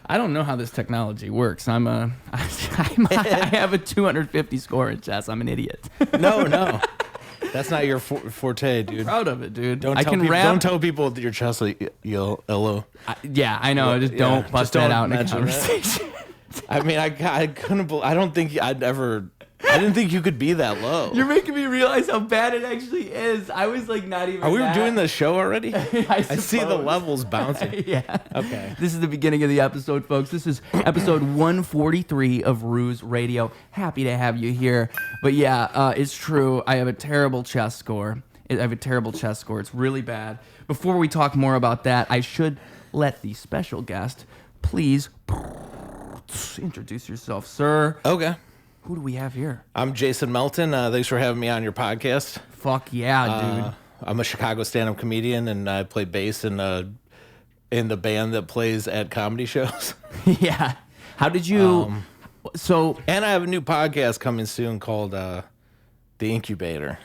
I don't know how this technology works. I have a 250 score in chess. I'm an idiot. No. That's not your forte, dude. I'm proud of it, dude. Don't tell people that your chess LO. Yeah, I know. Just don't bust that out in a conversation. I mean, I couldn't. I don't think I'd ever. I didn't think you could be that low. You're making me realize how bad it actually is. I was like not even. Are we doing the show already? I see the levels bouncing. Yeah. Okay. This is the beginning of the episode, folks. This is episode 143 of Ruse Radio. Happy to have you here. But yeah, it's true. I have a terrible chess score. It's really bad. Before we talk more about that, I should let the special guest please introduce yourself, sir. Okay. Who do we have here? I'm Jason Melton. Thanks for having me on your podcast. Fuck yeah, dude. I'm a Chicago stand-up comedian, and I play bass in the band that plays at comedy shows. Yeah. How did you... And I have a new podcast coming soon called The Incubator.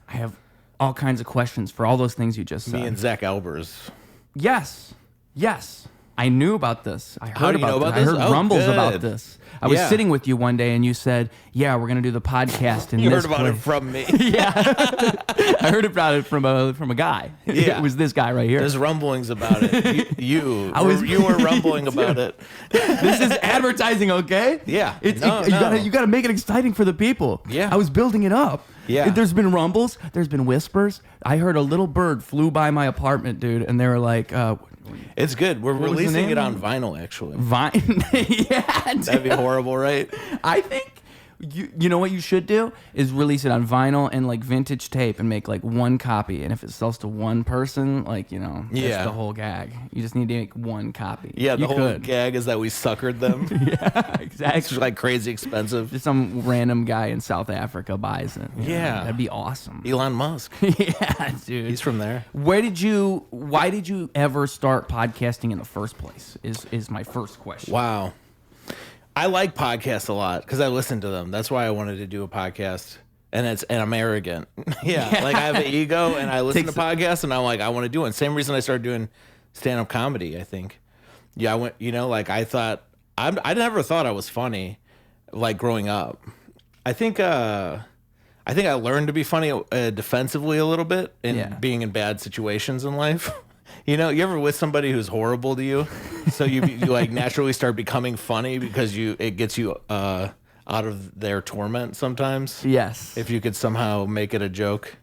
I have all kinds of questions for all those things you just said. Me and Zach Albers. Yes. I knew about this. I heard about this. I heard rumbles about this. I was Yeah. sitting with you one day and you said, yeah, we're going to do the podcast in You this heard about place. it from me. Yeah. I heard about it from a guy. Yeah. It was this guy right here. There's rumblings about it. You were rumbling about it. This is advertising, okay? Yeah. You gotta make it exciting for the people. Yeah. I was building it up. Yeah. There's been rumbles. There's been whispers. I heard a little bird flew by my apartment, dude, and they were like, It's good. We're was the releasing name? it on vinyl, actually. Yeah, dude. That'd be horrible, right? I think you know what you should do is release it on vinyl and like vintage tape and make like one copy. And if it sells to one person, like, that's Yeah. the whole gag. You just need to make one copy. Yeah, the you whole could. gag is that we suckered them. Yeah, exactly. It's like crazy expensive. Just some random guy in South Africa buys it. you know? Yeah. That'd be awesome. Elon Musk. Yeah, dude. He's from there. Why did you ever start podcasting in the first place? Is my first question. Wow. I like podcasts a lot because I listen to them. That's why I wanted to do a podcast. And I'm arrogant. Yeah. Like I have an ego and I listen to podcasts and I'm like, I want to do it. Same reason I started doing stand-up comedy, I think. Yeah, I went, I never thought I was funny, like growing up. I think I learned to be funny defensively a little bit in being in bad situations in life. You ever with somebody who's horrible to you, so you like naturally start becoming funny because it gets you out of their torment sometimes. Yes. If you could somehow make it a joke.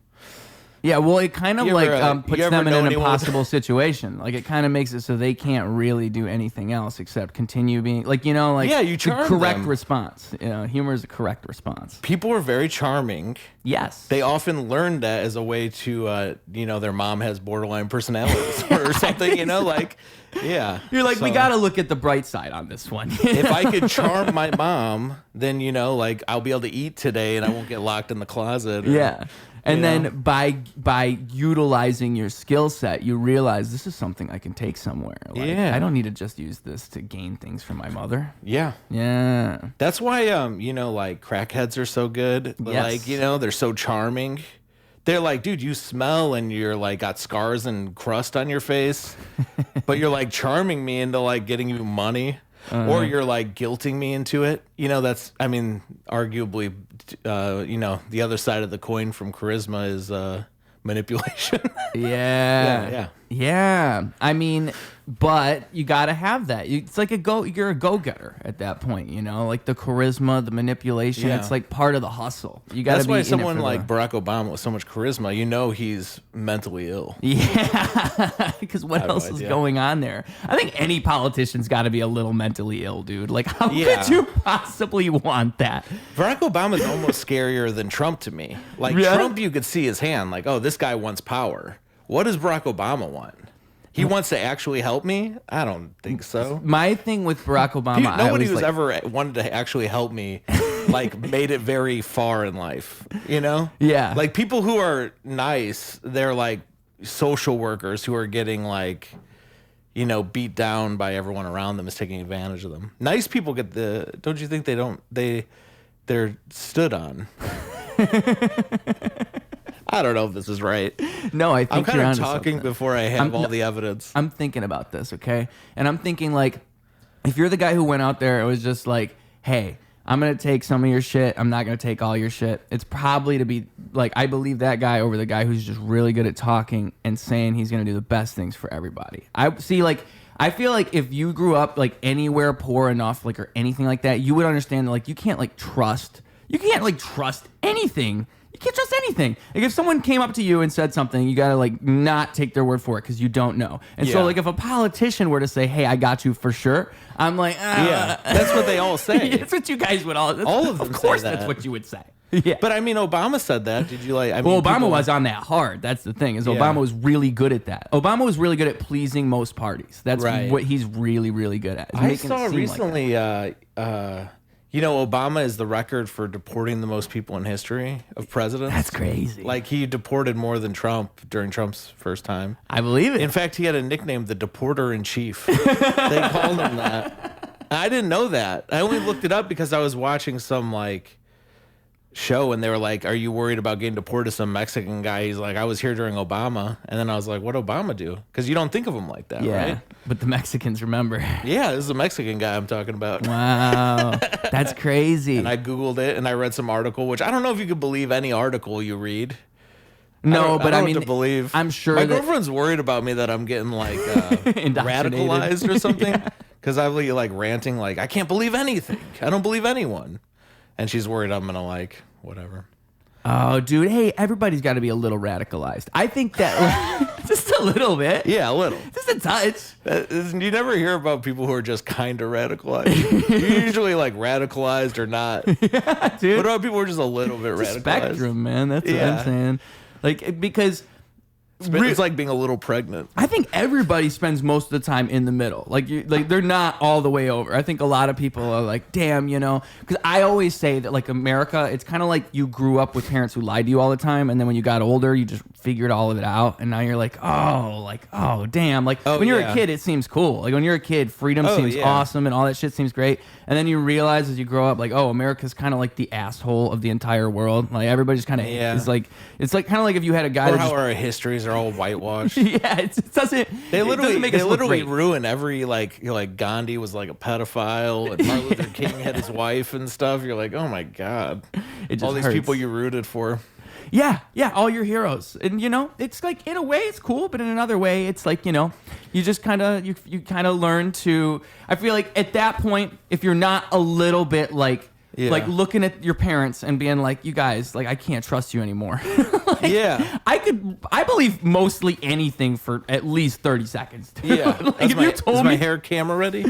Yeah, well, it kind of puts them in an anyone- impossible situation. Like, it kind of makes it so they can't really do anything else except continue being, you you the charm correct them. response. Humor is a correct response. People are very charming. Yes. They often learn that as a way to, their mom has borderline personalities or something, yeah. You're like, So, we got to look at the bright side on this one. if I could charm my mom, then, I'll be able to eat today and I won't get locked in the closet. Yeah. And then by utilizing your skill set, you realize this is something I can take somewhere. Yeah. I don't need to just use this to gain things from my mother. Yeah. Yeah. That's why, crackheads are so good. Yes. They're so charming. They're like, dude, you smell and you're like got scars and crust on your face, but you're like charming me into like getting you money. Or you're like guilting me into it. That's, arguably, the other side of the coin from charisma is manipulation. Yeah. Yeah. But you got to have that. It's like you're a go-getter at that point, like the charisma, the manipulation. Yeah. It's like part of the hustle. You got to be. That's why in someone it for like Barack Obama with so much charisma, he's mentally ill. Yeah. Because what no else is idea. going on there? I think any politician's got to be a little mentally ill, dude. Like, how Yeah. could you possibly want that? Barack Obama's almost scarier than Trump to me. Like Yeah? Trump, you could see his hand. Like, oh, this guy wants power. What does Barack Obama want? He wants to actually help me? I don't think so. My thing with Barack Obama, Nobody who's ever wanted to actually help me, made it very far in life. Yeah. Like people who are nice, they're like social workers who are getting beat down by everyone around them is taking advantage of them. Nice people get don't you think they're stood on? I don't know if this is right. No, I think I'm kind you're of onto talking something. before I have all the evidence. I'm thinking about this, okay? And I'm thinking if you're the guy who went out there, it was just like, hey, I'm going to take some of your shit. I'm not going to take all your shit. It's probably to be like, I believe that guy over the guy who's just really good at talking and saying he's going to do the best things for everybody. I feel like if you grew up like anywhere poor enough, like, or anything like that, you would understand that, like, you can't trust anything. You can't trust anything. Like, if someone came up to you and said something, you gotta like not take their word for it because you don't know. And so like if a politician were to say, "Hey, I got you for sure," I'm like, that's what they all say. That's what you guys would all. All of them. Of course, say that. That's what you would say. Yeah, but I mean, Obama said that. Did you like? I mean, well, Obama was on that hard. That's the thing. Obama was really good at that. Obama was really good at pleasing most parties. That's what he's really, really good at. I saw recently. Obama is the record for deporting the most people in history of presidents. That's crazy. Like, he deported more than Trump during Trump's first time. I believe it. In fact, he had a nickname, the Deporter in Chief. They called him that. I didn't know that. I only looked it up because I was watching some like show and they were like, "Are you worried about getting deported?" Some Mexican guy. He's like, "I was here during Obama," and then I was like, "What'd Obama do?" Because you don't think of him like that, right? But the Mexicans remember. Yeah, this is a Mexican guy I'm talking about. Wow, that's crazy. And I Googled it and I read some article, which I don't know if you could believe any article you read. No, but I mean, to believe. I'm sure my girlfriend's worried about me that I'm getting like radicalized or something because I'm like ranting like, I can't believe anything. I don't believe anyone. And she's worried I'm gonna like whatever. Oh, dude. Hey, everybody's got to be a little radicalized. I think that just a little bit. Yeah, a little. Just a touch. You never hear about people who are just kind of radicalized. You're usually like radicalized or not. Yeah, dude. What about people who are just a little bit radicalized? Spectrum, man. That's what I'm saying. Like, because it's like being a little pregnant. I think everybody spends most of the time in the middle. Like they're not all the way over. I think a lot of people are like, damn, because I always say that like America, it's kind of like you grew up with parents who lied to you all the time, and then when you got older, you just figured all of it out, and now you're like, oh, damn. Like when you're a kid, it seems cool. Like when you're a kid, freedom seems awesome, and all that shit seems great. And then you realize as you grow up, like, oh, America's kind of like the asshole of the entire world. Like everybody's kind of is like, it's like kind of like if you had a guy. Or how our histories are all whitewashed. It doesn't. They literally great. ruin every like Gandhi was like a pedophile and Martin Luther King had his wife and stuff. You're like, oh my god, all these people you rooted for. Yeah, all your heroes, and it's like in a way it's cool, but in another way it's like you just kind of you kind of learn to. I feel like at that point, if you're not a little bit like looking at your parents and being like, you guys, like I can't trust you anymore. I believe mostly anything for at least 30 seconds. Dude. Yeah, like, if you told is me my hair camera ready?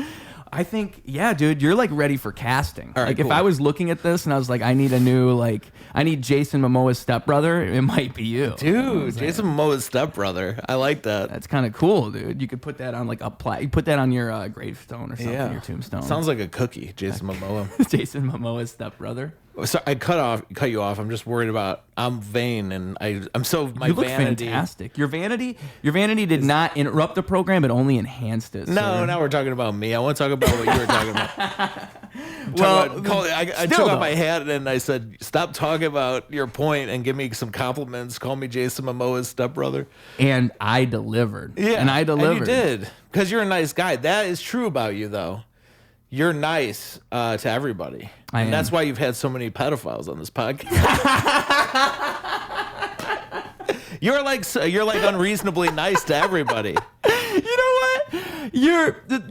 I think, dude, you're like ready for casting. All right, like cool. If I was looking at this and I was like, I need Jason Momoa's stepbrother, it might be you. Dude, Jason Momoa's stepbrother. I like that. That's kind of cool, dude. You could put that on like a plaque. You put that on your gravestone or something, your tombstone. Sounds like a cookie, Jason Momoa. Jason Momoa's stepbrother. So I cut you off. I'm just worried about. I'm vain, and I'm so my you look vanity. Fantastic. Your vanity did not interrupt the program; it only enhanced it. No, now we're talking about me. I want to talk about what you were talking about. I took out my hat and I said, "Stop talking about your point and give me some compliments. Call me Jason Momoa's stepbrother." And I delivered. Yeah, and I delivered. And you did, because you're a nice guy. That is true about you, though. You're nice to everybody. And that's why you've had so many pedophiles on this podcast. You're like unreasonably nice to everybody. You know what?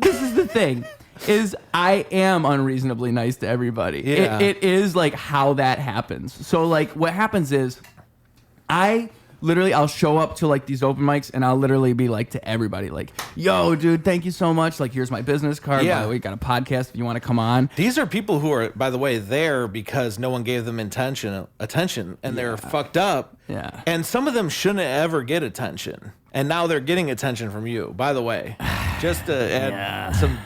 This is the thing. Is I am unreasonably nice to everybody. Yeah. It is like how that happens. So like what happens is I'll show up to like these open mics and I'll literally be like to everybody like, yo, dude, thank you so much. Like, here's my business card. Yeah. By the way, got a podcast if you want to come on. These are people who are, by the way, there because no one gave them attention and they're fucked up. Yeah. And some of them shouldn't ever get attention. And now they're getting attention from you, by the way. Just to add some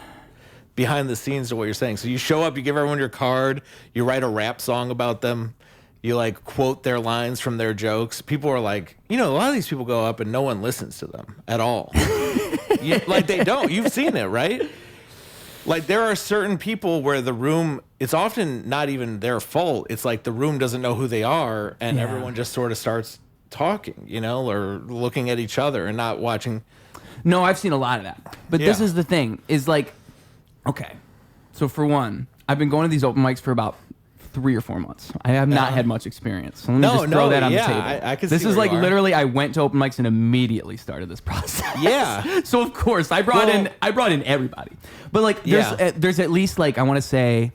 behind the scenes to what you're saying. So you show up, you give everyone your card, you write a rap song about them. You like quote their lines from their jokes. People are like, a lot of these people go up and no one listens to them at all. Like they don't. You've seen it, right? Like there are certain people where the room, it's often not even their fault. It's like the room doesn't know who they are and everyone just sort of starts talking, or looking at each other and not watching. No, I've seen a lot of that. But this is the thing, is like, Okay. So for one, I've been going to these open mics for about 3 or 4 months. I have not had much experience. So let me just throw that on the table. I can this see is where like you are. literally I went to open mics and immediately started this process. Yeah. So of course I brought in everybody. But like there's at least like I want to say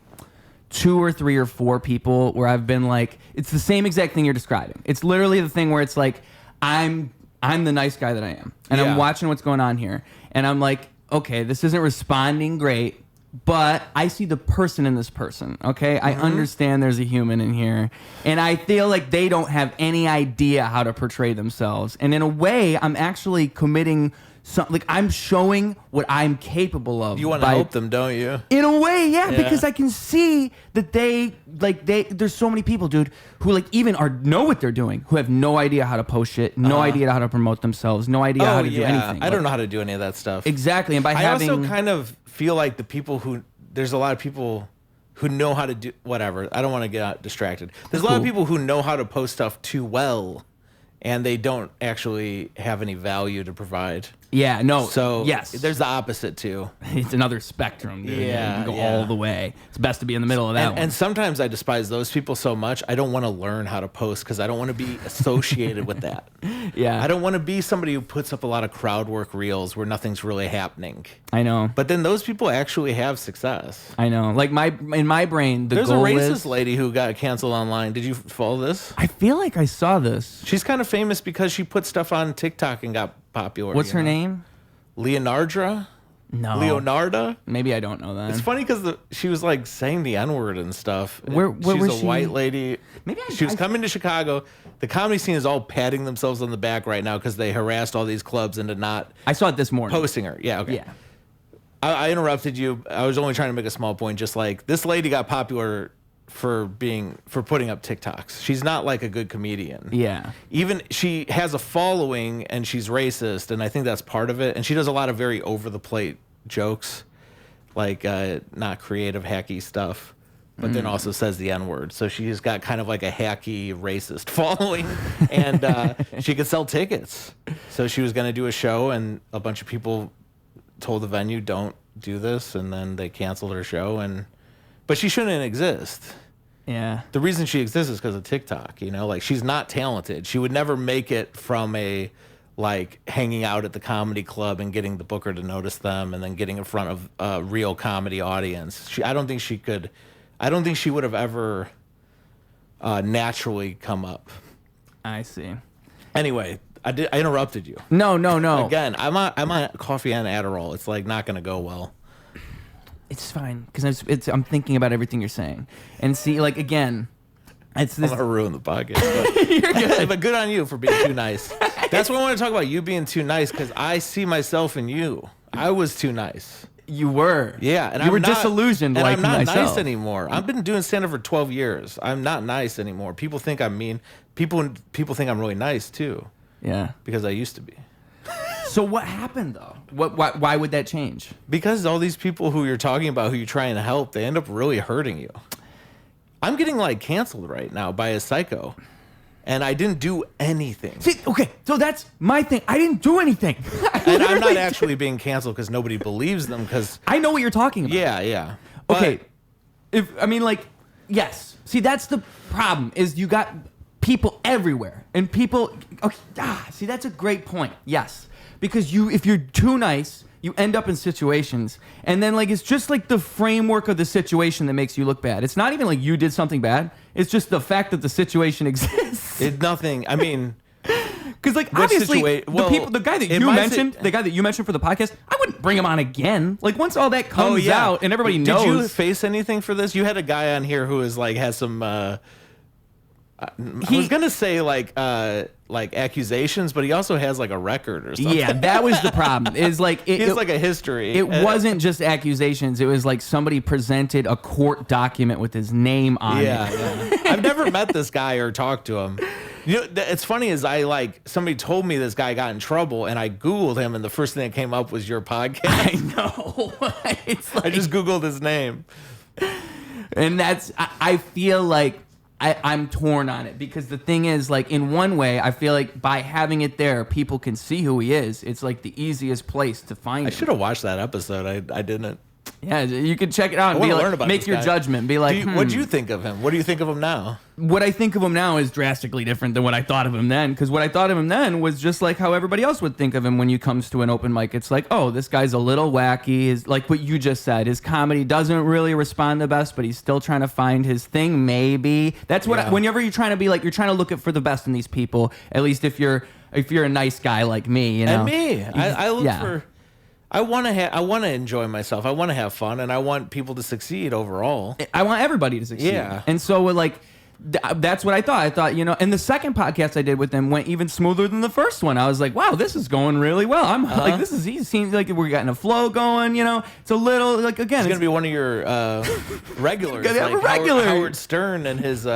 2 or 3 or 4 people where I've been like, it's the same exact thing you're describing. It's literally the thing where it's like I'm the nice guy that I am. And I'm watching what's going on here. And I'm like, okay, this isn't responding great. But I see the person in this person, okay? I understand there's a human in here. And I feel like they don't have any idea how to portray themselves. And in a way, I'm actually committing like I'm showing what I'm capable of. You want to help them, don't you? In a way, yeah, because I can see that there's so many people, dude, who like even know what they're doing, who have no idea how to post shit, no idea how to promote themselves, no idea how to do anything. I don't know how to do any of that stuff. Exactly. And I also kind of feel like there's a lot of people who know how to do whatever. I don't want to get distracted. There's a lot of people who know how to post stuff too well, and they don't actually have any value to provide. Yeah, no. So yes, there's the opposite too. It's another spectrum, dude. Yeah, you can go all the way. It's best to be in the middle of that one. And sometimes I despise those people so much. I don't want to learn how to post because I don't want to be associated with that. Yeah, I don't want to be somebody who puts up a lot of crowd work reels where nothing's really happening. I know. But then those people actually have success. I know. Like in my brain, there's a racist lady who got canceled online. Did you follow this? I feel like I saw this. She's kind of famous because she put stuff on TikTok and got popular. What's her name? Leonarda? No. Leonarda? Maybe I don't know that. It's funny because she was like saying the N-word and stuff. Where was she? White lady. Maybe she was coming to Chicago. The comedy scene is all patting themselves on the back right now because they harassed all these clubs into not. I saw it this morning. Posting her. Yeah. Okay. Yeah. I interrupted you. I was only trying to make a small point. Just like this lady got popular for putting up TikToks. She's not like a good comedian. Yeah. Even she has a following and she's racist, and I think that's part of it. And she does a lot of very over the plate jokes, like not creative, hacky stuff, but then also says the N-word. So she's got kind of like a hacky racist following, and she could sell tickets. So she was going to do a show, and a bunch of people told the venue, don't do this, and then they canceled her show. But she shouldn't exist. Yeah. The reason she exists is because of TikTok, like she's not talented. She would never make it from like hanging out at the comedy club and getting the booker to notice them and then getting in front of a real comedy audience. I don't think she would have ever naturally come up. I see. Anyway, I interrupted you. No. Again, I'm on coffee and Adderall. It's like not going to go well. It's fine because I'm thinking about everything you're saying, and see, like again, it's this. I'm gonna ruin the podcast. But, you're good. But good on you for being too nice. That's what I want to talk about. You being too nice because I see myself in you. I was too nice. You were. Yeah, and you were disillusioned. And like I'm not myself. nice anymore. I've been doing stand-up for 12 years. I'm not nice anymore. People think I'm mean. People think I'm really nice too. Yeah, because I used to be. So what happened though? Why would that change? Because all these people who you're talking about, who you're trying to help, they end up really hurting you. I'm getting like canceled right now by a psycho, and I didn't do anything. See, okay, so that's my thing. I didn't do anything. And I'm not actually being canceled because nobody believes them. Because I know what you're talking about. Yeah. Okay, yes. See, that's the problem. Is you got people everywhere, and people. Okay, see, that's a great point. Yes. Because if you're too nice, you end up in situations, and then like it's just like the framework of the situation that makes you look bad. It's not even like you did something bad. It's just the fact that the situation exists. It's nothing. I mean, because like obviously the guy that you mentioned for the podcast, I wouldn't bring him on again. Like once all that comes out and everybody knows. Did you face anything for this? You had a guy on here who has some. I was gonna say like accusations, but he also has like a record or something. Yeah, that was the problem. Is like he has like a history. It wasn't just accusations. It was like somebody presented a court document with his name on it. Yeah. I've never met this guy or talked to him. It's funny is somebody told me this guy got in trouble, and I Googled him, and the first thing that came up was your podcast. I know. I just Googled his name, and I feel like. I'm torn on it because the thing is, like, in one way, I feel like by having it there, people can see who he is. It's like the easiest place to find him. I should have watched that episode. I didn't. Yeah, you can check it out and I be wanna learn like, about make this your guy. judgment. Be like, What do you think of him? What do you think of him now? What I think of him now is drastically different than what I thought of him then. Because what I thought of him then was just like how everybody else would think of him when you comes to an open mic. It's like, oh, this guy's a little wacky. Is like what you just said. His comedy doesn't really respond the best, but he's still trying to find his thing. Maybe that's what. Whenever you're trying to be like, you're trying to look for the best in these people. At least if you're a nice guy like me, you know. And me, I look for. I want to enjoy myself. I want to have fun, and I want people to succeed overall. I want everybody to succeed. Yeah. And so like that's what I thought. I thought, and the second podcast I did with them went even smoother than the first one. I was like, wow, this is going really well. I'm like, this is easy. Seems like we're getting a flow going, It's a little like, again, it's going to be one of your regulars. Gonna have a regular. Howard Stern and his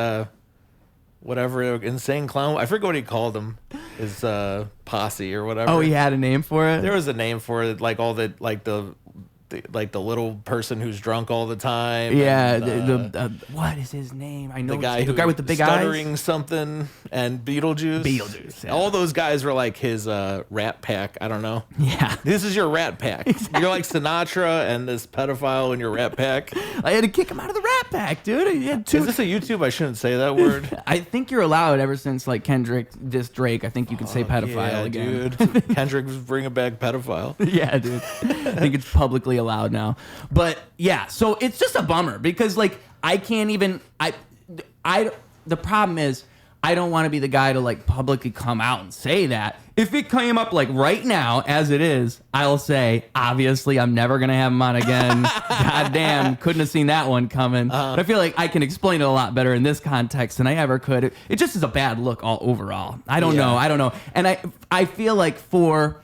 whatever insane clown. I forget what he called him. His posse or whatever. Oh, he had a name for it? There was a name for it, like all the the little person who's drunk all the time. Yeah, and, what is his name? I know the guy with the big stuttering eyes. something, and Beetlejuice. Yeah. All those guys were like his rat pack. I don't know. Yeah, this is your rat pack. Exactly. You're like Sinatra and this pedophile in your rat pack. I had to kick him out of the rat pack, dude. He had Is this a YouTube? I shouldn't say that word. I think you're allowed ever since like Kendrick dissed Drake. I think you can say pedophile again. Dude. Kendrick was bringing back pedophile. Yeah, dude. I think it's publicly allowed now. But yeah, so it's just a bummer because like I can't even the problem is I don't want to be the guy to like publicly come out and say that. If it came up like right now as it is, I'll say obviously I'm never gonna have him on again. God damn, couldn't have seen that one coming. But I feel like I can explain it a lot better in this context than I ever could. It just is a bad look all overall. I don't know. And I feel like for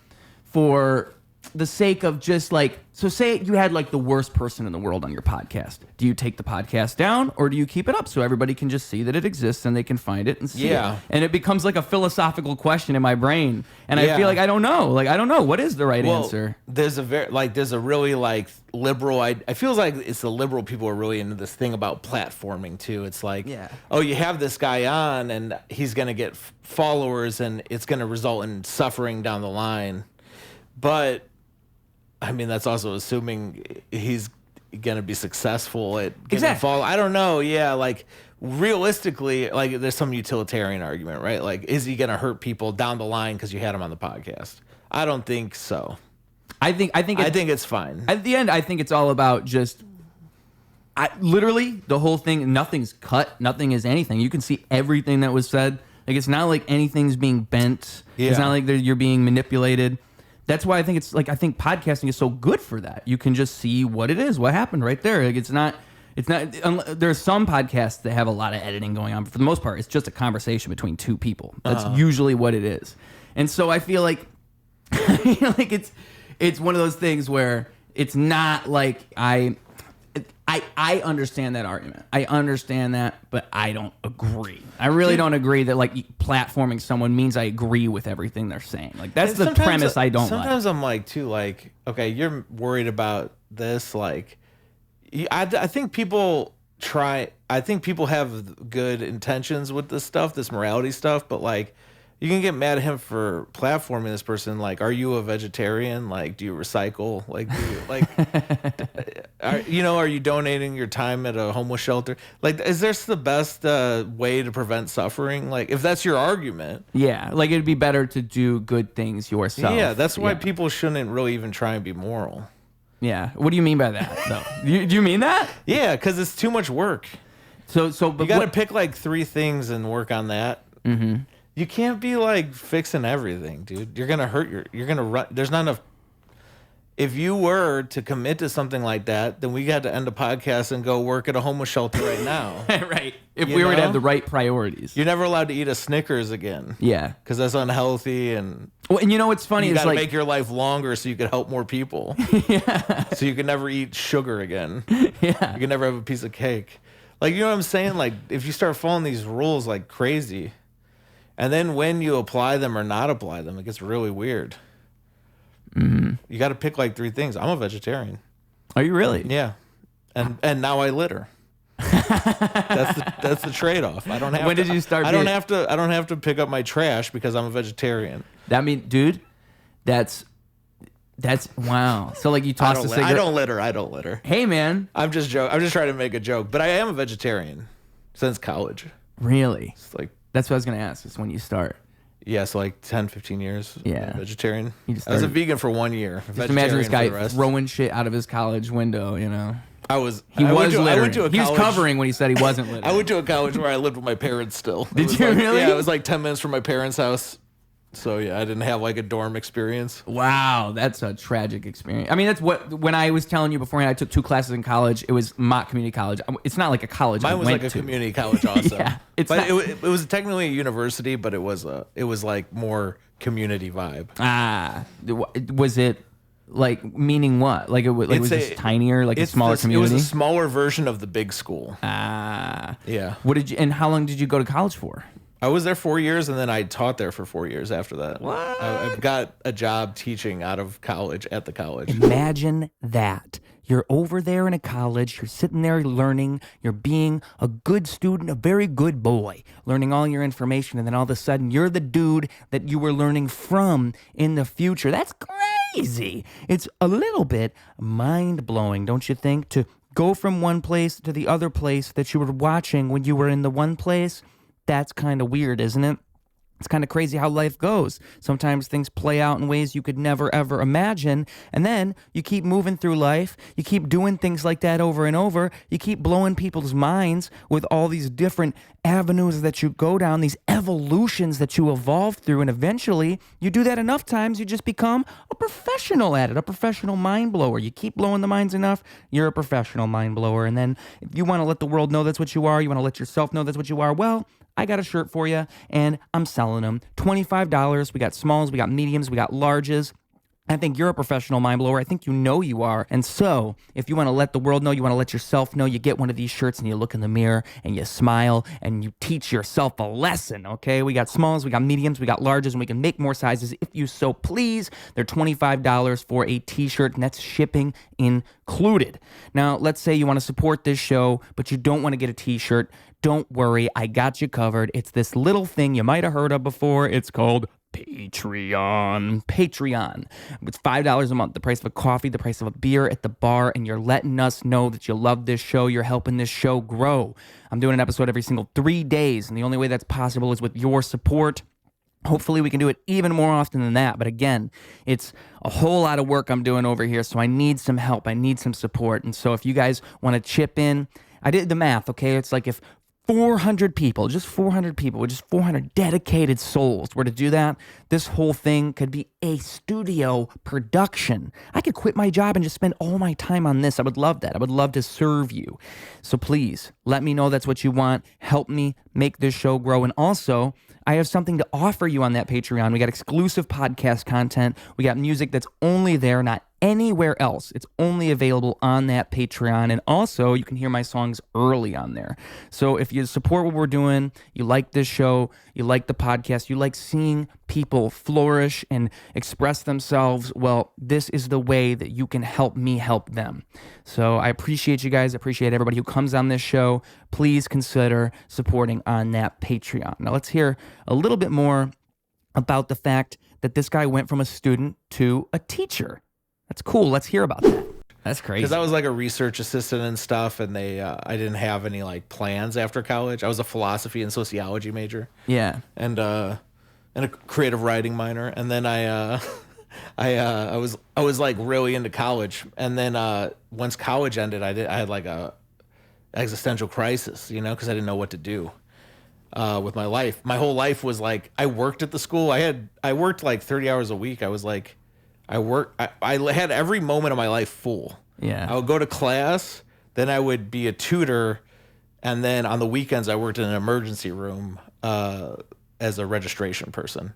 the sake of just like, so say you had like the worst person in the world on your podcast. Do you take the podcast down or do you keep it up so everybody can just see that it exists and they can find it and see it? And it becomes like a philosophical question in my brain. And I feel like I don't know. Like, I don't know. What is the right answer? There's a really like liberal, I feel like it's the liberal people are really into this thing about platforming too. It's like, oh, you have this guy on and he's going to get followers and it's going to result in suffering down the line. But I mean, that's also assuming he's going to be successful at getting follow. I don't know. Yeah, like realistically, like there's some utilitarian argument, right? Like, is he going to hurt people down the line because you had him on the podcast? I don't think so. I think it's fine. At the end, I think it's all about just literally the whole thing. Nothing's cut. Nothing is anything. You can see everything that was said. Like, it's not like anything's being bent. Yeah. It's not like you're being manipulated. That's why I think podcasting is so good for that. You can just see what it is, what happened right there. Like it's not. There's some podcasts that have a lot of editing going on, but for the most part, it's just a conversation between two people. That's usually what it is. And so I feel like, like it's one of those things where it's not like I understand that argument. I understand that, but I don't agree. I really don't agree that like platforming someone means I agree with everything they're saying. Like that's the premise I don't like. Sometimes I'm like too like, okay, you're worried about this. Like, I think people have good intentions with this stuff, this morality stuff, but like, you can get mad at him for platforming this person. Like, are you a vegetarian? Like, do you recycle? Like, do you, like, are you donating your time at a homeless shelter? Like, is this the best way to prevent suffering? Like, if that's your argument. Yeah, like it'd be better to do good things yourself. Yeah, that's why people shouldn't really even try and be moral. Yeah. What do you mean by that, though? Do you mean that? Yeah, because it's too much work. But you got to pick like 3 things and work on that. Mm-hmm. You can't be like fixing everything, dude. You're gonna hurt you're gonna run. There's not enough. If you were to commit to something like that, then we got to end the podcast and go work at a homeless shelter right now. Right. If we were to have the right priorities. You're never allowed to eat a Snickers again. Yeah. Because that's unhealthy and. Well, and you know what's funny you is gotta like make your life longer so you can help more people. Yeah. So you can never eat sugar again. Yeah. You can never have a piece of cake. Like, you know what I'm saying? Like, if you start following these rules like crazy. And then when you apply them or not apply them, it gets really weird. Mm-hmm. You got to pick like 3 things. I'm a vegetarian. Are you really? Yeah. And now I litter. That's the trade-off. I don't have. When did you start? I don't have to pick up my trash because I'm a vegetarian. That mean, dude, that's That's wow. So like you tossed a cigarette. I don't litter. Hey man, I'm just trying to make a joke, but I am a vegetarian since college. Really? It's like that's what I was gonna ask. Is when you start. Yeah, so like 10, 15 years. Yeah. Vegetarian. I was a vegan for 1 year. Just imagine this guy throwing shit out of his college window, you know. I was littering. He was covering when he said he wasn't littering. I went to a college where I lived with my parents still. Did you really? Yeah, it was like 10 minutes from my parents' house. So yeah, I didn't have like a dorm experience. Wow, that's a tragic experience. I mean, that's what when I was telling you beforehand, I took 2 classes in college. It was Mott Community College. It's not like a college. Mine was like a community college also. Yeah, it was technically a university, but it was like more community vibe. Was it like meaning what? Like it was just tinier, like a smaller community. It was a smaller version of the big school. Yeah. What did you? And how long did you go to college for? I was there 4 years, and then I taught there for 4 years after that. What? I got a job teaching out of college at the college. Imagine that. You're over there in a college, you're sitting there learning, you're being a good student, a very good boy, learning all your information, and then all of a sudden you're the dude that you were learning from in the future. That's crazy. It's a little bit mind-blowing, don't you think, to go from one place to the other place that you were watching when you were in the one place? That's kind of weird, isn't it? It's kind of crazy how life goes. Sometimes things play out in ways you could never, ever imagine. And then you keep moving through life. You keep doing things like that over and over. You keep blowing people's minds with all these different avenues that you go down, these evolutions that you evolve through. And eventually, you do that enough times, you just become a professional at it, a professional mind blower. You keep blowing the minds enough, you're a professional mind blower. And then if you want to let the world know that's what you are, you want to let yourself know that's what you are, well, I got a shirt for you, and I'm selling them. $25. We got smalls, we got mediums, we got larges. I think you're a professional mind blower. I think you know you are. And so, if you want to let the world know, you want to let yourself know, you get one of these shirts and you look in the mirror and you smile and you teach yourself a lesson, okay? We got smalls, we got mediums, we got larges, and we can make more sizes if you so please. They're $25 for a t-shirt, and that's shipping included. Now, let's say you want to support this show, but you don't want to get a t-shirt. Don't worry, I got you covered. It's this little thing you might have heard of before. It's called Patreon. Patreon. It's $5 a month, the price of a coffee, the price of a beer at the bar, and you're letting us know that you love this show. You're helping this show grow. I'm doing an episode every single 3 days, and the only way that's possible is with your support. Hopefully we can do it even more often than that. But again, it's a whole lot of work I'm doing over here, so I need some help. I need some support. And so if you guys want to chip in, I did the math, okay? It's like if 400 people, just 400 people, with just 400 dedicated souls were to do that, this whole thing could be a studio production. I could quit my job and just spend all my time on this. I would love that. I would love to serve you. So please, let me know that's what you want. Help me make this show grow. And also, I have something to offer you on that Patreon. We got exclusive podcast content. We got music that's only there, not anywhere else. It's only available on that Patreon. And also, you can hear my songs early on there. So if you support what we're doing, you like this show, you like the podcast, you like seeing people flourish and express themselves, well, this is the way that you can help me help them. So I appreciate you guys. I appreciate everybody who comes on this show. Please consider supporting on that Patreon. Now let's hear a little bit more about the fact that this guy went from a student to a teacher. That's cool. Let's hear about that. That's crazy. Because I was like a research assistant and stuff, and I didn't have any like plans after college. I was a philosophy and sociology major. Yeah. And a creative writing minor. And then I was like really into college. And then once college ended, I had like a existential crisis, you know, because I didn't know what to do with my life. My whole life was like I worked at the school. I worked like 30 hours a week. I was like. I had every moment of my life full. Yeah. I would go to class, then I would be a tutor, and then on the weekends I worked in an emergency room as a registration person.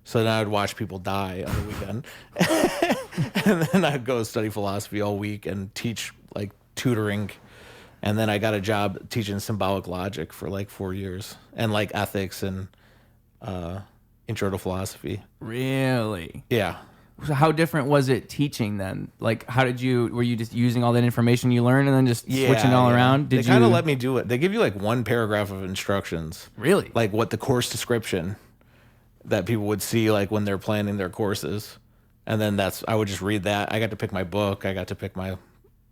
So then I would watch people die on the weekend. And then I'd go study philosophy all week and teach like tutoring. And then I got a job teaching symbolic logic for like 4 years and like ethics and intro to philosophy. Really? Yeah. So how different was it teaching then? Like, were you just using all that information you learned and then just switching all around? They kind of let me do it. They give you like one paragraph of instructions. Really? Like what the course description that people would see like when they're planning their courses. And then I would just read that. I got to pick my book. I got to pick my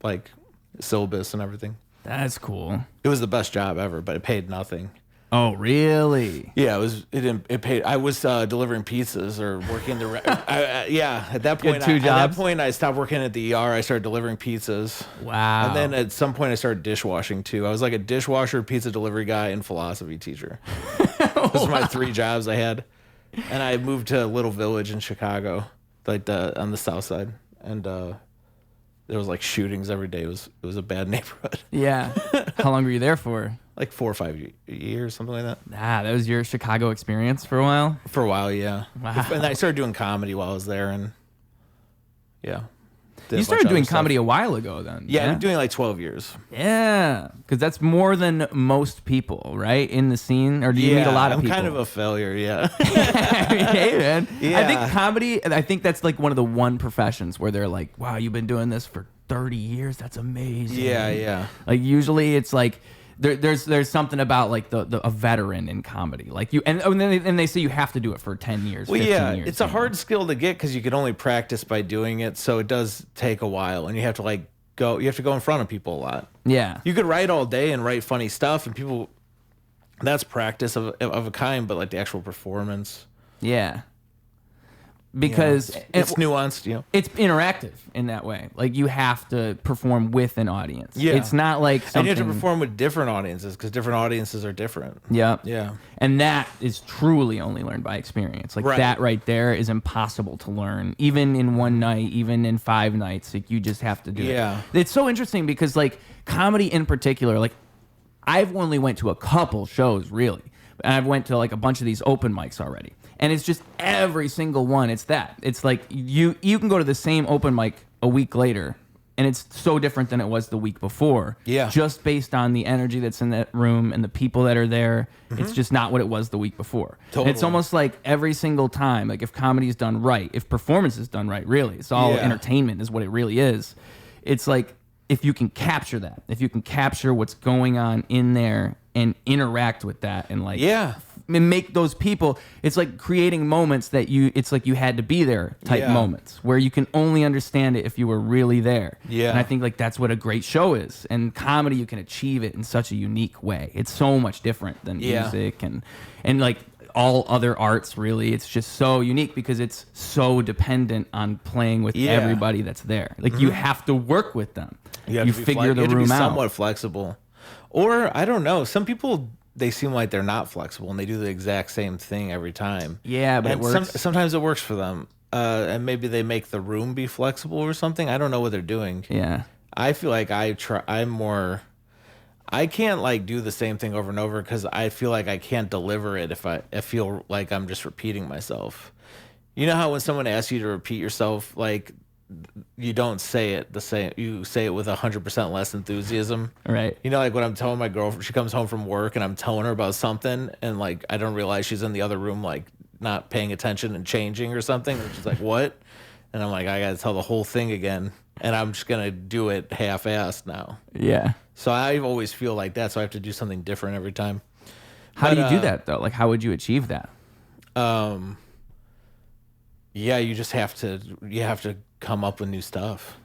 like syllabus and everything. That's cool. It was the best job ever, but it paid nothing. Oh, really? Yeah, it paid. I was delivering pizzas or working the. At that point, two jobs? At that point, I stopped working at the ER. I started delivering pizzas. Wow. And then at some point, I started dishwashing too. I was like a dishwasher, pizza delivery guy, and philosophy teacher. Those are my 3 jobs I had. And I moved to a little village in Chicago, like on the south side, and there was like shootings every day. It was a bad neighborhood. Yeah. How long were you there for? Like 4 or 5 years, something like that. That was your Chicago experience for a while? For a while, yeah. Wow. And I started doing comedy while I was there, and yeah. You started doing comedy a while ago then. Yeah, I've been doing like 12 years. Yeah, because that's more than most people, right? In the scene, or do you meet a lot of people? I'm kind of a failure, yeah. Hey, man. Yeah. I think comedy, I think that's like one of the one professions where they're like, wow, you've been doing this for 30 years. That's amazing. Yeah. Like usually it's like, there's something about like a veteran in comedy, like you, and then they say you have to do it for 10 years. Well, 15 years, it's a hard skill to get because you can only practice by doing it, so it does take a while, and you have to go in front of people a lot. Yeah, you could write all day and write funny stuff, and people, that's practice of a kind, but like the actual performance, yeah. Because it's nuanced, it's interactive in that way. Like you have to perform with an audience. Yeah, it's not like something. And you have to perform with different audiences because different audiences are different. Yeah. And that is truly only learned by experience. Like that right there is impossible to learn, even in one night, even in 5 nights. Like you just have to do it. It's so interesting because like comedy in particular, like I've only went to a couple shows really, and I've went to like a bunch of these open mics already. And it's just every single one. It's that. It's like you can go to the same open mic a week later, and it's so different than it was the week before. Yeah. Just based on the energy that's in that room and the people that are there. Mm-hmm. It's just not what it was the week before. Totally. It's almost like every single time, like if comedy is done right, if performance is done right, really, it's all entertainment is what it really is. It's like if you can capture that, if you can capture what's going on in there and interact with that and like and make those people, it's like creating moments that it's like you had to be there type moments where you can only understand it if you were really there. Yeah. And I think like that's what a great show is. And comedy, you can achieve it in such a unique way. It's so much different than music and like all other arts, really. It's just so unique because it's so dependent on playing with everybody that's there. Like you have to work with them. You figure the room out. Somewhat flexible. Or I don't know, some people, they seem like they're not flexible and they do the exact same thing every time. Yeah, but and it works. Sometimes it works for them. And maybe they make the room be flexible or something. I don't know what they're doing. Yeah. I feel like I can't like do the same thing over and over because I feel like I can't deliver it if I feel like I'm just repeating myself. You know how when someone asks you to repeat yourself, like you don't say it the same. You say it with 100% less enthusiasm. Right. You know, like when I'm telling my girlfriend, she comes home from work and I'm telling her about something and like I don't realize she's in the other room, like not paying attention and changing or something. And she's like, what? And I'm like, I got to tell the whole thing again. And I'm just going to do it half-assed now. Yeah. So I always feel like that. So I have to do something different every time. How do you do that though? Like, how would you achieve that? Yeah, you just have to come up with new stuff.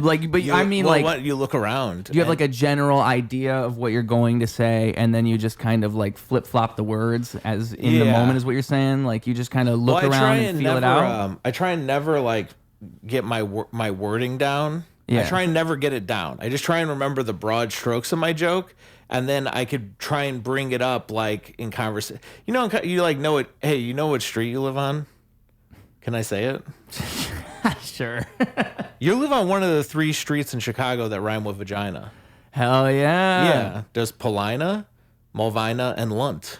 Like, but I mean, like, you look around. Do you have like a general idea of what you're going to say, and then you just kind of like flip flop the words as in the moment is what you're saying? Like, you just kind of look around and feel it out. I try and never like get my wording down. Yeah. I try and never get it down. I just try and remember the broad strokes of my joke, and then I could try and bring it up like in conversation. You know, you like know it. Hey, you know what street you live on? Can I say it? Sure. You live on one of the 3 streets in Chicago that rhyme with vagina. Hell yeah. Yeah. There's Paulina, Mulvina, and Lunt.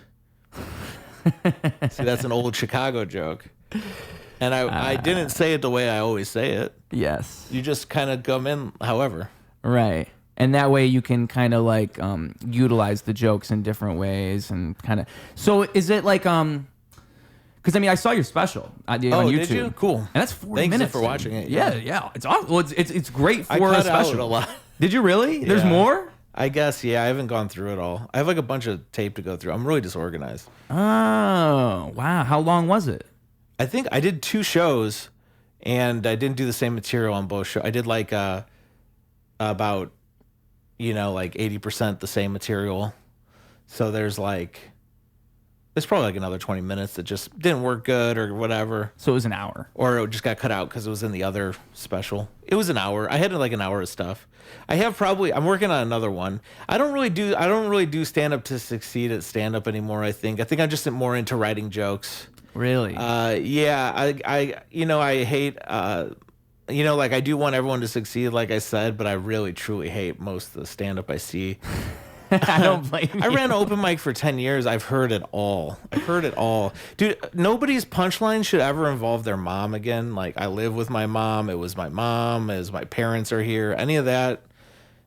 See, that's an old Chicago joke. And I didn't say it the way I always say it. Yes. You just kind of come in however. Right. And that way you can kind of like utilize the jokes in different ways and kind of. So is it like because I mean I saw your special on YouTube. Did you? Cool. And that's 40 minutes. Thanks for watching it. Yeah. It's awesome. Well, it's great for I cut a special. out a lot. Did you really? Yeah. There's more? I guess, yeah. I haven't gone through it all. I have like a bunch of tape to go through. I'm really disorganized. Oh, wow. How long was it? I think I did 2 shows and I didn't do the same material on both shows. I did like about, like 80% the same material. So there's probably like another 20 minutes that just didn't work good or whatever. So it was an hour. Or it just got cut out because it was in the other special. It was an hour. I had like an hour of stuff. I'm working on another one. I don't really do stand-up to succeed at stand-up anymore, I think. I think I'm just more into writing jokes. Really? Yeah. I hate, like I do want everyone to succeed, like I said, but I really, truly hate most of the stand-up I see. I don't blame you. I ran open mic for 10 years. I've heard it all. Dude, nobody's punchline should ever involve their mom again. Like, I live with my mom. It was my mom. As my parents are here. Any of that.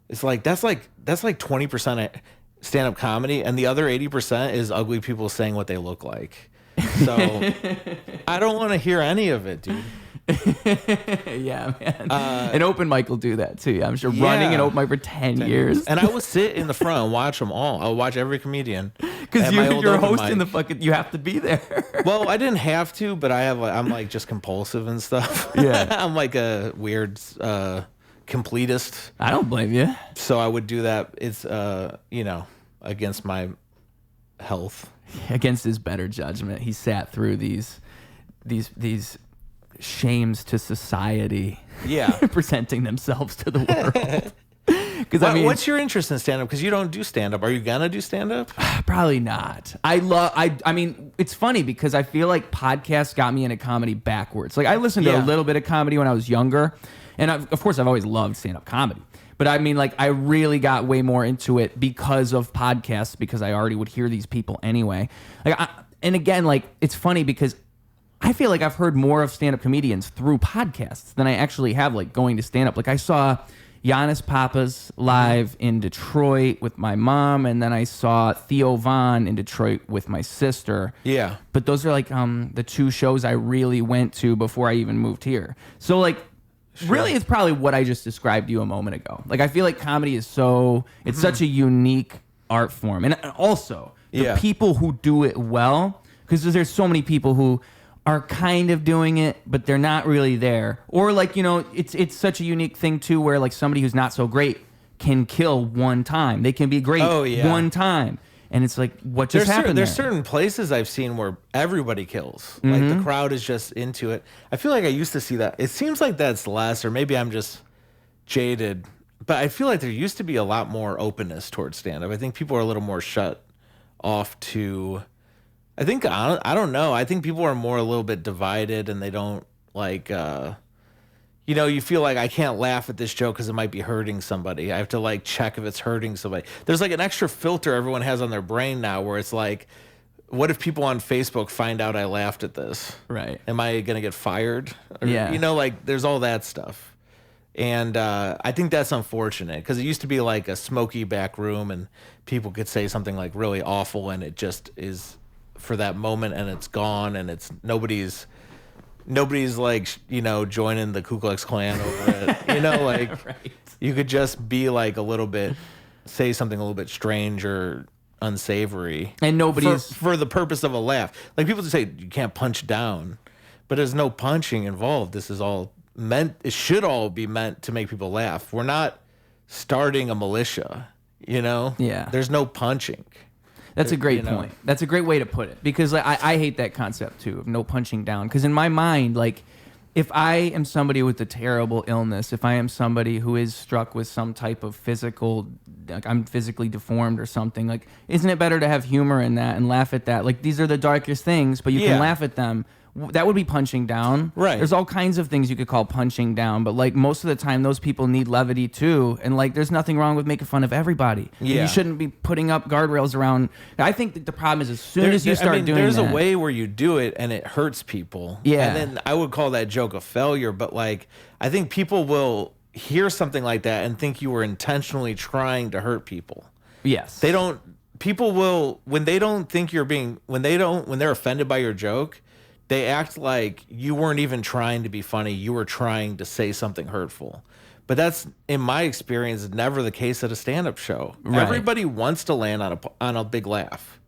It's like, that's like 20% stand-up comedy. And the other 80% is ugly people saying what they look like. So I don't want to hear any of it, dude. Yeah, man. An open mic will do that too. I'm sure running an open mic for 10 years. And I will sit in the front and watch them all. I'll watch every comedian. Because you're hosting the fucking, you have to be there. Well, I didn't have to, but I'm like just compulsive and stuff. Yeah. I'm like a weird completist. I don't blame you. So I would do that. It's, against my health. Against his better judgment. He sat through these shames to society, presenting themselves to the world. Because what's your interest in stand-up? Because you don't do stand-up. Are you gonna do stand-up? Probably not. I mean, it's funny because I feel like podcasts got me into comedy backwards. Like, I listened to a little bit of comedy when I was younger, and of course I've always loved stand-up comedy. But I mean, like, I really got way more into it because of podcasts, because I already would hear these people anyway. And again, like, it's funny because I feel like I've heard more of stand-up comedians through podcasts than I actually have, like, going to stand-up. Like, I saw Giannis Papas live in Detroit with my mom, and then I saw Theo Von in Detroit with my sister. Yeah. But those are, like, the two shows I really went to before I even moved here. So, like, really, it's probably what I just described to you a moment ago. Like, I feel like comedy is it's such a unique art form. And also, the people who do it well, because there's so many people who are kind of doing it, but they're not really there. Or, like, it's such a unique thing, too, where, like, somebody who's not so great can kill one time. They can be great one time. And it's like, what just happened There's certain places I've seen where everybody kills. Like, the crowd is just into it. I feel like I used to see that. It seems like that's less, or maybe I'm just jaded. But I feel like there used to be a lot more openness towards stand-up. I think people are a little more shut off to... I don't know. I think people are a little bit divided, and they don't, like... you feel like, I can't laugh at this joke because it might be hurting somebody. I have to, like, check if it's hurting somebody. There's, like, an extra filter everyone has on their brain now where it's like, what if people on Facebook find out I laughed at this? Right. Am I going to get fired? Or, yeah. Like, there's all that stuff. And I think that's unfortunate because it used to be like a smoky back room and people could say something, like, really awful, and it just is for that moment, and it's gone, and it's nobody's like, joining the Ku Klux Klan over it. Like, right. You could just be like say something a little bit strange or unsavory. And nobody's... For the purpose of a laugh. Like, people just say, you can't punch down. But there's no punching involved. This is all it should all be meant to make people laugh. We're not starting a militia, Yeah. There's no punching. That's a great point. That's a great way to put it, because I hate that concept too of no punching down. Because in my mind, like, if I am somebody with a terrible illness, if I am somebody who is struck with some type of like, I'm physically deformed or something, like, isn't it better to have humor in that and laugh at that? Like, these are the darkest things, but you can laugh at them. That would be punching down. Right. There's all kinds of things you could call punching down, but, like, most of the time those people need levity too. And, like, there's nothing wrong with making fun of everybody. Yeah. You shouldn't be putting up guardrails around. I think that the problem is as soon as you start doing there's that. a way where you do it and it hurts people. Yeah. And then I would call that joke a failure, but, like, I think people will hear something like that and think you were intentionally trying to hurt people. Yes. People will, when they're offended by your joke, they act like you weren't even trying to be funny. You were trying to say something hurtful. But that's, in my experience, never the case at a stand-up show. Right. Everybody wants to land on a big laugh.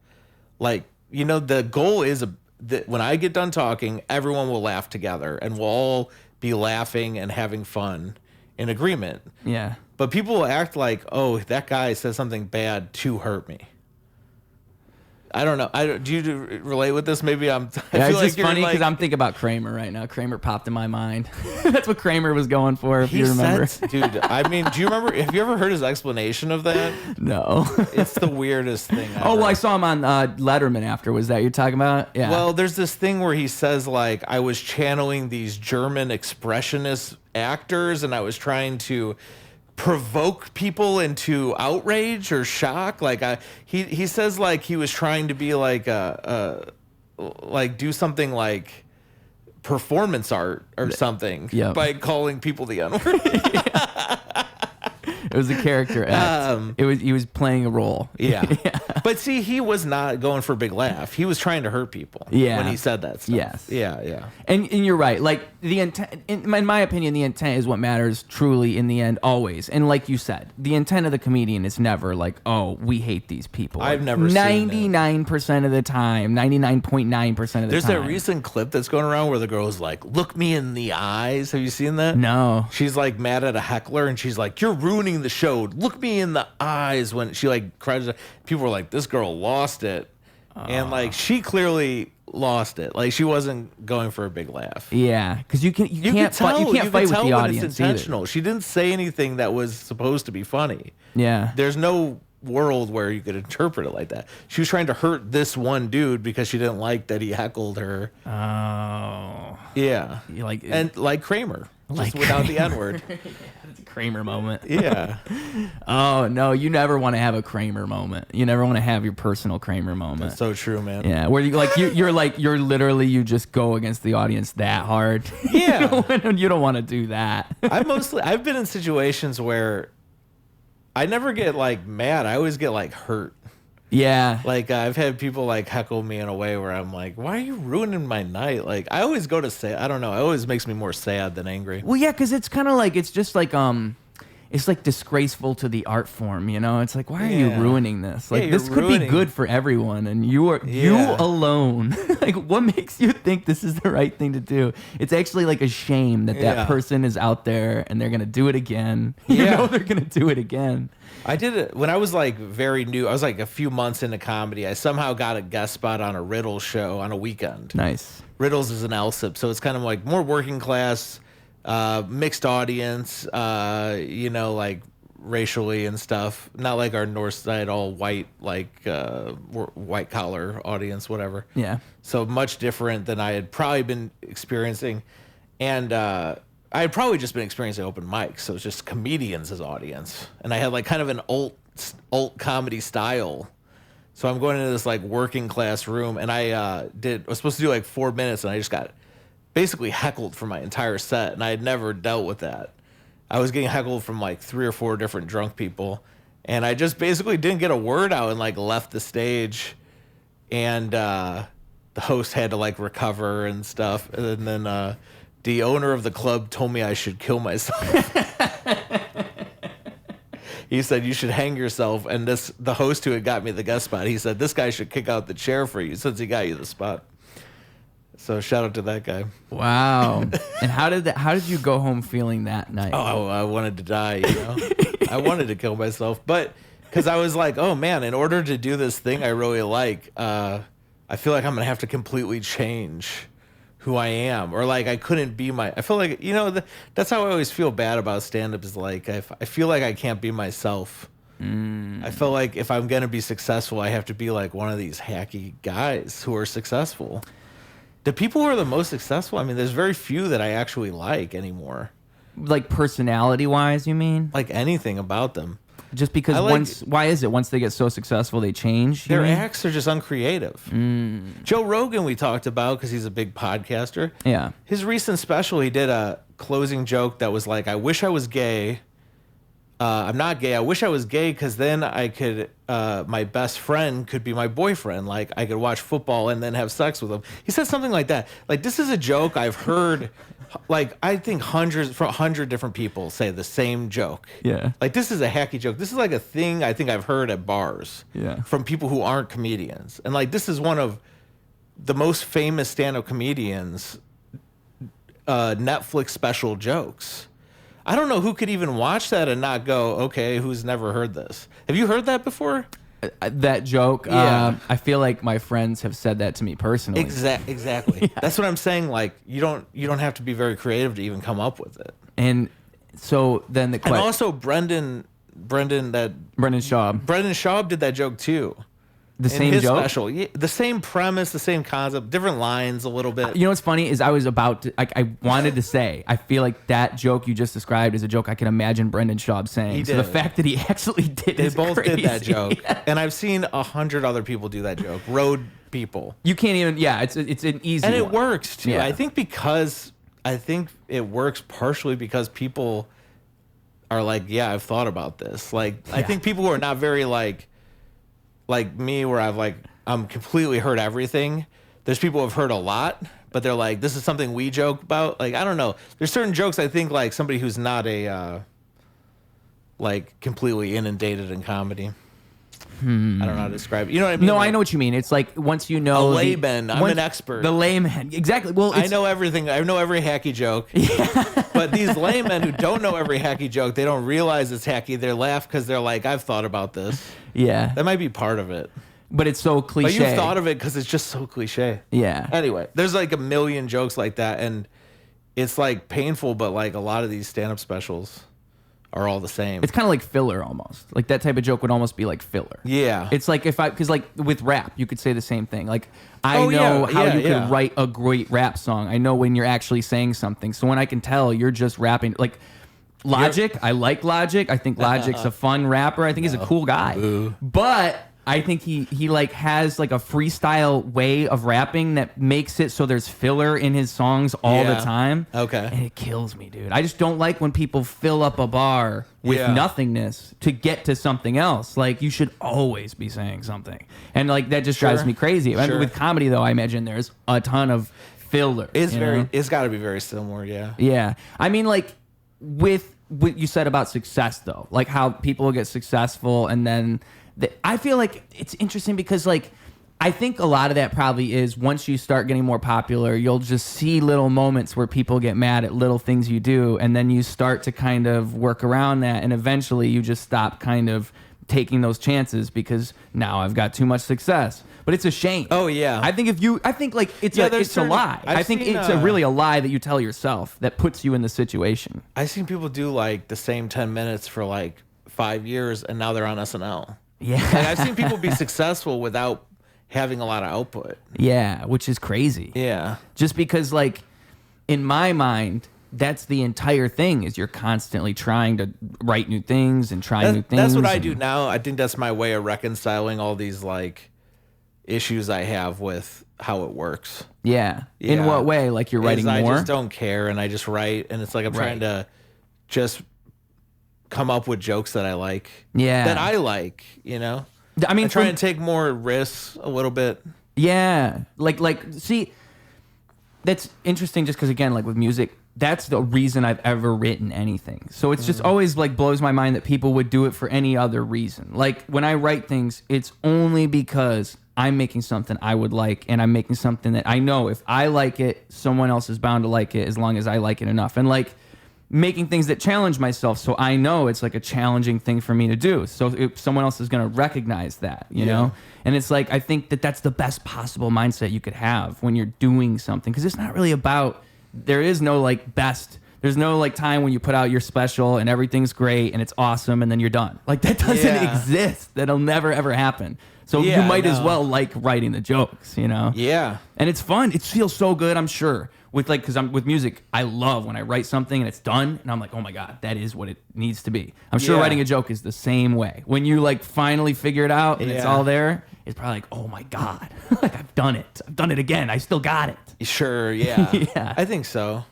Like, the goal is that when I get done talking, everyone will laugh together and we'll all be laughing and having fun in agreement. Yeah. But people will act like, oh, that guy said something bad to hurt me. I don't know. Do you relate with this? Maybe I feel it's like just funny because I'm thinking about Kramer right now. Kramer popped in my mind. That's what Kramer was going for, if you remember. Dude, I mean, do you remember? Have you ever heard his explanation of that? No. It's the weirdest thing ever. Oh, well, I saw him on Letterman after. Was that you're talking about? Yeah. Well, there's this thing where he says, like, I was channeling these German expressionist actors and I was trying to provoke people into outrage or shock. Like he says like he was trying to be like like do something like performance art or something by calling people the N-word. It was a character act. He was playing a role. Yeah. But see, he was not going for a big laugh. He was trying to hurt people when he said that stuff. Yes. Yeah. And you're right. Like the intent, in my opinion, the intent is what matters truly in the end, always. And like you said, the intent of the comedian is never like, oh, we hate these people. I've never seen 99% of the time, 99.9% of the time. There's that recent clip that's going around where the girl's like, look me in the eyes. Have you seen that? No. She's like mad at a heckler and she's like, you're ruining the show. Look me in the eyes. When she like cries, people were like, this girl lost it. And like she clearly lost it. Like she wasn't going for a big laugh. Yeah, because you can't fight with the audience. It's intentional. Either. She didn't say anything that was supposed to be funny. Yeah. There's no world where you could interpret it like that. She was trying to hurt this one dude because she didn't like that he heckled her. Oh. Yeah. Like Kramer. Just without the N-word. It's a Kramer moment. Yeah. Oh, no, you never want to have a Kramer moment. You never want to have your personal Kramer moment. That's so true, man. Yeah, where you're literally you just go against the audience that hard. Yeah. You don't want to do that. I've been in situations where I never get like mad. I always get like hurt. Yeah. Like I've had people like heckle me in a way where I'm like, why are you ruining my night? Like I always go to say, I don't know. It always makes me more sad than angry. Well, yeah, because it's kind of like, it's just like, it's like disgraceful to the art form, you know? It's like, why are you ruining this? Like this could be good for everyone and you alone. Like what makes you think this is the right thing to do? It's actually like a shame that person is out there and they're going to do it again. You know they're going to do it again. I did it when I was like very new. I was like a few months into comedy. I somehow got a guest spot on a Riddles show on a weekend. Nice. Riddles is an LSIP, so it's kind of like more working class, mixed audience, like racially and stuff. Not like our North Side, all white, like white collar audience, whatever. Yeah. So much different than I had probably been experiencing. And I had probably just been experiencing open mics, so it's just comedians as audience. And I had like kind of an alt comedy style. So I'm going into this like working class room, and I was supposed to do like 4 minutes, and I just got basically heckled for my entire set, and I had never dealt with that. I was getting heckled from like 3 or 4 different drunk people, and I just basically didn't get a word out and like left the stage, and the host had to like recover and stuff, and then the owner of the club told me I should kill myself. He said, you should hang yourself. And the host who had got me the guest spot, he said, this guy should kick out the chair for you since he got you the spot. So shout out to that guy. Wow. And how did you go home feeling that night? Oh, I wanted to die, you know. I wanted to kill myself. But because I was like, oh, man, in order to do this thing I really like, I feel like I'm going to have to completely change who I am, or like I couldn't be I feel like, that's how I always feel bad about stand-up is like, I feel like I can't be myself. I feel like if I'm going to be successful, I have to be like one of these hacky guys who are successful. The people who are the most successful, I mean, there's very few that I actually like anymore. Like personality-wise, you mean? Like anything about them. Just because why is it once they get so successful they change? Their acts are just uncreative. Joe Rogan we talked about because he's a big podcaster. Yeah. His recent special, he did a closing joke that was like, I wish I was gay. I'm not gay. I wish I was gay because then I could, my best friend could be my boyfriend. Like I could watch football and then have sex with him. He said something like that. Like this is a joke I've heard. Like I think 100 different people say the same joke. Yeah. Like this is a hacky joke. This is like a thing I think I've heard at bars. Yeah. From people who aren't comedians. And like this is one of the most famous stand-up comedians Netflix special jokes. I don't know who could even watch that and not go, okay, who's never heard this? Have you heard that before? That joke? Yeah. I feel like my friends have said that to me personally. Exactly. Yeah. That's what I'm saying. Like, you don't have to be very creative to even come up with it. And so then and also Brendan Schaub did that joke too. The same joke? Special. Yeah, the same premise, the same concept, different lines a little bit. You know what's funny is I was about to, I wanted to say, I feel like that joke you just described is a joke I can imagine Brendan Schaub saying. He did. So the fact that he actually did They is both crazy. did that joke. Yeah. And I've seen 100 other people do that joke. Road people. You can't even, it's an easy And it one. works too. Yeah. I think it works partially because people are like, yeah, I've thought about this. Like, I think people who are not very like me, where I'm completely heard everything. There's people who have heard a lot, but they're like, this is something we joke about. Like, I don't know. There's certain jokes I think like somebody who's not a like completely inundated in comedy. I don't know how to describe it. You know what I mean? No, like, I know what you mean. It's like once you know a layman. I'm an expert. The layman, exactly. Well, I know everything. I know every hacky joke. Yeah. But these laymen who don't know every hacky joke, they don't realize it's hacky. They laugh because they're like, I've thought about this. Yeah. That might be part of it. But it's so cliche. But you've thought of it because it's just so cliche. Yeah. Anyway, there's like a million jokes like that, and it's like painful, but like a lot of these stand-up specials are all the same. It's kind of like filler almost. Like that type of joke would almost be like filler. Yeah. It's like because like with rap, you could say the same thing. Like I know how you could write a great rap song. I know when you're actually saying something. So when I can tell you're just rapping, like Logic, I like Logic. I think Logic's a fun rapper. I think he's a cool guy. Boo. But I think he like has like a freestyle way of rapping that makes it so there's filler in his songs all the time. Okay. And it kills me, dude. I just don't like when people fill up a bar with nothingness to get to something else. Like, you should always be saying something. And like that just drives me crazy. I mean, with comedy though, I imagine there's a ton of filler. It's got to be very similar, yeah. Yeah. I mean, like with what you said about success though, like how people get successful and then I feel like it's interesting because like I think a lot of that probably is once you start getting more popular, you'll just see little moments where people get mad at little things you do, and then you start to kind of work around that, and eventually you just stop kind of taking those chances because now I've got too much success. But it's a shame. Oh yeah. I think like it's a lie. I think it's really a lie that you tell yourself that puts you in the situation. I've seen people do like the same 10 minutes for like 5 years and now they're on SNL. Yeah. Like, I've seen people be successful without having a lot of output. Yeah, which is crazy. Yeah. Just because, like, in my mind, that's the entire thing is you're constantly trying to write new things and try new things. That's what I do now. I think that's my way of reconciling all these, like, issues I have with how it works. Yeah. In what way? Like, you're writing more? I just don't care, and I just write, and it's like I'm trying to just come up with jokes that I like. Yeah. That I like, you know? I mean, I try and take more risks a little bit. Yeah. See, that's interesting just because, again, like with music, that's the reason I've ever written anything. So it's just always like blows my mind that people would do it for any other reason. Like when I write things, it's only because I'm making something I would like, and I'm making something that I know if I like it, someone else is bound to like it as long as I like it enough. And like, making things that challenge myself, so I know it's like a challenging thing for me to do. So if someone else is going to recognize that, you know? And it's like, I think that that's the best possible mindset you could have when you're doing something. Because it's not really about, there is no like best, there's no like time when you put out your special and everything's great and it's awesome and then you're done. Like that doesn't exist. That'll never ever happen. So you might as well like writing the jokes, you know? Yeah. And it's fun. It feels so good, I'm sure. Because I'm with music, I love when I write something and it's done, and I'm like, oh my god, that is what it needs to be. I'm sure writing a joke is the same way. When you like finally figure it out and it's all there, it's probably like, oh my god, like I've done it. I've done it again. I still got it. Sure, yeah. Yeah. I think so.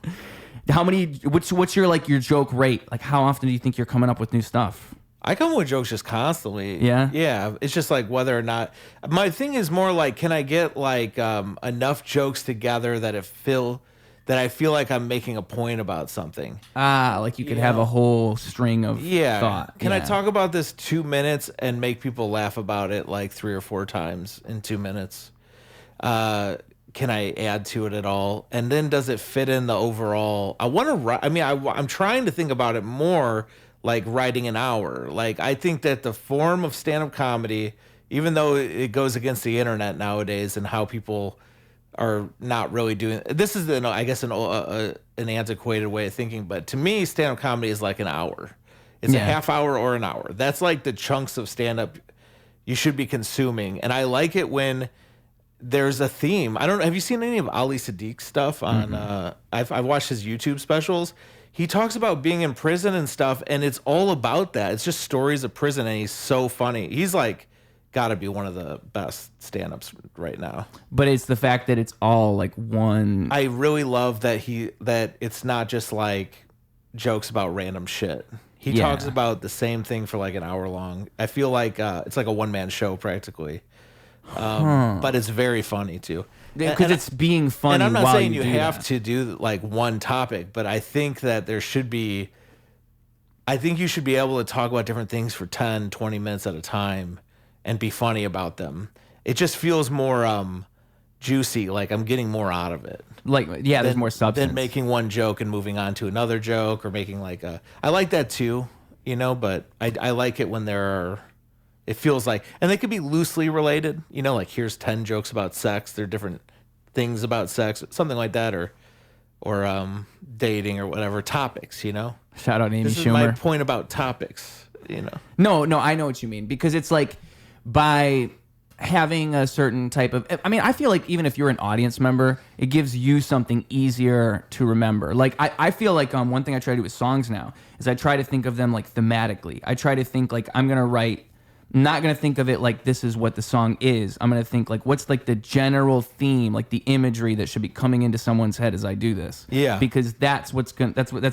How many? What's your like your joke rate? Like how often do you think you're coming up with new stuff? I come with jokes just constantly. Yeah? Yeah. It's just like whether or not... My thing is more like, can I get like enough jokes together that I feel like I'm making a point about something. Like you could have a whole string of thought. Can I talk about this 2 minutes and make people laugh about it like 3 or 4 times in 2 minutes? Can can I add to it at all? And then does it fit in the overall? I want to write. I mean, I'm trying to think about it more like writing an hour. Like, I think that the form of stand-up comedy, even though it goes against the internet nowadays and how people are not really doing this, is I guess an antiquated way of thinking. But to me, stand-up comedy is like an hour. It's a half hour or an hour. That's like the chunks of stand-up you should be consuming. And I like it when there's a theme. I don't know. Have you seen any of Ali Sadiq's stuff on? I've watched his YouTube specials. He talks about being in prison and stuff, and it's all about that. It's just stories of prison, and he's so funny. He's like got to be one of the best stand-ups right now. But it's the fact that it's all like one. I really love that it's not just like jokes about random shit. He talks about the same thing for like an hour long. I feel like it's like a one-man show practically. But it's very funny too. Because it's being funny. And I'm not saying you have have to do like one topic, but I think that I think you should be able to talk about different things for 10, 20 minutes at a time and be funny about them. It just feels more juicy, like I'm getting more out of it. Like, there's more substance. Than making one joke and moving on to another joke, or making like I like that too, but I like it when it feels like, and they could be loosely related, like here's 10 jokes about sex. They're different things about sex, something like that, or dating or whatever topics, Shout out Amy This Schumer. is my point about topics, No, I know what you mean, because it's like by having a certain type of, I mean, I feel like even if you're an audience member, it gives you something easier to remember. Like I feel like one thing I try to do with songs now is I try to think of them like thematically. I try to think like I'm not going to think of it like this is what the song is. I'm going to think like what's like the general theme, like the imagery that should be coming into someone's head as I do this. Yeah. Because that's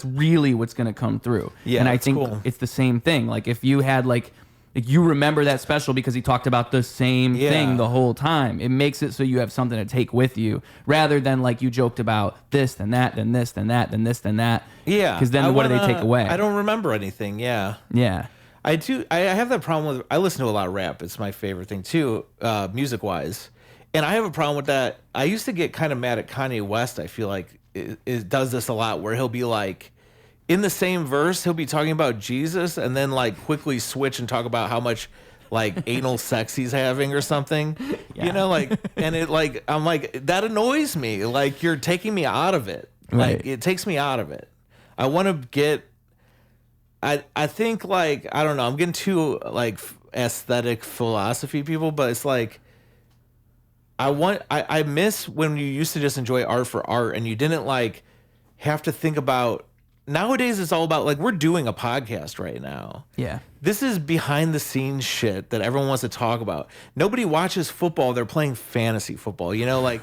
really what's going to come through. Yeah. And I think cool. It's the same thing. Like if you had like you remember that special because he talked about the same thing the whole time. It makes it so you have something to take with you rather than like you joked about this, then that, then this, then that, then this, then that. Yeah. Because then what do they take away? I don't remember anything. Yeah. Yeah. I do. I have that problem with. I listen to a lot of rap. It's my favorite thing too, music wise. And I have a problem with that. I used to get kind of mad at Kanye West. I feel like it does this a lot, where he'll be like, in the same verse, he'll be talking about Jesus, and then like quickly switch and talk about how much like anal sex he's having or something. Yeah. And it like I'm like, that annoys me. Like, you're taking me out of it. Right. Like, it takes me out of it. I want to get. I think like, I don't know, I'm getting too like aesthetic philosophy people, but it's like I miss when you used to just enjoy art for art and you didn't like have to think about. Nowadays it's all about like, we're doing a podcast right now. Yeah. This is behind the scenes shit that everyone wants to talk about. Nobody watches football. They're playing fantasy football. Like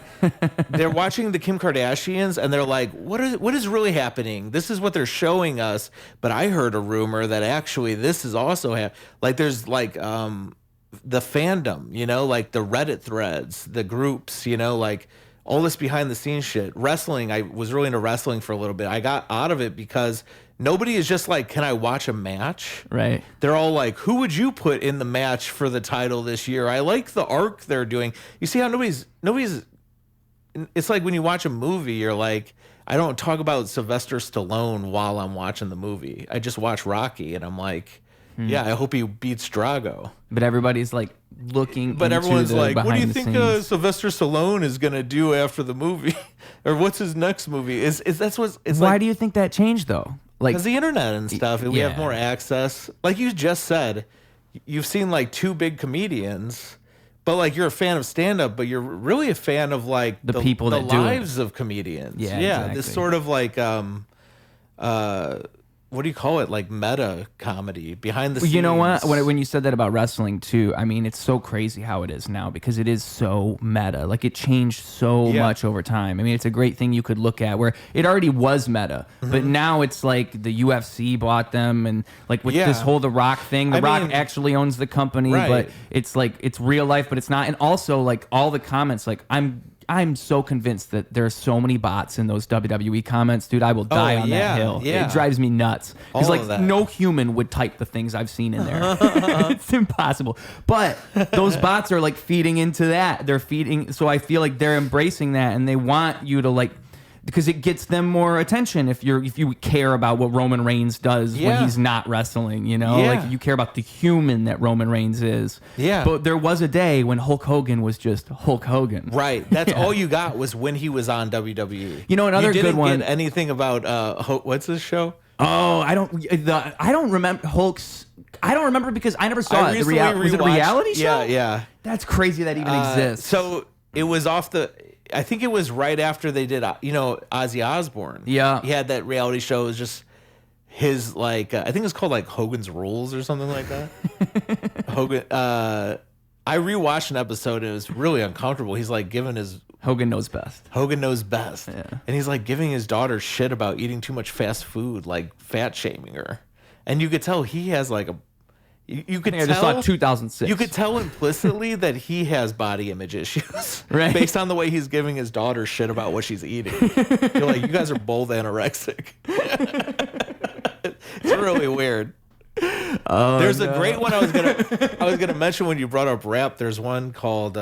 they're watching the Kim Kardashians and they're like, what is really happening? This is what they're showing us. But I heard a rumor that actually this is also like there's like the fandom, like the Reddit threads, the groups, like all this behind the scenes shit. Wrestling, I was really into wrestling for a little bit. I got out of it because nobody is just like, can I watch a match? Right. They're all like, who would you put in the match for the title this year? I like the arc they're doing. You see how nobody's, it's like when you watch a movie, you're like, I don't talk about Sylvester Stallone while I'm watching the movie. I just watch Rocky and I'm like, yeah, I hope he beats Drago. But everybody's like looking. But everyone's like, what do you think Sylvester Stallone is gonna do after the movie, or what's his next movie? Why do you think that changed though? Like, because the internet and stuff, and we have more access. Like you just said, you've seen like two big comedians, but like you're a fan of stand-up, but you're really a fan of like the people the that do lives of comedians. Yeah, exactly. This sort of like what do you call it? Like meta comedy behind the scenes. You know what? When you said that about wrestling too, I mean, it's so crazy how it is now because it is so meta. Like it changed so much over time. I mean, it's a great thing you could look at where it already was meta, but now it's like the UFC bought them and like with this whole The Rock thing, The Rock actually owns the company, but it's like, it's real life, but it's not. And also like all the comments, like I'm I'm so convinced that there are so many bots in those WWE comments, dude. I will die on that hill. Yeah. It drives me nuts because All of that. no human would type the things I've seen in there. It's impossible. But those bots are like feeding into that. They're feeding. So I feel like they're embracing that, and they want you to like. Because it gets them more attention if you care about what Roman Reigns does when he's not wrestling, you know? Like you care about the human that Roman Reigns is. Yeah. But there was a day when Hulk Hogan was just Hulk Hogan. Right. That's all you got was when he was on WWE. You know, another good one. You didn't get anything about what's this show? Oh, I don't remember Hulk's. I don't remember because I never saw it. Was it a reality show? Yeah. That's crazy that even exists. So it was off the. I think it was right after they did, Ozzy Osbourne. Yeah. He had that reality show. It was just his, like, I think it's called, like, Hogan's Rules or something like that. Hogan, I rewatched an episode and it was really uncomfortable. He's, like, giving his... Hogan knows best. Yeah. And he's, like, giving his daughter shit about eating too much fast food, like, fat shaming her. And you could tell he has, like, a... You could tell, I just saw 2006. You could tell implicitly that he has body image issues, right? Based on the way he's giving his daughter shit about what she's eating. You're like, you guys are both anorexic. It's really weird. Oh, There's a great one I was gonna mention when you brought up rap. There's one called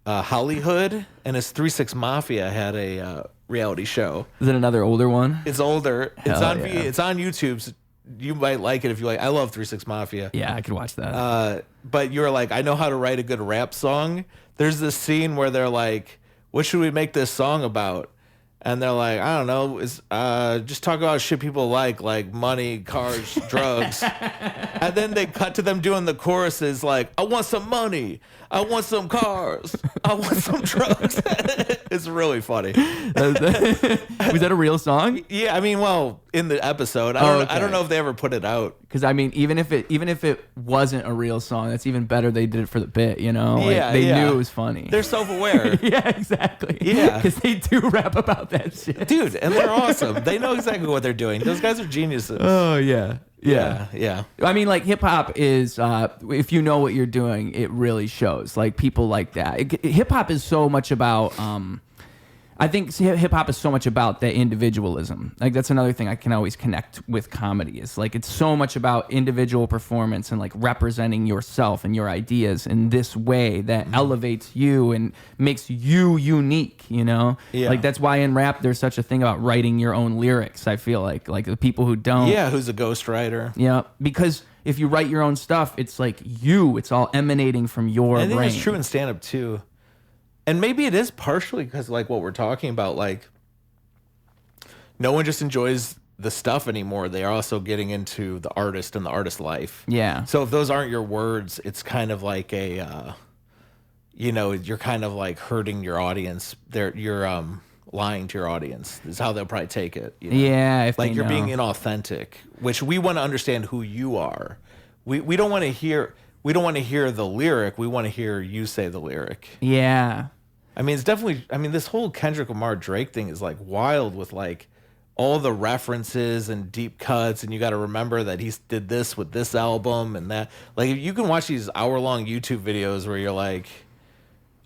Hollywood, and it's 3 6 Mafia had a reality show. Is it another older one? It's older. Hell It's on YouTube. So you might like it if you like. I love 3 6 Mafia. Yeah, I could watch that. But you're like, I know how to write a good rap song. There's this scene where they're like, what should we make this song about? And they're like, I don't know, just talk about shit people like money, cars, drugs. And then they cut to them doing the choruses like, I want some money, I want some cars, I want some drugs. It's really funny. Was that a real song? Yeah, I mean, well, in the episode, I don't know if they ever put it out. Because I mean, even if it wasn't a real song, that's even better. They did it for the bit, you know. They knew it was funny. They're self-aware. Yeah, exactly. Yeah, because they do rap about that shit, dude, and they're awesome. They know exactly what they're doing. Those guys are geniuses. Oh yeah. I mean, like hip hop is, if you know what you're doing, it really shows. Like people like that. Hip hop is so much about. I think hip hop is so much about the individualism. Like that's another thing I can always connect with comedy. Is like it's so much about individual performance and like representing yourself and your ideas in this way that elevates you and makes you unique. You know, like that's why in rap there's such a thing about writing your own lyrics. I feel like the people who don't. Yeah, who's a ghostwriter? Yeah, because if you write your own stuff, it's like it's all emanating from your brain. I think it's true in stand-up too. And maybe it is partially because, like, what we're talking about, like, no one just enjoys the stuff anymore. They are also getting into the artist and the artist life. Yeah. So if those aren't your words, it's kind of like you're kind of like hurting your audience. You're lying to your audience is how they'll probably take it. You know? Yeah. If like you're being inauthentic, which we want to understand who you are. We don't want to hear. We don't want to hear the lyric. We want to hear you say the lyric. Yeah. I mean, it's definitely, this whole Kendrick Lamar Drake thing is like wild with like all the references and deep cuts. And you got to remember that he did this with this album and that. Like, you can watch these hour-long YouTube videos where you're like,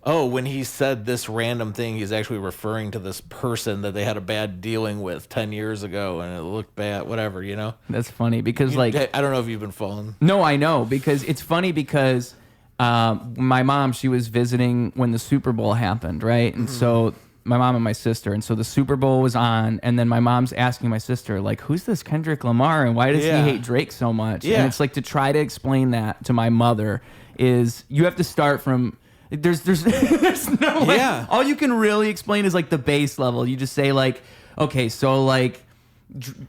oh, when he said this random thing, he's actually referring to this person that they had a bad dealing with 10 years ago and it looked bad, whatever, you know? That's funny because, I don't know if you've been following. No, I know, because it's funny because my mom, she was visiting when the Super Bowl happened, right? And so my mom and my sister, and so the Super Bowl was on, and then my mom's asking my sister, like, who's this Kendrick Lamar and why does he hate Drake so much? Yeah. And it's like to try to explain that to my mother is you have to start from... There's no way. Yeah. All you can really explain is like the base level. You just say like, okay, so like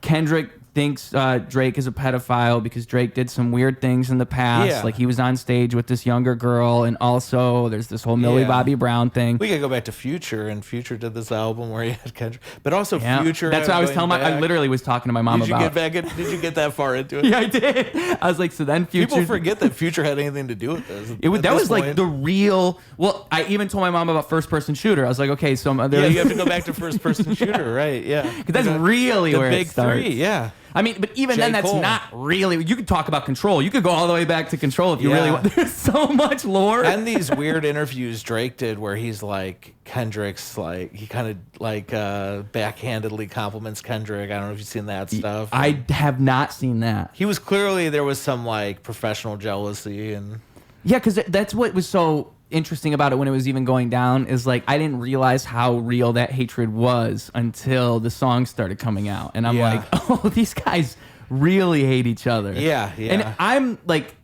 Kendrick thinks Drake is a pedophile because Drake did some weird things in the past. Yeah. Like he was on stage with this younger girl, and also there's this whole Millie Bobby Brown thing. We could go back to Future, and Future did this album where he had Kendrick, but also Future. That's what I was telling I literally was talking to my mom about. Did you get that far into it? Yeah, I did. I was like, so then Future. People forget that Future had anything to do with this. That was like the real. Well, I even told my mom about First Person Shooter. I was like, okay, so you have to go back to First Person Shooter, right? Yeah, because that's really the where big it starts. three. Yeah. I mean, but even J. then, that's Cole. not really. You could talk about Control. You could go all the way back to Control if you really want. There's so much lore. And these weird interviews Drake did where he's like, Kendrick's like, he kind of like backhandedly compliments Kendrick. I don't know if you've seen that stuff. I have not seen that. He was clearly, there was some like professional jealousy and. Yeah, because that's what was so interesting about it when it was even going down is like I didn't realize how real that hatred was until the songs started coming out, and I'm like, oh, these guys really hate each other. Yeah. And I'm like,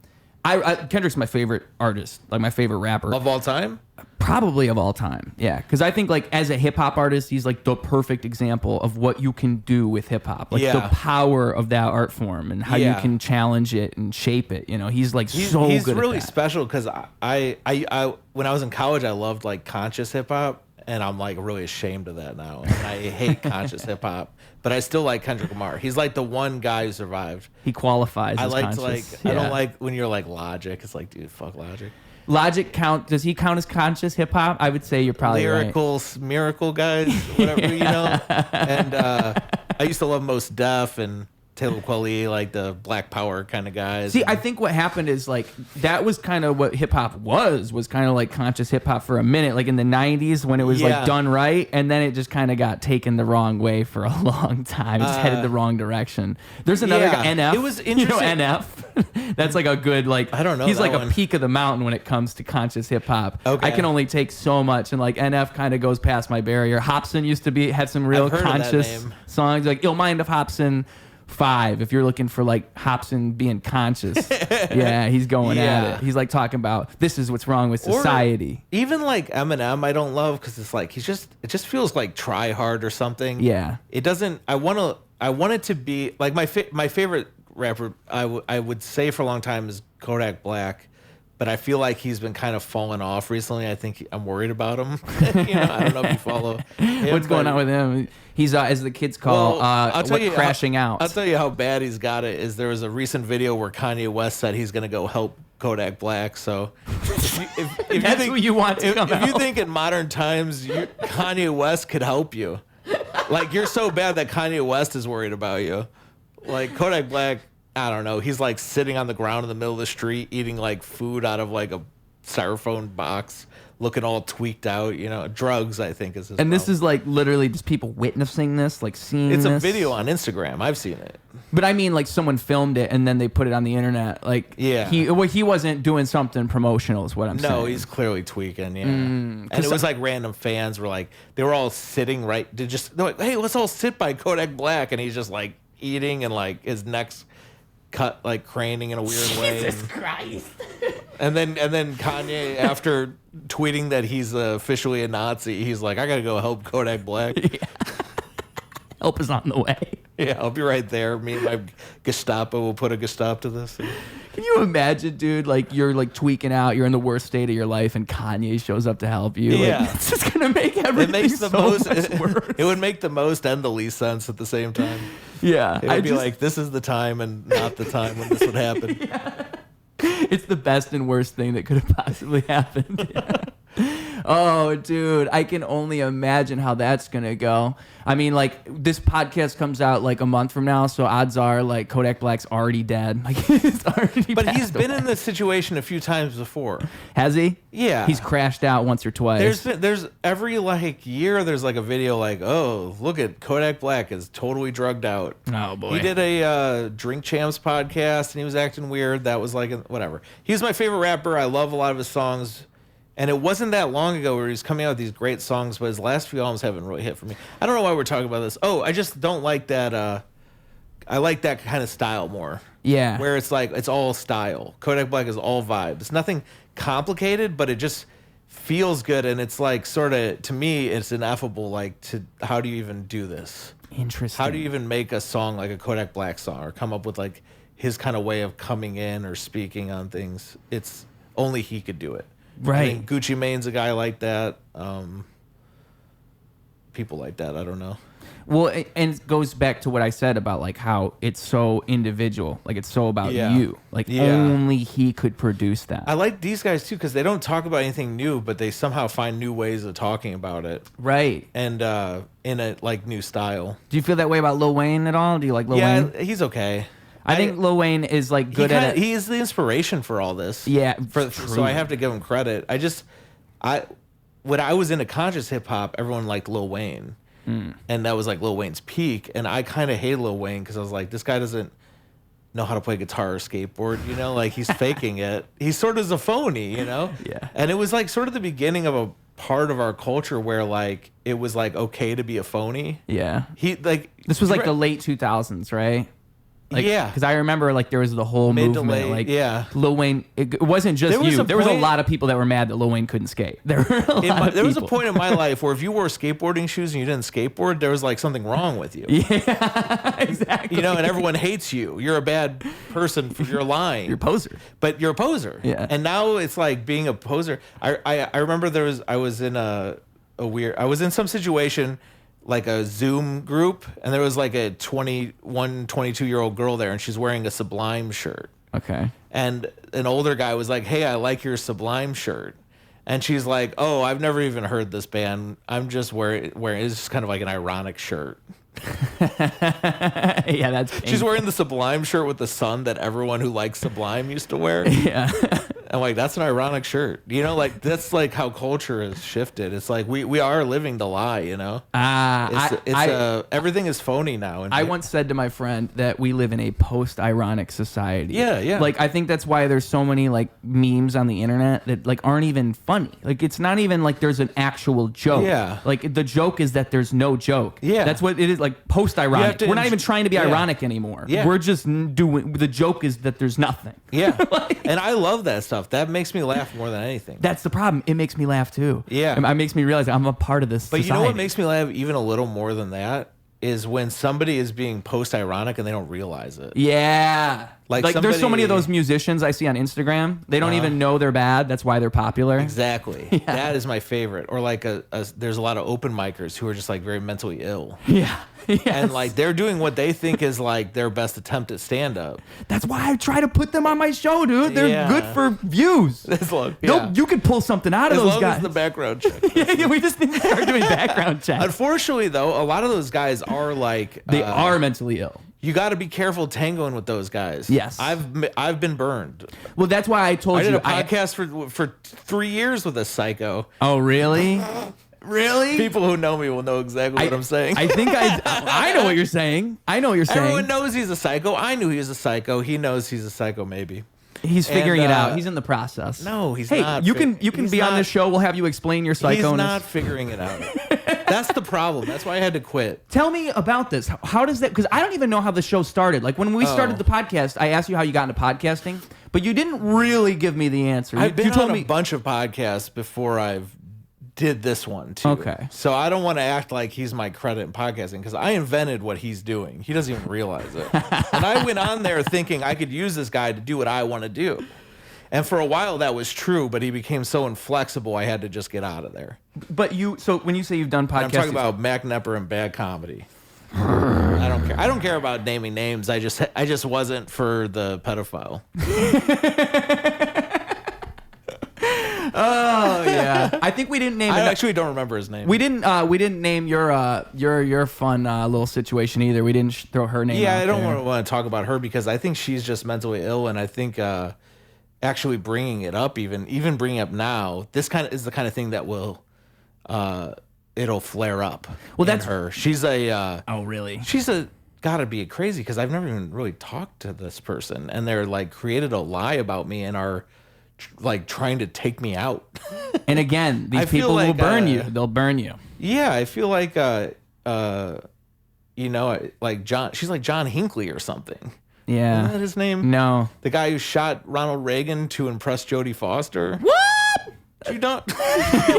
Kendrick's my favorite artist, like my favorite rapper Of all time? probably of all time. Yeah, because I think like as a hip hop artist, he's like the perfect example of what you can do with hip hop, like the power of that art form and how you can challenge it and shape it. You know, he's like He's good really at that. special because I when I was in college, I loved like conscious hip hop, and I'm like really ashamed of that now. And I hate conscious hip hop, but I still like Kendrick Lamar. He's like the one guy who survived. He qualifies. I as like conscious. to like I don't like when you're like Logic. It's like, dude, fuck Logic. Logic count? Does he count as conscious hip hop? I would say you're probably Lyrical miracle guys, whatever you know. And I used to love Most Def and Taylor Kweli, like the Black Power kind of guys. See, I think what happened is like that was kind of what hip hop was kind of like conscious hip hop for a minute, like in the 90s when it was like done right, and then it just kind of got taken the wrong way for a long time. It's headed the wrong direction. There's another guy, NF. It was interesting. You know, NF. That's like a good like. I don't know. He's that like one. a peak of the mountain when it comes to conscious hip hop. Okay. I can only take so much, and like NF kind of goes past my barrier. Hobson used to had some real I've heard of that conscious name. songs, like Ill Mind of Hobson 5, if you're looking for like Hobson being conscious. Yeah, he's going at it. He's like talking about this is what's wrong with society. Or even like Eminem, I don't love because it's like it just feels like try hard or something. Yeah, it doesn't. I want it to be like my favorite rapper. I would say for a long time is Kodak Black. But I feel like he's been kind of falling off recently. I think I'm worried about him. You know, I don't know if you follow him. What's going on with him? He's, as the kids call, crashing out. I'll tell you how bad he's got it. Is there was a recent video where Kanye West said he's going to go help Kodak Black. So if you That's think, who you want to come if you out. think in modern times Kanye West could help you, like you're so bad that Kanye West is worried about you. Like Kodak Black, I don't know. He's like sitting on the ground in the middle of the street eating like food out of like a styrofoam box, looking all tweaked out. You know, drugs, I think, is his And this problem. is like literally just people witnessing this, like seeing It's this. a video on Instagram. I've seen it. But I mean, like someone filmed it and then they put it on the internet. Like, he wasn't doing something promotional, is what I'm saying. No, he's clearly tweaking. Yeah, and it was like random fans were like, they were all sitting right. They're like, hey, let's all sit by Kodak Black, and he's just like eating and like his neck's cut like craning in a weird way. Jesus Christ. And then Kanye, after tweeting that he's officially a Nazi, he's like, I gotta go help Kodak Black. Help is on the way. Yeah, I'll be right there. Me and my Gestapo will put a stop to this. Can you imagine, dude? Like you're like tweaking out, you're in the worst state of your life, and Kanye shows up to help you. Yeah, like, it's just gonna make everything makes the so most. much worse. It would make the most and the least sense at the same time. Yeah, it would be like this is the time and not the time when this would happen. Yeah. It's the best and worst thing that could have possibly happened. Yeah. Oh, dude, I can only imagine how that's gonna go. I mean, like this podcast comes out like a month from now, so odds are like Kodak Black's already dead. Like he's already. But he's been in this situation a few times before. Has he? Yeah. He's crashed out once or twice. There's every like year there's like a video like, oh, look at Kodak Black is totally drugged out. Oh boy. He did a Drink Champs podcast and he was acting weird. That was like whatever. He's my favorite rapper. I love a lot of his songs. And it wasn't that long ago where he was coming out with these great songs, but his last few albums haven't really hit for me. I don't know why we're talking about this. Oh, I just don't like that. I like that kind of style more. Yeah. Where it's like, it's all style. Kodak Black is all vibe. It's nothing complicated, but it just feels good. And it's like sort of, to me, it's ineffable. Like, how do you even do this? Interesting. How do you even make a song like a Kodak Black song or come up with like his kind of way of coming in or speaking on things? It's only he could do it. Right. I think Gucci Mane's a guy like that. people like that. I don't know. Well, and it goes back to what I said about like how it's so individual, like it's so about you, like only he could produce that. I like these guys too because they don't talk about anything new, but they somehow find new ways of talking about it, right? And in a like new style. Do you feel that way about Lil Wayne at all? Do you like Lil Wayne? Yeah, he's okay. I think Lil Wayne is like good at it. He is the inspiration for all this. Yeah, so I have to give him credit. When I was into conscious hip hop, everyone liked Lil Wayne. And that was like Lil Wayne's peak. And I kind of hated Lil Wayne because I was like, this guy doesn't know how to play guitar or skateboard, you know? Like, he's faking it. He sort of is a phony, you know? Yeah. And it was like sort of the beginning of a part of our culture where like it was like okay to be a phony. Yeah. This was like the late 2000s, right? Like, yeah, because I remember like there was the whole movement, like Lil Wayne. It wasn't just there was a lot of people that were mad that Lil Wayne couldn't skate. There was a point in my life where if you wore skateboarding shoes and you didn't skateboard, there was like something wrong with you. Yeah, exactly. You know, and everyone hates you. You're a bad person. You're lying. You're a poser. But you're a poser. Yeah. And now it's like being a poser. I remember I was in some situation, like a Zoom group, and there was like a 22-year-old girl there, and she's wearing a Sublime shirt. Okay. And an older guy was like, "Hey, I like your Sublime shirt." And she's like, "Oh, I've never even heard this band. I'm just wearing it's just kind of like an ironic shirt." Yeah, that's painful. She's wearing the Sublime shirt with the sun that everyone who likes Sublime used to wear. Yeah. I'm like, that's an ironic shirt. You know, like that's like how culture has shifted. It's like we are living the lie, you know? Everything is phony now. I once said to my friend that we live in a post-ironic society. Yeah, yeah. Like, I think that's why there's so many like memes on the internet that like aren't even funny. Like, it's not even like there's an actual joke. Yeah. Like, the joke is that there's no joke. Yeah. That's what it is, like post-ironic. We're not even trying to be ironic anymore. Yeah. We're just doing, the joke is that there's nothing. Yeah. And I love that stuff. That makes me laugh more than anything. That's the problem. It makes me laugh too. Yeah. It makes me realize I'm a part of this society. You know what makes me laugh even a little more than that is when somebody is being post-ironic and they don't realize it. Yeah. Like there's so many of those musicians I see on Instagram. They don't even know they're bad. That's why they're popular. Exactly. Yeah. That is my favorite. Or like there's a lot of open micers who are just like very mentally ill. Yeah. Yes. And like they're doing what they think is like their best attempt at stand-up. That's why I try to put them on my show, dude. They're good for views. You could pull something out of those guys. As long as the background check. Yeah, we just need to start doing background checks. Unfortunately, though, a lot of those guys are like they are mentally ill. You got to be careful tangoing with those guys. Yes, I've been burned. Well, that's why I told you. I did a podcast for 3 years with a psycho. Oh, really? Really? People who know me will know exactly what I'm saying. I think I know what you're saying. I know what you're saying. Everyone knows he's a psycho. I knew he was a psycho. He knows he's a psycho, maybe. He's figuring it out. He's in the process. No, he's not. You can be on this show. We'll have you explain your psycho. He's not figuring it out. That's the problem. That's why I had to quit. Tell me about this. How does that? Because I don't even know how the show started. Like when we started the podcast, I asked you how you got into podcasting, but you didn't really give me the answer. I've been on a bunch of podcasts before I've did this one too. Okay. So I don't want to act like he's my credit in podcasting because I invented what he's doing. He doesn't even realize it. And I went on there thinking I could use this guy to do what I want to do. And for a while that was true, but he became so inflexible I had to just get out of there. But so when you say you've done podcasting, I'm talking about Mac Nepper and bad comedy. I don't care. I don't care about naming names. I just wasn't for the pedophile. Oh yeah, I think we didn't name. I actually don't remember his name. We didn't name your fun little situation either. We didn't throw her name. Yeah, out I don't there. want to talk about her because I think she's just mentally ill, and I think actually bringing it up, even bringing it up now, this kind of is the kind of thing that will it'll flare up. Well, that's her. She's a oh really? She's gotta be crazy because I've never even really talked to this person, and they're like created a lie about me and are like trying to take me out. And again, these people will burn you. They'll burn you. Yeah, I feel like you know, like John. She's like John Hinckley or something. Yeah, isn't that his name? No, the guy who shot Ronald Reagan to impress Jodie Foster. What? You don't?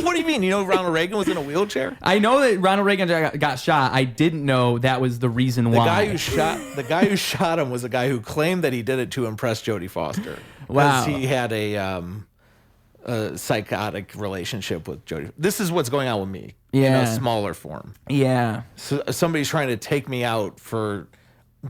What do you mean? You know Ronald Reagan was in a wheelchair? I know that Ronald Reagan got shot. I didn't know that was the reason why. The guy who shot him was a guy who claimed that he did it to impress Jodie Foster. Wow. Because he had a psychotic relationship with Jodie. This is what's going on with me. in a smaller form. Yeah. So somebody's trying to take me out for,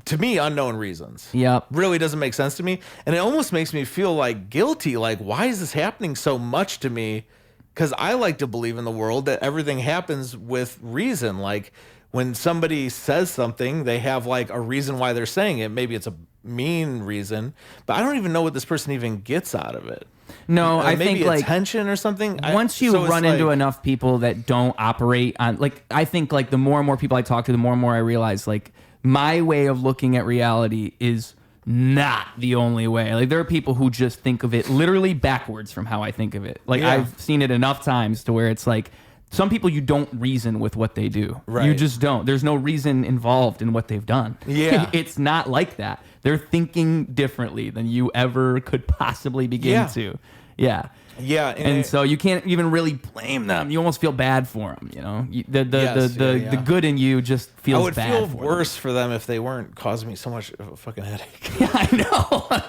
to me, unknown reasons. Yep. Really doesn't make sense to me. And it almost makes me feel like guilty. Like, why is this happening so much to me? Because I like to believe in the world that everything happens with reason. Like, when somebody says something, they have like a reason why they're saying it. Maybe it's a mean reason, but I don't even know what this person even gets out of it. No, I maybe think like attention or something. Once you run into enough people that don't operate on, like, I think like the more and more people I talk to, the more and more I realize like my way of looking at reality is not the only way. Like, there are people who just think of it literally backwards from how I think of it. Like, I've seen it enough times to where it's like, some people you don't reason with what they do. Right. You just don't. There's no reason involved in what they've done. Yeah. It's not like that. They're thinking differently than you ever could possibly begin to. Yeah. Yeah. And so you can't even really blame them. You almost feel bad for them, you know? The good in you just feels bad. I would feel worse for them if they weren't causing me so much of a fucking headache. Yeah, I know.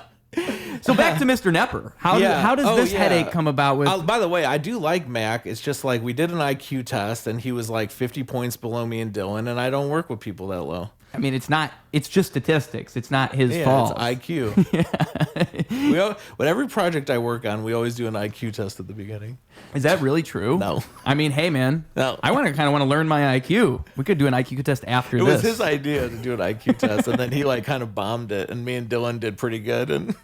So back to Mr. Nepper. How does this headache come about with... by the way, I do like Mac. It's just like we did an IQ test, and he was like 50 points below me and Dylan, and I don't work with people that low. I mean, it's just statistics. It's not his fault. It's IQ. Yeah. With every project I work on, we always do an IQ test at the beginning. Is that really true? No. I mean, hey, man. No. I kind of want to learn my IQ. We could do an IQ test after this. It was his idea to do an IQ test, and then he like kind of bombed it, and me and Dylan did pretty good. And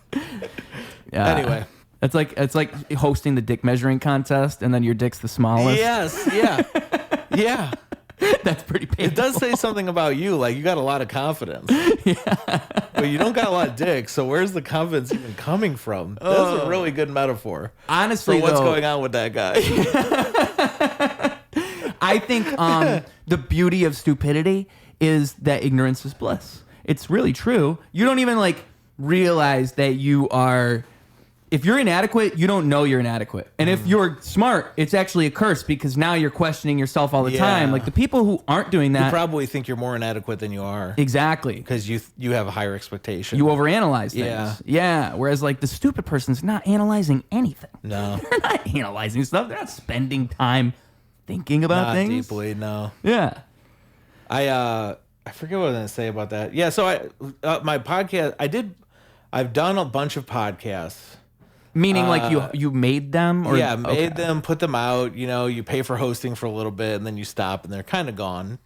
anyway. It's like hosting the dick measuring contest, and then your dick's the smallest. Yes. Yeah. Yeah. That's pretty painful. It does say something about you. Like, you got a lot of confidence. Yeah. But you don't got a lot of dick, so where's the confidence even coming from? That's a really good metaphor. Honestly, for what's going on with that guy. I think the beauty of stupidity is that ignorance is bliss. It's really true. You don't even, like, realize that you are... If you're inadequate, you don't know you're inadequate. And if you're smart, it's actually a curse because now you're questioning yourself all the time. Like, the people who aren't doing that... You probably think you're more inadequate than you are. Exactly. Because you have a higher expectation. You overanalyze things. Yeah. Yeah. Whereas, like, the stupid person's not analyzing anything. No. They're not analyzing stuff. They're not spending time thinking about things. Not deeply, no. Yeah. I forget what I was going to say about that. Yeah, so my podcast, I've done a bunch of podcasts. Meaning, like, you made them? Or? Yeah, made them, put them out. You know, you pay for hosting for a little bit, and then you stop, and they're kind of gone.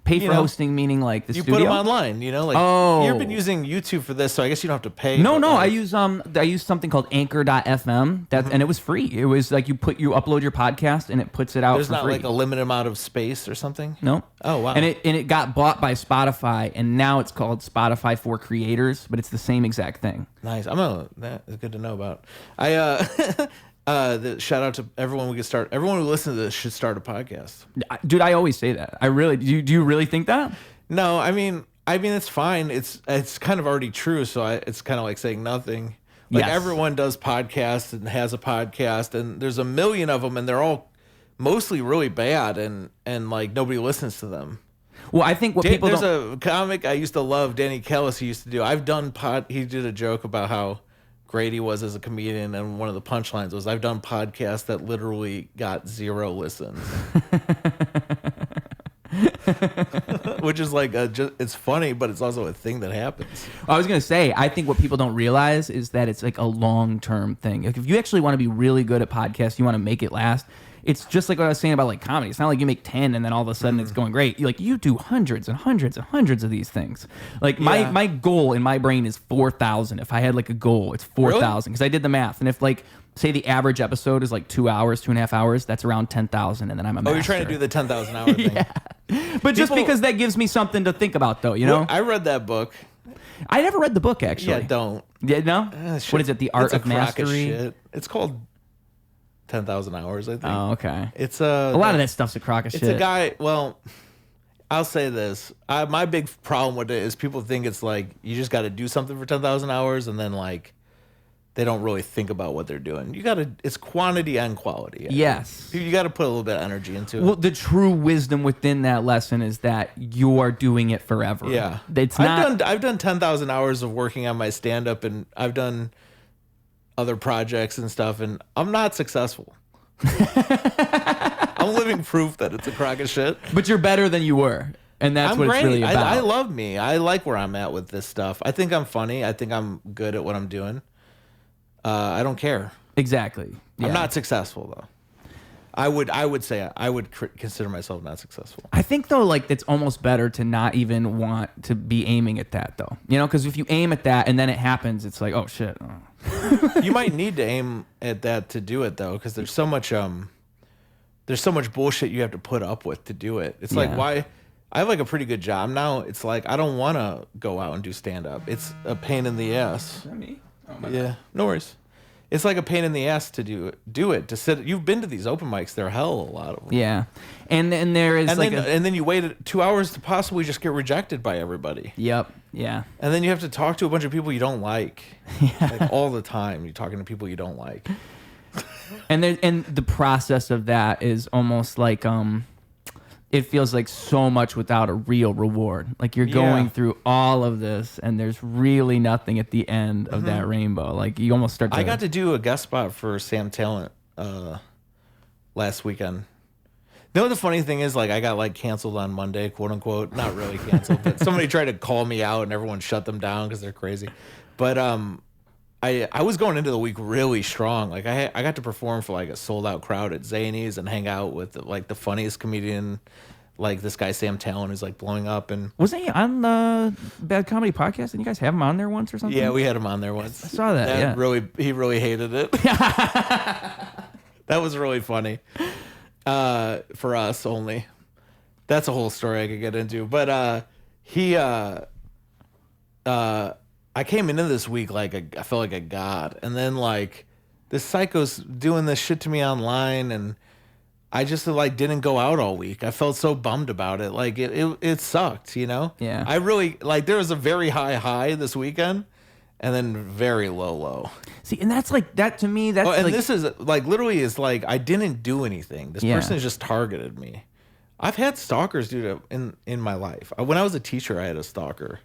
Pay for hosting, meaning like the studio? You put them online, you know? Like, you've been using YouTube for this, so I guess you don't have to pay. No, I use something called Anchor.fm, and it was free. It was like you upload your podcast, and it puts it out for free. There's not like a limited amount of space or something? No. Oh, wow. And it got bought by Spotify, and now it's called Spotify for Creators, but it's the same exact thing. Nice. That's good to know about. Shout out to everyone everyone who listens to this should start a podcast. Dude, I always say that. I really do. You really think that? No, I mean it's fine. It's kind of already true, so it's kind of like saying nothing. Like, everyone does podcasts and has a podcast, and there's a million of them, and they're all mostly really bad, and like nobody listens to them. Well, I think there's a comic I used to love, Danny Kellis, he used to do. He did a joke about how great he was as a comedian, and one of the punchlines was, I've done podcasts that literally got 0 listens. Which is like it's funny, but it's also a thing that happens. I was gonna say, I think what people don't realize is that it's like a long-term thing. Like, if you actually want to be really good at podcasts, you want to make it last. It's just like what I was saying about like comedy. It's not like you make 10 and then all of a sudden it's going great. You do hundreds and hundreds and hundreds of these things. Like, my goal in my brain is 4,000. If I had like a goal, it's 4,000 because I did the math. And if, like, say the average episode is like 2 hours, 2.5 hours, that's around 10,000, and then I'm a master. Oh, you're trying to do the 10,000 hour thing. Yeah. But just because that gives me something to think about, though, you know? I read that book. I never read the book, actually. Yeah, don't. Yeah, no? What is it, The Art of Mastery? Shit. It's called 10,000 Hours, I think. Oh, okay. It's a lot of that stuff's a crock of shit. It's a guy, well, I'll say this. My big problem with it is people think it's like you just got to do something for 10,000 hours and then, like, they don't really think about what they're doing. It's quantity and quality. Yes. You got to put a little bit of energy into it. Well, the true wisdom within that lesson is that you are doing it forever. Yeah. I've done 10,000 hours of working on my stand-up, and I've done other projects and stuff, and I'm not successful. I'm living proof that it's a crock of shit. But you're better than you were. And that's what it's really about. I love me. I like where I'm at with this stuff. I think I'm funny. I think I'm good at what I'm doing. I don't care. Exactly. Yeah. I'm not successful though. I would say I would consider myself not successful. I think though, like it's almost better to not even want to be aiming at that though. You know, because if you aim at that and then it happens, it's like, oh shit. Oh. You might need to aim at that to do it though, because there's so much bullshit you have to put up with to do it. It's like why. I have like a pretty good job now. It's like I don't want to go out and do stand up. It's a pain in the ass. Is that me? Oh, yeah, no worries. It's like a pain in the ass to do it to sit. You've been to these open mics. There are hell a lot of them. Yeah, and there is and then you waited 2 hours to possibly just get rejected by everybody. Yep. Yeah. And then you have to talk to a bunch of people you don't like. Yeah. Like all the time, you're talking to people you don't like. And the process of that is almost like it feels like so much without a real reward. Like you're going through all of this and there's really nothing at the end of that rainbow. Like you almost start to... I got to do a guest spot for Sam Talent last weekend. You know what the funny thing is? Like I got like canceled on Monday, quote unquote. Not really canceled, but somebody tried to call me out and everyone shut them down because they're crazy. But I was going into the week really strong. Like I got to perform for like a sold out crowd at Zany's and hang out with like the funniest comedian, like this guy Sam Talent who's like blowing up. And wasn't he on the Bad Comedy Podcast? Didn't you guys have him on there once or something? Yeah, we had him on there once. I saw that. He really hated it. That was really funny for us only. That's a whole story I could get into. But I came into this week like I felt like a god, and then like this psycho's doing this shit to me online, and I just like didn't go out all week. I felt so bummed about it. Like it sucked, you know? Yeah. I really like there was a very high this weekend, and then very low. See, and that's like that to me. That's and like, this is like literally is like I didn't do anything. This person has just targeted me. I've had stalkers do that in my life. When I was a teacher, I had a stalker.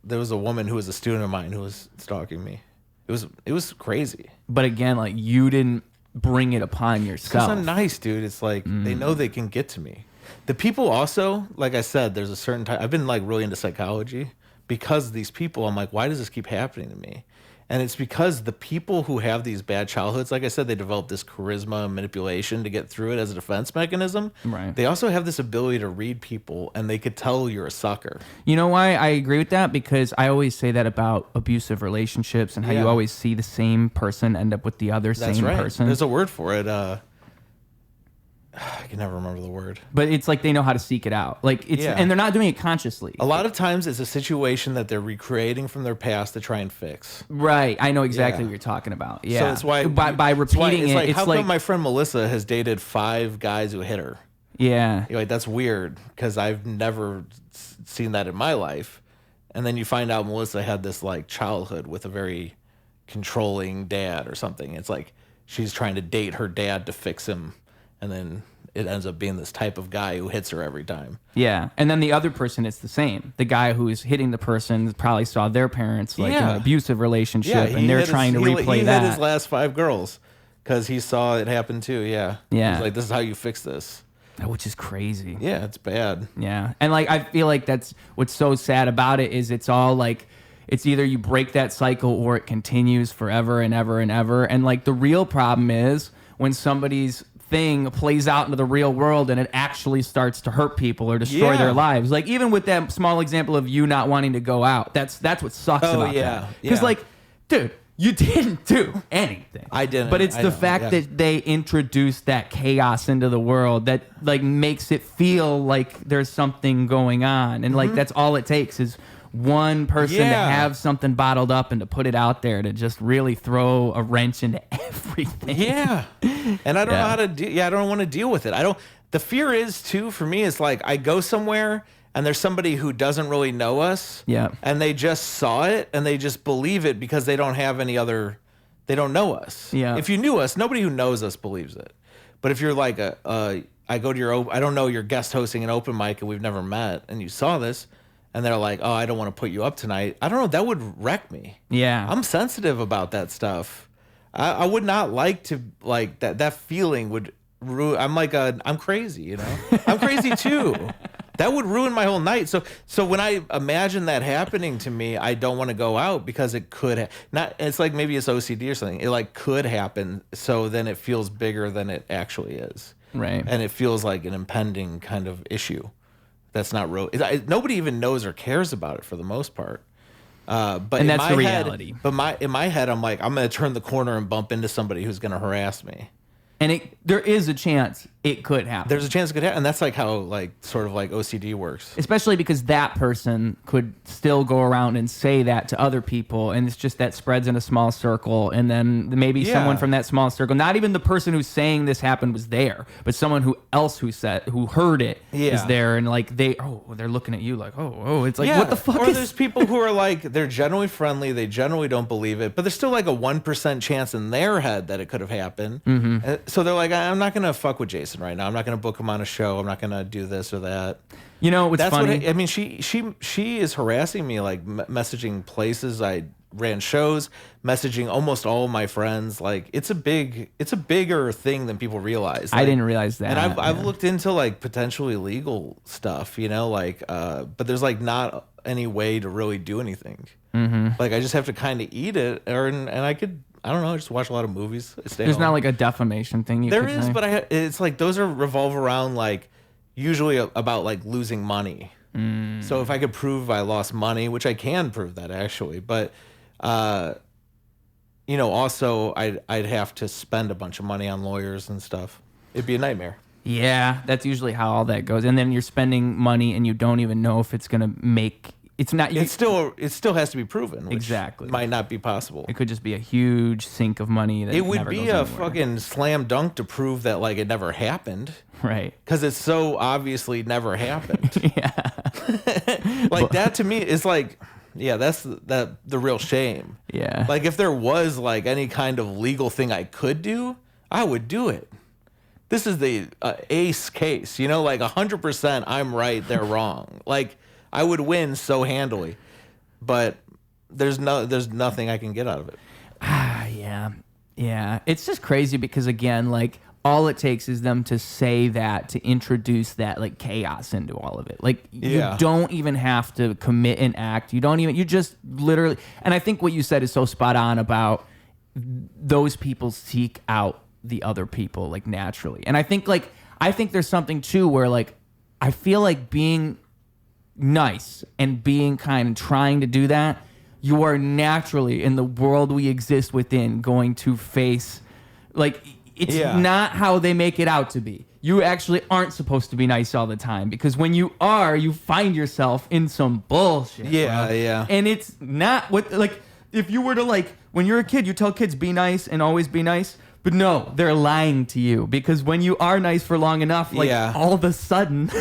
There was a woman who was a student of mine who was stalking me. It was crazy. But again, like you didn't bring it upon yourself. Because I'm nice, dude. It's like they know they can get to me. The people also, like I said, there's a certain type. I've been like really into psychology because of these people. I'm like, why does this keep happening to me? And it's because the people who have these bad childhoods, like I said, they develop this charisma and manipulation to get through it as a defense mechanism. Right. They also have this ability to read people, and they could tell you're a sucker. You know why I agree with that? Because I always say that about abusive relationships and how you always see the same person end up with the other same person. There's a word for it. I can never remember the word. But it's like they know how to seek it out. Like and they're not doing it consciously. A lot of times it's a situation that they're recreating from their past to try and fix. Right. I know exactly what you're talking about. Yeah. So it's why by repeating it's like how come my friend Melissa has dated 5 guys who hit her? Yeah. You're like, that's weird because I've never seen that in my life. And then you find out Melissa had this like childhood with a very controlling dad or something. It's like she's trying to date her dad to fix him. And then it ends up being this type of guy who hits her every time. Yeah. And then the other person, it's the same. The guy who's hitting the person probably saw their parents like in an abusive relationship, and they're trying to replay that. He hit his last 5 girls because he saw it happen too. Yeah. Yeah. He's like, this is how you fix this. Which is crazy. Yeah, it's bad. Yeah. And like I feel like that's what's so sad about it is it's all like it's either you break that cycle or it continues forever and ever and ever. And like the real problem is when somebody's thing plays out into the real world and it actually starts to hurt people or destroy their lives. Like even with that small example of you not wanting to go out, that's what sucks about that. Because like, dude, you didn't do anything. I didn't. But it's the fact that they introduced that chaos into the world that like makes it feel like there's something going on. And like that's all it takes is one person to have something bottled up and to put it out there to just really throw a wrench into everything. Yeah. And I don't know how to I don't want to deal with it. The fear is too, for me, is like I go somewhere and there's somebody who doesn't really know us. Yeah. And they just saw it and they just believe it because they don't have any other, they don't know us. Yeah. If you knew us, nobody who knows us believes it. But if you're like I go to I don't know, you're guest hosting an open mic and we've never met and you saw this, and they're like, oh, I don't want to put you up tonight. I don't know. That would wreck me. Yeah. I'm sensitive about that stuff. I would not like to, like, that feeling would I'm crazy, you know. I'm crazy too. That would ruin my whole night. So when I imagine that happening to me, I don't want to go out because it could not. It's like maybe it's OCD or something. It like could happen. So then it feels bigger than it actually is. Right. And it feels like an impending kind of issue. That's not real. Nobody even knows or cares about it for the most part. But and that's the reality. In my head, I'm like, I'm going to turn the corner and bump into somebody who's going to harass me. And there is a chance it could happen. There's a chance it could happen. And that's like how sort of like OCD works. Especially because that person could still go around and say that to other people. And it's just that spreads in a small circle. And then maybe someone from that small circle, not even the person who's saying this happened was there, but someone who heard it is there. And like they're looking at you like, it's like, what the fuck Or there's people who are like, they're generally friendly. They generally don't believe it, but there's still like a 1% chance in their head that it could have happened. Mm-hmm. So they're like, I'm not going to fuck with Jason right now. I'm not going to book him on a show. I'm not going to do this or that. You know what's funny? I mean, she is harassing me, like messaging places I ran shows, messaging almost all of my friends. Like it's a bigger thing than people realize. Like, I didn't realize that. And I've looked into like potentially legal stuff, you know, like but there's like not any way to really do anything. Mm-hmm. Like I just have to kind of eat it, and I don't know. I just watch a lot of movies. There's not like a defamation thing. There is, but it's like those revolve around like usually about like losing money. Mm. So if I could prove I lost money, which I can prove that actually, but you know, also I'd have to spend a bunch of money on lawyers and stuff. It'd be a nightmare. Yeah, that's usually how all that goes. And then you're spending money and you don't even know if it's gonna make. It's not. It still has to be proven. Which exactly. Might not be possible. It could just be a huge sink of money. It would be a fucking slam dunk to prove that like it never happened. Right. Because it's so obviously never happened. Yeah. Like that to me is like, yeah, that's the real shame. Yeah. Like if there was like any kind of legal thing I could do, I would do it. This is the ace case, you know, like 100% I'm right, they're wrong. Like. I would win so handily, but there's nothing I can get out of it. Yeah. It's just crazy because again, like all it takes is them to say that to introduce that like chaos into all of it. Like you don't even have to commit an act. You just literally. And I think what you said is so spot on about those people seek out the other people like naturally. And I think there's something too where like I feel like being nice and being kind and trying to do that, you are naturally in the world we exist within going to face like it's not how they make it out to be. You actually aren't supposed to be nice all the time because when you are, you find yourself in some bullshit. Yeah. And it's not what like if you were to like when you're a kid, you tell kids be nice and always be nice. But no, they're lying to you because when you are nice for long enough, like all of a sudden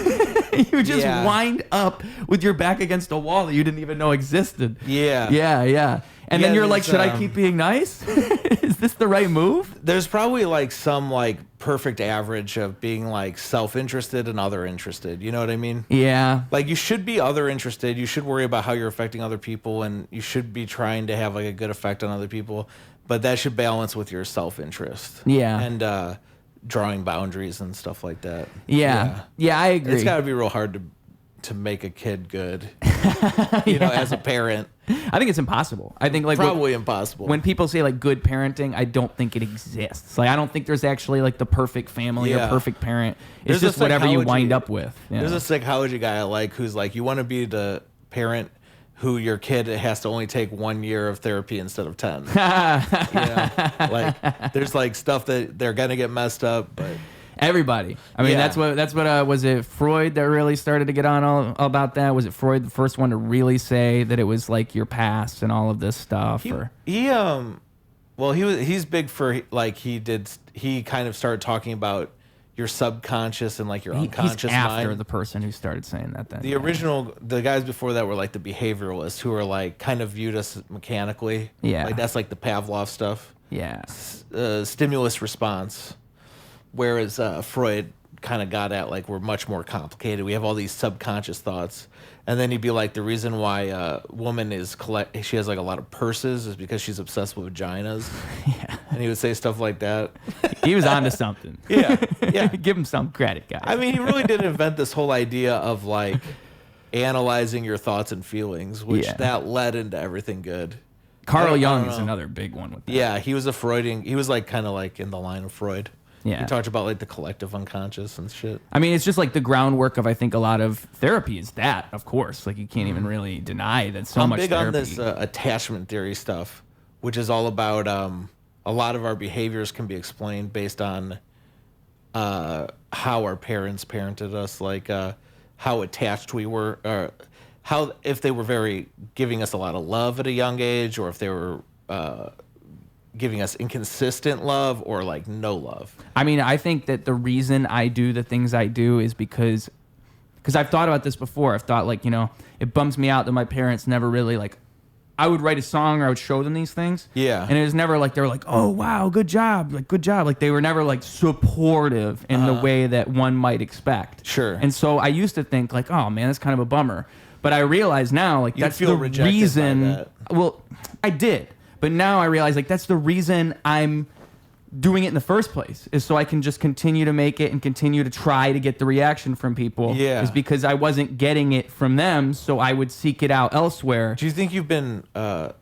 you just wind up with your back against a wall that you didn't even know existed. Yeah. And then you're like, should I keep being nice? Is this the right move? There's probably like some like perfect average of being like self-interested and other interested. You know what I mean? Yeah. Like you should be other interested. You should worry about how you're affecting other people and you should be trying to have like a good effect on other people. But that should balance with your self-interest. Yeah. And drawing boundaries and stuff like that. Yeah, I agree. It's got to be real hard to make a kid good, you know, as a parent. I think it's impossible. I think like probably impossible. When people say like good parenting, I don't think it exists. Like I don't think there's actually like the perfect family or perfect parent. It's just whatever you wind up with. Yeah. There's a psychology guy I like who's like, you want to be the parent who your kid has to only take 1 year of therapy instead of 10. You know? Like there's like stuff that they're gonna get messed up, but everybody. I mean, that's what was it Freud that really started to get on all about that? Was it Freud the first one to really say that it was like your past and all of this stuff? He's big for like he kind of started talking about your subconscious and like your unconscious he's after mind. the person who started saying that then. The guys before that were like the behavioralists who are like kind of viewed us mechanically. Yeah. Like that's like the Pavlov stuff. Yeah. Stimulus response. Whereas Freud kind of got at, like, we're much more complicated. We have all these subconscious thoughts. And then he'd be like, the reason why a woman she has like a lot of purses is because she's obsessed with vaginas. Yeah. And he would say stuff like that. He was onto something. Yeah. Give him some credit, guys. I mean, he really did invent this whole idea of like analyzing your thoughts and feelings, which that led into everything good. Carl Jung is another big one with that. Yeah, he was he was like kind of like in the line of Freud. Yeah. He talked about like the collective unconscious and shit. I mean, it's just like the groundwork of, I think, a lot of therapy is that, of course. Like, you can't even really deny that so much therapy. I'm big on this attachment theory stuff, which is all about a lot of our behaviors can be explained based on how our parents parented us, like how attached we were, or how, if they were giving us a lot of love at a young age, or if they were giving us inconsistent love or like no love. I mean, I think that the reason I do the things I do is because I've thought about this before. I've thought, like, it bums me out that my parents never really, like, I would write a song or I would show them these things. Yeah. And it was never like, they were like, oh, wow, good job. Like, good job. Like, they were never like supportive in the way that one might expect. Sure. And so I used to think like, oh man, that's kind of a bummer. But I realize now, like, that's the reason. By that. Well, I did. But now I realize, like, that's the reason I'm doing it in the first place, is so I can just continue to make it and continue to try to get the reaction from people. Yeah. Is because I wasn't getting it from them, so I would seek it out elsewhere. Do you think you've been,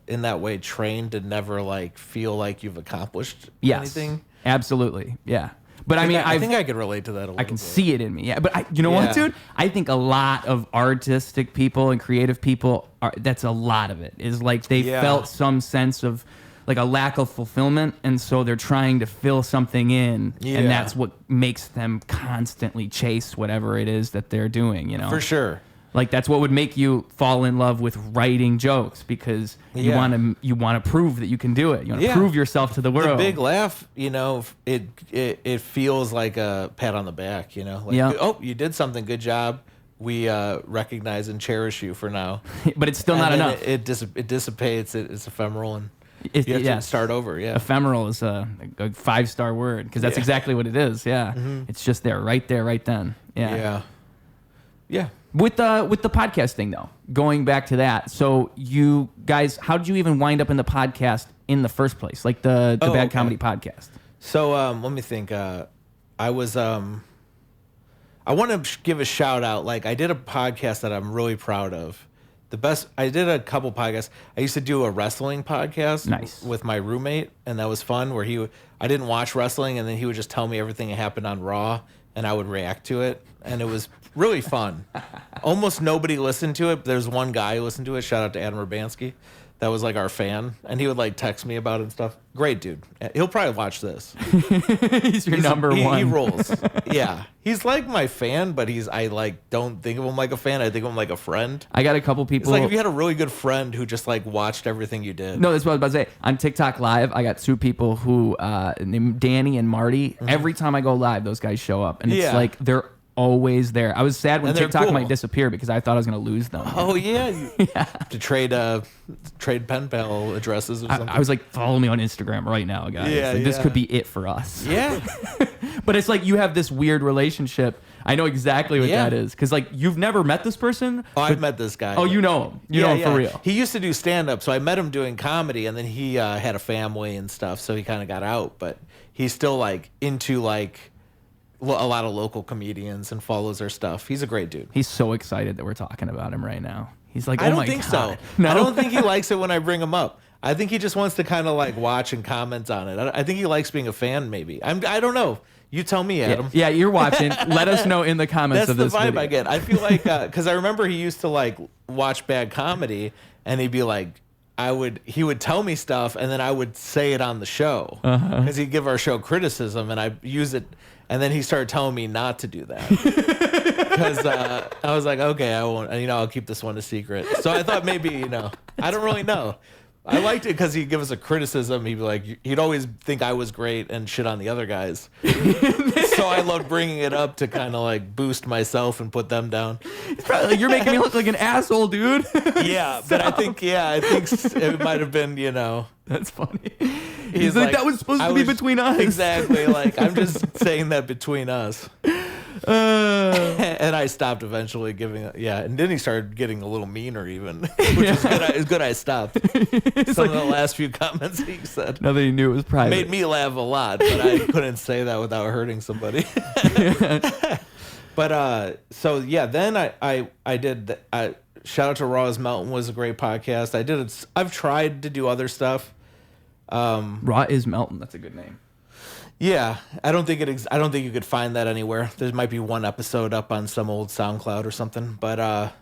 in that way, trained to never, like, feel like you've accomplished anything? Absolutely. Yeah. But I mean, I think I could relate to that a little bit. I can see it in me. Yeah. But you know what, dude? I think a lot of artistic people and creative people, that's a lot of it, is like they felt some sense of like a lack of fulfillment. And so they're trying to fill something in. Yeah. And that's what makes them constantly chase whatever it is that they're doing, For sure. Like, that's what would make you fall in love with writing jokes, because you want to prove that you can do it. You want to prove yourself to the world. The big laugh, it feels like a pat on the back, Like, oh, you did something, good job. We recognize and cherish you for now. But it's still not enough. It dissipates. It's ephemeral, and you have to start over. Yeah, ephemeral is a 5-star word, because that's exactly what it is. Yeah, It's just there, right then. Yeah. With the podcast thing, though, going back to that, so you guys, how did you even wind up in the podcast in the first place? Like the Bad Comedy podcast? So let me think. I want to give a shout out. Like, I did a podcast that I'm really proud of. I did a couple podcasts. I used to do a wrestling podcast with my roommate, and that was fun, where I didn't watch wrestling, and then he would just tell me everything that happened on Raw, and I would react to it, and it was really fun. Almost nobody listened to it, but there's one guy who listened to it. Shout out to Adam Urbanski. That was like our fan, and he would like text me about it and stuff. Great dude. He'll probably watch this. He's number one. He rolls. Yeah. He's like my fan, but I like don't think of him like a fan. I think of him like a friend. I got a couple people. It's like if you had a really good friend who just like watched everything you did. No, that's what I was about to say. On TikTok Live, I got 2 people who named Danny and Marty. Mm-hmm. Every time I go live, those guys show up, and it's like they're always there. I was sad when TikTok might disappear, because I thought I was going to lose them. Oh yeah, to trade pen pal addresses or something. I was like, follow me on Instagram right now, guys. Yeah, This could be it for us. Yeah. But it's like you have this weird relationship. I know exactly what that is, because like you've never met this person. Oh, I've met this guy. Oh, you know him. You know him for real. He used to do stand up, so I met him doing comedy, and then he had a family and stuff, so he kind of got out, but he's still like into like a lot of local comedians and follows their stuff. He's a great dude. He's so excited that we're talking about him right now. He's like, oh I don't my think God. so. No? I don't think he likes it when I bring him up. I think he just wants to kind of like watch and comment on it. I think he likes being a fan, maybe. I don't know. You tell me, Adam. Yeah, you're watching. Let us know in the comments of this video. That's the vibe I get. I feel like, because I remember he used to like watch bad comedy, and he'd be like, he would tell me stuff, and then I would say it on the show, because he'd give our show criticism, and I use it, and then he started telling me not to do that, because I was like, okay, I won't, I'll keep this one a secret. So I thought maybe, I don't really know. I liked it because he'd give us a criticism. He'd be like, he'd always think I was great and shit on the other guys. So I loved bringing it up to kind of like boost myself and put them down. It's probably like, you're making me look like an asshole, dude. Yeah, but I think it might have been, That's funny. He's like, that was supposed to be between us. Exactly. Like, I'm just saying that between us. And I stopped eventually giving it. Yeah, and then he started getting a little meaner even, which is good. It's good I stopped. Some of the last few comments he said. Now that he knew it was private. Made me laugh a lot, but I couldn't say that without hurting somebody. But so yeah, then I did. Shout out to Raw's Melton was a great podcast. I've tried to do other stuff. Raw is Melton. That's a good name. Yeah, I don't think you could find that anywhere. There might be one episode up on some old SoundCloud or something. But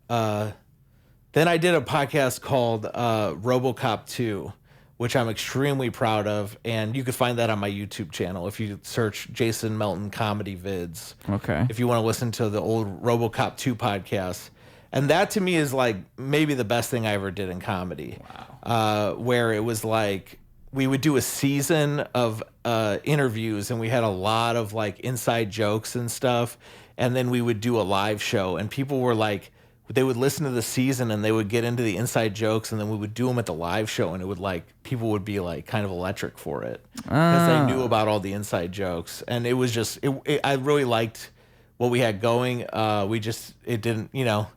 then I did a podcast called RoboCop 2, which I'm extremely proud of, and you can find that on my YouTube channel if you search Jason Melton Comedy Vids. Okay. If you want to listen to the old RoboCop 2 podcast. And that to me is like maybe the best thing I ever did in comedy. Wow. Where it was like we would do a season of interviews, and we had a lot of like inside jokes and stuff, and then we would do a live show, and people were like, they would listen to the season and they would get into the inside jokes, and then we would do them at the live show, and it would like people would be like kind of electric for it because they knew about all the inside jokes, and it was just I really liked what we had going. It didn't, you know,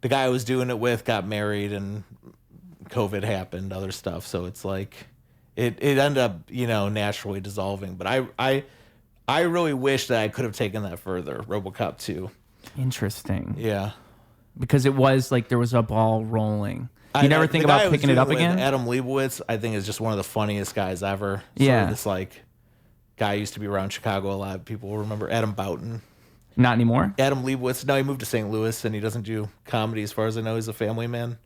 the guy I was doing it with got married and COVID happened, other stuff, so it's like it ended up, you know, naturally dissolving. But I really wish that I could have taken that further. RoboCop 2. Interesting. Yeah. Because it was like there was a ball rolling. You never think about picking it up again? Adam Leibowitz, I think, is just one of the funniest guys ever. Yeah. This like guy used to be around Chicago a lot. People will remember Adam Boughton. Not anymore? Adam Leibowitz. No, he moved to St. Louis and he doesn't do comedy as far as I know. He's a family man.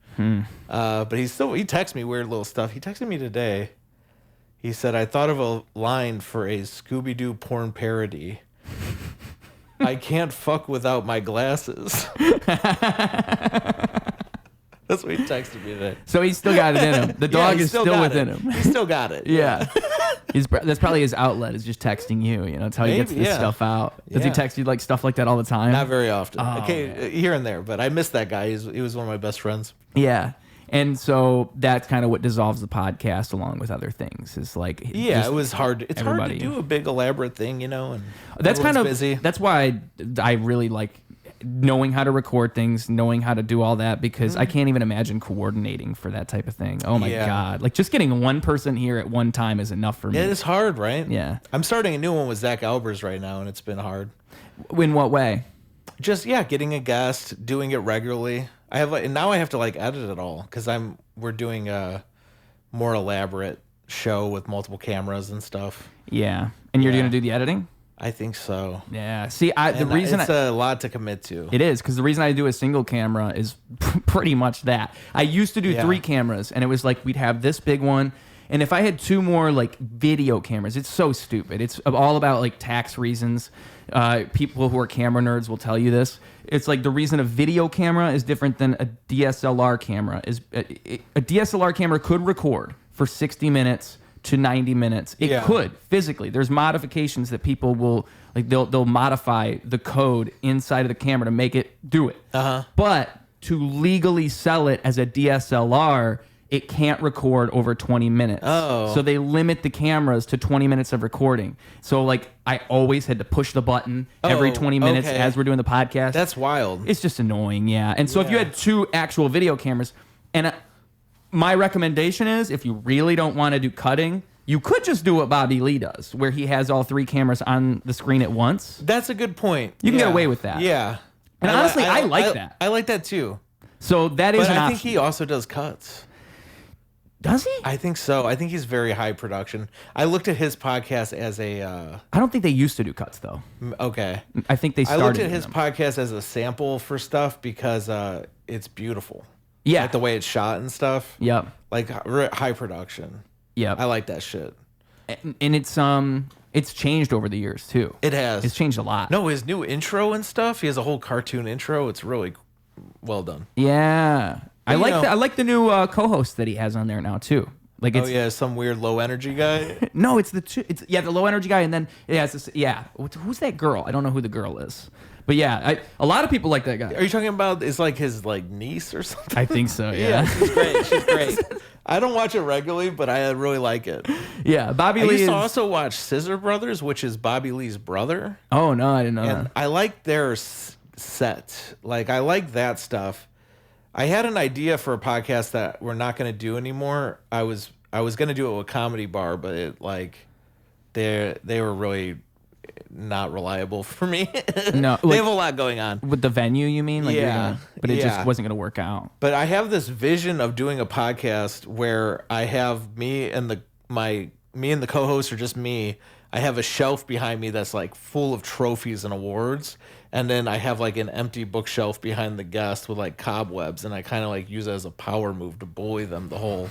But he texts me weird little stuff. He texted me today. He said, I thought of a line for a Scooby-Doo porn parody. I can't fuck without my glasses. That's what he texted me today. So he's still got it in him. The dog is still within him. He still got it. Yeah. That's probably his outlet, is just texting you. You know, that's how he gets this stuff out. Does he text you like stuff like that all the time? Not very often. Oh, okay, here and there, but I miss that guy. He was one of my best friends. Yeah. And so that's kind of what dissolves the podcast, along with other things. Is like, it was hard. It's hard to do a big elaborate thing, you know. And that's kind of busy. That's why I really like knowing how to record things, knowing how to do all that, because I can't even imagine coordinating for that type of thing. Oh my God. Like just getting one person here at one time is enough for me. It is hard, right? Yeah. I'm starting a new one with Zach Albers right now, and it's been hard. In what way? Just, getting a guest, doing it regularly. And now I have to like edit it all because we're doing a more elaborate show with multiple cameras and stuff. Yeah. And you're going to do the editing? I think so. Yeah. See, it's a lot to commit to. It is, because the reason I do a single camera is pretty much that. I used to do 3 cameras, and it was like we'd have this big one, and if I had 2 more like video cameras, it's so stupid. It's all about like tax reasons. People who are camera nerds will tell you this. It's like the reason a video camera is different than a DSLR camera is a DSLR camera could record for 60 minutes to 90 minutes. It could physically. There's modifications that people will like. They'll modify the code inside of the camera to make it do it. But to legally sell it as a DSLR, it can't record over 20 minutes. So they limit the cameras to 20 minutes of recording. So like I always had to push the button every 20 minutes as we're doing the podcast. That's wild. It's just annoying, yeah. And so if you had 2 actual video cameras, and my recommendation is if you really don't want to do cutting, you could just do what Bobby Lee does, where he has all 3 cameras on the screen at once. That's a good point. You can get away with that. Yeah. And honestly, I like that. I like that too. So that is an option. I think he also does cuts. Does he? I think so. I think he's very high production. I looked at his podcast as a... I don't think they used to do cuts, though. Okay. I think they started I looked at his podcast as a sample for stuff because it's beautiful. Yeah. Like the way it's shot and stuff. Yep. Like high production. Yep. I like that shit. And it's changed over the years, too. It has. It's changed a lot. No, his new intro and stuff, he has a whole cartoon intro. It's really well done. Yeah. I like the new co-host that he has on there now too. Like it's some weird low energy guy. no, it's the low energy guy, and then it has this who's that girl? I don't know who the girl is, but a lot of people like that guy. Are you talking about is like his like niece or something? I think so. Yeah, she's great. I don't watch it regularly, but I really like it. Yeah, Bobby Lee. I used to also watch Scissor Brothers, which is Bobby Lee's brother. Oh no, I didn't know that. I like their set. Like I like that stuff. I had an idea for a podcast that we're not going to do anymore. I was going to do it with Comedy Bar, but it like they were really not reliable for me. No, they have a lot going on with the venue. You mean? Like but it just wasn't going to work out. But I have this vision of doing a podcast where I have me and the co-host are just me. I have a shelf behind me that's like full of trophies and awards. And then I have like an empty bookshelf behind the guest with like cobwebs, and I kind of like use it as a power move to bully them the whole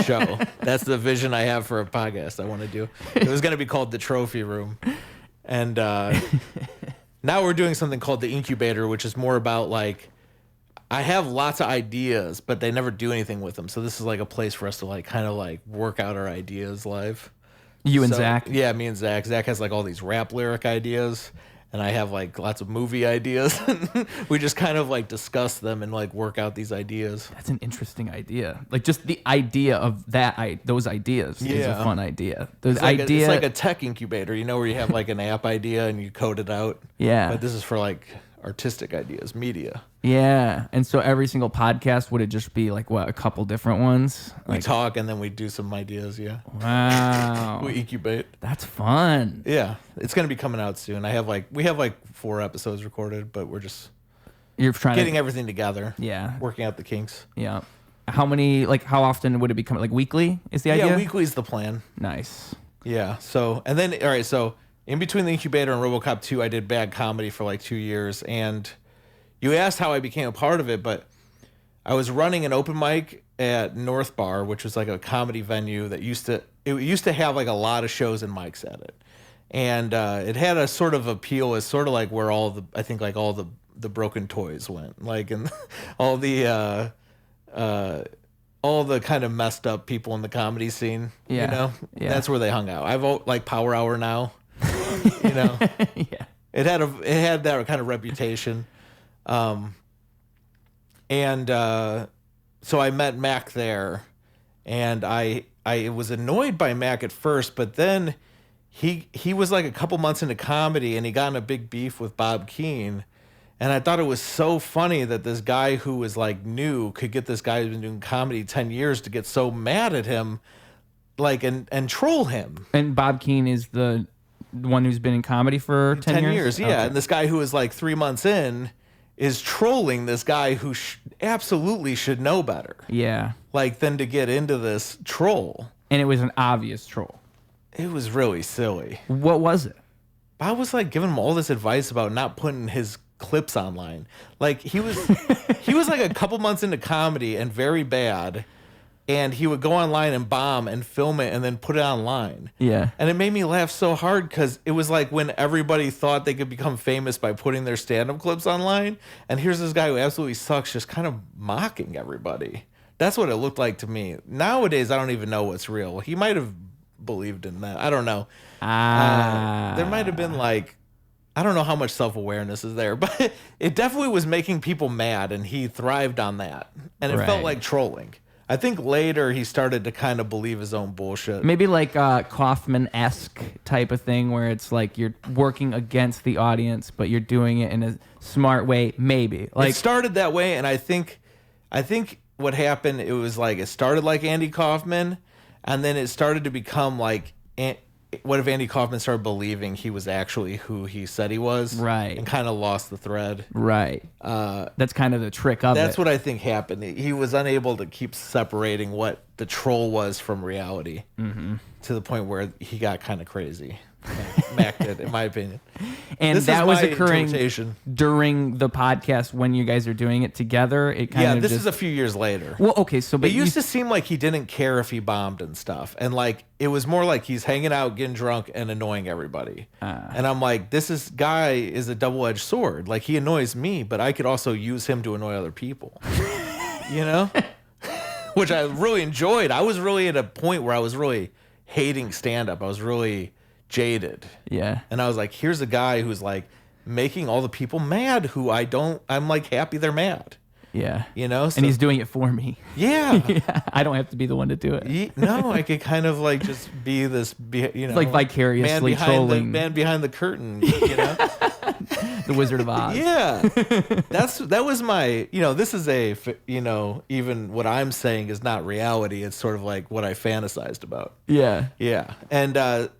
show. That's the vision I have for a podcast I want to do. It was going to be called The Trophy Room. And now we're doing something called The Incubator, which is more about like, I have lots of ideas, but they never do anything with them. So this is like a place for us to like kind of like work out our ideas live. You and Zach? Yeah, me and Zach. Zach has like all these rap lyric ideas, and I have like lots of movie ideas. We just kind of like discuss them and like work out these ideas. That's an interesting idea. Like just the idea of those ideas is a fun idea. It's like a tech incubator, you know, where you have like an app idea and you code it out. Yeah. But this is for like artistic ideas, media. Yeah. And so every single podcast, would it just be like a couple different ones? We talk and then we do some ideas, yeah. Wow. We incubate. That's fun. Yeah. It's going to be coming out soon. We have like 4 episodes recorded, but we're just getting everything together. Yeah. Working out the kinks. Yeah. How often would it be coming? Like weekly is the idea? Yeah, weekly is the plan. Nice. Yeah. So, and then, all right, so in between the Incubator and RoboCop 2, I did Bad Comedy for like 2 years. And you asked how I became a part of it, but I was running an open mic at North Bar, which was like a comedy venue that used to have like a lot of shows and mics at it. And it had a sort of appeal as sort of like where all the broken toys went, like, and all the kind of messed up people in the comedy scene, you know, that's where they hung out. I vote like Power Hour now, you know, yeah, it had that kind of reputation. So I met Mac there, and I was annoyed by Mac at first, but then he was like a couple months into comedy and he got in a big beef with Bob Keane. And I thought it was so funny that this guy who was like new could get this guy who's been doing comedy 10 years to get so mad at him, like, and troll him. And Bob Keane is the one who's been in comedy for 10 years? Yeah. Okay. And this guy who is like 3 months in is trolling this guy who absolutely should know better. Yeah. Like, than to get into this troll. And it was an obvious troll. It was really silly. What was it? Bob was like giving him all this advice about not putting his clips online. Like, he was like a couple months into comedy and very bad, and he would go online and bomb and film it and then put it online. Yeah. And it made me laugh so hard because it was like when everybody thought they could become famous by putting their stand-up clips online, and here's this guy who absolutely sucks just kind of mocking everybody. That's what it looked like to me. Nowadays, I don't even know what's real. He might have believed in that. I don't know. There might have been like, I don't know how much self-awareness is there, but it definitely was making people mad, and he thrived on that. And it felt like trolling. I think later he started to kind of believe his own bullshit. Maybe like Kaufman-esque type of thing where it's like you're working against the audience, but you're doing it in a smart way, maybe. Like, it started that way, and I think what happened, it was like it started like Andy Kaufman, and then it started to become like, what if Andy Kaufman started believing he was actually who he said he was? Right. And kind of lost the thread. Right. That's kind of the trick of it. That's what I think happened. He was unable to keep separating what the troll was from reality, to the point where he got kind of crazy. Mac did, in my opinion. And that was occurring during the podcast when you guys are doing it together. It kind of this is a few years later. Well, okay, so but it used to seem like he didn't care if he bombed and stuff, and like it was more like he's hanging out, getting drunk, and annoying everybody. And I'm like, this guy is a double-edged sword. Like, he annoys me, but I could also use him to annoy other people. You know? which I really enjoyed. I was really at a point where I was really hating stand-up. I was really jaded. Yeah. And I was like, here's a guy who's like making all the people mad who I'm like happy they're mad. Yeah. You know? So, and he's doing it for me. Yeah. Yeah. I don't have to be the one to do it. No, I could kind of like just be this, it's like vicariously trolling. Man behind the curtain, you know? The Wizard of Oz. Yeah. That was my, this is even what I'm saying is not reality. It's sort of like what I fantasized about. Yeah. Yeah. And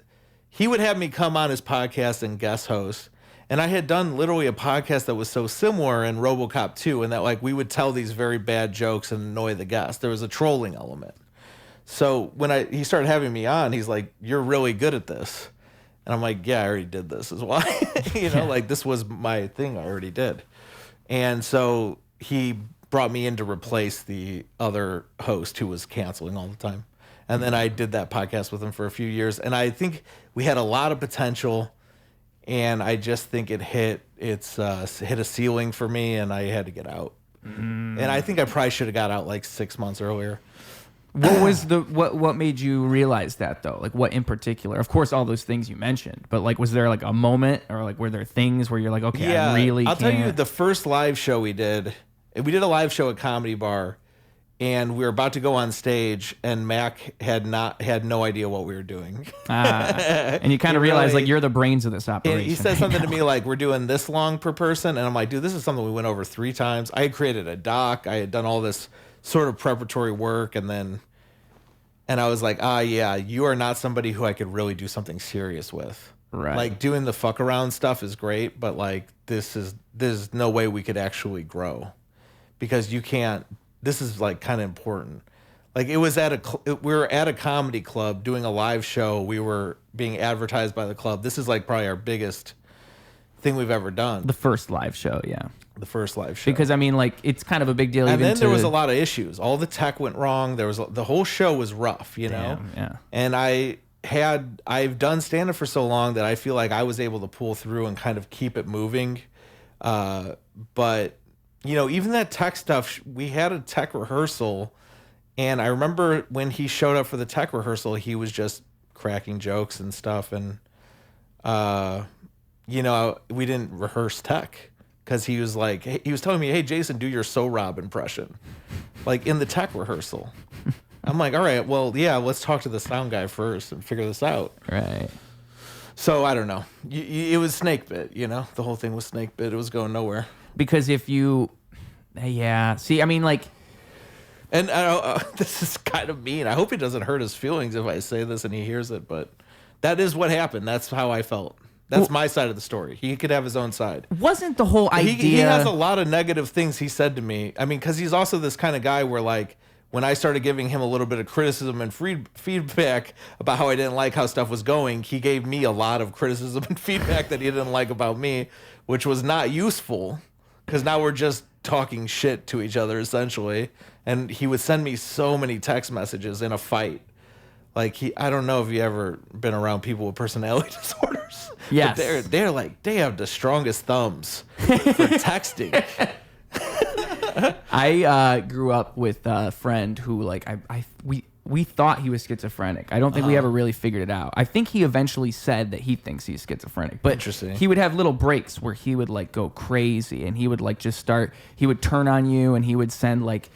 he would have me come on his podcast and guest host. And I had done literally a podcast that was so similar in RoboCop 2, and that like we would tell these very bad jokes and annoy the guest. There was a trolling element. So when he started having me on, he's like, "You're really good at this." And I'm like, "Yeah, I already did this is why." Like this was my thing I already did. And so he brought me in to replace the other host who was canceling all the time. And then I did that podcast with him for a few years. And I think we had a lot of potential. And I just think it hit a ceiling for me, and I had to get out. And I think I probably should have got out like 6 months earlier. What was what made you realize that though? Like what in particular? Of course, all those things you mentioned, but like, was there like a moment, or like were there things where you're like, okay, yeah, I really I'll can't. tell you the first live show we did a live show at Comedy Bar. And we were about to go on stage, and Mac had no idea what we were doing. And you kind of realize like you're the brains of this operation. He said something to me like, "We're doing this long per person," and I'm like, "Dude, this is something we went over 3 times." I had created a doc, I had done all this sort of preparatory work, and I was like, yeah, you are not somebody who I could really do something serious with. Right. Like doing the fuck around stuff is great, but like there's no way we could actually grow, because you can't. This is like kind of important. Like it was we were at a comedy club doing a live show. We were being advertised by the club. This is like probably our biggest thing we've ever done. The first live show, yeah. The first live show. Because I mean, like it's kind of a big deal. And then there was a lot of issues. All the tech went wrong. The whole show was rough, you know. Yeah. And I've done stand-up for so long that I feel like I was able to pull through and kind of keep it moving. But even that tech stuff, we had a tech rehearsal, and I remember when he showed up for the tech rehearsal, he was just cracking jokes and stuff, and we didn't rehearse tech because he was telling me, "Hey, Jason, do your So Rob impression," like in the tech rehearsal. I'm like, "All right, well, yeah, let's talk to the sound guy first and figure this out." Right. So I don't know. It was snake bit, the whole thing was snake bit. It was going nowhere. Because if you, see, I mean, like, and this is kind of mean. I hope it doesn't hurt his feelings if I say this and he hears it, but that is what happened. That's how I felt. That's my side of the story. He could have his own side. Wasn't the whole idea? He has a lot of negative things he said to me. I mean, because he's also this kind of guy where, like, when I started giving him a little bit of criticism and feedback about how I didn't like how stuff was going, he gave me a lot of criticism and feedback that he didn't like about me, which was not useful. Because now we're just talking shit to each other, essentially. And he would send me so many text messages in a fight. Like, I don't know if you ever been around people with personality disorders. Yes. But they're like, they have the strongest thumbs for texting. I grew up with a friend who, like, we thought he was schizophrenic. I don't think we ever really figured it out. I think he eventually said that he thinks he's schizophrenic. But interesting. He would have little breaks where he would like go crazy, and he would like he would turn on you, and he would send like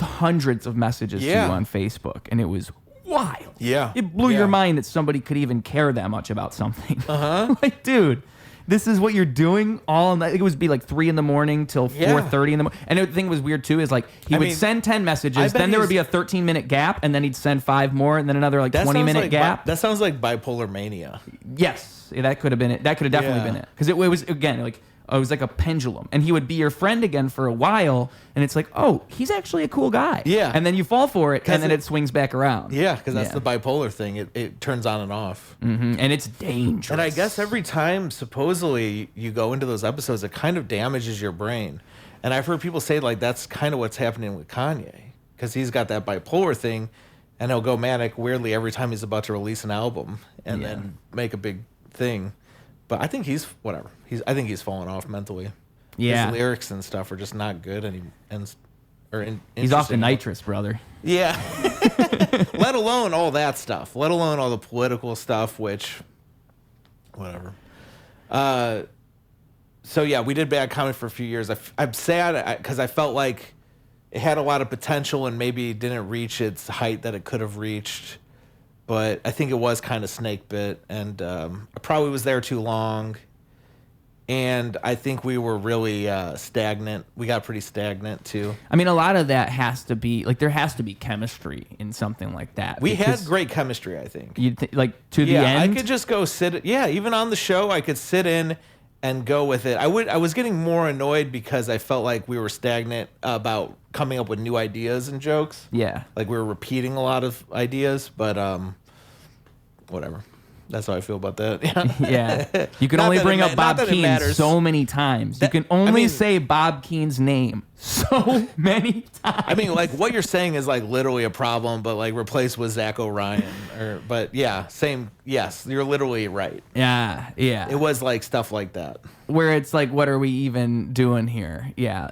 hundreds of messages to you on Facebook, and it was wild. Yeah. It blew your mind that somebody could even care that much about something. Like, dude, this is what you're doing all night. It would be like 3 a.m. till 4:30 in the morning. And the thing was weird too is like he would send 10 messages, then there would be a 13-minute gap, and then he'd send 5 more, and then another like 20-minute gap. That sounds like bipolar mania. Yes, that could have been it. That could have definitely been it, because it was again like. It was like a pendulum, and he would be your friend again for a while, and it's like, oh, he's actually a cool guy. Yeah. And then you fall for it, and then it swings back around. Yeah, because that's the bipolar thing. It turns on and off. Mm-hmm. And it's dangerous. And I guess every time, supposedly, you go into those episodes, it kind of damages your brain. And I've heard people say, like, that's kind of what's happening with Kanye, because he's got that bipolar thing, and he'll go manic weirdly every time he's about to release an album and then make a big thing. But I think he's whatever. I think he's fallen off mentally. Yeah, his lyrics and stuff are just not good, and He's off the nitrous, brother. Yeah. Let alone all that stuff. Let alone all the political stuff, which, whatever. So yeah, we did bad comedy for a few years. I'm sad because I felt like it had a lot of potential and maybe didn't reach its height that it could have reached. But I think it was kind of snake bit, and I probably was there too long. And I think we were really stagnant. We got pretty stagnant too. I mean, a lot of that has to be like there has to be chemistry in something like that. We had great chemistry, I think. Like to the end. I could just go sit. Yeah, even on the show, I could sit in and go with it. I was getting more annoyed because I felt like we were stagnant about coming up with new ideas and jokes. Yeah, like we were repeating a lot of ideas, but whatever. That's how I feel about that. Yeah. You can only bring up Bob Keane so many times. You can only say Bob Keane's name so many times. I mean, like, what you're saying is, like, literally a problem, but, like, replaced with Zach O'Ryan. But, yeah, same. Yes, you're literally right. Yeah. It was, like, stuff like that. Where it's like, what are we even doing here? Yeah.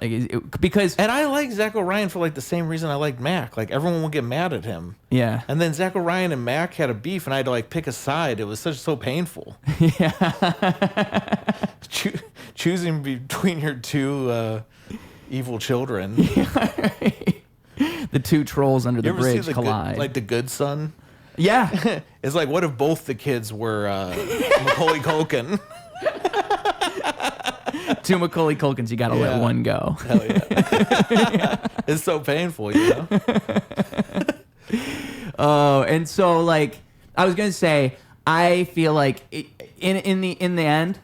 Because... And I like Zach O'Ryan for, like, the same reason I like Mac. Like, everyone will get mad at him. Yeah. And then Zach O'Ryan and Mac had a beef, and I had to, like, pick a side. It was so painful. Yeah. Choosing between your two evil children. Yeah, right. The two trolls under the bridge collide. Like the good son? Yeah. It's like, what if both the kids were Macaulay Culkin? Two Macaulay Culkins, you gotta let one go. Hell yeah. It's so painful, you know? Oh, and so, like, I was gonna say, I feel like in the end,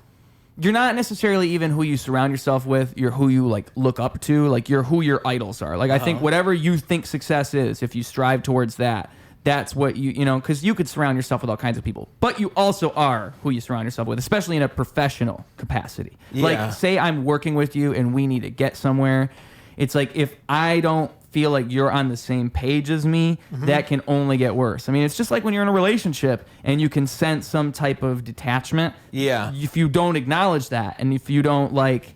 you're not necessarily even who you surround yourself with. You're who you like look up to. Like you're who your idols are. Like I think whatever you think success is, if you strive towards that, that's what you know. Because you could surround yourself with all kinds of people, but you also are who you surround yourself with, especially in a professional capacity. Yeah. Like say I'm working with you and we need to get somewhere. It's like if I don't feel like you're on the same page as me, that can only get worse. I mean, it's just like when you're in a relationship and you can sense some type of detachment. Yeah. If you don't acknowledge that and if you don't like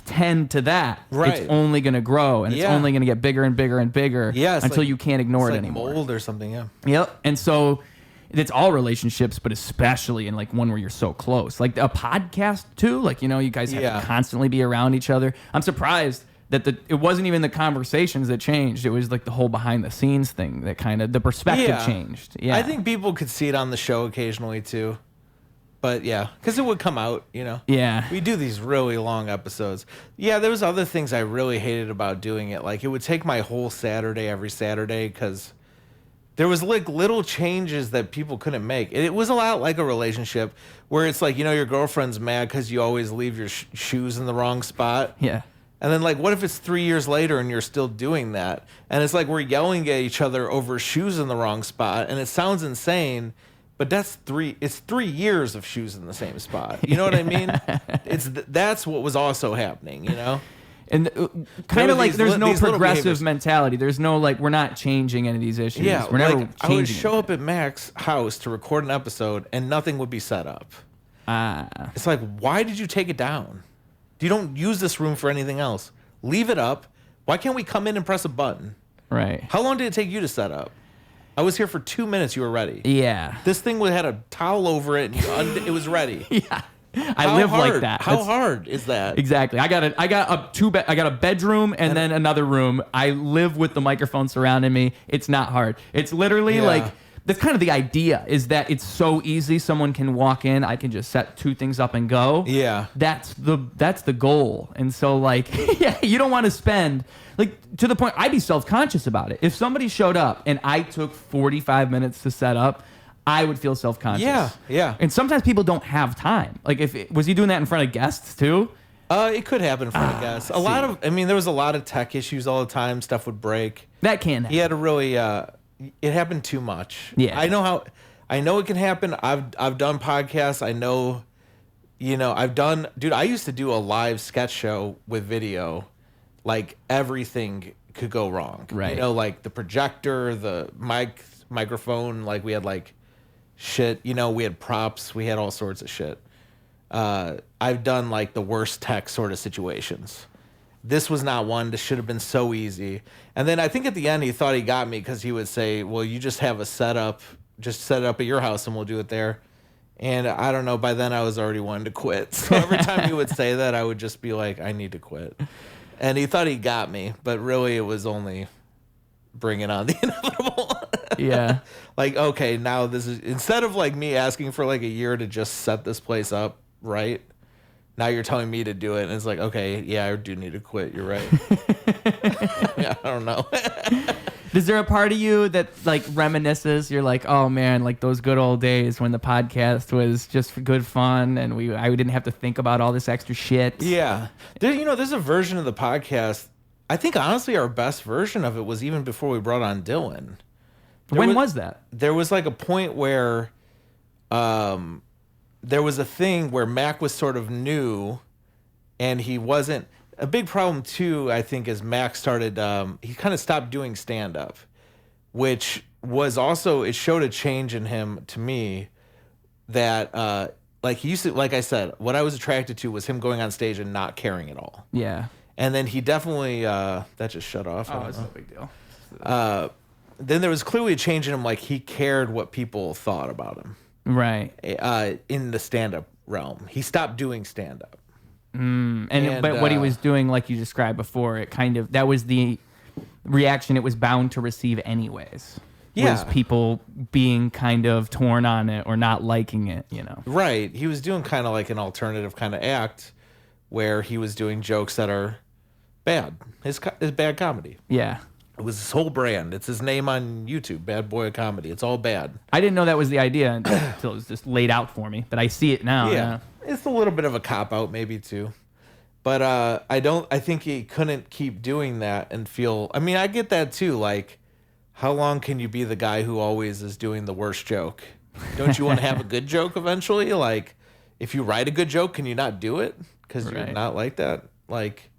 tend to that, right, it's only going to grow and it's only going to get bigger and bigger and bigger until like, you can't ignore it anymore. Mold or something, yeah. Yep. And so it's all relationships, but especially in like one where you're so close. Like a podcast too, like, you know, you guys have to constantly be around each other. I'm surprised that it wasn't even the conversations that changed. It was like the whole behind the scenes thing that kind of the perspective changed. Yeah. I think people could see it on the show occasionally too. But yeah, because it would come out, you know. Yeah. We do these really long episodes. Yeah, there was other things I really hated about doing it. Like it would take my whole Saturday every Saturday because there was like little changes that people couldn't make. It was a lot like a relationship where it's like, you know, your girlfriend's mad because you always leave your shoes in the wrong spot. Yeah. And then, like, what if it's 3 years later and you're still doing that? And it's like we're yelling at each other over shoes in the wrong spot. And it sounds insane, but it's 3 years of shoes in the same spot. You know what I mean? That's what was also happening, you know? And kind of like there's no progressive mentality. There's no, like, we're not changing any of these issues. Yeah, we're never like, changing. I would show up at Mac's house to record an episode and nothing would be set up. It's like, why did you take it down? You don't use this room for anything else. Leave it up. Why can't we come in and press a button? Right. How long did it take you to set up? I was here for 2 minutes. You were ready. Yeah. This thing had a towel over it, and it was ready. Yeah. I live like that. How hard is that? Exactly. I got a bedroom and then another room. I live with the microphone surrounding me. It's not hard. It's literally like. That's kind of the idea, is that it's so easy. Someone can walk in. I can just set 2 things up and go. Yeah. That's the goal. And so, like, yeah, you don't want to spend, like, to the point, I'd be self-conscious about it. If somebody showed up and I took 45 minutes to set up, I would feel self-conscious. Yeah, yeah. And sometimes people don't have time. Like, was he doing that in front of guests, too? It could happen in front of guests. There was a lot of tech issues all the time. Stuff would break. That can happen. He had to really... it happened too much. Yeah. I know it can happen. I've done podcasts. I know, you know, I used to do a live sketch show with video. Like everything could go wrong. Right. You know, like the projector, the microphone, like we had like shit, you know, we had props, we had all sorts of shit. I've done like the worst tech sort of situations. this was not one. This should have been so easy. And then I think at the end he thought he got me because he would say, well, you just have a setup. Just set it up at your house and we'll do it there. And I don't know, by then I was already wanting to quit. So every time he would say that, I would just be like, I need to quit. And he thought he got me, but really it was only bringing on the inevitable. Yeah. Like, okay, now this is, instead of like me asking for like a year to just set this place up right, now you're telling me to do it. And it's like, okay, yeah, I do need to quit. You're right. Yeah, I don't know. Is there a part of you that like reminisces? You're like, oh man, like those good old days when the podcast was just for good fun and I didn't have to think about all this extra shit. Yeah. There's a version of the podcast. I think honestly our best version of it was even before we brought on Dylan. When was that? There was like a point where there was a thing where Mac was sort of new and he wasn't. A big problem too, I think, is Mac started, he kind of stopped doing stand-up, which was also, it showed a change in him to me that, like he used to, like I said, what I was attracted to was him going on stage and not caring at all. Yeah. And then he definitely, that just shut off. Oh, it's no big deal. Then there was clearly a change in him, like he cared what people thought about him. Right. In the stand-up realm. He stopped doing stand-up. But what he was doing, like you described before, it kind of, that was the reaction it was bound to receive anyways. Yeah. Was people being kind of torn on it or not liking it, you know? Right. He was doing kind of like an alternative kind of act where he was doing jokes that are bad. His bad comedy. Yeah. It was his whole brand. It's his name on YouTube, Bad Boy of Comedy. It's all bad. I didn't know that was the idea until it was just laid out for me, but I see it now. Yeah. It's a little bit of a cop-out maybe too. But I think he couldn't keep doing that and feel, I mean, I get that too. Like, how long can you be the guy who always is doing the worst joke? Don't you want to have a good joke eventually? Like, if you write a good joke, can you not do it? Because you're not like that. Like,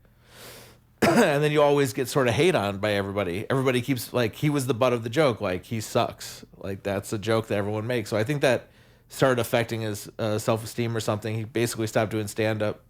and then you always get sort of hate on by everybody. Everybody keeps, like, he was the butt of the joke. Like, he sucks. Like, that's a joke that everyone makes. So I think that started affecting his self-esteem or something. He basically stopped doing stand-up.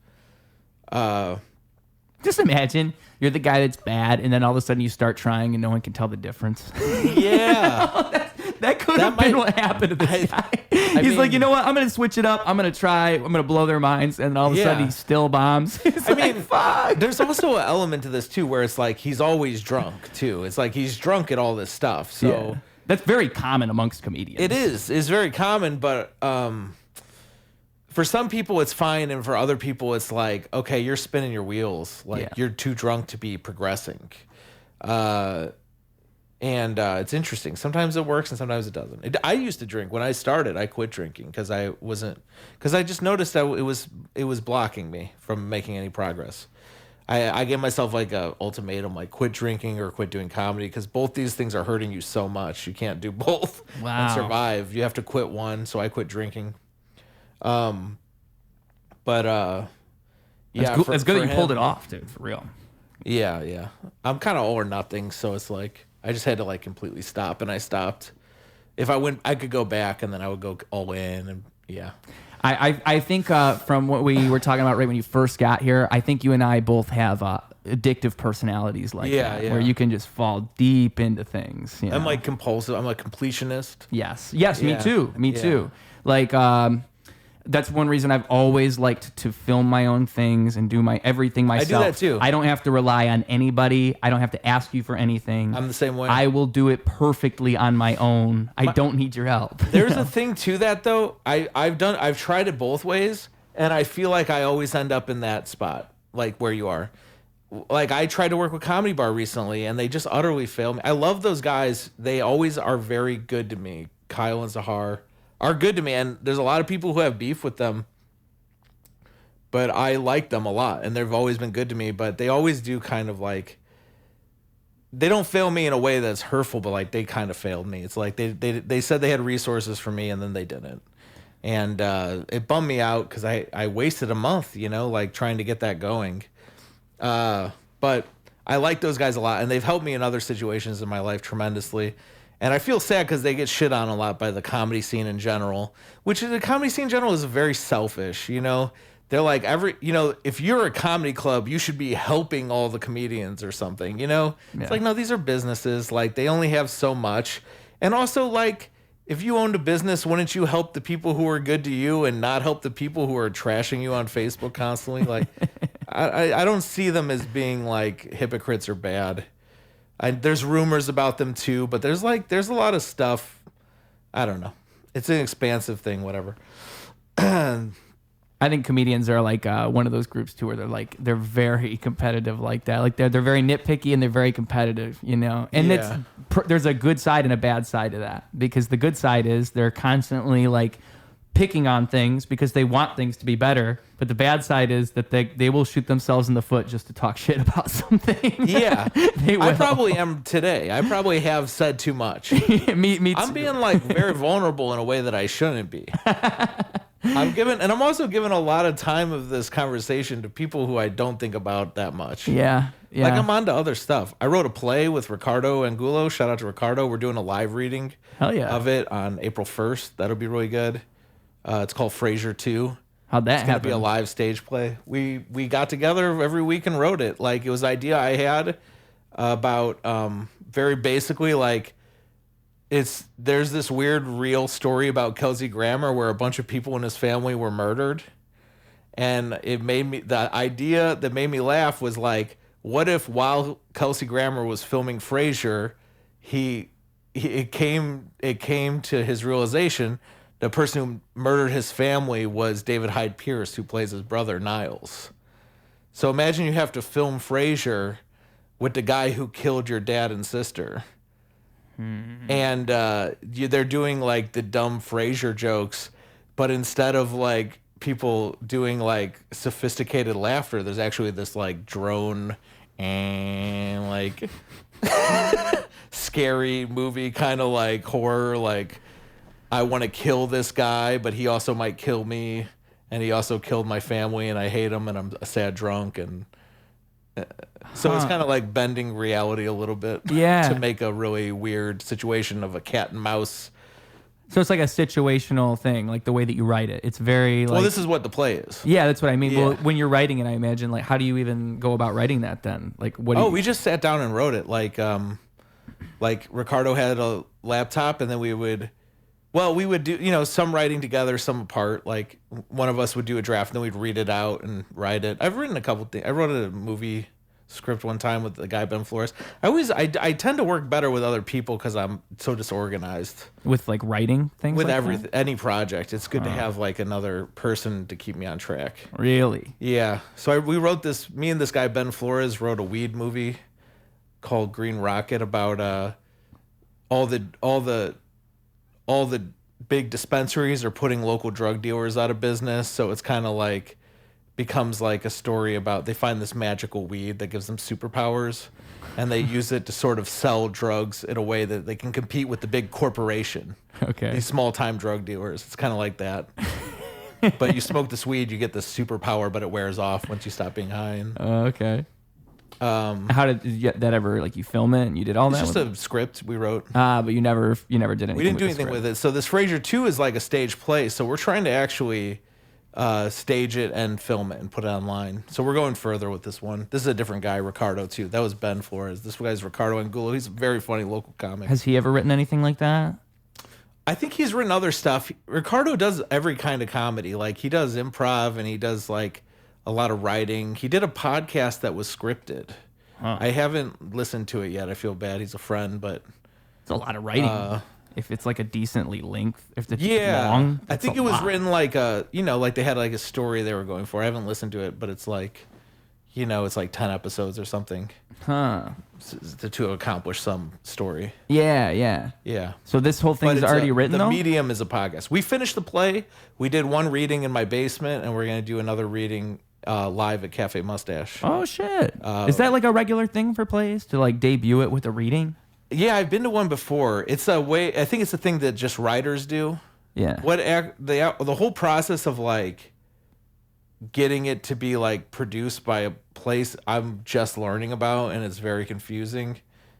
Just imagine you're the guy that's bad, and then all of a sudden you start trying, and no one can tell the difference. Yeah. That could have been what happened to this guy. He's like, you know what? I'm going to switch it up. I'm going to try. I'm going to blow their minds. And all of a sudden he still bombs. Fuck. There's also an element to this, too, where it's like he's always drunk, too. It's like he's drunk at all this stuff. So yeah. That's very common amongst comedians. It is. It's very common, but for some people it's fine. And for other people it's like, okay, you're spinning your wheels. Like you're too drunk to be progressing. And it's interesting. Sometimes it works and sometimes it doesn't. I used to drink. When I started, I quit drinking because I just noticed that it was blocking me from making any progress. I gave myself like a ultimatum, like quit drinking or quit doing comedy, because both these things are hurting you so much. You can't do both and survive. You have to quit one. So I quit drinking. Yeah, it's good that you pulled it off, dude, for real. Yeah. I'm kind of all or nothing, so it's like I just had to like completely stop, and I stopped. If I went, I could go back, and then I would go all in, and yeah. I think from what we were talking about right when you first got here, I think you and I both have addictive personalities like that, where you can just fall deep into things. You know? I'm like compulsive. I'm a completionist. Yes, me too. Like that's one reason I've always liked to film my own things and do my everything myself. I do that too. I don't have to rely on anybody. I don't have to ask you for anything. I'm the same way. I will do it perfectly on my own. I don't need your help. There's a thing to that though. I've tried it both ways, and I feel like I always end up in that spot, like where you are. Like I tried to work with Comedy Bar recently, and they just utterly failed me. I love those guys. They always are very good to me. Kyle and Zahar are good to me, and there's a lot of people who have beef with them, but I like them a lot, and they've always been good to me. But they always do kind of like, they don't fail me in a way that's hurtful, but like they kind of failed me. It's like they said they had resources for me, and then they didn't, and it bummed me out because I wasted a month, like trying to get that going. But I like those guys a lot, and they've helped me in other situations in my life tremendously. And I feel sad because they get shit on a lot by the comedy scene in general, which the comedy scene in general is very selfish. they're like if you're a comedy club, you should be helping all the comedians or something, It's like, no, these are businesses. Like, they only have so much. And also, like, if you owned a business, wouldn't you help the people who are good to you and not help the people who are trashing you on Facebook constantly? Like, I don't see them as being like hypocrites or bad. There's rumors about them too, but there's a lot of stuff. I don't know. It's an expansive thing, whatever. I think comedians are like one of those groups too, where they're very competitive like that. Like they're very nitpicky and they're very competitive, And there's a good side and a bad side to that, because the good side is they're constantly like picking on things because they want things to be better. But the bad side is that they will shoot themselves in the foot just to talk shit about something. Yeah, I probably am today. I probably have said too much. me too. I'm being like very vulnerable in a way that I shouldn't be. I'm also giving a lot of time of this conversation to people who I don't think about that much. Yeah. Like, I'm on to other stuff. I wrote a play with Ricardo Angulo. Shout out to Ricardo. We're doing a live reading of it on April 1st. That'll be really good. It's called Frasier 2. How'd that happen? It's going to be a live stage play. We got together every week and wrote it. Like, it was an idea I had about very basically, like, there's this weird real story about Kelsey Grammer where a bunch of people in his family were murdered. And the idea that made me laugh was like, what if while Kelsey Grammer was filming Frasier, it came to his realization the person who murdered his family was David Hyde Pierce, who plays his brother Niles. So imagine you have to film Frasier with the guy who killed your dad and sister. And they're doing like the dumb Frasier jokes, but instead of like people doing like sophisticated laughter, there's actually this like drone and like scary movie kind of like horror, like I want to kill this guy, but he also might kill me, and he also killed my family, and I hate him, and I'm a sad drunk, and so it's kind of like bending reality a little bit to make a really weird situation of a cat and mouse. So it's like a situational thing, like the way that you write it. It's very like... Well, this is what the play is. Yeah, that's what I mean. Yeah. Well, when you're writing it, I imagine, like, how do you even go about writing that then? Like, what? We just sat down and wrote it. Like Ricardo had a laptop, and then we would do, some writing together, some apart. Like, one of us would do a draft, and then we'd read it out and write it. I've written a couple things. I wrote a movie script one time with the guy Ben Flores. I tend to work better with other people because I'm so disorganized with like writing things with like everything. Any project, it's good to have like another person to keep me on track. Really? Yeah. So we wrote this. Me and this guy Ben Flores wrote a weed movie called Green Rocket about all the big dispensaries are putting local drug dealers out of business. So it's kind of like becomes like a story about they find this magical weed that gives them superpowers, and they use it to sort of sell drugs in a way that they can compete with the big corporation. Okay. These small time drug dealers. It's kind of like that. But you smoke this weed, you get this superpower, but it wears off once you stop being high. And, okay. How did that ever, like, you film it and you did all that? It's just a script we wrote. But you never did anything. We didn't do anything with it. So this Frasier 2 is like a stage play. So we're trying to actually stage it and film it and put it online. So we're going further with this one. This is a different guy, Ricardo, too. That was Ben Flores. This guy's Ricardo Angulo. He's a very funny local comic. Has he ever written anything like that? I think he's written other stuff. Ricardo does every kind of comedy. Like, he does improv and he does like a lot of writing. He did a podcast that was scripted. Huh. I haven't listened to it yet. I feel bad. He's a friend, but it's a lot of writing. If it's like a decently length, if it's long, I think it was written like like they had like a story they were going for. I haven't listened to it, but it's like, it's like 10 episodes or something. Huh. To accomplish some story. Yeah. So this whole thing is already written, though? The medium is a podcast. We finished the play. We did one reading in my basement, and we're going to do another reading live at Cafe Mustache. Oh, shit. Is that like a regular thing for plays, to like debut it with a reading? Yeah, I've been to one before. It's a way. I think it's a thing that just writers do. Yeah. The whole process of like getting it to be like produced by a place I'm just learning about, and it's very confusing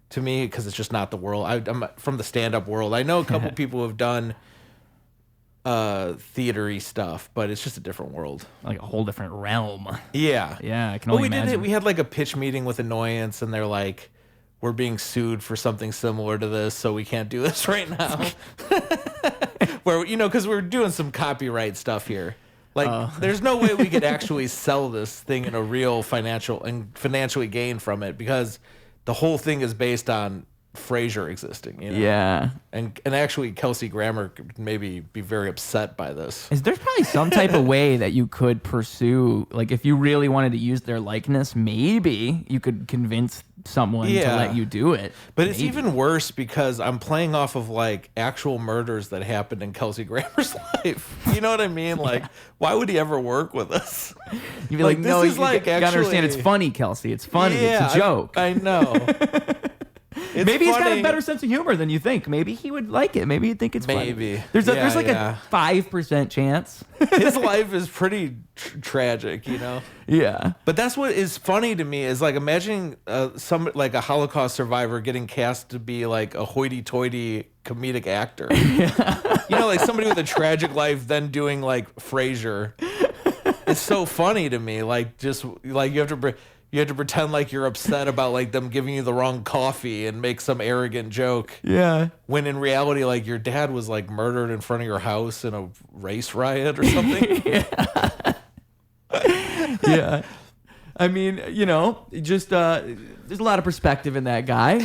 to me because it's just not the world. I'm from the stand-up world. I know a couple people who have done theatery stuff, but it's just a different world. Like a whole different realm. Yeah. Yeah, I can only imagine. We had like a pitch meeting with Annoyance, and they're like, we're being sued for something similar to this, so we can't do this right now. Where, because we're doing some copyright stuff here. Like, there's no way we could actually sell this thing in a real financially gain from it, because the whole thing is based on Frasier existing. Yeah. And actually, Kelsey Grammer could maybe be very upset by this. There's probably some type of way that you could pursue, like if you really wanted to use their likeness, maybe you could convince someone to let you do it. But it's even worse because I'm playing off of like actual murders that happened in Kelsey Grammer's life. You know what I mean? Like, why would he ever work with us? You'd be like, no, you gotta understand, it's funny, Kelsey. It's funny. Yeah, it's a joke. I know. Maybe he's got a better sense of humor than you think. Maybe he would like it. Maybe he'd think it's funny. There's like a 5% chance. His life is pretty tragic, Yeah. But that's what is funny to me is like imagining like a Holocaust survivor getting cast to be like a hoity-toity comedic actor. Like somebody with a tragic life then doing like Frasier. It's so funny to me. Like just like you have to pretend like you're upset about like them giving you the wrong coffee and make some arrogant joke. Yeah. When in reality, like your dad was like murdered in front of your house in a race riot or something. Yeah. I mean, just there's a lot of perspective in that guy.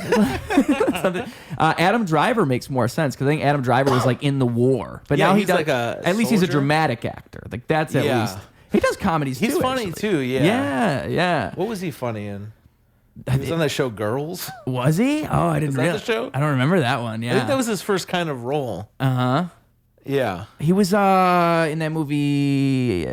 Adam Driver makes more sense because I think Adam Driver was like in the war, but now he's like at least he's a dramatic actor. Like that's at least. He does comedies too. He's funny actually. too, yeah. Yeah. What was he funny in? He was on that show Girls. Was he? Oh, I didn't realize. The show? I don't remember that one, yeah. I think that was his first kind of role. Uh-huh. Yeah. He was in that movie,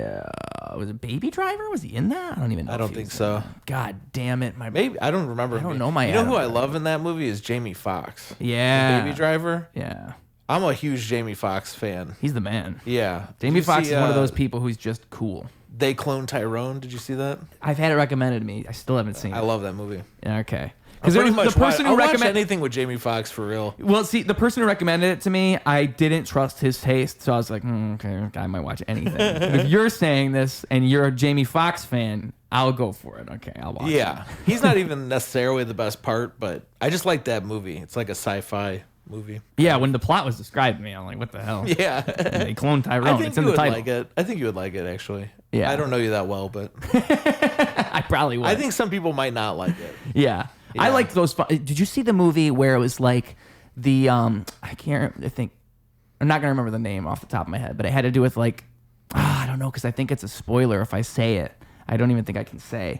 was it Baby Driver? Was he in that? I don't even know. I don't think so. God damn it. Maybe, I don't remember. I don't know my You know who I love in that movie is Jamie Foxx. Yeah. The Baby Driver? Yeah. I'm a huge Jamie Foxx fan. He's the man. Yeah. Jamie Foxx is one of those people who's just cool. They Clone Tyrone. Did you see that? I've had it recommended to me. I still haven't seen it. I love that movie. Yeah, okay. Because the person who recommended anything with Jamie Foxx for real. Well, see, the person who recommended it to me, I didn't trust his taste, so I was like, okay, I might watch anything. If you're saying this and you're a Jamie Foxx fan, I'll go for it. Okay, I'll watch it. Yeah, he's not even necessarily the best part, but I just like that movie. It's like a sci-fi movie. Yeah, when the plot was described to me, I'm like, what the hell? Yeah. They cloned Tyrone. It's in the title. Like it. I think you would like it, actually. Yeah. I don't know you that well, but I probably would. I think some people might not like it. Yeah. I liked those. Did you see the movie where it was like the I think I'm not gonna remember the name off the top of my head, but it had to do with like I don't know because I think it's a spoiler if I say it. I don't even think I can say.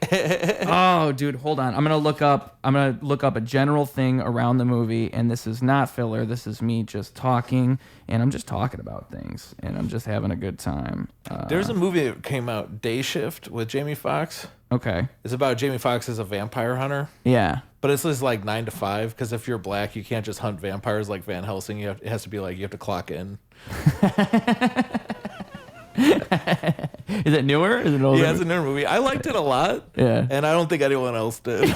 Oh, dude, hold on. I'm gonna look up a general thing around the movie, and this is not filler. This is me just talking, and I'm just talking about things, and I'm just having a good time. There's a movie that came out, Day Shift, with Jamie Foxx. Okay. It's about Jamie Foxx as a vampire hunter. Yeah. But it's just like 9 to 5 because if you're black, you can't just hunt vampires like Van Helsing. It has to be like you have to clock in. Is it newer? Is it older? Yeah, it's a newer movie. I liked it a lot. Yeah. And I don't think anyone else did.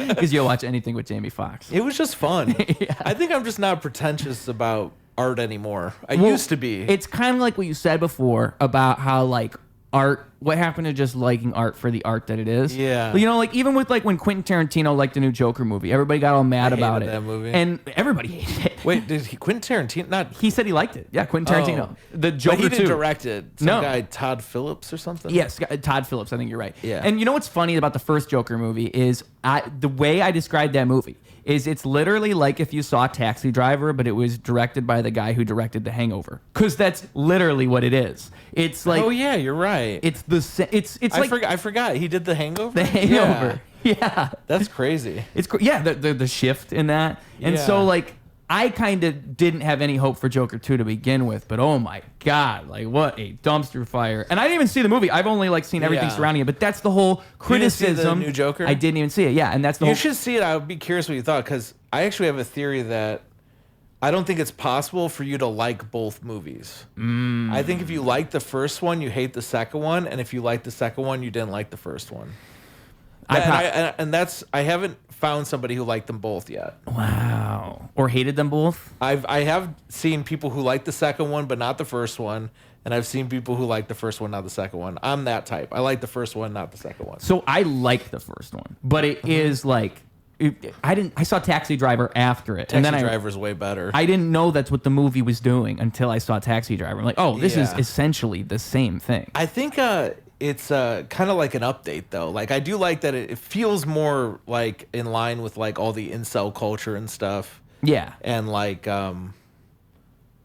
Because you'll watch anything with Jamie Foxx. It was just fun. Yeah. I think I'm just not pretentious about art anymore. I used to be. It's kind of like what you said before about how like art, what happened to just liking art for the art that it is. Yeah. You know, like even with like when Quentin Tarantino liked the new Joker movie, everybody got all mad about it. That movie. And everybody hated it. Wait, Quentin Tarantino He said he liked it. Yeah, Quentin Tarantino. The Joker but he didn't too. direct it. Some guy, Todd Phillips or something? Yes, Todd Phillips. I think you're right. Yeah. And you know what's funny about the first Joker movie is the way I described that movie is it's literally like if you saw Taxi Driver, but it was directed by the guy who directed The Hangover. Because that's literally what it is. It's like, oh yeah, you're right. It's I forgot he did The Hangover. The Hangover. Yeah. That's crazy. The shift in that. And so like I kind of didn't have any hope for Joker 2 to begin with, but oh my God, like what a dumpster fire. And I didn't even see the movie. I've only like seen everything surrounding it, but that's the whole criticism. You didn't see the new Joker? I didn't even see it. Yeah, and that's the You should see it. I would be curious what you thought because I actually have a theory that I don't think it's possible for you to like both movies. I think if you like the first one, you hate the second one, and if you like the second one, you didn't like the first one. And that's I haven't found somebody who liked them both yet. Wow. Or hated them both? I have seen people who like the second one but not the first one, and I've seen people who like the first one, not the second one. I'm that type. I like the first one, not the second one. So I like the first one, but it is like I saw Taxi Driver after it. Taxi Driver's way better. I didn't know that's what the movie was doing until I saw Taxi Driver. I'm like, oh, this is essentially the same thing. I think it's kind of like an update, though. Like, I do like that it feels more like in line with like all the incel culture and stuff. Yeah. And like,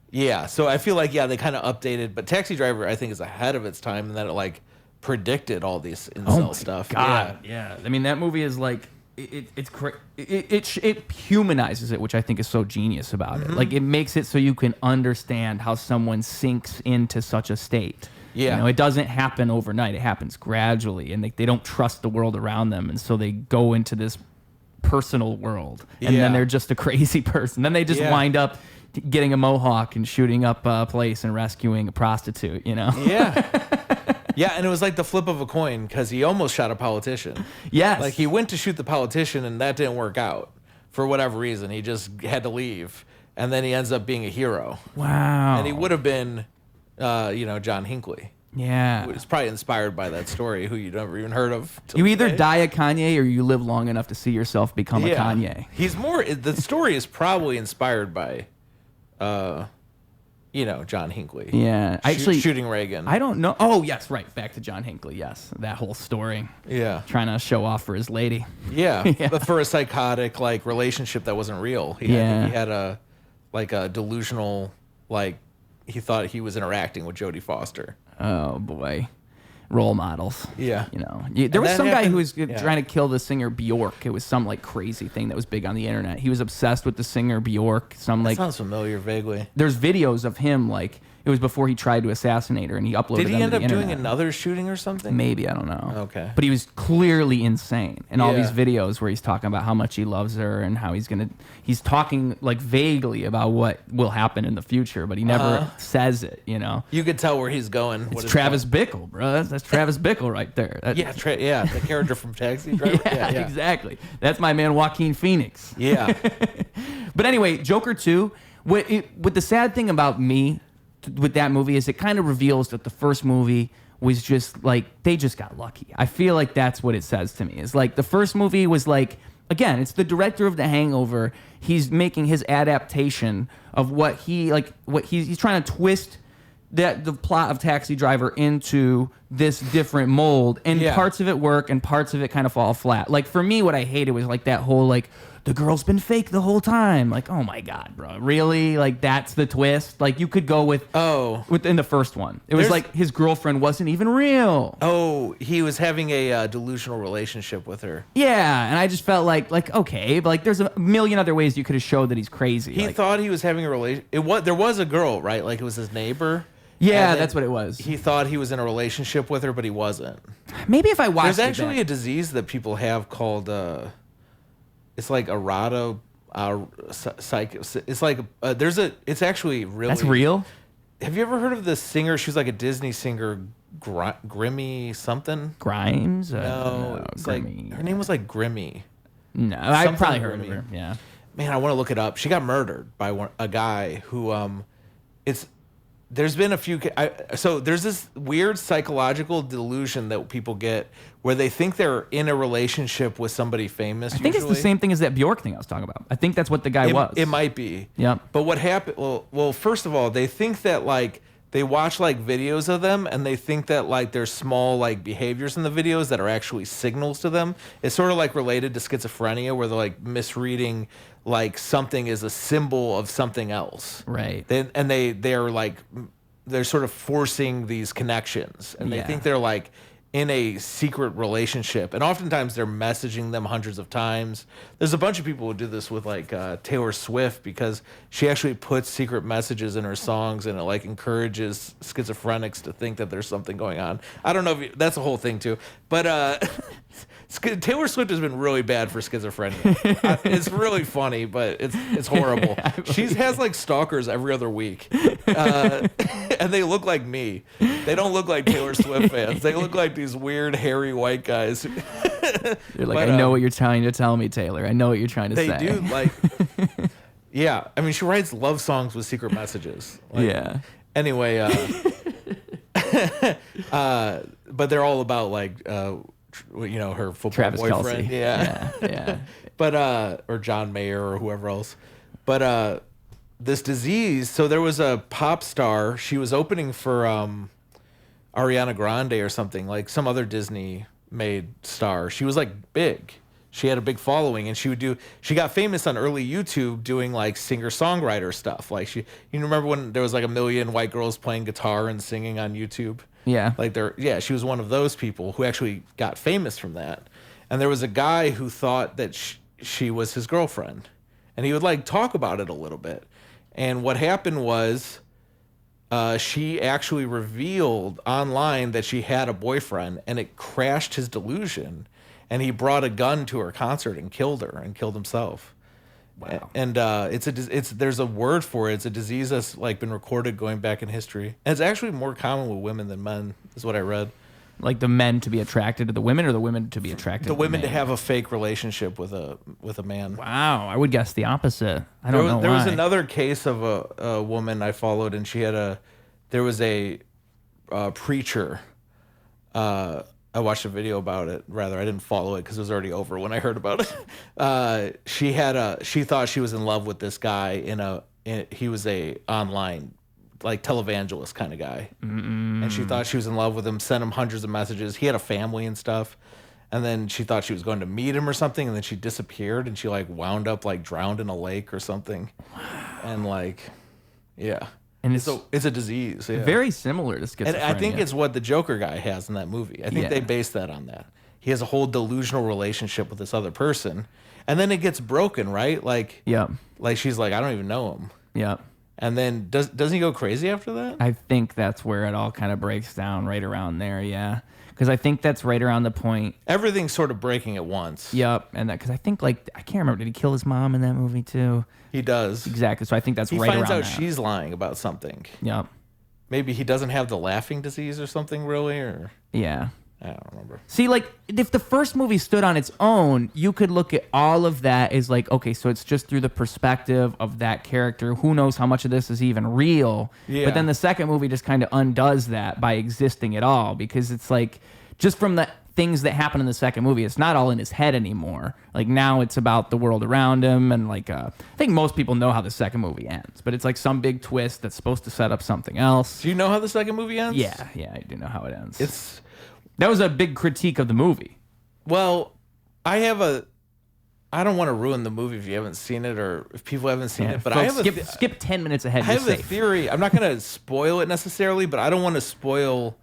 yeah. So I feel like, they kind of updated. But Taxi Driver, I think, is ahead of its time in that it like predicted all these incel stuff. God, yeah. I mean, that movie is like, it humanizes it, which I think is so genius about it. Like, it makes it so you can understand how someone sinks into such a state. Yeah. You know, it doesn't happen overnight. It happens gradually, and they don't trust the world around them, and so they go into this personal world, and then they're just a crazy person. Then they just wind up getting a mohawk and shooting up a place and rescuing a prostitute, you know? Yeah. Yeah, and it was like the flip of a coin because he almost shot a politician. Yes. Like, he went to shoot the politician, and that didn't work out for whatever reason. He just had to leave, and then he ends up being a hero. Wow. And he would have been, John Hinckley. Yeah. It's probably inspired by that story, who you'd never even heard of. You either die a Kanye or you live long enough to see yourself become a Kanye. He's more, the story is probably inspired by, John Hinckley. Yeah. Actually, shooting Reagan. I don't know. Oh, yes, right. Back to John Hinckley. Yes. That whole story. Yeah. Trying to show off for his lady. Yeah. But for a psychotic, like, relationship that wasn't real. He had a delusional, like, he thought he was interacting with Jodie Foster. Oh, boy. Role models. Yeah. You know, there was some guy who was trying to kill the singer Bjork. It was some like crazy thing that was big on the internet. He was obsessed with the singer Bjork. That sounds familiar vaguely. There's videos of him, like, it was before he tried to assassinate her, and he uploaded them to the internet. Did he end up doing another shooting or something? Maybe, I don't know. Okay. But he was clearly insane. And all these videos where he's talking about how much he loves her and how he's talking like vaguely about what will happen in the future, but he never says it, you know? You could tell where he's going. It's Travis Bickle, bro. That's Travis Bickle right there. The character from Taxi Driver. Yeah, exactly. That's my man Joaquin Phoenix. Yeah. But anyway, Joker 2, what the sad thing about me with that movie is it kind of reveals that the first movie was just like, they just got lucky. I feel like that's what it says to me. Is like the first movie was like, again, it's the director of The Hangover. He's making his adaptation of what he's trying to twist the plot of Taxi Driver into this different mold, and parts of it work and parts of it kind of fall flat. Like, for me, what I hated was like that whole like, the girl's been fake the whole time. Like, oh my God, bro. Really? Like, that's the twist? Like, you could go within the first one. It was like his girlfriend wasn't even real. Oh, he was having a delusional relationship with her. Yeah, and I just felt like okay, but like there's a million other ways you could have showed that he's crazy. He thought he was having a relation. There was a girl, right? Like, it was his neighbor. Yeah, that's what it was. He thought he was in a relationship with her, but he wasn't. Maybe if I watched There's actually a disease that people have called... it's like eroto, psych. It's like it's actually really. That's real. Have you ever heard of this singer? She was like a Disney singer, Grimmy something. Grimes? No, it's Grimmy. Like her name was like Grimmy. No, I've probably heard of her. Yeah. Man, I want to look it up. She got murdered by a guy who There's been a few. So there's this weird psychological delusion that people get where they think they're in a relationship with somebody famous. I think it's the same thing as that Bjork thing I was talking about. I think that's what the guy was. It might be. Yeah. But what happened? Well, first of all, they think that like they watch like videos of them and they think that like there's small like behaviors in the videos that are actually signals to them. It's sort of like related to schizophrenia where they're like misreading like something is a symbol of something else. Right. They're sort of forcing these connections and they think they're like in a secret relationship. And oftentimes they're messaging them hundreds of times. There's a bunch of people who do this with like Taylor Swift because she actually puts secret messages in her songs and it like encourages schizophrenics to think that there's something going on. I don't know if that's a whole thing too, but Taylor Swift has been really bad for schizophrenia. It's really funny, but it's horrible. She has like stalkers every other week, and they look like me. They don't look like Taylor Swift fans. They look like these weird hairy white guys. You're like, I know what you're trying to tell me, Taylor. I know what you're trying to say. They do, like, yeah. I mean, she writes love songs with secret messages. Like, yeah. Anyway, but they're all about like, her football Travis boyfriend. Kelce. Yeah. But or John Mayer or whoever else. But this disease. So there was a pop star. She was opening for Ariana Grande or something, like some other Disney made star. She was like big. She had a big following, and she got famous on early YouTube doing like singer-songwriter stuff. Like you remember when there was like 1 million white girls playing guitar and singing on YouTube? Yeah. Like she was one of those people who actually got famous from that. And there was a guy who thought that she was his girlfriend, and he would like talk about it a little bit. And what happened was, she actually revealed online that she had a boyfriend, and it crashed his delusion. And he brought a gun to her concert and killed her and killed himself. Wow. And there's a word for it. It's a disease that's like been recorded going back in history. And it's actually more common with women than men, is what I read. Like the men to be attracted to the women, or the women to be attracted to the women man? to have a fake relationship with a man. Wow, I would guess the opposite. I don't know why. There was another case of a woman I followed, and there was a preacher. I watched a video about it. Rather, I didn't follow it because it was already over when I heard about it. She thought she was in love with this guy he was a online like televangelist kind of guy. And she thought she was in love with him, sent him hundreds of messages. He had a family and stuff. And then she thought she was going to meet him or something, and then she disappeared, and she like wound up like drowned in a lake or something. And like, yeah. And it's a disease. Yeah. Very similar to schizophrenia. And I think it's what the Joker guy has in that movie. I think they based that on that. He has a whole delusional relationship with this other person, and then it gets broken, right? Like, like she's like, I don't even know him. Yeah. And then doesn't he go crazy after that? I think that's where it all kind of breaks down, right around there. Yeah. Because I think that's right around the point. Everything's sort of breaking at once. Yep. And that, because I think, like, I can't remember. Did he kill his mom in that movie too? He does. Exactly. So I think that's right around He finds out that. she's lying about something. Yep. Maybe he doesn't have the laughing disease or something, really? Or yeah. I don't remember. See, like, if the first movie stood on its own, you could look at all of that as like, okay, so it's just through the perspective of that character. Who knows how much of this is even real? Yeah. But then the second movie just kind of undoes that by existing at all, because it's like, just from the things that happen in the second movie, it's not all in his head anymore. Like, now it's about the world around him, and like, I think most people know how the second movie ends, but it's like some big twist that's supposed to set up something else. Do you know how the second movie ends? Yeah, I do know how it ends. That was a big critique of the movie. Well, I don't want to ruin the movie if you haven't seen it, or if people haven't seen it, but folks, skip 10 minutes ahead. I have a theory. I'm not going to spoil it necessarily, but I don't want to spoil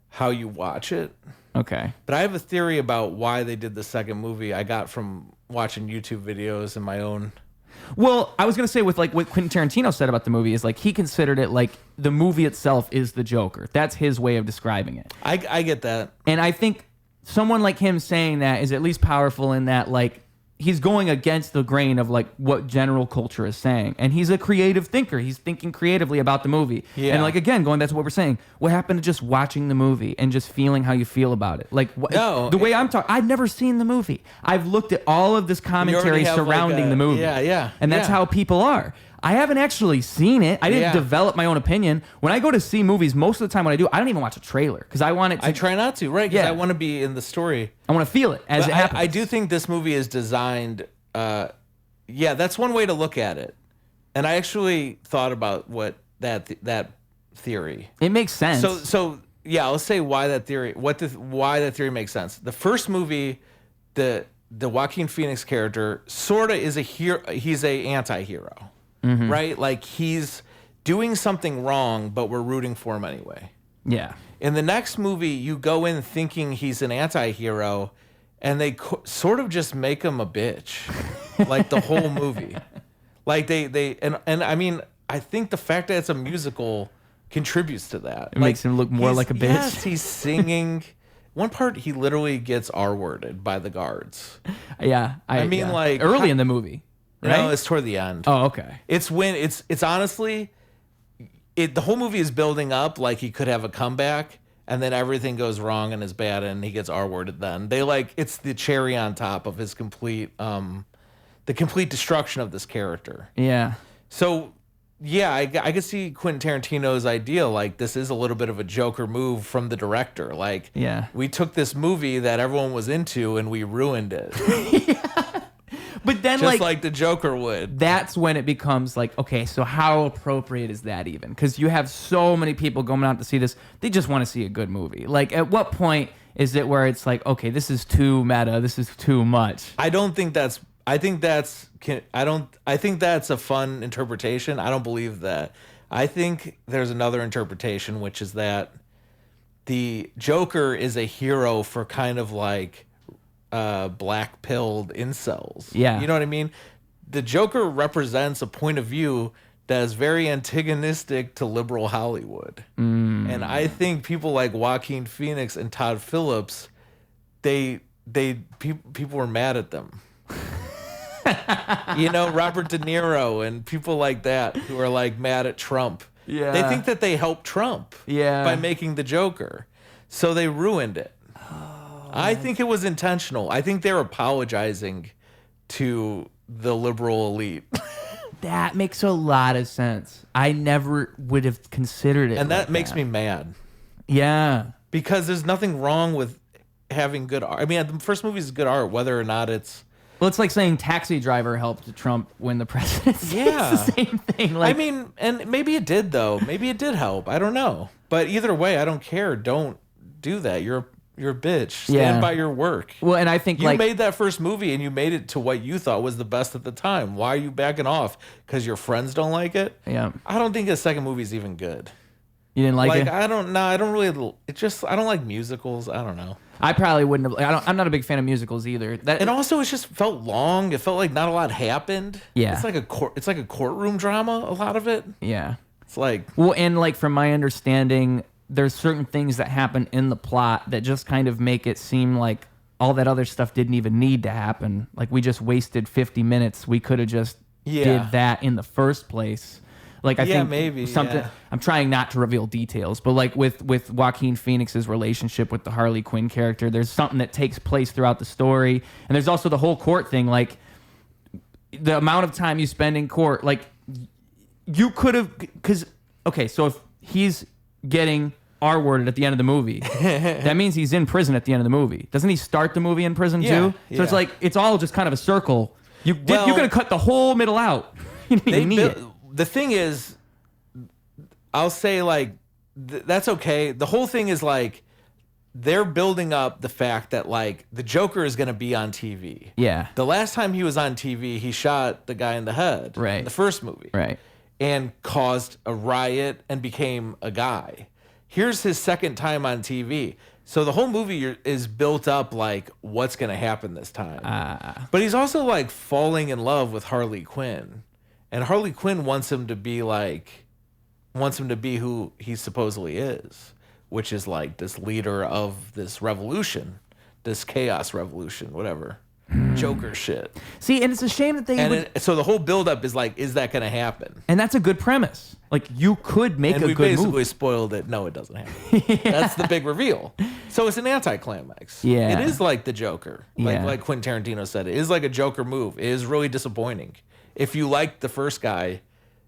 how you watch it. Okay. But I have a theory about why they did the second movie. I got from watching YouTube videos and my own. Well, I was going to say, with like what Quentin Tarantino said about the movie, is like he considered it like the movie itself is the Joker. That's his way of describing it. I get that. And I think someone like him saying that is at least powerful in that, like, he's going against the grain of like what general culture is saying, and he's a creative thinker. He's thinking creatively about the movie. Yeah. And like, again, going back to what we're saying, what happened to just watching the movie and just feeling how you feel about it? Like, the way I'm talking, I've never seen the movie. I've looked at all of this commentary surrounding the movie. Yeah. And that's how people are. I haven't actually seen it. I didn't develop my own opinion. When I go to see movies, most of the time when I do, I don't even watch a trailer because I want it to... I try not to, right? Because I want to be in the story. I want to feel it as it happens. I do think this movie is designed... that's one way to look at it. And I actually thought about what that theory... It makes sense. So let's say why that theory makes sense. The first movie, the Joaquin Phoenix character sort of is a hero. He's a anti-hero. Mm-hmm. Right? Like, he's doing something wrong, but we're rooting for him anyway. Yeah. In the next movie, you go in thinking he's an anti-hero, and they sort of just make him a bitch. Like, the whole movie. Like, and I mean, I think the fact that it's a musical contributes to that. It makes him look more like a bitch. Yes, he's singing. One part, he literally gets R-worded by the guards. Yeah. I mean, like... early in the movie. Right? No, it's toward the end. Oh, okay. It's when it's honestly, the whole movie is building up like he could have a comeback, and then everything goes wrong and is bad, and he gets R-worded. Then they it's the cherry on top of his complete, the complete destruction of this character. Yeah. So, yeah, I could see Quentin Tarantino's idea. Like, this is a little bit of a Joker move from the director. Like, we took this movie that everyone was into and we ruined it. But then, just like the Joker would. That's when it becomes like, okay, so how appropriate is that even? Because you have so many people going out to see this. They just want to see a good movie. Like, at what point is it where it's like, okay, this is too meta. This is too much. I think that's a fun interpretation. I don't believe that. I think there's another interpretation, which is that the Joker is a hero for kind of like black-pilled incels. Yeah. You know what I mean? The Joker represents a point of view that is very antagonistic to liberal Hollywood. And I think people like Joaquin Phoenix and Todd Phillips, people were mad at them. Robert De Niro and people like that who are like mad at Trump. Yeah. They think that they helped Trump by making the Joker. So they ruined it. I think it was intentional. I think they're apologizing to the liberal elite. That makes a lot of sense. I never would have considered it. And that makes me mad. Yeah. Because there's nothing wrong with having good art. I mean, the first movie is good art, whether or not it's... Well, it's like saying Taxi Driver helped Trump win the presidency. Yeah. It's the same thing. Like, I mean, and maybe it did, though. Maybe it did help. I don't know. But either way, I don't care. Don't do that. You're a bitch. Stand by your work. Well, and I think you made that first movie and you made it to what you thought was the best at the time. Why are you backing off? Because your friends don't like it? Yeah. I don't think the second movie is even good. You didn't like it? I don't know. I don't really. I don't like musicals. I don't know. I probably wouldn't have. I'm not a big fan of musicals either. And also, it just felt long. It felt like not a lot happened. Yeah. It's like a courtroom drama. A lot of it. Yeah. It's like. Well, and like from my understanding, there's certain things that happen in the plot that just kind of make it seem like all that other stuff didn't even need to happen. Like we just wasted 50 minutes. We could have just did that in the first place. Like I think maybe something. Yeah. I'm trying not to reveal details, but like with Joaquin Phoenix's relationship with the Harley Quinn character, there's something that takes place throughout the story, and there's also the whole court thing. Like the amount of time you spend in court, like you could have, because okay, so if he's getting R-worded at the end of the movie, that means he's in prison at the end of the movie. Doesn't he start the movie in prison too? So it's like it's all just kind of a circle. You could have cut the whole middle out. You didn't need it. The thing is, I'll say like that's okay. The whole thing is like they're building up the fact that like the Joker is going to be on TV. Yeah. The last time he was on TV, he shot the guy in the head. Right. In the first movie. Right. And caused a riot and became a guy. Here's his second time on TV. So the whole movie is built up like what's going to happen this time. But he's also like falling in love with Harley Quinn. And Harley Quinn wants him to be who he supposedly is, which is like this leader of this revolution, this chaos revolution, whatever. Joker shit. See, and it's a shame that they so the whole buildup is like, is that going to happen? And that's a good premise. Like you could make a good movie. And we basically spoiled it. No, it doesn't happen. That's the big reveal. So it's an anticlimax. Yeah. It is like the Joker. Like Quentin Tarantino said, it is like a Joker move. It is really disappointing. If you like the first guy,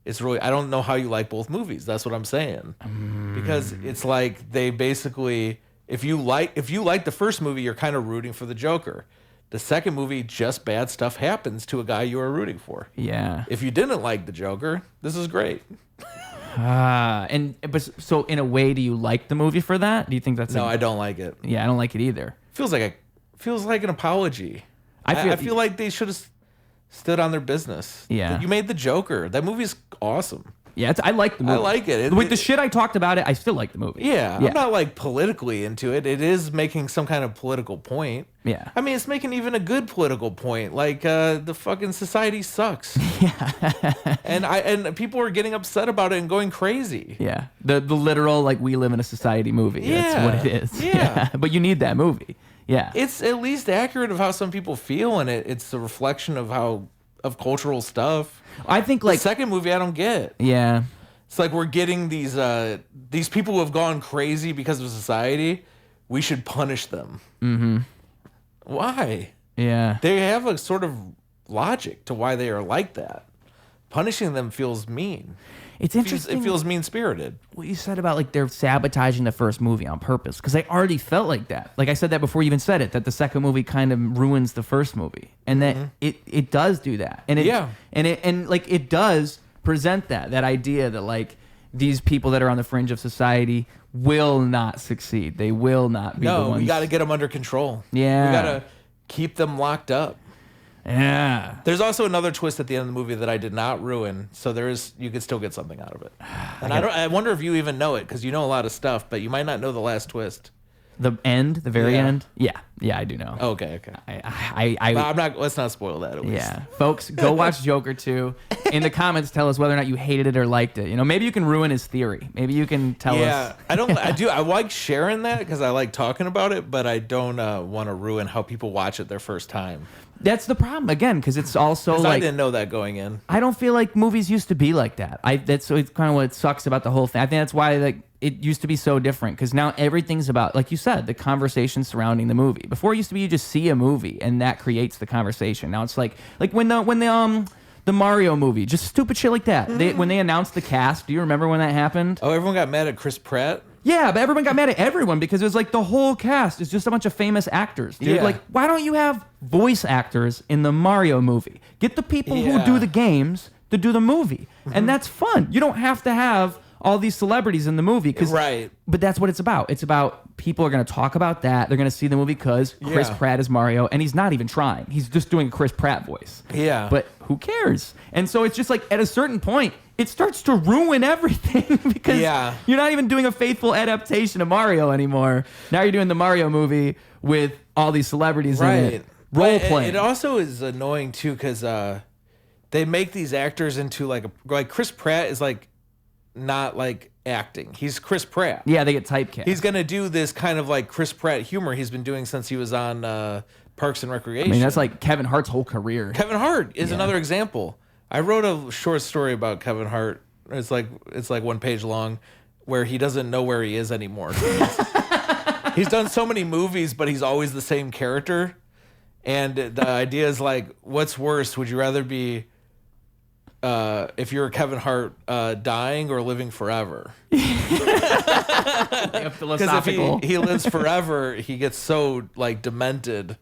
it's really, I don't know how you like both movies. That's what I'm saying. Because it's like they basically, if you like the first movie, you're kind of rooting for the Joker. The second movie, just bad stuff happens to a guy you are rooting for. Yeah. If you didn't like the Joker, this is great. So in a way, do you like the movie for that? Do you think that's no? I don't like it. Yeah, I don't like it either. Feels like an apology. I feel like they should have stood on their business. Yeah. You made the Joker. That movie's awesome. Yeah, I like the movie. I like it. With the shit I talked about it, I still like the movie. Yeah, I'm not like politically into it. It is making some kind of political point. Yeah. I mean, it's making even a good political point. Like the fucking society sucks. Yeah. and people are getting upset about it and going crazy. Yeah. The literal like we live in a society movie. Yeah. That's what it is. Yeah. But you need that movie. Yeah. It's at least accurate of how some people feel, and it's a reflection of cultural stuff. I think like the second movie I don't get. Yeah. It's like we're getting these people who have gone crazy because of society. We should punish them. Mm-hmm. Why? Yeah. They have a sort of logic to why they are like that. Punishing them feels mean. It's interesting. It feels mean-spirited. What you said about like they're sabotaging the first movie on purpose, because I already felt like that. Like I said that before you even said it, that the second movie kind of ruins the first movie, and that it does do that, and it does present that idea that like these people that are on the fringe of society will not succeed. They will not be the ones. No, we got to get them under control. Yeah, we got to keep them locked up. Yeah. There's also another twist at the end of the movie that I did not ruin, so you could still get something out of it. And I wonder if you even know it, because you know a lot of stuff, but you might not know the last twist. The very end? Yeah, I do know. Okay. I'm not. Let's not spoil that. At least. Yeah, folks, go watch Joker 2. In the comments, tell us whether or not you hated it or liked it. You know, maybe you can ruin his theory. Maybe you can tell us. Yeah, I like sharing that because I like talking about it, but I don't want to ruin how people watch it their first time. That's the problem again, because it's also like I didn't know that going in. I don't feel like movies used to be like that. It's kind of what sucks about the whole thing. I think that's why like it used to be so different, because now everything's about, like you said, the conversation surrounding the movie. Before it used to be you just see a movie and that creates the conversation. Now it's like when the Mario movie, just stupid shit like that. When they announced the cast, do you remember when that happened? Oh, everyone got mad at Chris Pratt. Yeah, but everyone got mad at everyone because it was like the whole cast is just a bunch of famous actors. Dude, like, why don't you have voice actors in the Mario movie? Get the people who do the games to do the movie. And that's fun. You don't have to have all these celebrities in the movie. Right. But that's what it's about. It's about people are going to talk about that. They're going to see the movie because Chris Pratt is Mario, and he's not even trying. He's just doing a Chris Pratt voice. Yeah. But who cares? And so it's just like at a certain point, it starts to ruin everything because you're not even doing a faithful adaptation of Mario anymore. Now you're doing the Mario movie with all these celebrities in it. Role playing. It also is annoying too because they make these actors into like Chris Pratt is like not like acting. He's Chris Pratt. Yeah, they get typecast. He's gonna do this kind of like Chris Pratt humor he's been doing since he was on Parks and Recreation. I mean, that's like Kevin Hart's whole career. Kevin Hart is another example. I wrote a short story about Kevin Hart. It's like 1 page long, where he doesn't know where he is anymore. He's done so many movies, but he's always the same character. And the idea is like, what's worse? Would you rather be, if you're Kevin Hart, dying or living forever? Because if he lives forever, he gets so like demented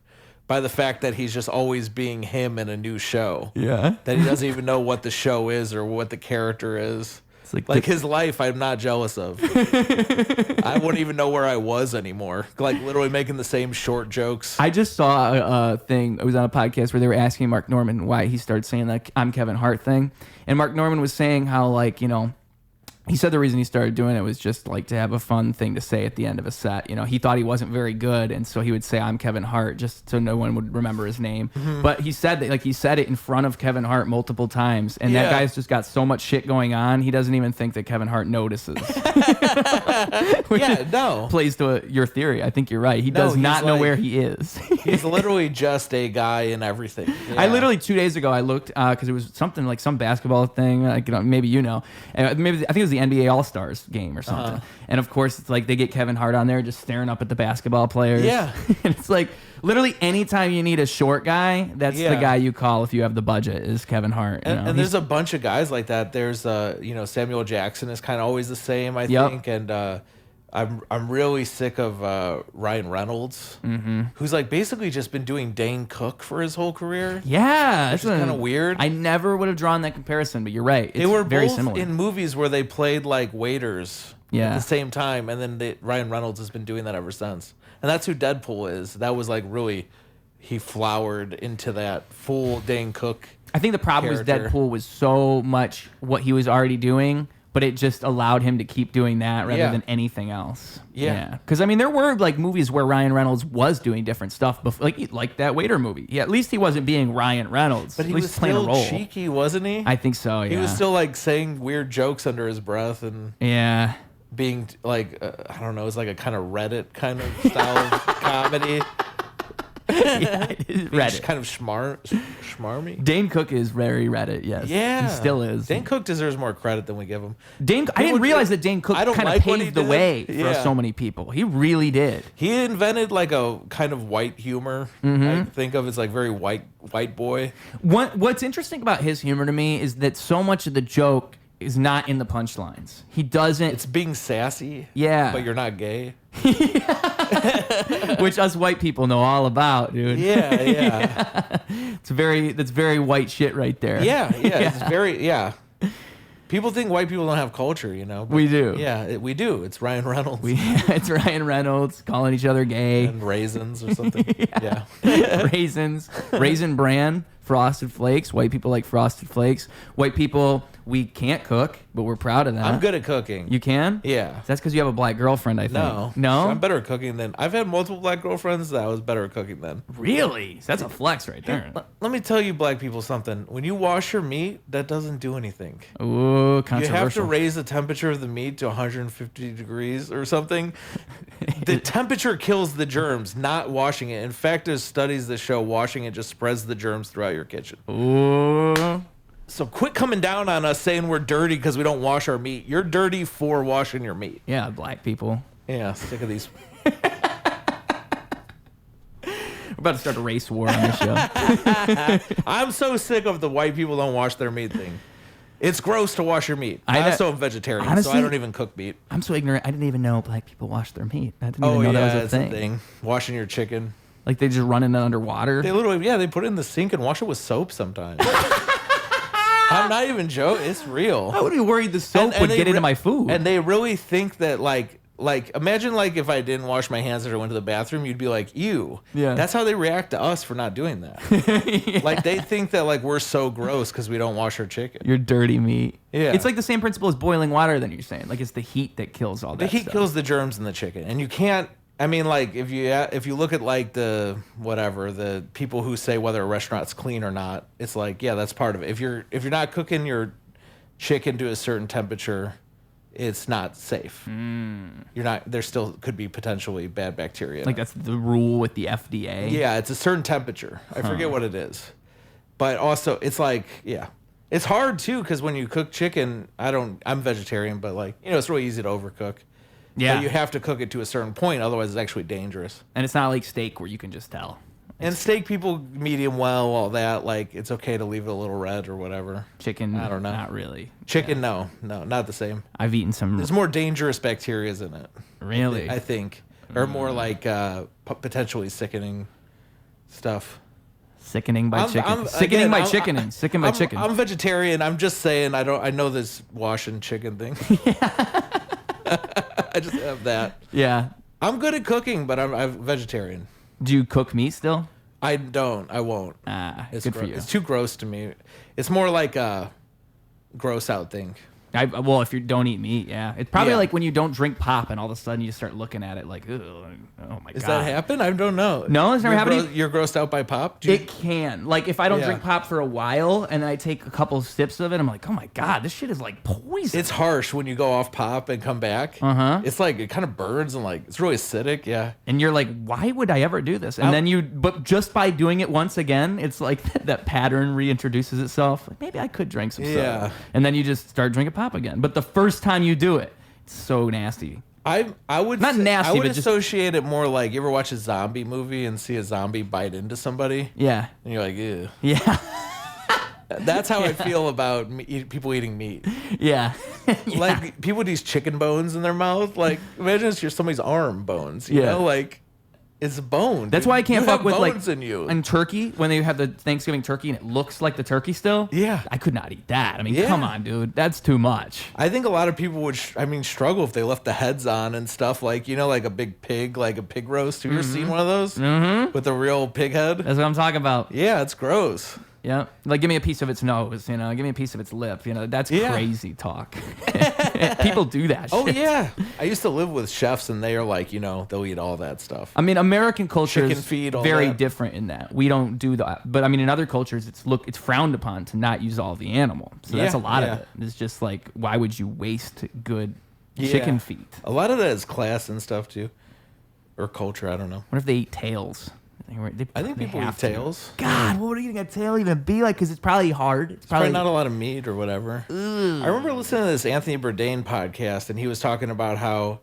by the fact that he's just always being him in a new show. Yeah. That he doesn't even know what the show is or what the character is. It's like his life, I'm not jealous of. I wouldn't even know where I was anymore. Like literally making the same short jokes. I just saw a thing. It was on a podcast where they were asking Mark Norman why he started saying like I'm Kevin Hart thing. And Mark Norman was saying how like, you know, he said the reason he started doing it was just like to have a fun thing to say at the end of a set. You know, he thought he wasn't very good, and so he would say, "I'm Kevin Hart," just so no one would remember his name. Mm-hmm. But he said that, like, he said it in front of Kevin Hart multiple times, and that guy's just got so much shit going on, he doesn't even think that Kevin Hart notices. Plays to your theory. I think you're right. He does not know where he is. He's literally just a guy in everything. Yeah. I literally 2 days ago I looked because it was something like some basketball thing. Like, you know, maybe I think it was the NBA All-Stars game or something. And of course, it's like they get Kevin Hart on there just staring up at the basketball players. Yeah. And it's like literally anytime you need a short guy, that's the guy you call if you have the budget is Kevin Hart. And there's a bunch of guys like that. There's Samuel Jackson is kind of always the same, I think. And I'm really sick of Ryan Reynolds, who's like basically just been doing Dane Cook for his whole career. Yeah, it's kind of weird. I never would have drawn that comparison, but you're right. They were very both similar in movies where they played like waiters at the same time, and then Ryan Reynolds has been doing that ever since. And that's who Deadpool is. That was like really, he flowered into that full Dane Cook. I think the problem was Deadpool was so much what he was already doing, but it just allowed him to keep doing that rather than anything else. Yeah. Because, I mean, there were, like, movies where Ryan Reynolds was doing different stuff, before, like that waiter movie. Yeah, at least he wasn't being Ryan Reynolds. But he at least was playing still a role. Cheeky, wasn't he? I think so, yeah. He was still, like, saying weird jokes under his breath and being, like, I don't know, it was like a kind of Reddit kind of style of comedy. Yeah, Reddit. Kind of schmarmy. Dane Cook is very Reddit, yes. Yeah. He still is. Dane Cook deserves more credit than we give him. I didn't realize that Dane Cook kind of paved the way for so many people. He really did. He invented like a kind of white humor. I think of as like very white boy. What's interesting about his humor to me is that so much of the joke is not in the punchlines. He doesn't. It's being sassy. Yeah. But you're not gay. Which us white people know all about, dude. Yeah. That's very white shit right there. Yeah. It's very, People think white people don't have culture, you know. But we do. Yeah, we do. It's Ryan Reynolds. It's Ryan Reynolds calling each other gay. And raisins or something. Yeah. Raisins. Raisin Bran. Frosted Flakes. White people like Frosted Flakes. White people, we can't cook, but we're proud of that. I'm good at cooking. You can? Yeah. That's because you have a black girlfriend, I think. No? I'm better at cooking than... I've had multiple black girlfriends that I was better at cooking than. Really? That's a flex right there. Let me tell you black people something. When you wash your meat, that doesn't do anything. Ooh, controversial. You have to raise the temperature of the meat to 150 degrees or something. The temperature kills the germs, not washing it. In fact, there's studies that show washing it just spreads the germs throughout your kitchen. Ooh. So quit coming down on us saying we're dirty because we don't wash our meat. You're dirty for washing your meat. Yeah, black people. Yeah, sick of these. We're about to start a race war on this show. I'm so sick of the white people don't wash their meat thing. It's gross to wash your meat. I'm also vegetarian, honestly, so I don't even cook meat. I'm so ignorant. I didn't even know black people wash their meat. I didn't even know that was a thing. Washing your chicken. Like they just run it underwater? They literally, they put it in the sink and wash it with soap sometimes. I'm not even joking. It's real. I would be worried the soap would get into my food. And they really think that like imagine like if I didn't wash my hands or went to the bathroom, you'd be like, ew. Yeah. That's how they react to us for not doing that. Yeah. Like they think that like we're so gross because we don't wash our chicken. Your dirty meat. Yeah. It's like the same principle as boiling water that you're saying. Like it's the heat that kills all that stuff. The heat kills the germs in the chicken. And you can't, I mean, like if you look at like the people who say whether a restaurant's clean or not, it's like, yeah, that's part of it. If you're not cooking your chicken to a certain temperature, it's not safe. You're not. There still could be potentially bad bacteria. Like that's the rule with the FDA. Yeah, it's a certain temperature. I forget what it is, but also it's like, yeah, it's hard too because when you cook chicken, I'm vegetarian, but like it's really easy to overcook. Yeah, but you have to cook it to a certain point, otherwise it's actually dangerous. And it's not like steak where you can just tell. And steak, people medium well, all that. Like it's okay to leave it a little red or whatever. Chicken, I don't know. Not really. Chicken, no, not the same. I've eaten some. There's more dangerous bacteria in it. Really? I think, or more like potentially sickening stuff. Sickening by chicken. Sickening by chickening. Sickening by chicken. I'm vegetarian. I'm just saying. I know this washing chicken thing. I just have that. Yeah. I'm good at cooking, but I'm vegetarian. Do you cook meat still? I don't. I won't. It's good for you. It's too gross to me. It's more like a gross out thing. Well, if you don't eat meat, yeah. It's probably like when you don't drink pop and all of a sudden you just start looking at it like, oh my God. Does that happen? I don't know. No, it's never happened. You're grossed out by pop? It can. Like if I don't drink pop for a while and then I take a couple of sips of it, I'm like, oh my God, this shit is like poison. It's harsh when you go off pop and come back. It's like, it kind of burns and like, it's really acidic, yeah. And you're like, why would I ever do this? And but just by doing it once again, it's like that pattern reintroduces itself. Like maybe I could drink some soda. And then you just start drinking pop again. But the first time you do it, it's so nasty. I would not nasty. I would but associate it more like you ever watch a zombie movie and see a zombie bite into somebody. Yeah, and you're like, ew. Yeah, that's how I feel about people eating meat. Yeah, like people with these chicken bones in their mouth. Like imagine it's somebody's arm bones. You know, like. It's bone. That's why I can't fuck with like in turkey when they have the Thanksgiving turkey and it looks like the turkey still. Yeah, I could not eat that. I mean, come on, dude, that's too much. I think a lot of people would, struggle if they left the heads on and stuff like like a big pig, like a pig roast. Have you ever seen one of those with a real pig head? That's what I'm talking about. Yeah, it's gross. Yeah, like give me a piece of its nose, give me a piece of its lip, that's crazy talk. People do that shit. Oh yeah, I used to live with chefs and they are like, they'll eat all that stuff. I mean, American culture Chicken is feed, all very that. different in that we don't do that. But I mean, in other cultures, it's frowned upon to not use all the animal. So that's a lot of it. It's just like, why would you waste good chicken feet? A lot of that is class and stuff too, or culture. I don't know. What if they eat tails? I think people eat tails. God, what would eating a tail even be like? Because it's probably hard. It's probably not a lot of meat or whatever. I remember listening to this Anthony Bourdain podcast, and he was talking about how,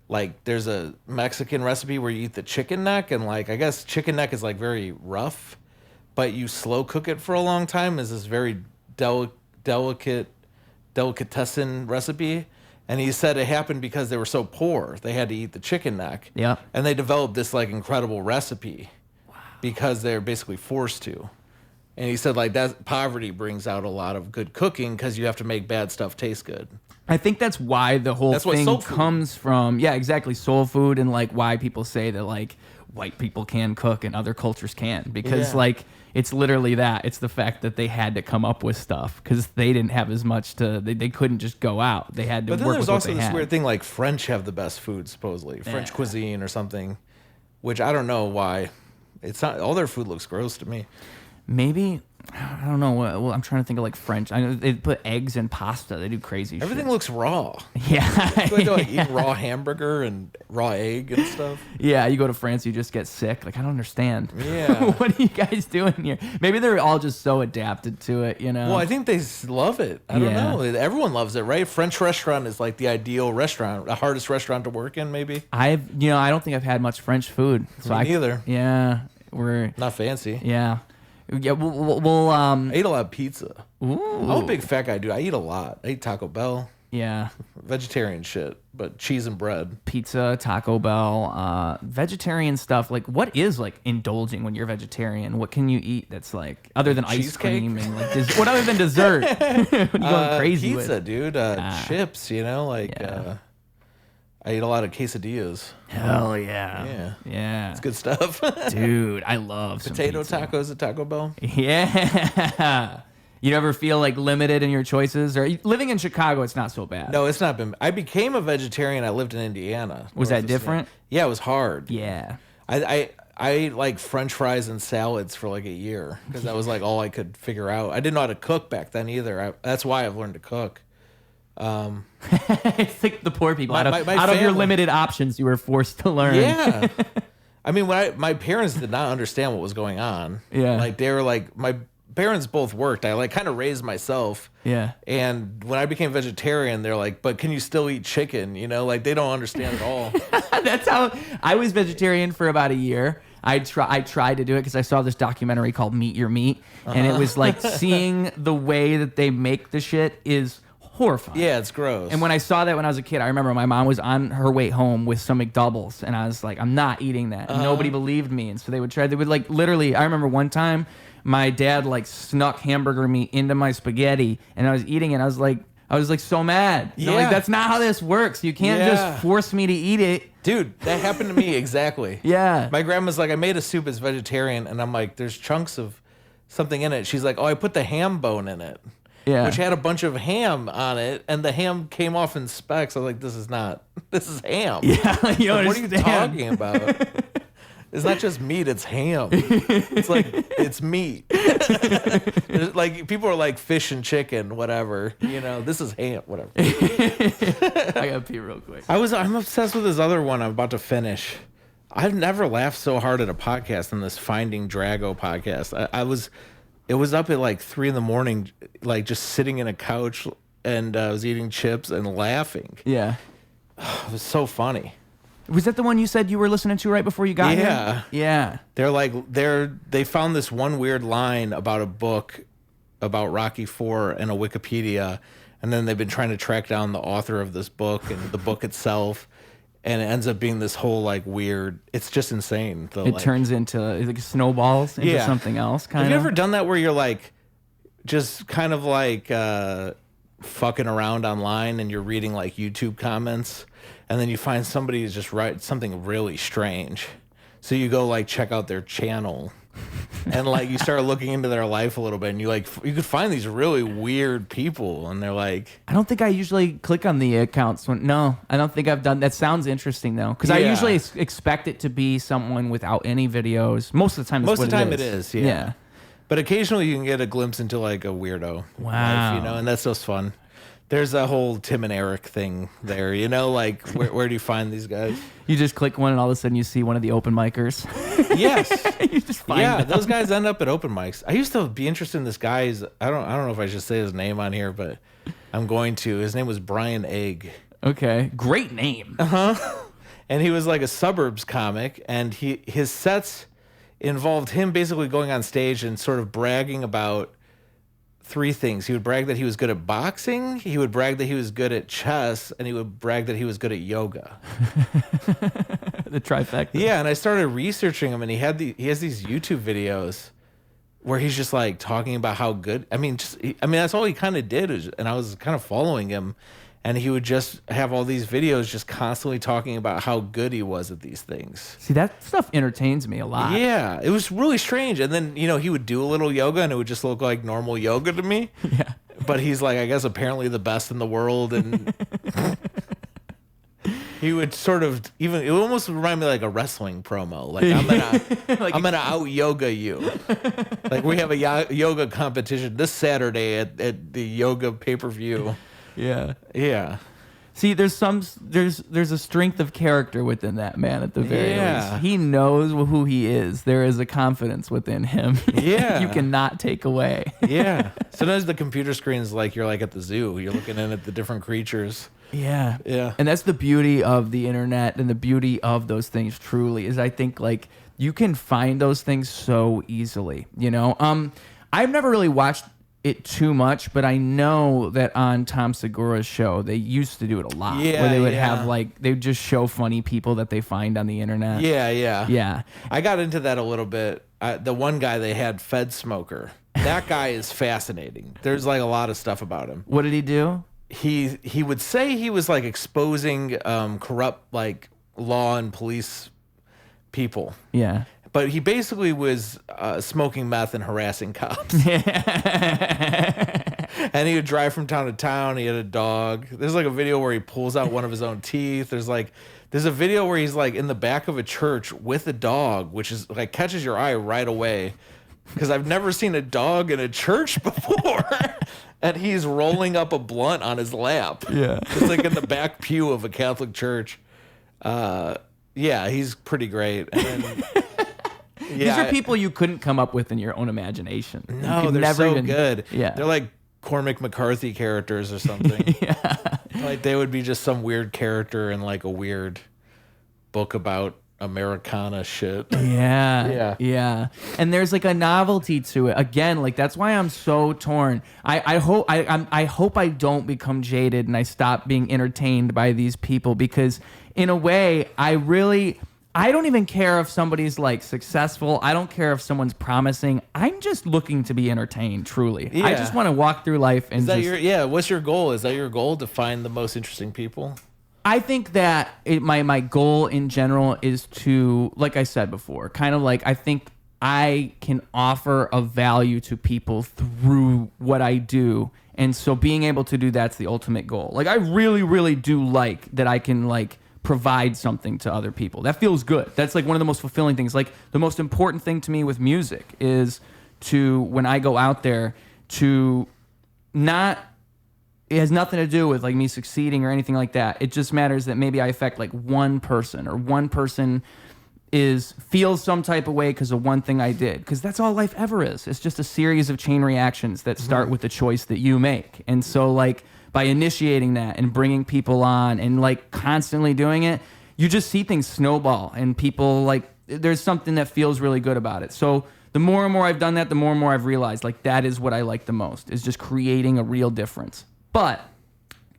like, there's a Mexican recipe where you eat the chicken neck, and, like, I guess chicken neck is, like, very rough, but you slow cook it for a long time. Is this very delicatessen recipe. And he said it happened because they were so poor. They had to eat the chicken neck. Yeah. And they developed this, like, incredible recipe. Because they're basically forced to. And he said, like, that poverty brings out a lot of good cooking because you have to make bad stuff taste good. I think that's why the whole thing comes from, yeah, exactly, soul food, and, like, why people say that, like, white people can cook and other cultures can't. Because, like, it's literally that. It's the fact that they had to come up with stuff because they didn't have as much to, they couldn't just go out. They had to work with what they had. But then there's also this weird thing, like, French have the best food, supposedly. French cuisine or something, which I don't know why. It's not, all their food looks gross to me. Maybe, I don't know. Well, I'm trying to think of, like, French. I know they put eggs in pasta. They do crazy Everything shit. looks raw. Yeah. You go like eat raw hamburger and raw egg and stuff. Yeah, you go to France, you just get sick. Like, I don't understand. Yeah. What are you guys doing here? Maybe they're all just so adapted to it, you know? Well, I think they love it. I don't know. Everyone loves it, right? French restaurant is like the ideal restaurant, the hardest restaurant to work in, maybe. I don't think I've had much French food. So Me neither. Yeah. We're not fancy. Yeah. Yeah, we'll I eat a lot of pizza. Ooh. I'm a big fat guy, dude. I eat a lot. I eat Taco Bell. Yeah. Vegetarian shit, but cheese and bread. Pizza, Taco Bell, vegetarian stuff. Like, what is, like, indulging when you're vegetarian? What can you eat that's, like, other than ice cream and, like, what other than dessert? What are you going crazy pizza, with? Dude. Chips, you know, like, I eat a lot of quesadillas. Hell yeah. Yeah. It's good stuff. Dude, I love potato tacos at Taco Bell. Yeah. You never feel, like, limited in your choices? Or living in Chicago, it's not so bad. No, it's not been. I became a vegetarian. I lived in Indiana. Was that different? Yeah, it was hard. Yeah. I ate, like, French fries and salads for, like, a year because that was, like, all I could figure out. I didn't know how to cook back then either. That's why I've learned to cook. It's like the poor people. Out of your limited options, you were forced to learn. Yeah. I mean, my parents did not understand what was going on. Yeah. Like, they were like, my parents both worked. I, like, kind of raised myself. Yeah. And when I became vegetarian, they're like, but can you still eat chicken? You know, like, they don't understand at all. That's how I was vegetarian for about a year. I tried to do it because I saw this documentary called Meet Your Meat. And it was like seeing the way that they make the shit is horrifying. Yeah, it's gross. And when I saw that when I was a kid, I remember my mom was on her way home with some McDoubles, and I was like, I'm not eating that. And nobody believed me, and so they would like literally. I remember one time, my dad like snuck hamburger meat into my spaghetti, and I was eating it. I was like so mad. Yeah, like, that's not how this works. You can't just force me to eat it. Dude, that happened to me exactly. Yeah. My grandma's like, I made a soup as vegetarian, and I'm like, there's chunks of something in it. She's like, oh, I put the ham bone in it. Yeah. Which had a bunch of ham on it, and the ham came off in specks. I was like, this is ham. Yeah, you like, what are you talking about? It's not just meat, it's ham. It's like, it's meat. Like, people are like fish and chicken, whatever. You know, this is ham, whatever. I gotta pee real quick. I'm obsessed with this other one I'm about to finish. I've never laughed so hard at a podcast than this Finding Drago podcast. It was up at like 3 a.m, like just sitting in a couch, and I was eating chips and laughing. Yeah. It was so funny. Was that the one you said you were listening to right before you got here? Yeah. Yeah. They found this one weird line about a book about Rocky IV in a Wikipedia, and then they've been trying to track down the author of this book and the book itself. And it ends up being this whole like weird. It's just insane. It turns into like snowballs into something else. Have you ever done that where you're like, just kind of like fucking around online and you're reading like YouTube comments, and then you find somebody who's just write something really strange, so you go like check out their channel. And like you start looking into their life a little bit, and you could find these really weird people, and they're like, I don't think I usually click on the accounts. No, I don't think I've done that. Sounds interesting though, because I usually expect it to be someone without any videos. Most of the time, it is. Yeah. But occasionally you can get a glimpse into like a weirdo life, you know, and that's just fun. There's a whole Tim and Eric thing there, you know, like where do you find these guys? You just click one and all of a sudden you see one of the open micers. Yes. You just find them. Those guys end up at open mics. I used to be interested in this guy's, I don't know if I should say his name on here, but I'm going to. His name was Brian Egg. Okay. Great name. And he was like a suburbs comic, and his sets involved him basically going on stage and sort of bragging about three things. He would brag that he was good at boxing, he would brag that he was good at chess, and he would brag that he was good at yoga. The trifecta. Yeah, and I started researching him, and he has these YouTube videos where he's just like talking about how good. I mean, that's all he kind of did, and I was kind of following him, and he would just have all these videos just constantly talking about how good he was at these things. See, that stuff entertains me a lot. Yeah, it was really strange. And then, you know, he would do a little yoga and it would just look like normal yoga to me. Yeah. But he's like, I guess, apparently the best in the world. And he would sort of it almost remind me like a wrestling promo. Like, I'm gonna out yoga you. Like, we have a yoga competition this Saturday at the yoga pay-per-view. Yeah. Yeah. See, there's a strength of character within that man at the very least. He knows who he is. There is a confidence within him. Yeah. You cannot take away. Yeah. Sometimes the computer screen is like you're like at the zoo. You're looking in at the different creatures. Yeah. Yeah. And that's the beauty of the internet and the beauty of those things truly is I think like you can find those things so easily, you know? I've never really watched it too much, but I know that on Tom Segura's show they used to do it a lot. Yeah, where they would have like they would just show funny people that they find on the internet. Yeah. I got into that a little bit. The one guy they had, Fed Smoker. That guy is fascinating. There's like a lot of stuff about him. What did he do? He would say he was like exposing corrupt like law and police people. Yeah. But he basically was smoking meth and harassing cops. And he would drive from town to town. He had a dog. There's like a video where he pulls out one of his own teeth. There's a video where he's like in the back of a church with a dog, which is like catches your eye right away. Because I've never seen a dog in a church before. And he's rolling up a blunt on his lap. Yeah. It's like in the back pew of a Catholic church. Yeah, he's pretty great. And These are people you couldn't come up with in your own imagination. No, they're so good. Yeah. They're like Cormac McCarthy characters or something. Yeah. Like they would be just some weird character in like a weird book about Americana shit. Yeah. And there's like a novelty to it. Again, like that's why I'm so torn. I hope I don't become jaded and I stop being entertained by these people because in a way I don't even care if somebody's like successful. I don't care if someone's promising. I'm just looking to be entertained, truly. Yeah. I just want to walk through life and what's your goal? Is that your goal to find the most interesting people? I think that my goal in general is to, like I said before, kind of like I think I can offer a value to people through what I do. And so being able to do that's the ultimate goal. Like I really, really do like that I can like provide something to other people. That feels good. That's like one of the most fulfilling things. Like the most important thing to me with music is to, when I go out there, to not, it has nothing to do with like me succeeding or anything like that. It just matters that maybe I affect like one person or one person feels some type of way because of one thing I did. Because that's all life ever is. It's just a series of chain reactions that start with the choice that you make. And so like, by initiating that and bringing people on and like constantly doing it, you just see things snowball and people like there's something that feels really good about it. So the more and more I've done that, the more and more I've realized like that is what I like the most is just creating a real difference. But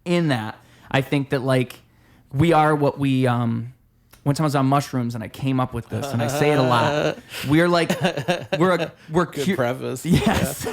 in that, I think that like we are what we one time I was on mushrooms and I came up with this and I say it a lot. We're like we're good preface. Yes.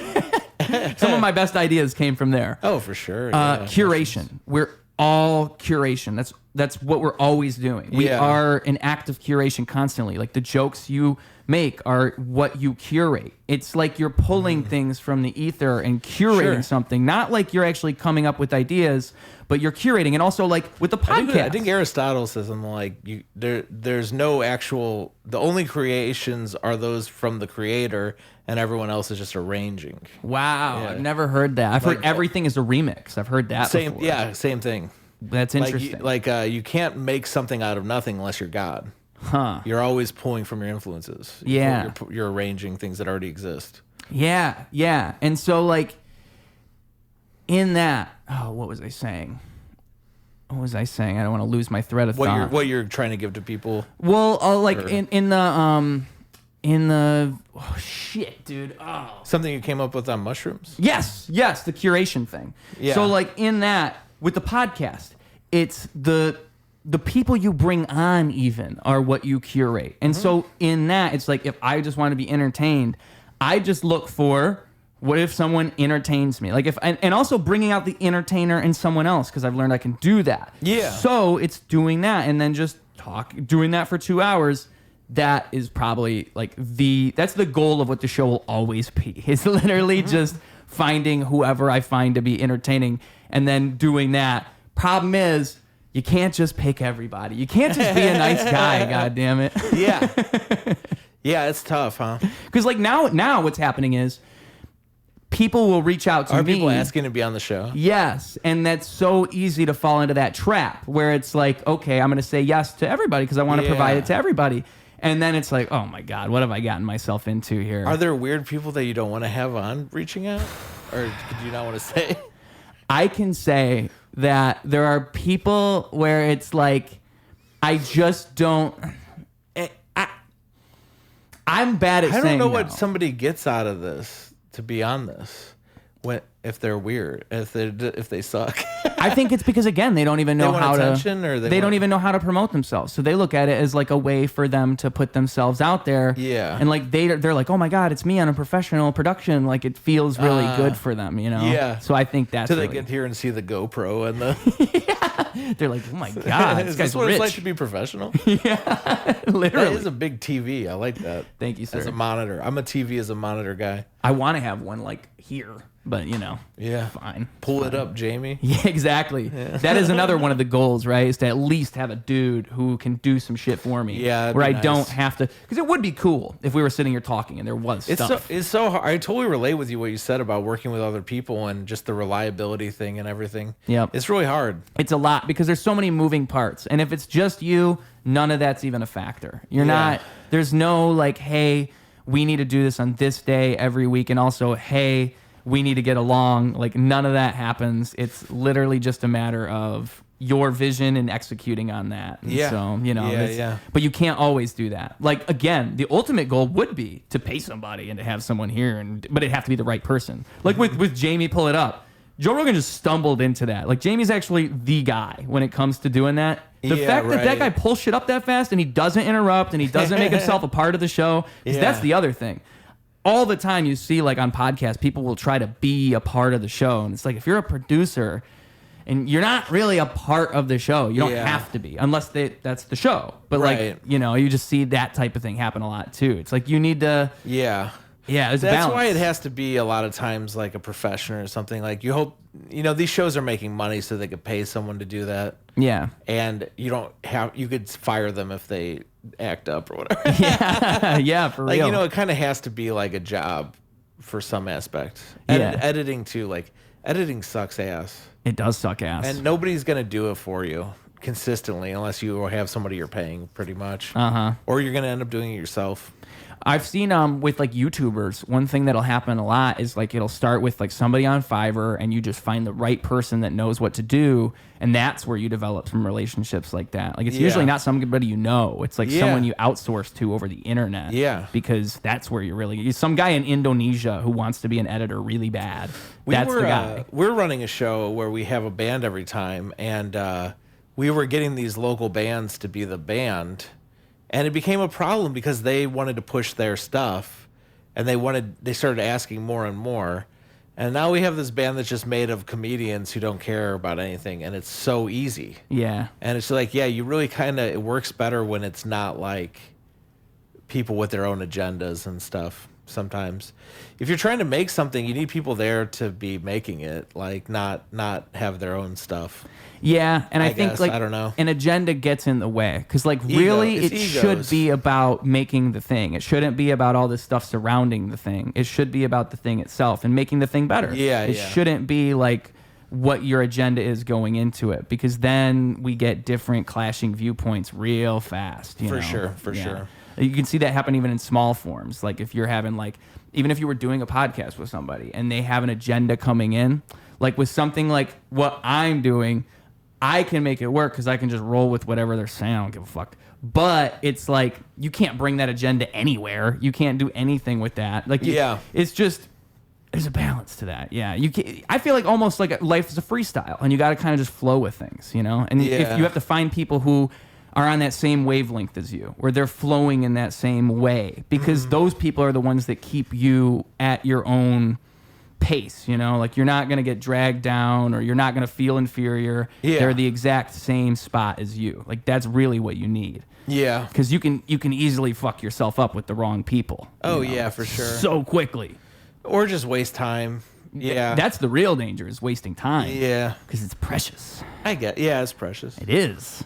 Yeah. Some of my best ideas came from there. Oh, for sure. Curation. We're all curation. That's that's what we're always doing. We are an act of curation constantly. Like the jokes you make are what you curate. It's like you're pulling things from the ether and curating something. Not like you're actually coming up with ideas, but you're curating. And also like with the podcast. I think Aristotle says something like there's no actual, the only creations are those from the creator, and everyone else is just arranging. Wow, I've never heard that. I've heard everything is a remix. I've heard that before. Yeah, same thing. That's interesting. You can't make something out of nothing unless you're God. Huh. You're always pulling from your influences. Yeah. You're arranging things that already exist. Yeah, yeah. And so, like, in that, what was I saying? I don't want to lose my thread of thought. What you're trying to give to people? Well, in the oh shit, dude. Oh. Something you came up with on mushrooms? Yes, the curation thing. Yeah. So like in that with the podcast, it's the people you bring on even are what you curate. And so in that, it's like if I just want to be entertained, I just look for what if someone entertains me? Like if and also bringing out the entertainer in someone else because I've learned I can do that. Yeah. So it's doing that and then just doing that for 2 hours. That is probably like that's the goal of what the show will always be. It's literally just finding whoever I find to be entertaining and then doing that. Problem is, you can't just pick everybody. You can't just be a nice guy, God damn it. Yeah. Yeah, it's tough, huh? Because like now what's happening is people will reach out to me. Are people asking to be on the show? Yes, and that's so easy to fall into that trap where it's like, okay, I'm going to say yes to everybody because I want to provide it to everybody. And then it's like, oh my God, what have I gotten myself into here? Are there weird people that you don't want to have on reaching out? Or do you not want to say? I can say that there are people where it's like, I just don't... I'm bad at saying I don't know no. what somebody gets out of this to be on this. If they're weird, if they suck. I think it's because again they don't even know how attention, or they don't even know how to promote themselves. So they look at it as like a way for them to put themselves out there. Yeah. And like they're like, oh my God, it's me on a professional production. Like it feels really good for them, you know. Yeah. So I think that's. So they get here and see the GoPro and the. Yeah. They're like, oh my God, this guy's what rich. It's like to be professional? Yeah. Literally. That is a big TV. I like that. Thank you, sir. As a monitor, I'm a TV as a monitor guy. I want to have one like here. But, you know, fine. Pull it up, Jamie. Yeah, exactly. Yeah. That is another one of the goals, right? Is to at least have a dude who can do some shit for me. Yeah, where I don't have to. Because it would be cool if we were sitting here talking and there was stuff. It's so hard. I totally relate with you what you said about working with other people and just the reliability thing and everything. Yeah. It's really hard. It's a lot because there's so many moving parts. And if it's just you, none of that's even a factor. You're not, there's no like, hey, we need to do this on this day every week. And also, hey, we need to get along. Like none of that happens. It's literally just a matter of your vision and executing on that. And so, you know, but you can't always do that. Like again, the ultimate goal would be to pay somebody and to have someone here, but it'd have to be the right person. Like with Jamie, pull it up. Joe Rogan just stumbled into that. Like Jamie's actually the guy when it comes to doing that. The fact that guy pulls shit up that fast and he doesn't interrupt and he doesn't make himself a part of the show, that's the other thing. All the time you see like on podcasts, people will try to be a part of the show. And it's like, if you're a producer and you're not really a part of the show, you don't have to be unless that's the show. But like, you know, you just see that type of thing happen a lot too. It's like, you need to, that's balance. Why it has to be a lot of times like a profession or something. Like you hope, you know, these shows are making money so they could pay someone to do that. Yeah. And you could fire them if they act up or whatever. Yeah, for real. Like, you know, it kind of has to be like a job for some aspect. Editing too, like editing sucks ass. It does suck ass. And nobody's going to do it for you consistently unless you have somebody you're paying pretty much. Or you're going to end up doing it yourself. I've seen with like YouTubers, one thing that'll happen a lot is like it'll start with like somebody on Fiverr and you just find the right person that knows what to do, and that's where you develop some relationships like that. Like it's usually not somebody you know. It's like someone you outsource to over the internet. Yeah. Because that's where you're really some guy in Indonesia who wants to be an editor really bad. That's the guy. We're running a show where we have a band every time, and we were getting these local bands to be the band. And it became a problem because they wanted to push their stuff, and they started asking more and more. And now we have this band that's just made of comedians who don't care about anything, and it's so easy. Yeah. And it's like, yeah, you really kind of, it works better when it's not like people with their own agendas and stuff. Sometimes if you're trying to make something, you need people there to be making it, like not have their own stuff. Yeah, and I think guess, like I don't know. an agenda gets in the way because like really it should be about making the thing. It shouldn't be about all this stuff surrounding the thing. It should be about the thing itself and making the thing better. It shouldn't be like what your agenda is going into it, because then we get different clashing viewpoints real fast. For sure. You can see that happen even in small forms. Like if you're having like, even if you were doing a podcast with somebody and they have an agenda coming in, like with something like what I'm doing, I can make it work because I can just roll with whatever they're saying. I don't give a fuck. But it's like, you can't bring that agenda anywhere. You can't do anything with that. Like, it's just, there's a balance to that. Yeah. I feel like almost like life is a freestyle and you got to kind of just flow with things, you know? And if you have to find people who are on that same wavelength as you, where they're flowing in that same way, because those people are the ones that keep you at your own pace, you know? Like, you're not going to get dragged down or you're not going to feel inferior. They're the exact same spot as you. Like, that's really what you need. Yeah. Because you can easily fuck yourself up with the wrong people. Oh, yeah, for sure. So quickly. Or just waste time. Yeah. That's the real danger, is wasting time. Yeah. Because it's precious. Yeah, it's precious. It is.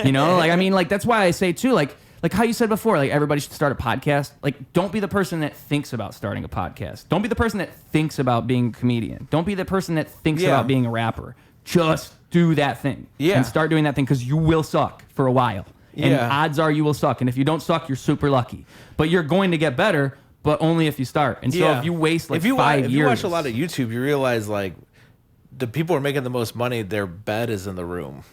You know, like, I mean, like, that's why I say, too, like how you said before, like, everybody should start a podcast. Like, don't be the person that thinks about starting a podcast. Don't be the person that thinks about being a comedian. Don't be the person that thinks about being a rapper. Just do that thing. And start doing that thing, because you will suck for a while. And odds are you will suck. And if you don't suck, you're super lucky. But you're going to get better, but only if you start. And so if you waste, like, 5 years. If you watch a lot of YouTube, you realize, like, the people who are making the most money, their bed is in the room.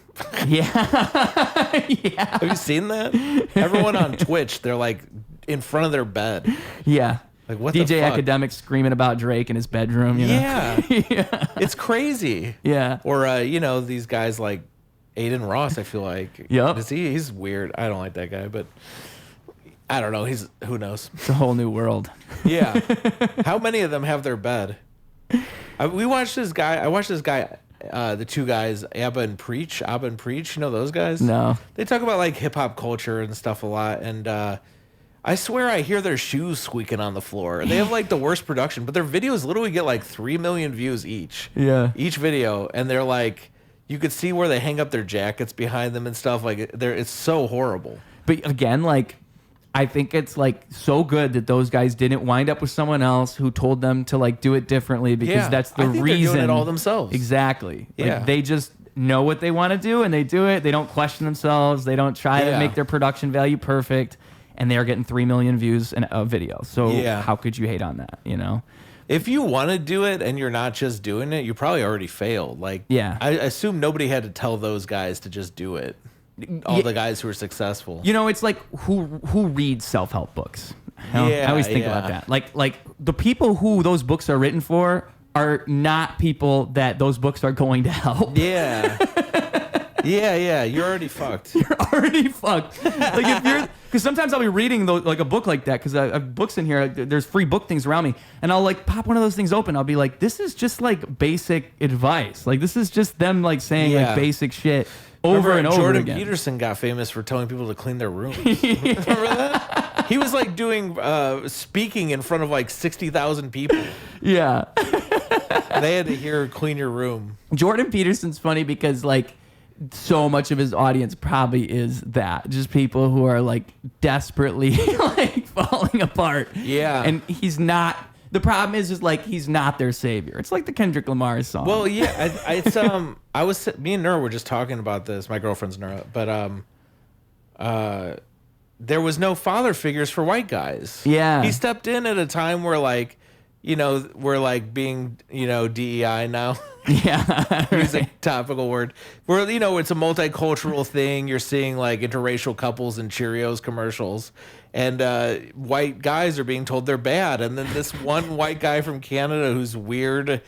Yeah. Have you seen that? Everyone on Twitch, they're like in front of their bed. Yeah. Like, what DJ the fuck? Academic screaming about Drake in his bedroom. You know? Yeah. It's crazy. Yeah. Or, you know, these guys like Aiden Ross, I feel like. Yep. He's weird. I don't like that guy, but I don't know. Who knows? It's a whole new world. Yeah. How many of them have their bed? I watched this guy, the two guys, Abba and Preach. You know those guys? No. They talk about like hip hop culture and stuff a lot. And I swear I hear their shoes squeaking on the floor. They have like the worst production, but their videos literally get like 3 million views each. Yeah. Each video. And they're like, you could see where they hang up their jackets behind them and stuff. Like, it's so horrible. But again, like, I think it's like so good that those guys didn't wind up with someone else who told them to like do it differently, because that's the reason. They're doing it all themselves. Exactly. Like, they just know what they want to do and they do it. They don't question themselves. They don't try to make their production value perfect, and they are getting 3 million views in a video. So how could you hate on that? You know, if you want to do it and you're not just doing it, you probably already failed. Like, I assume nobody had to tell those guys to just do it. All the guys who are successful. You know, it's like who reads self-help books. I always think about that. Like the people who those books are written for are not people that those books are going to help. Yeah. You're already fucked. You're already fucked. Like, if you're, because sometimes I'll be reading like a book like that, because I have books in here. There's free book things around me, and I'll like pop one of those things open. I'll be like, this is just like basic advice. Like, this is just them like saying like basic shit. Over and over Jordan again. Peterson got famous for telling people to clean their rooms. Remember that? He was like doing speaking in front of like 60,000 people. Yeah. They had to hear clean your room. Jordan Peterson's funny because like so much of his audience probably is that. Just people who are like desperately like falling apart. Yeah. And he's not. The problem is like he's not their savior. It's like the Kendrick Lamar song. Well, yeah, me and Nura were just talking about this. My girlfriend's Nura, but there was no father figures for white guys. Yeah, he stepped in at a time where like, you know, we're like being, you know, DEI now. Yeah, use a topical word. Where, you know, it's a multicultural thing. You're seeing like interracial couples in Cheerios commercials. And white guys are being told they're bad. And then this one white guy from Canada who's weird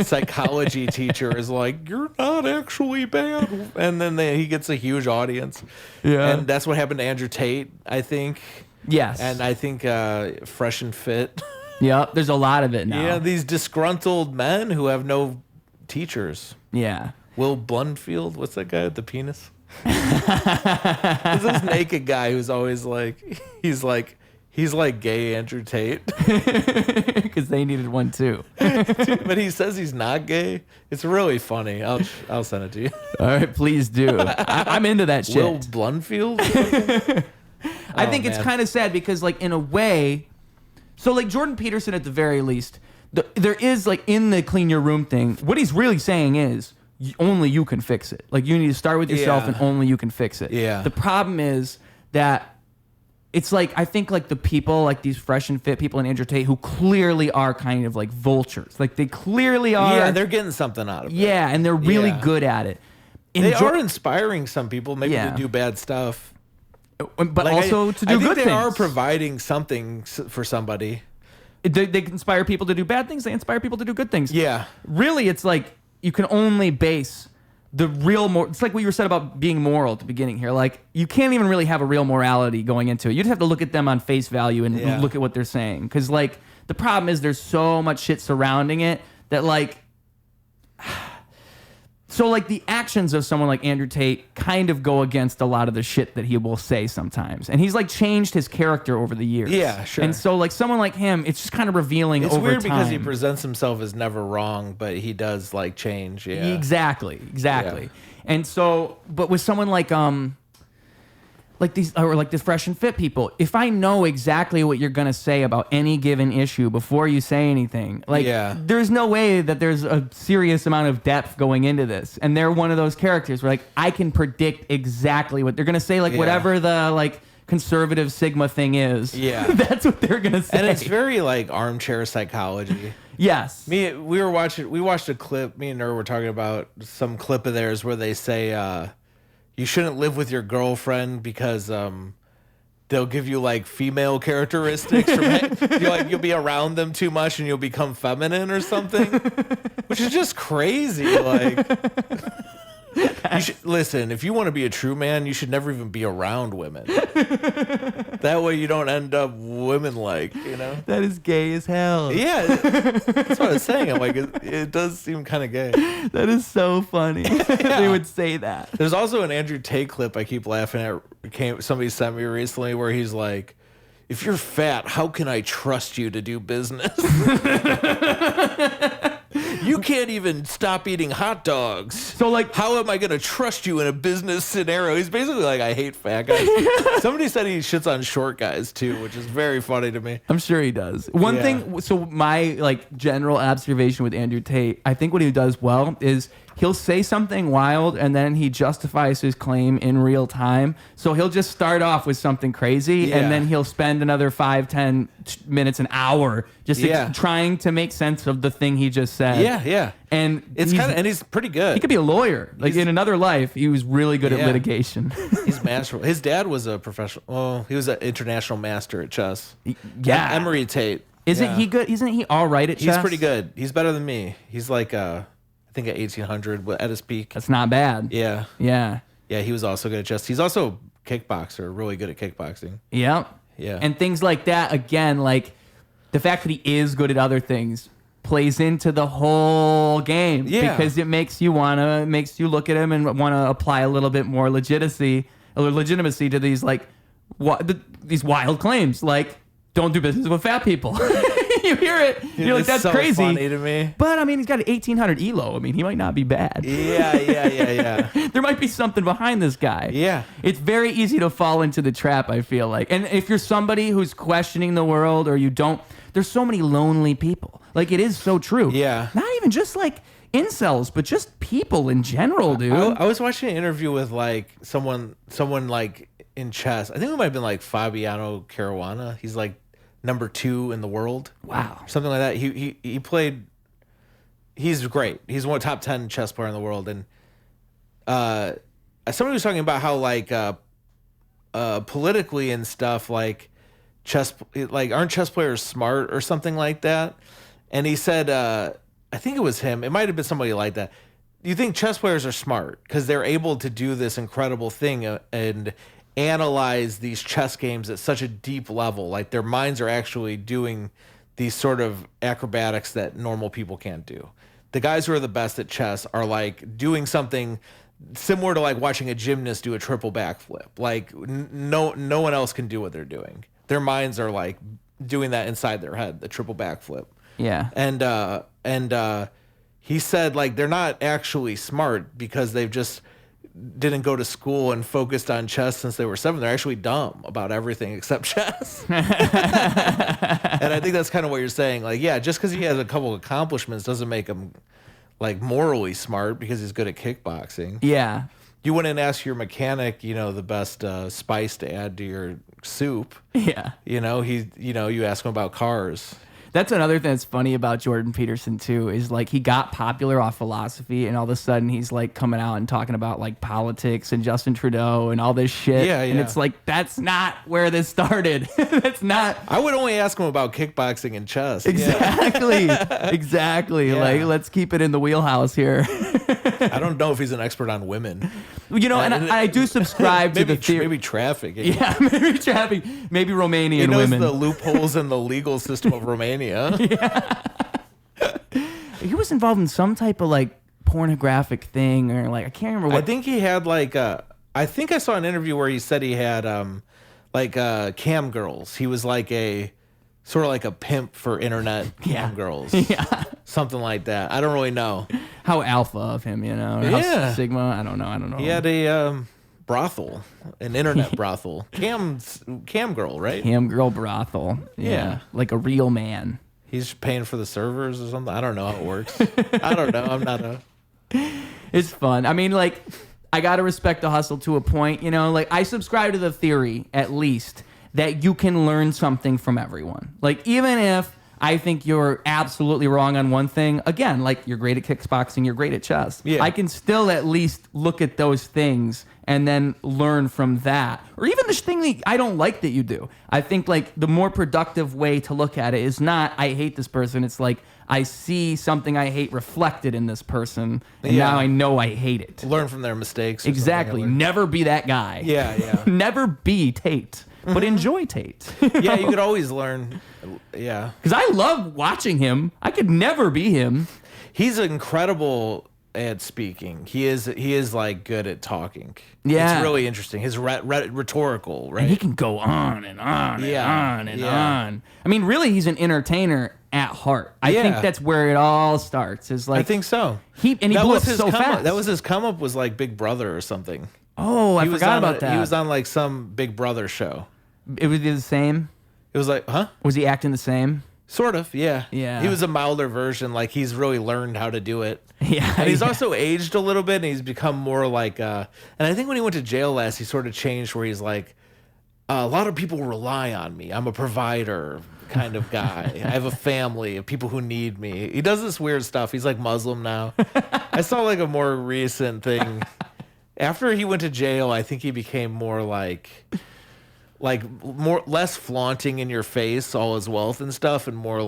psychology teacher is like, you're not actually bad. And then he gets a huge audience. Yeah. And that's what happened to Andrew Tate, I think. Yes. And I think Fresh and Fit. Yep, there's a lot of it now. Yeah, these disgruntled men who have no teachers. Yeah. Will Blunfield, what's that guy with the penis? There's this naked guy who's always like, he's like gay Andrew Tate. Because they needed one too. But he says he's not gay. It's really funny. I'll send it to you. All right, please do. I'm into that shit. Will Blunfield? I think it's kind of sad because, like, in a way, so like Jordan Peterson at the very least, there is like in the clean your room thing, what he's really saying is only you can fix it. Like, you need to start with yourself and only you can fix it. Yeah. The problem is that it's like, I think like the people, like these fresh and fit people in Andrew Tate who clearly are kind of like vultures. Like they clearly are. Yeah, they're getting something out of it. Yeah, and they're really good at it. They are inspiring some people, maybe to do bad stuff. But like also to do good good things. They are providing something for somebody. They inspire people to do bad things. They inspire people to do good things. Yeah. Really, it's like you can only base the real it's like what you were said about being moral at the beginning here. Like, you can't even really have a real morality going into it. You just have to look at them on face value and look at what they're saying. Because, like, the problem is there's so much shit surrounding it that, like... So, like, the actions of someone like Andrew Tate kind of go against a lot of the shit that he will say sometimes. And he's, like, changed his character over the years. Yeah, sure. And so, like, someone like him, it's just kind of revealing over time. It's weird because he presents himself as never wrong, but he does, like, change, yeah. Exactly. Yeah. And so, but with someone like these, or like the fresh and fit people, if I know exactly what you're going to say about any given issue before you say anything, like, there's no way that there's a serious amount of depth going into this. And they're one of those characters where, like, I can predict exactly what they're going to say, like, whatever the, like, conservative Sigma thing is. Yeah. That's what they're going to say. And it's very, like, armchair psychology. Yes. We watched a clip, me and Ner were talking about some clip of theirs where they say, you shouldn't live with your girlfriend because they'll give you like female characteristics. You'll be around them too much and you'll become feminine or something, which is just crazy. Like, listen, if you want to be a true man, you should never even be around women. That way you don't end up women-like, you know? That is gay as hell. Yeah, that's what I was saying. I'm like, it does seem kind of gay. That is so funny. They would say that. There's also an Andrew Tate clip I keep laughing at. Somebody sent me recently where he's like, if you're fat, how can I trust you to do business? You can't even stop eating hot dogs. So, like, how am I going to trust you in a business scenario? He's basically like, I hate fat guys. Somebody said he shits on short guys, too, which is very funny to me. I'm sure he does. One thing, so my, like, general observation with Andrew Tate, I think what he does well is he'll say something wild and then he justifies his claim in real time. So he'll just start off with something crazy and then he'll spend another 5-10 minutes, an hour just trying to make sense of the thing he just said. Yeah. And he's pretty good. He could be a lawyer. Like, in another life, he was really good at litigation. He's masterful. His dad was a professional. Well, he was an international master at chess. Yeah. Emery Tate. Isn't he good? Isn't he all right at chess? He's pretty good. He's better than me. He's like, I think at 1800 at his peak. That's not bad. Yeah. Yeah. Yeah, he was also good at chess. He's also a kickboxer, really good at kickboxing. Yeah. Yeah. And things like that, again, like the fact that he is good at other things plays into the whole game. Yeah. Because it makes you look at him and want to apply a little bit more legitimacy to these, like, these wild claims. Like, don't do business with fat people. You hear it, you're like, that's so crazy. Funny to me. But I mean, he's got an 1800 ELO. I mean, he might not be bad. Yeah. There might be something behind this guy. Yeah. It's very easy to fall into the trap, I feel like. And if you're somebody who's questioning the world or you don't, there's so many lonely people. Like, it is so true. Yeah. Not even just like incels, but just people in general, dude. I was watching an interview with like someone like in chess. I think it might have been like Fabiano Caruana. He's like number 2 in the world. Wow. Something like that. He played. He's great. He's one of the top 10 chess player in the world. And somebody was talking about how like politically and stuff, like aren't chess players smart or something like that? And he said, I think it was him. It might have been somebody like that. You think chess players are smart because they're able to do this incredible thing and analyze these chess games at such a deep level. Like, their minds are actually doing these sort of acrobatics that normal people can't do. The guys who are the best at chess are like doing something similar to like watching a gymnast do a triple backflip. Like no one else can do what they're doing. Their minds are like doing that inside their head, the triple backflip. Yeah. And he said like they're not actually smart because they've just didn't go to school and focused on chess since they were 7. They're actually dumb about everything except chess. And I think that's kind of what you're saying. Like, yeah, just because he has a couple of accomplishments doesn't make him like morally smart because he's good at kickboxing. Yeah. You wouldn't ask your mechanic, the best spice to add to your soup. Yeah. You ask him about cars. That's another thing that's funny about Jordan Peterson too, is like he got popular off philosophy and all of a sudden he's like coming out and talking about like politics and Justin Trudeau and all this shit. Yeah. And it's like, that's not where this started. That's not. I would only ask him about kickboxing and chess. Exactly. Exactly. Yeah. Like, let's keep it in the wheelhouse here. I don't know if he's an expert on women. And I do subscribe to the theory. Maybe trafficking. Yeah, maybe trafficking. Maybe Romanian he knows women. the loopholes in the legal system of Romania. Yeah. He was involved in some type of like pornographic thing or like I can't remember what. I think he had like I think I saw an interview where he said he had cam girls. He was like a sort of like a pimp for internet cam girls. Yeah. Something like that. I don't really know. How alpha of him, or Yeah. how sigma, I don't know. He had a brothel, an internet brothel. Cam girl, right? Cam girl brothel. Yeah. Like a real man. He's paying for the servers or something. I don't know how it works. I don't know. I'm not a... It's fun. I mean, like, I got to respect the hustle to a point, Like, I subscribe to the theory, at least, that you can learn something from everyone. Like, even if I think you're absolutely wrong on one thing, again, like, you're great at kickboxing, you're great at chess. Yeah. I can still at least look at those things and then learn from that. Or even this thing that I don't like that you do. I think, like, the more productive way to look at it is not, I hate this person. It's like, I see something I hate reflected in this person, and now I know I hate it. Learn from their mistakes. Exactly. Never be that guy. Yeah. Never be Tate, but enjoy Tate. Yeah, you could always learn. Yeah. Because I love watching him. I could never be him. He's incredible at speaking. He is like good at talking. Yeah. It's really interesting. His rhetorical, right? And he can go on and on and on and Yeah. on. I mean, really, he's an entertainer at heart. I think that's where it all starts. Is like I think so. He blew up so fast. That was his come up was like Big Brother or something. Oh, I forgot about that. He was on like some Big Brother show. It was the same. It was like, huh? Was he acting the same? Sort of, yeah. Yeah. He was a milder version. Like he's really learned how to do it. Yeah. And he's also aged a little bit, and he's become more like. And I think when he went to jail last, he sort of changed, where he's like, a lot of people rely on me. I'm a provider kind of guy. I have a family of people who need me. He does this weird stuff. He's like Muslim now. I saw like a more recent thing. After he went to jail, I think he became more less flaunting in your face all his wealth and stuff, and more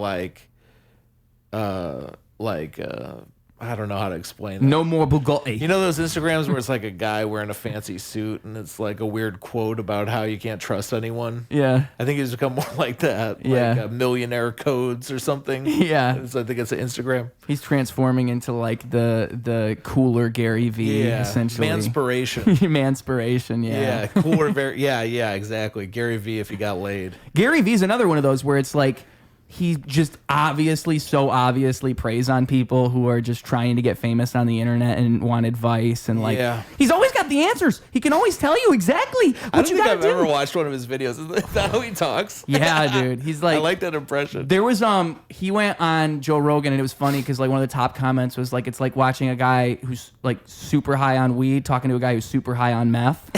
I don't know how to explain it. No more Bugatti. You know those Instagrams where it's like a guy wearing a fancy suit and it's like a weird quote about how you can't trust anyone? Yeah. I think he's become more like that. Yeah. Like millionaire codes or something. Yeah. So I think it's an Instagram. He's transforming into like the cooler Gary V, essentially. Manspiration. Manspiration, yeah. Yeah. Cooler, yeah, exactly. Gary V if he got laid. Gary V's another one of those where it's like, he just so obviously preys on people who are just trying to get famous on the internet and want advice, and like he's always got the answers. He can always tell you exactly what you gotta do. I don't think I've ever watched one of his videos. Is that how he talks? Yeah, dude. He's like, I like that impression. There was he went on Joe Rogan, and it was funny because like one of the top comments was like, it's like watching a guy who's like super high on weed talking to a guy who's super high on meth.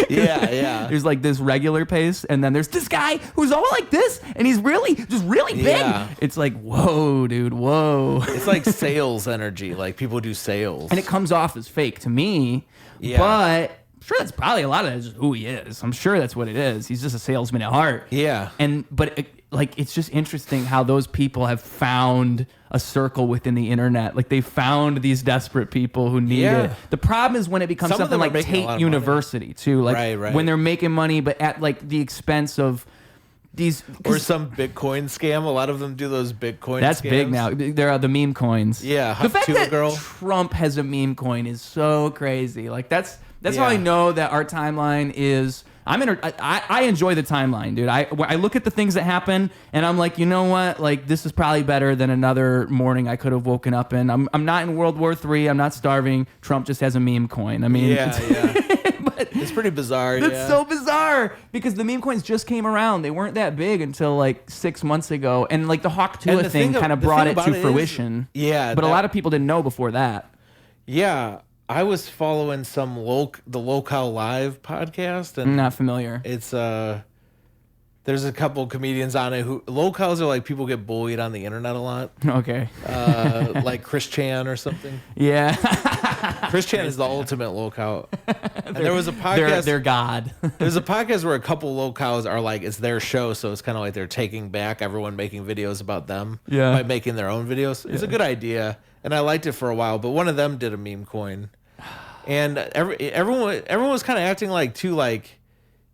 Yeah. There's like this regular pace, and then there's this guy who's all like this, and he's really big. Yeah. It's like, whoa, dude, whoa. It's like sales energy, like people do sales. And it comes off as fake to me, but I'm sure that's probably a lot of it is who he is. I'm sure that's what it is. He's just a salesman at heart. Yeah. But it's just interesting how those people have found a circle within the internet. Like they found these desperate people who need it. The problem is when it becomes something like Tate University too. Like when they're making money, but at like the expense of or some Bitcoin scam. A lot of them do those Bitcoin. That's scams. big now. There are the meme coins. Yeah, the fact that girl. Trump has a meme coin is so crazy. Like that's how Yeah. I know that our timeline is. I enjoy the timeline, dude. I look at the things that happen and I'm like, you know what? Like this is probably better than another morning I could have woken up in. I'm not in World War III. I'm not starving. Trump just has a meme coin. I mean, yeah. But it's pretty bizarre. That's so bizarre because the meme coins just came around. They weren't that big until like 6 months ago, and like the Hawk Tua thing kind of brought it to fruition. But a lot of people didn't know before that. Yeah. I was following the Locale Live podcast, and Not familiar. It's there's a couple comedians on it who locales are like people get bullied on the internet a lot. Okay. Like Chris Chan or something. Yeah. Chris Chan is the ultimate locale. And there was a podcast. They're God. There's a podcast where a couple locales are like it's their show, so it's kind of like they're taking back everyone making videos about them by making their own videos. It's a good idea, and I liked it for a while. But one of them did a meme coin. And everyone was kind of acting like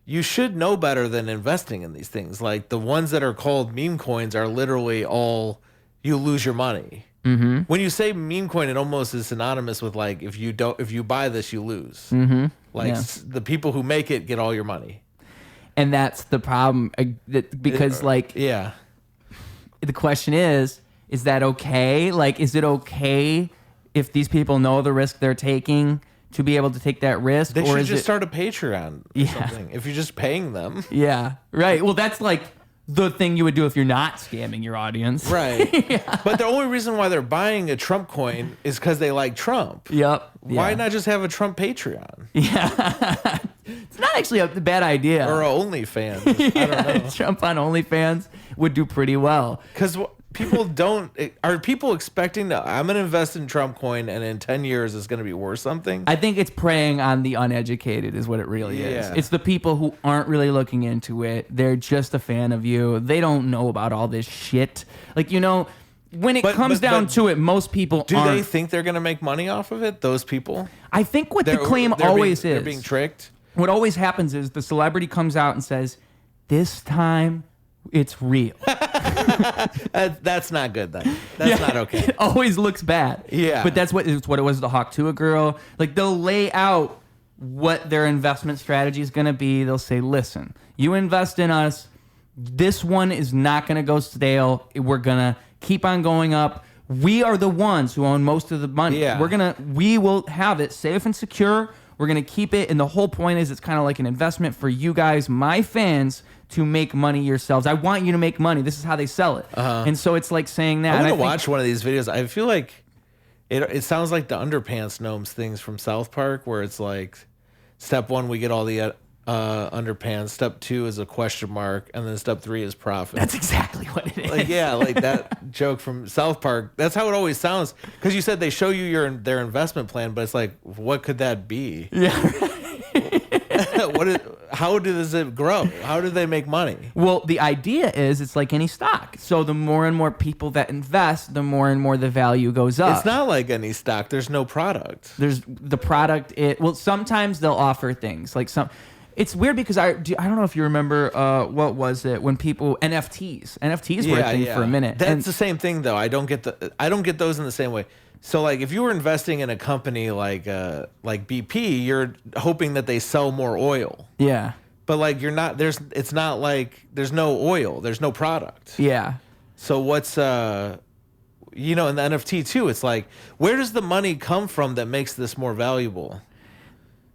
you should know better than investing in these things. Like the ones that are called meme coins are literally all you lose your money. Mm-hmm. When you say meme coin, it almost is synonymous with like if you buy this, you lose. Mm-hmm. Like the people who make it get all your money. And that's the problem because the question is that okay? Like, is it okay if these people know the risk they're taking to be able to take that risk? They should just start a Patreon or something if you're just paying them. Yeah, right. Well, that's like the thing you would do if you're not scamming your audience. Right. But the only reason why they're buying a Trump coin is because they like Trump. Yep. Why not just have a Trump Patreon? Yeah. It's not actually a bad idea. Or a OnlyFans. I don't know. Trump on OnlyFans would do pretty well. Because are people expecting that I'm going to invest in Trump coin and in 10 years it's going to be worth something? I think it's preying on the uneducated is what it really is. It's the people who aren't really looking into it. They're just a fan of you. They don't know about all this shit. Like, when it comes down to it, most people do they think they're going to make money off of it, those people? I think what the claim always is. They're being tricked? What always happens is the celebrity comes out and says, this time it's real. That's not good then. That's not okay. It always looks bad. Yeah. But it's what it was with the Hawk Tua girl. Like they'll lay out what their investment strategy is going to be. They'll say, listen, you invest in us. This one is not going to go stale. We're going to keep on going up. We are the ones who own most of the money. Yeah. We will have it safe and secure. We're going to keep it. And the whole point is it's kind of like an investment for you guys, my fans, to make money yourselves. I want you to make money. This is how they sell it. And so it's like saying that. I'm going to watch one of these videos. I feel like it sounds like the Underpants Gnomes things from South Park, where it's like, step one, we get all the underpants. Step two is a question mark. And then step three is profit. That's exactly what it is. Like, yeah, like that joke from South Park. That's how it always sounds. Because you said they show you their investment plan, but it's like, what could that be? Yeah. How does it grow? How do they make money? Well, the idea is it's like any stock. So the more and more people that invest, the more and more the value goes up. It's not like any stock. There's no product. There's the product. Sometimes they'll offer things like some. It's weird because I don't know if you remember what was it when people NFTs were a thing for a minute. That's the same thing though. I don't get those in the same way. So like if you were investing in a company like BP, you're hoping that they sell more oil. Yeah. But like it's not like there's no oil, there's no product. Yeah. So what's in the NFT too, it's like where does the money come from that makes this more valuable?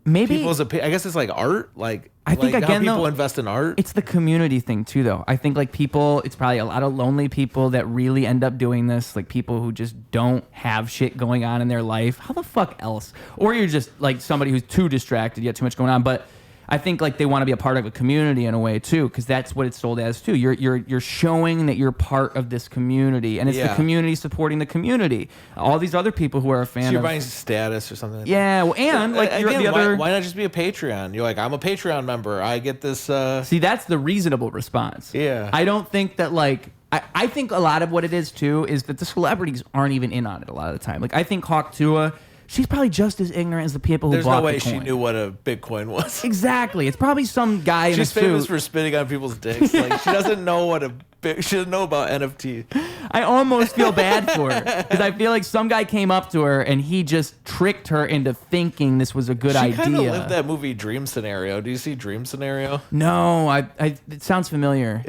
Maybe I guess it's like art. Like I think how again, people invest in art. It's the community thing too, though. I think like it's probably a lot of lonely people that really end up doing this. Like people who just don't have shit going on in their life. How the fuck else? Or you're just like somebody who's too distracted, you got too much going on. But I think like they want to be a part of a community in a way too, because that's what it's sold as too. You're showing that you're part of this community, and it's the community supporting the community. All these other people who are a fan. So you're of buying status or something. Yeah, well, and like again, the other. Why not just be a Patreon? You're like, I'm a Patreon member. I get this. See, that's the reasonable response. Yeah. I don't think that like. I think a lot of what it is too is that the celebrities aren't even in on it a lot of the time. Like I think Hawk Tua she's probably just as ignorant as the people who There's bought no way the coin. she knew what a Bitcoin was. Exactly. It's probably some guy in a She's suit. famous for spitting on people's dicks. Like, she doesn't know she doesn't know about NFT. I almost feel bad for her because I feel like some guy came up to her and he just tricked her into thinking this was a good idea. She kind of lived that movie Dream Scenario. Do you see Dream Scenario? No, it sounds familiar.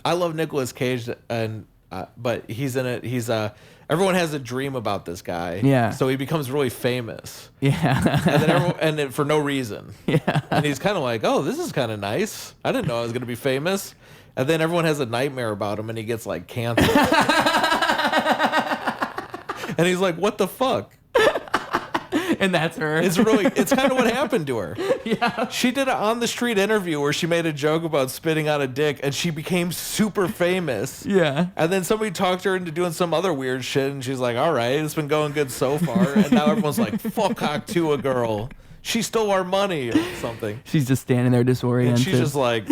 I love Nicolas Cage, but he's in it. Everyone has a dream about this guy. Yeah. So he becomes really famous. Yeah. And then for no reason. Yeah. And he's kind of like, oh, this is kind of nice. I didn't know I was going to be famous. And then everyone has a nightmare about him, and he gets like cancer. And he's like, what the fuck? And that's her. It's kind of what happened to her. Yeah. She did an on the street interview where she made a joke about spitting on a dick, and she became super famous. Yeah. And then somebody talked her into doing some other weird shit, and she's like, all right, it's been going good so far. And now everyone's like, fuck Hawk to a girl. She stole our money or something. She's just standing there disoriented. And she's just like,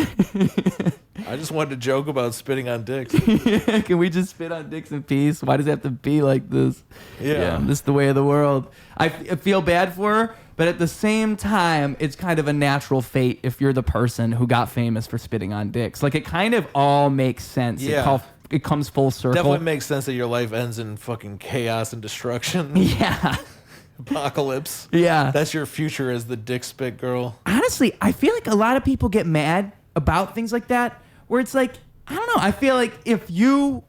I just wanted to joke about spitting on dicks. Can we just spit on dicks in peace? Why does it have to be like this? Yeah. This is the way of the world. I feel bad for her, but at the same time, it's kind of a natural fate if you're the person who got famous for spitting on dicks. Like, it kind of all makes sense. Yeah. It comes full circle. Definitely makes sense that your life ends in fucking chaos and destruction. Yeah. Apocalypse. Yeah. That's your future as the dick spit girl. Honestly, I feel like a lot of people get mad about things like that, where it's like, I don't know. I feel like if you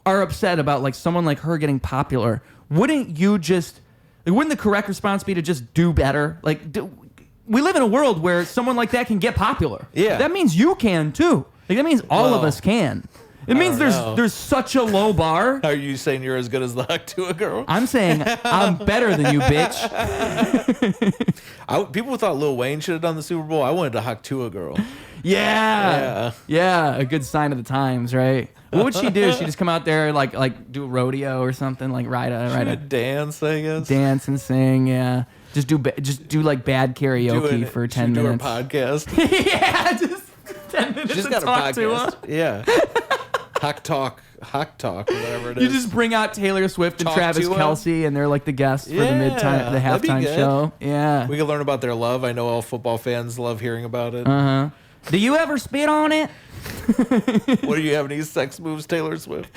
are upset about like someone like her getting popular, wouldn't the correct response be to just do better? Like, we live in a world where someone like that can get popular. Yeah. That means you can too. Like, that means all of us can. It means there's such a low bar. Are you saying you're as good as the Huck to a girl? I'm saying I'm better than you, bitch. People thought Lil Wayne should have done the Super Bowl. I wanted to Huck to a girl. Yeah. A good sign of the times, right? What would she do? She'd just come out there like do a rodeo or something, like ride a dance, I guess. Dance and sing, yeah. Just do like bad karaoke for 10 minutes. Do her podcast. Yeah, just 10 minutes. She's to got a talk podcast. To her. Yeah. Huck Talk, whatever it is. You just bring out Taylor Swift and Talk Travis to her. Kelce, and they're like the guests for the halftime show. Yeah. We can learn about their love. I know all football fans love hearing about it. Do you ever spit on it? What, do you have any sex moves, Taylor Swift?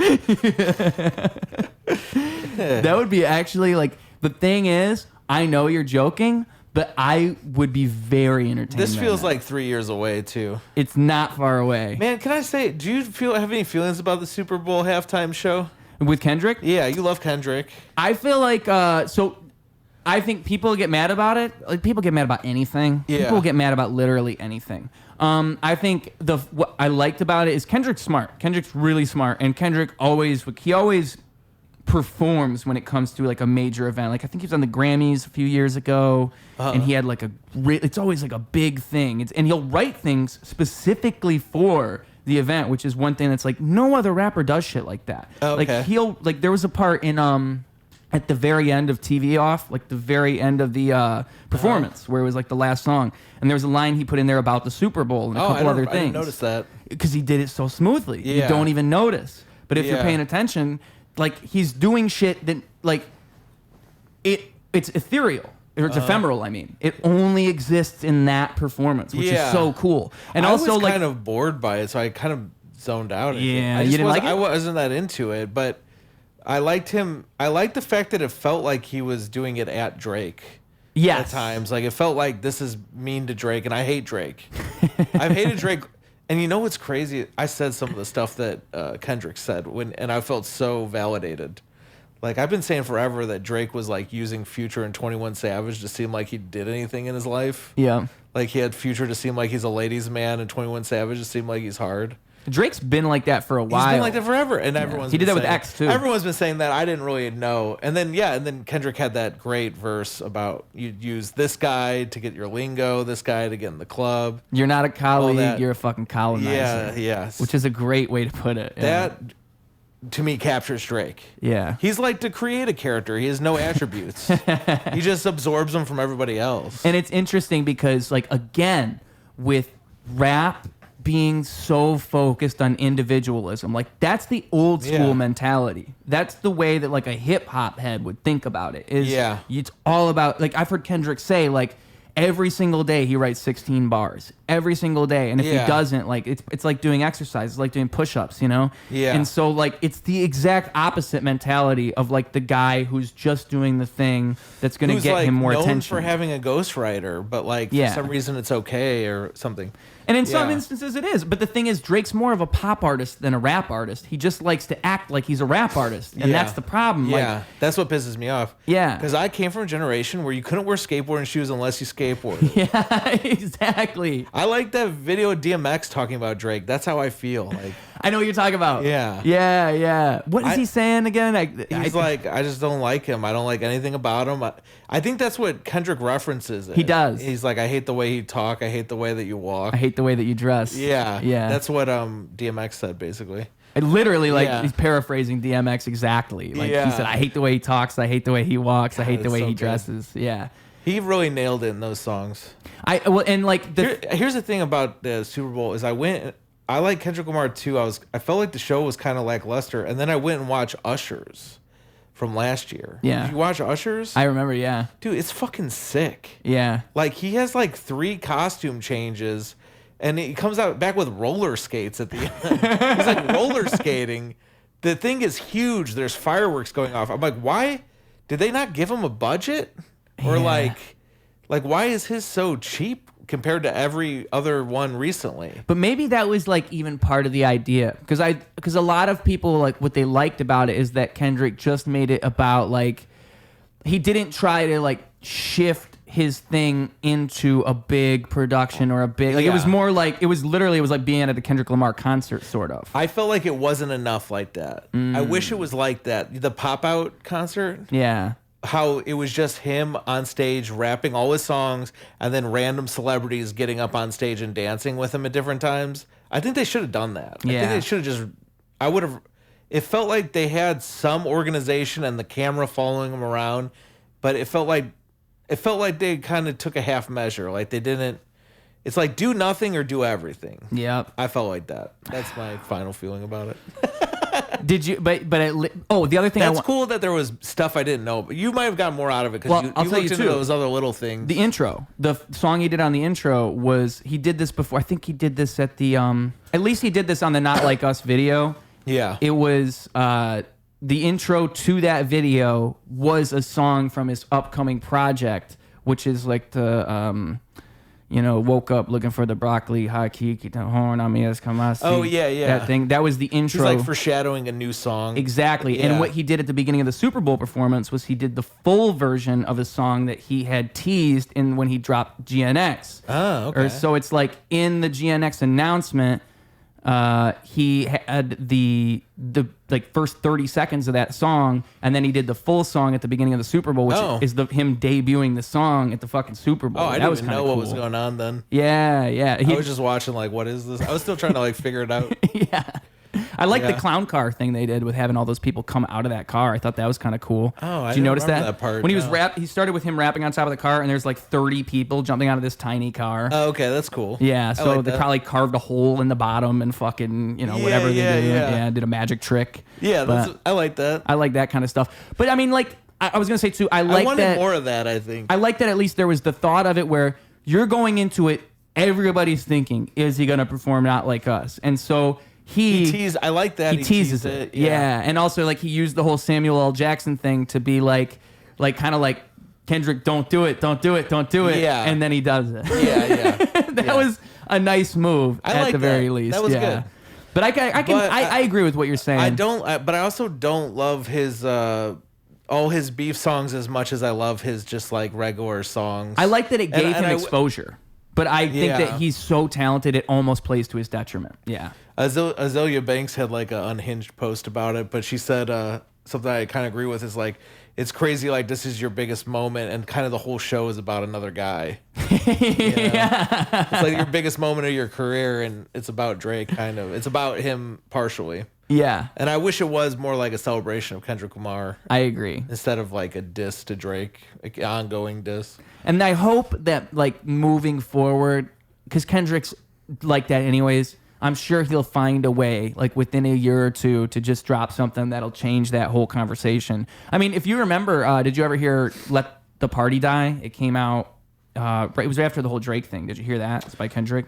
That would be actually like, the thing is, I know you're joking, but I would be very entertained. This feels like 3 years away, too. It's not far away. Man, can I say, do you have any feelings about the Super Bowl halftime show? With Kendrick? Yeah, you love Kendrick. I feel like, I think people get mad about it. Like, people get mad about anything. Yeah. People get mad about literally anything. I think what I liked about it is Kendrick's smart. Kendrick's really smart. And Kendrick always performs when it comes to like a major event. Like, I think he was on the Grammys a few years ago, and he had like it's always like a big thing. And he'll write things specifically for the event, which is one thing that's like no other rapper does shit like that. Okay. Like there was a part in at the very end of TV Off, like the very end of the performance, where it was like the last song, and there was a line he put in there about the Super Bowl and a couple other things. I didn't notice that because he did it so smoothly. Yeah. You don't even notice. But if you're paying attention, like, he's doing shit that like it's ethereal. Or it's ephemeral, I mean. It only exists in that performance, which is so cool. And also, I was like, kind of bored by it, so I kind of zoned out. Yeah, you didn't like it? I wasn't that into it, but I liked him. I liked the fact that it felt like he was doing it at Drake. Yes. At times, like, it felt like this is mean to Drake, and I hate Drake. I've hated Drake, and you know what's crazy? I said some of the stuff that Kendrick said and I felt so validated. Like, I've been saying forever that Drake was like using Future and 21 Savage to seem like he did anything in his life. Yeah. Like, he had Future to seem like he's a ladies' man, and 21 Savage to seem like he's hard. Drake's been like that for a while. He's been like that forever, and everyone's he did been that with saying, X too. Everyone's been saying that. I didn't really know, and then Kendrick had that great verse about you'd use this guy to get your lingo, this guy to get in the club. You're not a colleague, that. you're a fucking colonizer. Yeah. Which is a great way to put it. That to me captures Drake. Yeah. He's like to create a character. He has no attributes. He just absorbs them from everybody else. And it's interesting because, like, again, with rap being so focused on individualism. Like, that's the old school mentality. That's the way that like a hip hop head would think about it. It's all about, like, I've heard Kendrick say, like, every single day he writes 16 bars. Every single day. And if he doesn't, like, it's like doing exercise. It's like doing push-ups, you know? Yeah. And so, like, it's the exact opposite mentality of, like, the guy who's just doing the thing that's going to get him more attention. Known for having a ghostwriter, but, like, for some reason it's okay or something. And in some instances it is. But the thing is, Drake's more of a pop artist than a rap artist. He just likes to act like he's a rap artist. And that's the problem. Yeah, like, that's what pisses me off. Yeah. Because I came from a generation where you couldn't wear skateboarding shoes unless you skateboard. Yeah, exactly. I like that video of DMX talking about Drake. That's how I feel. Like, I know what you're talking about. Yeah. Yeah, yeah. What is he saying again? He's like, I just don't like him. I don't like anything about him. I think that's what Kendrick references. He does. He's like, I hate the way you talk. I hate the way that you walk. I hate the way that you dress. Yeah. Yeah. That's what DMX said, basically. Literally, like, he's paraphrasing DMX exactly. Like, he said, I hate the way he talks. I hate the way he walks. I hate the way he dresses. Yeah. He really nailed it in those songs. And like, here's the thing about the Super Bowl is I like Kendrick Lamar too. I felt like the show was kind of lackluster, and then I went and watched Usher's from last year. Yeah. Did you watch Usher's? I remember, yeah. Dude, it's fucking sick. Yeah. Like, he has like 3 costume changes, and he comes out back with roller skates at the end. He's like roller skating. The thing is huge. There's fireworks going off. I'm like, why did they not give him a budget? Or like why is his so cheap compared to every other one recently? But maybe that was like even part of the idea, because a lot of people, like, what they liked about it is that Kendrick just made it about, like, he didn't try to like shift his thing into a big production or a big, like, it was more like, it was like being at a Kendrick Lamar concert, sort of. I felt like it wasn't enough like that. I wish it was like that. The Pop Out concert. Yeah. How it was just him on stage rapping all his songs, and then random celebrities getting up on stage and dancing with him at different times. I think they should have done that. I think they should have just. I would have. It felt like they had some organization and the camera following him around, but it felt like they kind of took a half measure. Like, they didn't. It's like, do nothing or do everything. Yep. I felt like that. That's my final feeling about it. Did you? But the other thing that's cool that there was stuff I didn't know, but you might have gotten more out of it because you looked into those other little things. The intro, the song he did on the intro was, he did this before. I think he did this at the at least he did this on the Not Like Us video. Yeah, it was the intro to that video was a song from his upcoming project, which is like the woke up looking for the broccoli, high key, keep the horn on me as come I see. Oh, yeah. That thing. That was the intro. He's like foreshadowing a new song. Exactly. Yeah. And what he did at the beginning of the Super Bowl performance was he did the full version of a song that he had teased in when he dropped GNX. Oh, okay. So it's like in the GNX announcement, he had the like first 30 seconds of that song, and then he did the full song at the beginning of the Super Bowl, which is him debuting the song at the fucking Super Bowl. Oh, I didn't even know what was going on then. Yeah, yeah. I was just watching like, what is this? I was still trying to like figure it out. Yeah. I like the clown car thing they did with having all those people come out of that car. I thought that was kind of cool. Oh, did you notice that part? When he was he started with him rapping on top of the car, and there's like 30 people jumping out of this tiny car. Oh, okay, that's cool. Yeah, so like they probably carved a hole in the bottom and fucking, whatever they did. Yeah, did a magic trick. Yeah, I like that. I like that kind of stuff. But I mean, like, I was gonna say too, I wanted more of that, I think. I like that at least there was the thought of it where you're going into it, everybody's thinking, is he gonna perform Not Like Us? And so he teased. I like that. He teases it. Yeah. And also, like, he used the whole Samuel L. Jackson thing to be like kind of like, Kendrick, don't do it. Yeah. And then he does it. Yeah. That was a nice move at the very least. That was good. But I agree with what you're saying. But I also don't love his all his beef songs as much as I love his just like regular songs. I like that it gave him exposure. But I think that he's so talented, it almost plays to his detriment. Yeah. Azealia Banks had like an unhinged post about it, but she said something I kind of agree with is like, it's crazy, like, this is your biggest moment, and kind of the whole show is about another guy. Yeah. It's like your biggest moment of your career, and it's about Drake, kind of. It's about him partially. Yeah. And I wish it was more like a celebration of Kendrick Lamar. I agree. Instead of like a diss to Drake, like ongoing diss. And I hope that, like, moving forward, because Kendrick's like that anyways. I'm sure he'll find a way, like within a year or two, to just drop something that'll change that whole conversation. I mean, if you remember, did you ever hear "Let the Party Die"? It came out. It was right after the whole Drake thing. Did you hear that? It's by Kendrick.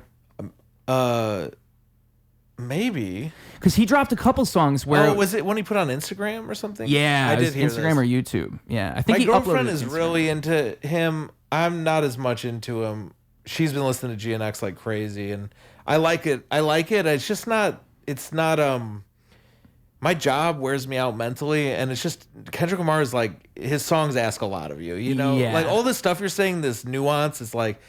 Maybe because he dropped a couple songs where. Oh, was it when he put on Instagram or something? Yeah, I did hear Instagram this. or YouTube. Yeah, I think my he girlfriend uploaded is it to Instagram. really into him. I'm not as much into him. She's been listening to GNX like crazy, and I like it. It's just not. It's not. My job wears me out mentally, and it's just Kendrick Lamar is like his songs ask a lot of you. You know, Yeah. like all this stuff you're saying, this nuance. It's like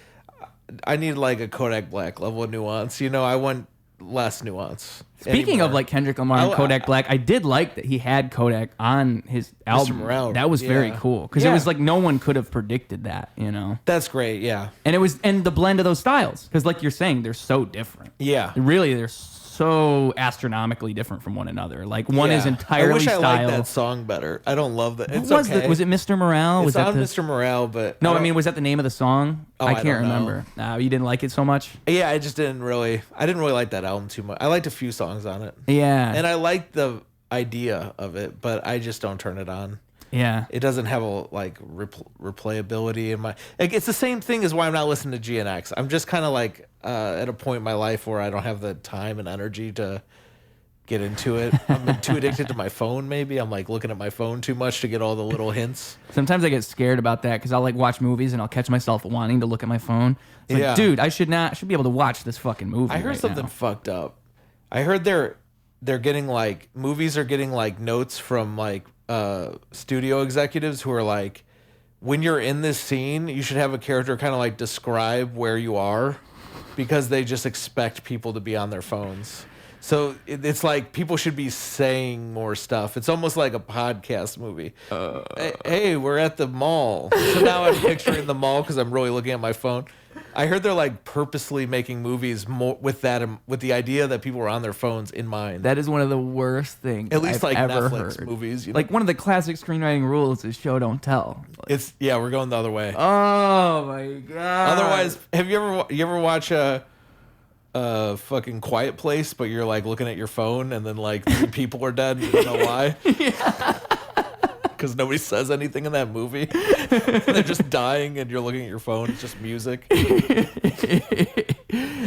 I need like a Kodak Black level of nuance. You know, I want less nuance. Speaking anymore. of like Kendrick Lamar and Kodak Black, I did like that he had Kodak on his album. Morale. That was very Yeah. cool because it was like no one could have predicted that, you know. That's great. Yeah. And it was the blend of those styles because, like you're saying, they're so different. Yeah. Really, they're so astronomically different from one another. Like one is entirely I wish I styled. liked that song better. I don't love that. It's was okay. was it Mr. Morale? It's Was that on the, Mr. Morale, but No, I mean, was that the name of the song? I can't don't know. remember. No, you didn't like it so much. Yeah, I didn't really like that album too much. I liked a few songs on it. Yeah, And I liked the idea of it, but I just don't turn it on. yeah. It doesn't have a like replayability in my. Like, it's the same thing as why I'm not listening to GNX. I'm just kind of like at a point in my life where I don't have the time and energy to get into it. I'm too addicted to my phone. Maybe I'm like looking at my phone too much to get all the little hints. Sometimes I get scared about that because I'll like watch movies and I'll catch myself wanting to look at my phone. It's like, Yeah. dude, I should be able to watch this fucking movie. I heard right something now. fucked up. I heard they're getting like movies are getting like notes from like studio executives who are like, when you're in this scene, you should have a character kind of like describe where you are, because they just expect people to be on their phones. So it's like people should be saying more stuff. It's almost like a podcast movie. Hey, we're at the mall. So now I'm picturing the mall because I'm really looking at my phone. I heard they're like purposely making movies more with the idea that people are on their phones in mind. That is one of the worst things At least I've like ever Netflix heard. movies. You know? Like one of the classic screenwriting rules is show don't tell. We're going the other way. Oh my god. Otherwise, have you ever watch a fucking Quiet Place, but you're like looking at your phone and then like 3 people are dead and you don't know why? Yeah. Because nobody says anything in that movie. They're just dying and you're looking at your phone. It's just music.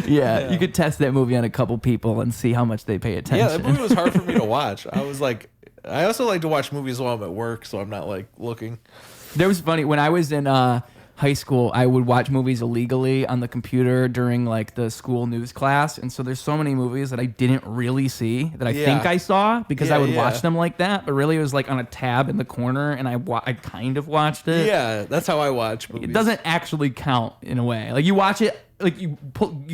Yeah, you could test that movie on a couple people and see how much they pay attention. Yeah, that movie was hard for me to watch. I also like to watch movies while I'm at work, so I'm not like looking. There was funny when I was in high school, I would watch movies illegally on the computer during like the school news class, and so there's so many movies that I didn't really see that I think I saw because I would watch them like that, but really it was like on a tab in the corner, and I kind of watched it. Yeah, that's how I watch movies. It doesn't actually count in a way. Like you watch it, like you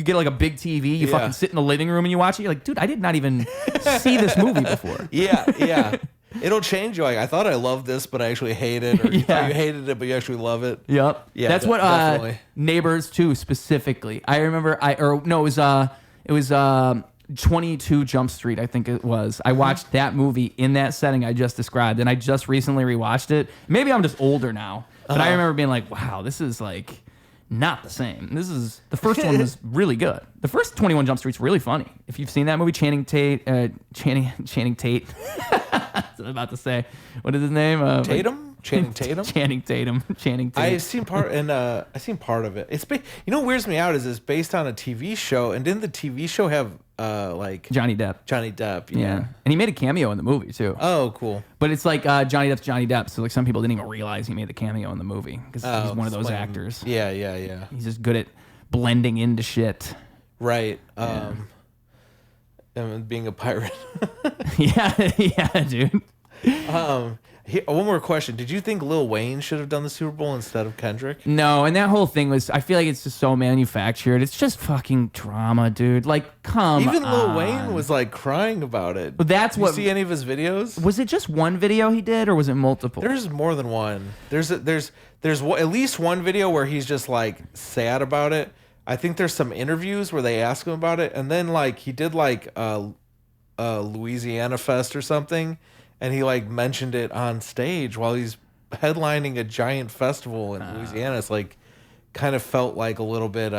get like a big TV, you fucking sit in the living room and you watch it. You're like, dude, I did not even see this movie before. Yeah. It'll change you. Like, I thought I loved this, but I actually hate it. Or you thought you hated it, but you actually love it. Yep. Yeah, That's what definitely. Neighbors 2 specifically. I remember it was 22 Jump Street, I think it was. I watched that movie in that setting I just described, and I just recently rewatched it. Maybe I'm just older now, but I remember being like, wow, this is like not the same. The first one was really good. The first 21 Jump Street's really funny. If you've seen that movie, Channing Tate. I was about to say, what is his name? Tatum? Channing Tatum? Channing Tatum. I've seen part of it. It's what weirds me out is it's based on a TV show, and didn't the TV show have like Johnny Depp. Johnny Depp? Yeah. And he made a cameo in the movie too. Oh, cool. But it's like Johnny Depp. So like some people didn't even realize he made the cameo in the movie because he's one of those actors. Yeah. He's just good at blending into shit. Right. And being a pirate. yeah, dude. One more question. Did you think Lil Wayne should have done the Super Bowl instead of Kendrick? No, and that whole thing was, I feel like it's just so manufactured. It's just fucking drama, dude. Like, come on. Even Lil Wayne was like crying about it. But that's Did what. you see any of his videos? Was it just one video he did, or was it multiple? There's more than one. There's at least one video where he's just like sad about it. I think there's some interviews where they ask him about it, and then like he did like a Louisiana Fest or something, and he like mentioned it on stage while he's headlining a giant festival in Louisiana. It's like kind of felt like a little bit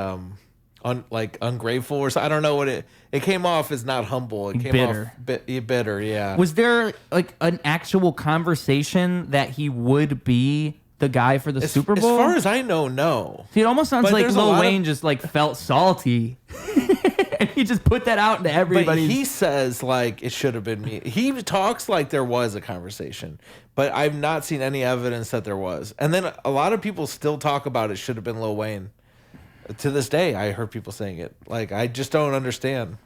ungrateful or so. I don't know what it came off as. Not humble. It came bitter. off bitter. Yeah. Was there like an actual conversation that he would be the guy for the Super Bowl? As far as I know, no. See, it almost sounds like Lil Wayne just like felt salty. And he just put that out into everybody. But he says like it should have been me. He talks like there was a conversation, but I've not seen any evidence that there was. And then a lot of people still talk about it should have been Lil Wayne. To this day, I heard people saying it. Like, I just don't understand.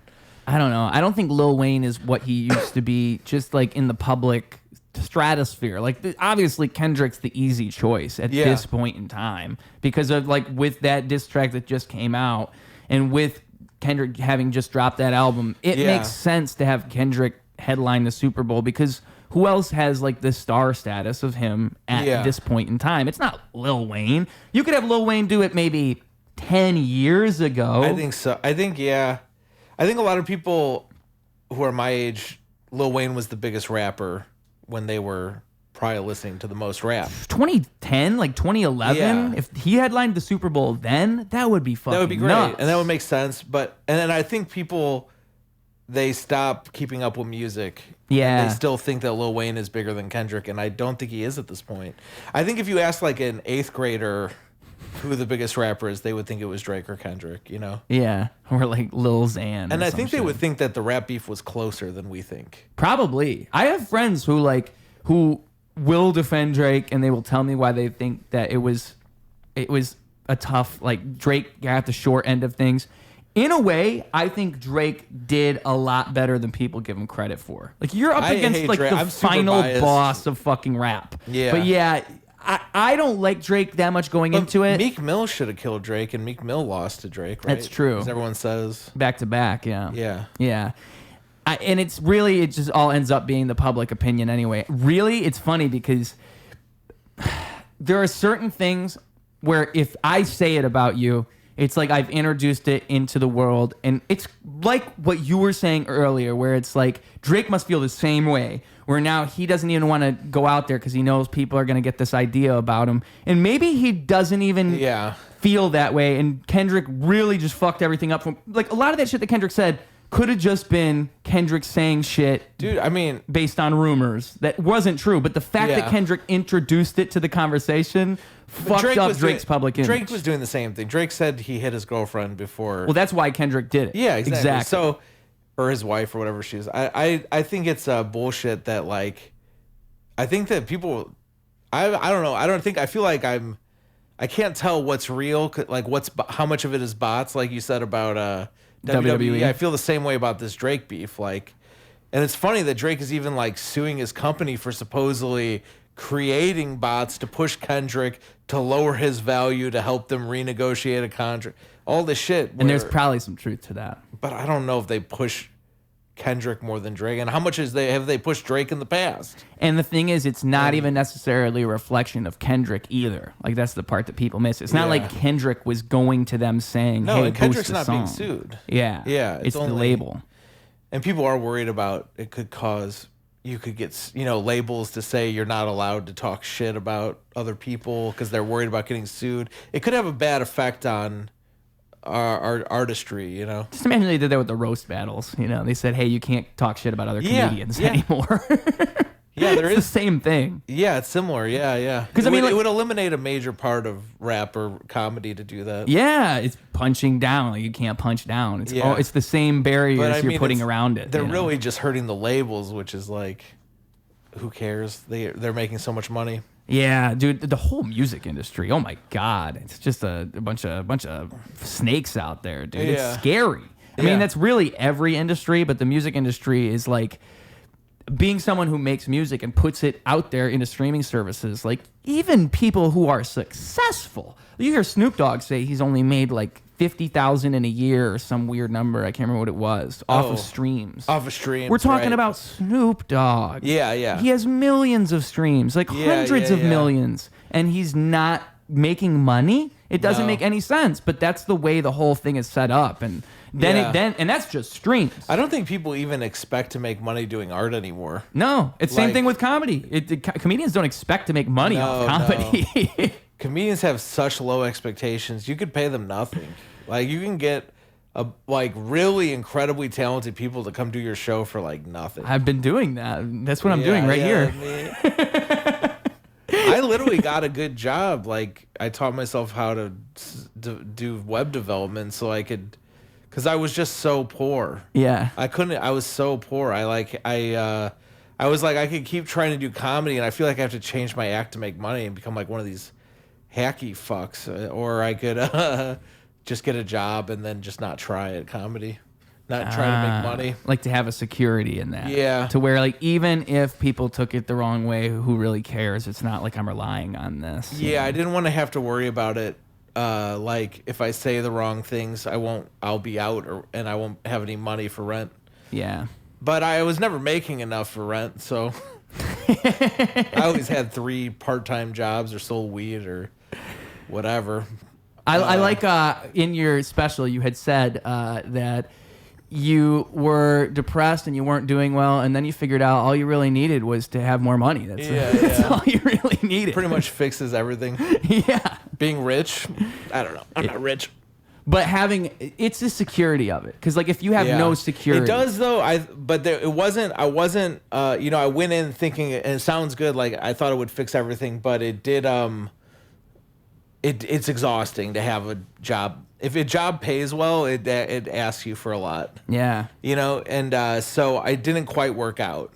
I don't know. I don't think Lil Wayne is what he used to be, just like in the public stratosphere. Like, obviously, Kendrick's the easy choice at this point in time because of like with that diss track that just came out, and with Kendrick having just dropped that album, it makes sense to have Kendrick headline the Super Bowl because who else has like the star status of him at this point in time? It's not Lil Wayne. You could have Lil Wayne do it maybe 10 years ago. I think so. I think a lot of people who are my age, Lil Wayne was the biggest rapper when they were probably listening to the most rap. 2010, like 2011, if he headlined the Super Bowl then, that would be fucking That would be great. nuts. And that would make sense. And then I think people, they stop keeping up with music. Yeah. They still think that Lil Wayne is bigger than Kendrick, and I don't think he is at this point. I think if you ask like an 8th grader who the biggest rapper is, they would think it was Drake or Kendrick, you know? Yeah, or like Lil Xan. And I think they would think that the rap beef was closer than we think. Probably. I have friends who will defend Drake, and they will tell me why they think that it was a tough, like Drake got the short end of things. In a way, I think Drake did a lot better than people give him credit for. Like you're up against like Drake. the final boss of fucking rap. Yeah. But yeah, I don't like Drake that much going into it. Meek Mill should have killed Drake, and Meek Mill lost to Drake, right? That's true. As everyone says. Back to back, yeah. Yeah. Yeah. And it's really, it just all ends up being the public opinion anyway. Really, it's funny because there are certain things where if I say it about you, it's like I've introduced it into the world. And it's like what you were saying earlier, where it's like Drake must feel the same way, where now he doesn't even want to go out there because he knows people are going to get this idea about him. And maybe he doesn't even feel that way. And Kendrick really just fucked everything up. Like a lot of that shit that Kendrick said could have just been Kendrick saying shit, dude. I mean, based on rumors that wasn't true. But the fact that Kendrick introduced it to the conversation fucked up Drake's public image. Drake was doing the same thing. Drake said he hit his girlfriend before. Well, that's why Kendrick did it. Yeah, exactly. So, or his wife or whatever she is. I think it's bullshit that like, I think that people, I don't know. I feel like I can't tell what's real. Like how much of it is bots, like you said about WWE. I feel the same way about this Drake beef. Like, and it's funny that Drake is even like suing his company for supposedly creating bots to push Kendrick to lower his value to help them renegotiate a contract. All this shit. And there's probably some truth to that. But I don't know if they push Kendrick more than Drake. And how much have they pushed Drake in the past? And the thing is, it's not even necessarily a reflection of Kendrick either. Like that's the part that people miss. It's not like Kendrick was going to them saying, "Hey, Kendrick's boost the not song." being sued. Yeah, yeah, it's the label. And people are worried about it could cause. You could get, labels to say you're not allowed to talk shit about other people because they're worried about getting sued. It could have a bad effect on our artistry, Just imagine they did that with the roast battles. They said, hey, you can't talk shit about other comedians anymore. Yeah, there is the same thing. Yeah, it's similar. Yeah. Because it would eliminate a major part of rap or comedy to do that. Yeah, it's punching down. Like you can't punch down. It's the same barriers you're putting around it. They're really just hurting the labels, which is like, who cares? They're making so much money. Yeah, dude, the whole music industry. Oh my God, it's just a bunch of snakes out there, dude. It's scary. I mean, that's really every industry, but the music industry is like being someone who makes music and puts it out there into streaming services. Like even people who are successful, you hear Snoop Dogg say he's only made like 50,000 in a year or some weird number. I can't remember what it was. Off of streams. We're talking about Snoop Dogg. Yeah. He has millions of streams, like hundreds of millions, and he's not making money. It doesn't make any sense, but that's the way the whole thing is set up. And then and that's just streams. I don't think people even expect to make money doing art anymore. No, it's same thing with comedy. Comedians don't expect to make money off comedy. Comedians have such low expectations. You could pay them nothing. Like you can get like really incredibly talented people to come do your show for like nothing. I've been doing that. That's what I'm doing right here. I literally got a good job. Like I taught myself how to do web development so I could, because I was just so poor. Yeah. I was so poor. I was like, I could keep trying to do comedy, and I feel like I have to change my act to make money and become like one of these hacky fucks, or I could just get a job and then just not try at comedy, not try to make money. Like to have a security in that. Yeah. To where like even if people took it the wrong way, who really cares? It's not like I'm relying on this. Yeah, I didn't want to have to worry about it. Like if I say the wrong things, I'll be out, and I won't have any money for rent. Yeah. But I was never making enough for rent, so I always had 3 part-time jobs or sold weed or whatever. I like in your special you had said that you were depressed and you weren't doing well, and then you figured out all you really needed was to have more money. That's all you really needed. Pretty much fixes everything. Yeah. Being rich, I don't know. I'm not rich. But it's the security of it, because like if you have no security, it does though. I went in thinking, and it sounds good, like I thought it would fix everything, but it did. It's exhausting to have a job. If a job pays well, it asks you for a lot. Yeah. And so I didn't quite work out.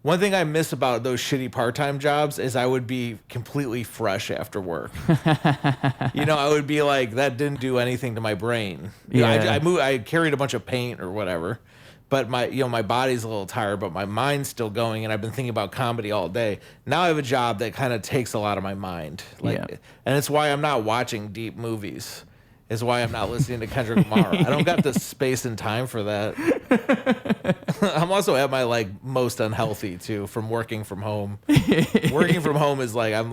One thing I miss about those shitty part-time jobs is I would be completely fresh after work. I would be like, that didn't do anything to my brain. I carried a bunch of paint or whatever, but my body's a little tired, but my mind's still going, and I've been thinking about comedy all day. Now I have a job that kind of takes a lot of my mind. And it's why I'm not watching deep movies. Is why I'm not listening to Kendrick Lamar. I don't got the space and time for that. I'm also at my most unhealthy too from working from home. Working from home is I've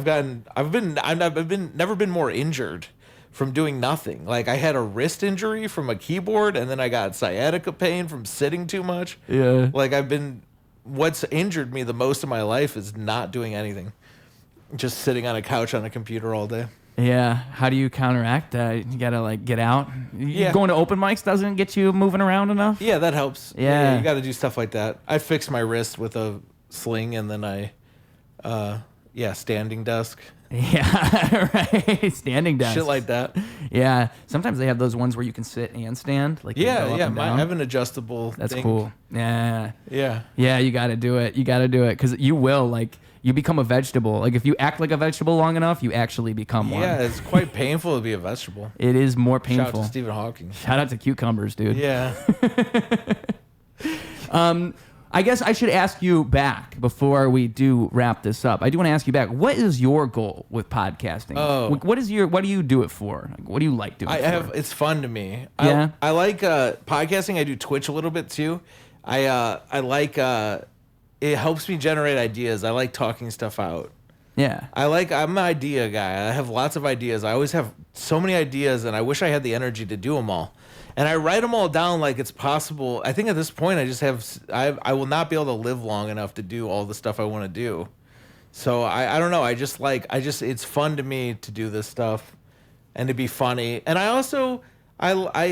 never been more injured from doing nothing. Like I had a wrist injury from a keyboard, and then I got sciatica pain from sitting too much. Yeah. What's injured me the most in my life is not doing anything. Just sitting on a couch on a computer all day. Yeah. How do you counteract that? You gotta get out. Going to open mics doesn't get you moving around enough. Yeah, that helps. Yeah. You got to do stuff like that. I fixed my wrist with a sling, and then standing desk. Yeah, right. Standing desk. Shit like that. Yeah. Sometimes they have those ones where you can sit and stand. I have an adjustable. That's thing. cool. Yeah. Yeah. Yeah. You got to do it. Because you will you become a vegetable. Like if you act like a vegetable long enough, you actually become one. Yeah, it's quite painful to be a vegetable. It is more painful. Shout out to Stephen Hawking. Shout out to cucumbers, dude. Yeah. I guess I should ask you back before we do wrap this up. I do want to ask you back. What is your goal with podcasting? Oh. What do you do it for? What do you like doing it for? It's fun to me. Yeah. I like podcasting. I do Twitch a little bit too. I like it helps me generate ideas. I like talking stuff out. Yeah. I'm an idea guy. I have lots of ideas. I always have so many ideas, and I wish I had the energy to do them all. And I write them all down like it's possible. I think at this point I will not be able to live long enough to do all the stuff I want to do. So I don't know. It's fun to me to do this stuff and to be funny. And I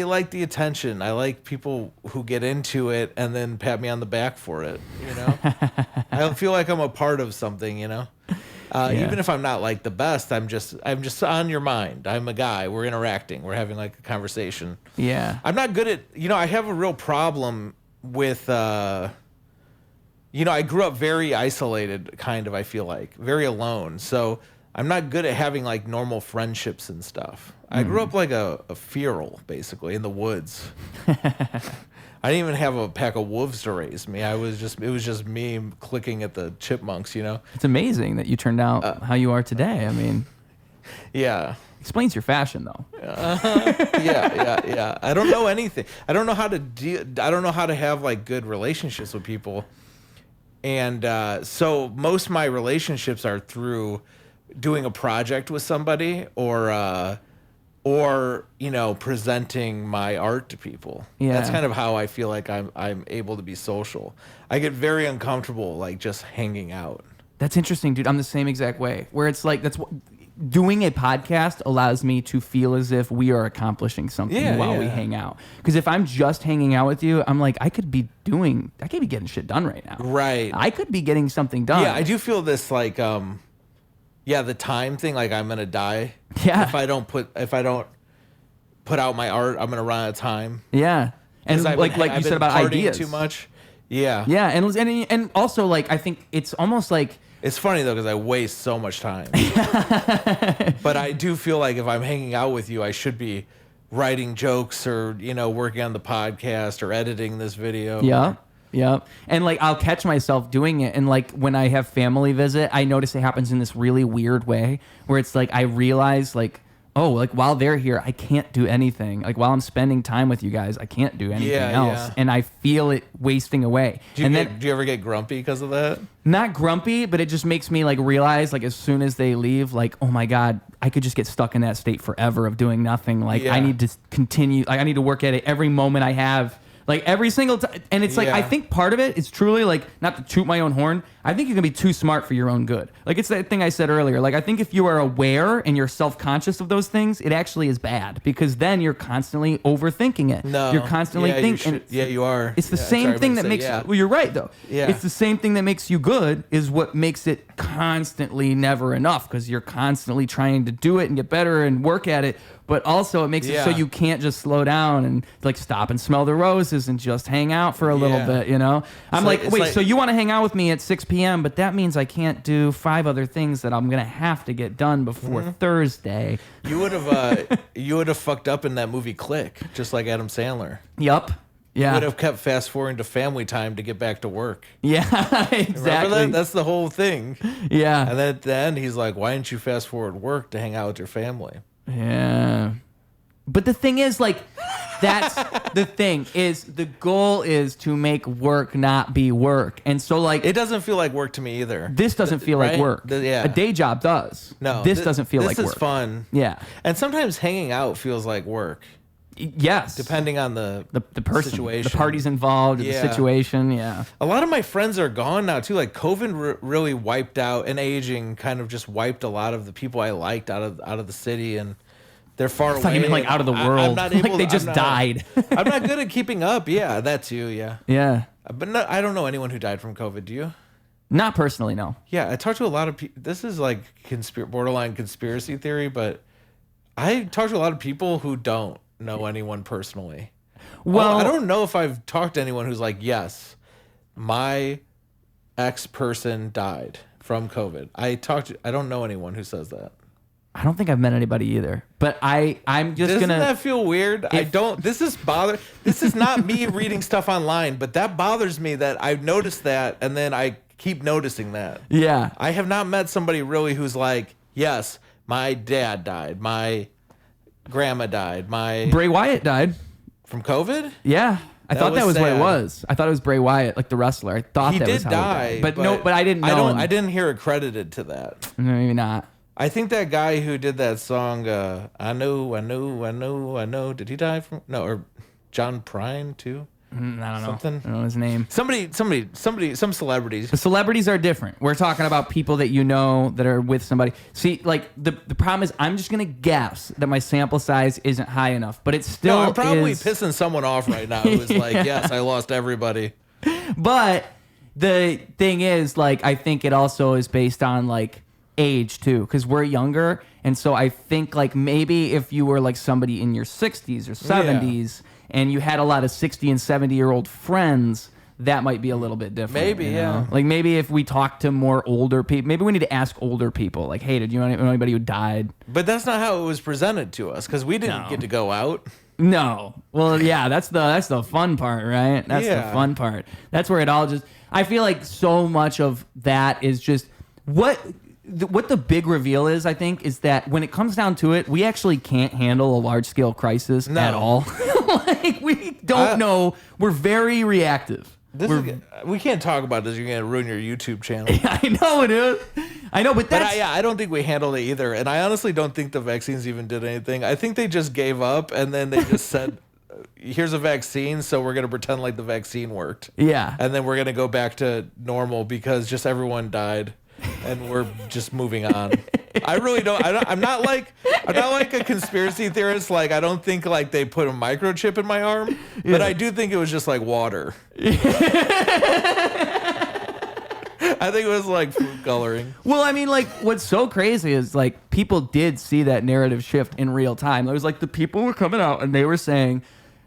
like the attention. I like people who get into it and then pat me on the back for it, I feel like I'm a part of something, Even if I'm not the best, I'm just on your mind. I'm a guy. We're interacting. We're having a conversation. Yeah. I'm not good at, I have a real problem with, I grew up very isolated, kind of, I feel very alone. So I'm not good at having normal friendships and stuff. I grew up like a feral, basically, in the woods. I didn't even have a pack of wolves to raise me. It was just me clicking at the chipmunks, It's amazing that you turned out how you are today. I mean, yeah. Explains your fashion, though. Yeah. I don't know anything. I don't know how to have good relationships with people. And so most of my relationships are through doing a project with somebody or presenting my art to people. Yeah. That's kind of how I feel like I'm able to be social. I get very uncomfortable just hanging out. That's interesting, dude. I'm the same exact way. Where it's doing a podcast allows me to feel as if we are accomplishing something while we hang out. Because if I'm just hanging out with you, I'm like, I could be getting shit done right now. Right. I could be getting something done. Yeah, I do feel this like, the time thing. Like I'm gonna die. Yeah. If I don't put out my art, I'm gonna run out of time. Yeah. And like you said about ideas. Too much. Yeah. Yeah, and also like I think it's almost like. It's funny though because I waste so much time. But I do feel like if I'm hanging out with you, I should be writing jokes or working on the podcast or editing this video. Yeah. And like I'll catch myself doing it, and like when I have family visit, I notice it happens in this really weird way where it's like I realize like, oh, like while they're here, I can't do anything. Like while I'm spending time with you guys, I can't do anything else. And I feel it wasting away. Do you ever get grumpy because of that? Not grumpy, but it just makes me like realize like as soon as they leave, like, oh my God, I could just get stuck in that state forever of doing nothing. Like I need to continue. Like I need to work at it every moment I have. Like every single time. And it's like, I think part of it is truly like, not to toot my own horn, I think you're going to be too smart for your own good. Like it's that thing I said earlier. Like I think if you are aware and you're self-conscious of those things, it actually is bad because then you're constantly overthinking it. No. You're constantly thinking. You are. It's the same thing that makes, well, you're right though. Yeah. It's the same thing that makes you good is what makes it constantly never enough because you're constantly trying to do it and get better and work at it. But also it makes it so you can't just slow down and like stop and smell the roses and just hang out for a little bit, I'm like, wait, so you want to hang out with me at 6 p.m., but that means I can't do 5 other things that I'm going to have to get done before Thursday. You would have fucked up in that movie Click, just like Adam Sandler. Yup. Yeah. You would have kept fast forwarding to family time to get back to work. Yeah, exactly. Remember that? That's the whole thing. Yeah. And then at the end, he's like, why didn't you fast forward work to hang out with your family? Yeah. But the thing is, like, that's the thing is the goal is to make work not be work. And so, like, it doesn't feel like work to me either. This doesn't feel like work. A day job does. No. This doesn't feel like work. This is fun. Yeah. And sometimes hanging out feels like work. Yes. Depending on the person, situation. the parties involved, the situation. Yeah. A lot of my friends are gone now, too. Like, COVID really wiped out, and aging kind of just wiped a lot of the people I liked out of the city, and they're far away. I thought you meant like out of the world. I'm not able like they just died. I'm not good at keeping up. Yeah, that too. Yeah. Yeah. But no, I don't know anyone who died from COVID. Do you? Not personally, no. Yeah, I talked to a lot of people. This is like borderline conspiracy theory, but I talked to a lot of people who don't know anyone personally. Well, I don't know if I've talked to anyone who's like, yes, my ex person died from COVID. I don't know anyone who says that. I don't think I've met anybody either, but I'm just Doesn't that feel weird? This is not me reading stuff online, but that bothers me that I've noticed that, and then I keep noticing that. Yeah. I have not met somebody really who's like, yes, my dad died, my grandma died, Bray Wyatt died. From COVID? Yeah. I thought that was what it was. I thought it was Bray Wyatt, like the wrestler. I thought he that did was how die, he died. But I didn't know. I didn't hear it credited to that. Maybe not. I think that guy who did that song, I know. Did he die from? No, or John Prine too? I don't know. Something. I don't know his name. Somebody, some celebrities. The celebrities are different. We're talking about people that you know that are with somebody. See, like the problem is I'm just going to guess that my sample size isn't high enough, but it still I'm probably is... pissing someone off right now who's like, yes, I lost everybody. But the thing is, like, I think it also is based on, like, age too, because we're younger, and so I think like maybe if you were like somebody in your 60s or 70s and you had a lot of 60 and 70-year-old friends, that might be a little bit different. Maybe, like maybe if we talk to more older people, maybe we need to ask older people like, hey, did you know anybody who died? But that's not how it was presented to us because we didn't get to go out. No. Well, yeah, that's the fun part, right? That's the fun part. That's where it all just, I feel like so much of that is just what the big reveal is, I think, is that when it comes down to it, we actually can't handle a large-scale crisis at all. Like, we don't know. We're very reactive. We can't talk about this. You're going to ruin your YouTube channel. I know it is. I know, but that's... I don't think we handled it either. And I honestly don't think the vaccines even did anything. I think they just gave up, and then they just said, here's a vaccine, so we're going to pretend like the vaccine worked. Yeah. And then we're going to go back to normal because just everyone died. And we're just moving on. I really don't. I'm not like a conspiracy theorist. Like, I don't think like they put a microchip in my arm, but I do think it was just like water. I think it was like food coloring. Well, I mean, like, what's so crazy is like people did see that narrative shift in real time. It was like the people were coming out and they were saying,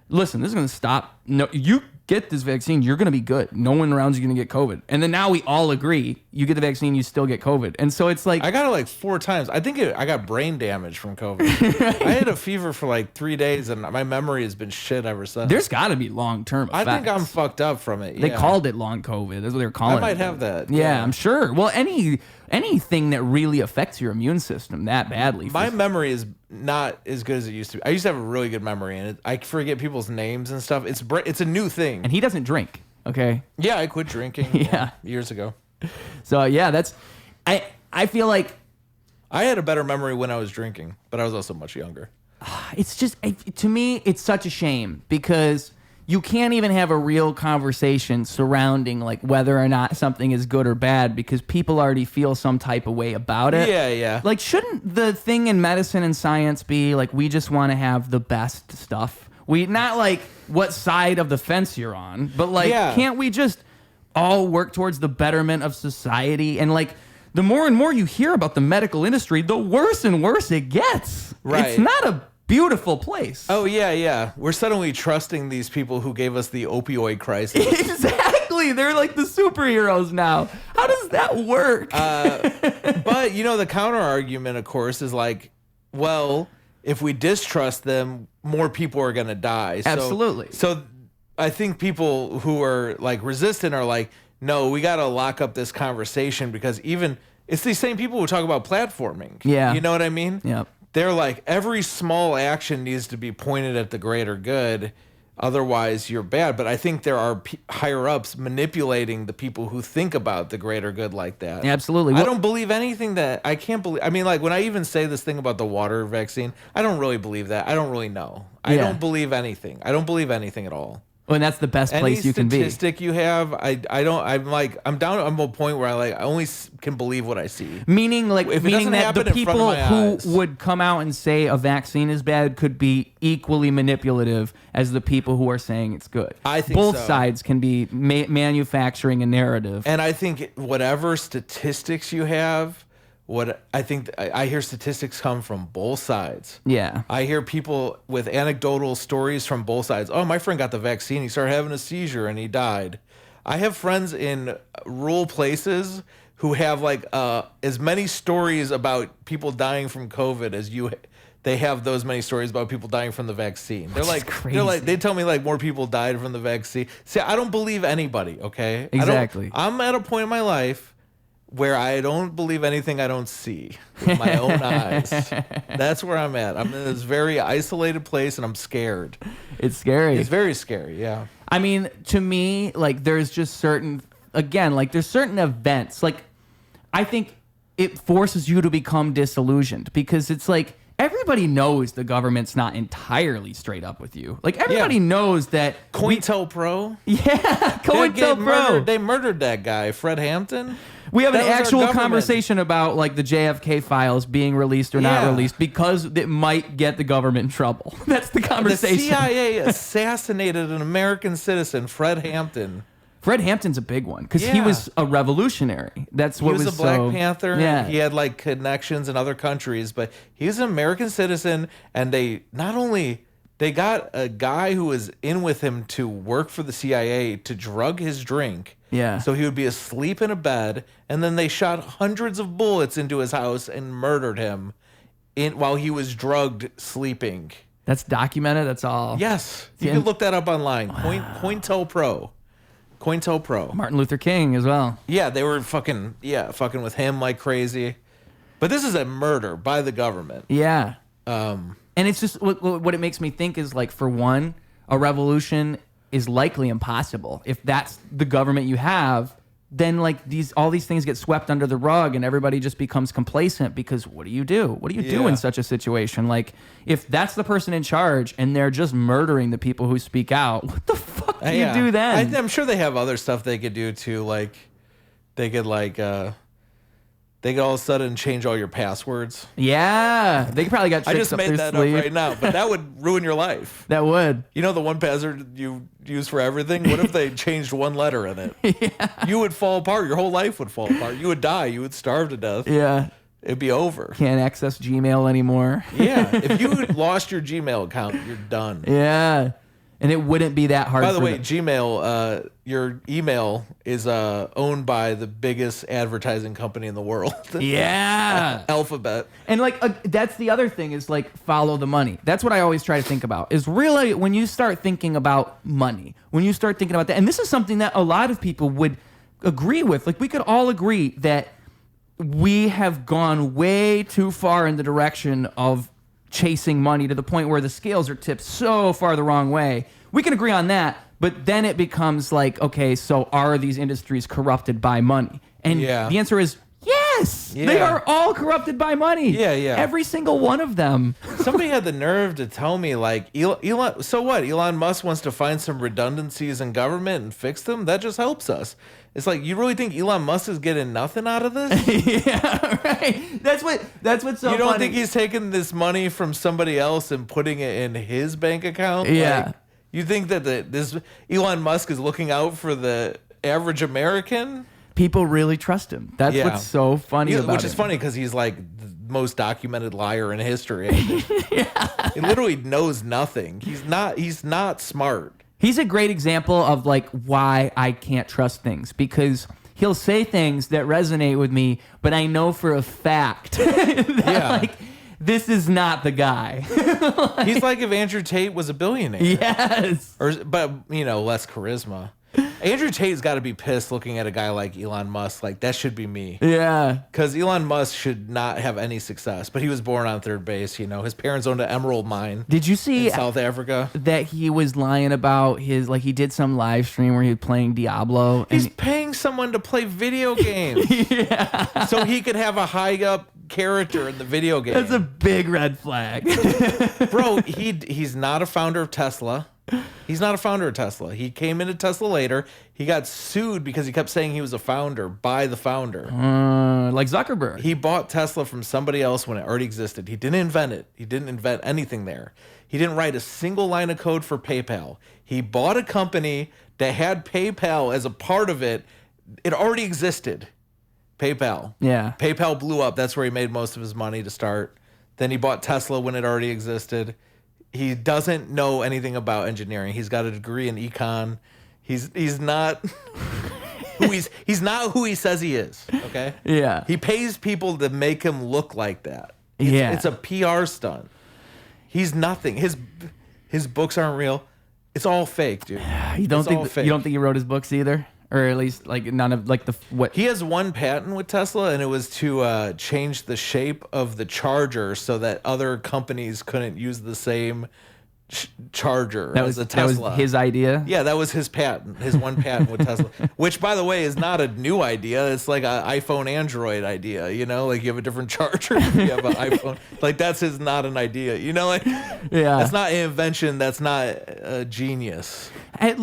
listen, this is going to stop. No, you get this vaccine, you're going to be good. No one around you going to get COVID. And then now we all agree, you get the vaccine, you still get COVID. And so it's like... I got it like 4 times. I think I got brain damage from COVID. I had a fever for like 3 days, and my memory has been shit ever since. There's got to be long-term effects. I think I'm fucked up from it. They called it long COVID. That's what they were calling it. I might have that. Yeah, I'm sure. Well, anything that really affects your immune system that badly. My memory is not as good as it used to be. I used to have a really good memory, and I forget people's names and stuff. It's a new thing. And he doesn't drink, okay? Yeah, I quit drinking years ago. So, yeah, that's... I feel like... I had a better memory when I was drinking, but I was also much younger. It's just... To me, it's such a shame, because... You can't even have a real conversation surrounding like whether or not something is good or bad because people already feel some type of way about it. Yeah, yeah. Like, shouldn't the thing in medicine and science be like we just want to have the best stuff? We not like what side of the fence you're on, but like can't we just all work towards the betterment of society? And like the more and more you hear about the medical industry, the worse and worse it gets. Right. It's not a beautiful place. Oh, yeah. We're suddenly trusting these people who gave us the opioid crisis. Exactly. They're like the superheroes now. How does that work? But, the counter argument, of course, is like, well, if we distrust them, more people are going to die. Absolutely. So I think people who are like resistant are like, no, we got to lock up this conversation because it's these same people who talk about platforming. Yeah. You know what I mean? Yep. They're like, every small action needs to be pointed at the greater good. Otherwise, you're bad. But I think there are higher-ups manipulating the people who think about the greater good like that. Absolutely. I don't believe anything that... I can't believe... I mean, like, when I even say this thing about the water vaccine, I don't really believe that. I don't really know. I don't believe anything. I don't believe anything at all. Well, and that's the best place you can be. Any statistic you have, I'm down at a point where I only can believe what I see. Meaning that the people who would come out and say a vaccine is bad could be equally manipulative as the people who are saying it's good. I think both sides can be manufacturing a narrative. And I think whatever statistics you have, I hear statistics come from both sides. Yeah. I hear people with anecdotal stories from both sides. Oh, my friend got the vaccine. He started having a seizure and he died. I have friends in rural places who have like as many stories about people dying from COVID as they have those many stories about people dying from the vaccine. They tell me like more people died from the vaccine. See, I don't believe anybody, okay? Exactly. I'm at a point in my life where I don't believe anything I don't see with my own eyes. That's where I'm at. I'm in this very isolated place, and I'm scared. It's scary. It's very scary, yeah. I mean, to me, like, there's just certain events. Like, I think it forces you to become disillusioned because it's like, everybody knows the government's not entirely straight up with you. Like, everybody knows that... COINTELPRO? Yeah, COINTELPRO. They murdered that guy, Fred Hampton. We have an actual conversation about, like, the JFK files being released or not released because it might get the government in trouble. That's the conversation. The CIA assassinated an American citizen, Fred Hampton. Fred Hampton's a big one because he was a revolutionary. That's what he was a Black Panther. Yeah. He had like connections in other countries, but he was an American citizen. And they got a guy who was in with him to work for the CIA to drug his drink. Yeah. So he would be asleep in a bed, and then they shot hundreds of bullets into his house and murdered him while he was drugged sleeping. That's documented. That's all. Yes, you can look that up online. COINTELPRO. COINTELPRO. Martin Luther King as well. Yeah, they were fucking with him like crazy. But this is a murder by the government. Yeah. And it's just what it makes me think is like, for one, a revolution is likely impossible. If that's the government you have, then like all these things get swept under the rug and everybody just becomes complacent because what do you do? What do you do in such a situation? Like, if that's the person in charge and they're just murdering the people who speak out, what the fuck do you do then? I'm sure they have other stuff they could do too. Like, they could like They could all of a sudden change all your passwords. Yeah, they probably got I tricks just up made their that sleeve. up right now, but that would ruin your life. That would. You know the one password you use for everything? What if they changed one letter in it? Yeah. You would fall apart. Your whole life would fall apart. You would die. You would starve to death. Yeah. It'd be over. Can't access Gmail anymore. Yeah. If you lost your Gmail account, you're done. Yeah. And it wouldn't be that hard. By the way, Gmail, your email is owned by the biggest advertising company in the world. Yeah. Alphabet. And like that's the other thing is like follow the money. That's what I always try to think about is really when you start thinking about money, when you start thinking about that. And this is something that a lot of people would agree with. Like we could all agree that we have gone way too far in the direction of chasing money to the point where the scales are tipped so far the wrong way. We can agree on that, but then it becomes like, okay, so are these industries corrupted by money? And the answer is yes. Yeah. They are all corrupted by money. Yeah, yeah. Every single one of them. Somebody had the nerve to tell me like, Elon, so what? Elon Musk wants to find some redundancies in government and fix them? That just helps us. It's like, you really think Elon Musk is getting nothing out of this? Yeah, right. That's what's so You don't funny. think he's taking this money from somebody else and putting it in his bank account? Yeah. Like, you think that this Elon Musk is looking out for the average American? People really trust him. That's what's so funny about it. Which is funny because he's like the most documented liar in history. Yeah. He literally knows nothing. He's not smart. He's a great example of like why I can't trust things because he'll say things that resonate with me, but I know for a fact that like this is not the guy. He's like if Andrew Tate was a billionaire. Yes. But less charisma. Andrew Tate's got to be pissed looking at a guy like Elon Musk. Like, that should be me. Yeah. Because Elon Musk should not have any success. But he was born on third base. His parents owned an emerald mine. Did you see in South Africa? That he was lying about his, like, he did some live stream where he was playing Diablo. He's paying someone to play video games. Yeah. So he could have a high up character in the video game. That's a big red flag. Bro, he's not a founder of Tesla. He's not a founder of Tesla. He came into Tesla later. He got sued because he kept saying he was a founder by the founder. Like Zuckerberg. He bought Tesla from somebody else when it already existed. He didn't invent it. He didn't invent anything there. He didn't write a single line of code for PayPal. He bought a company that had PayPal as a part of it. It already existed. PayPal. Yeah. PayPal blew up. That's where he made most of his money to start. Then he bought Tesla when it already existed. He doesn't know anything about engineering. He's got a degree in econ. He's not he's not who he says he is. Okay. Yeah. He pays people to make him look like that. It's a PR stunt. He's nothing. His books aren't real. It's all fake, dude. You don't think he wrote his books either? Or at least like none of like what he has one patent with Tesla, and it was to change the shape of the charger so that other companies couldn't use the same charger as a Tesla. That was his idea. Yeah, that was his patent. His one patent with Tesla, which by the way is not a new idea. It's like an iPhone Android idea. Like you have a different charger. You have an iPhone. Like that's not an idea. Like that's not an invention. That's not a genius. At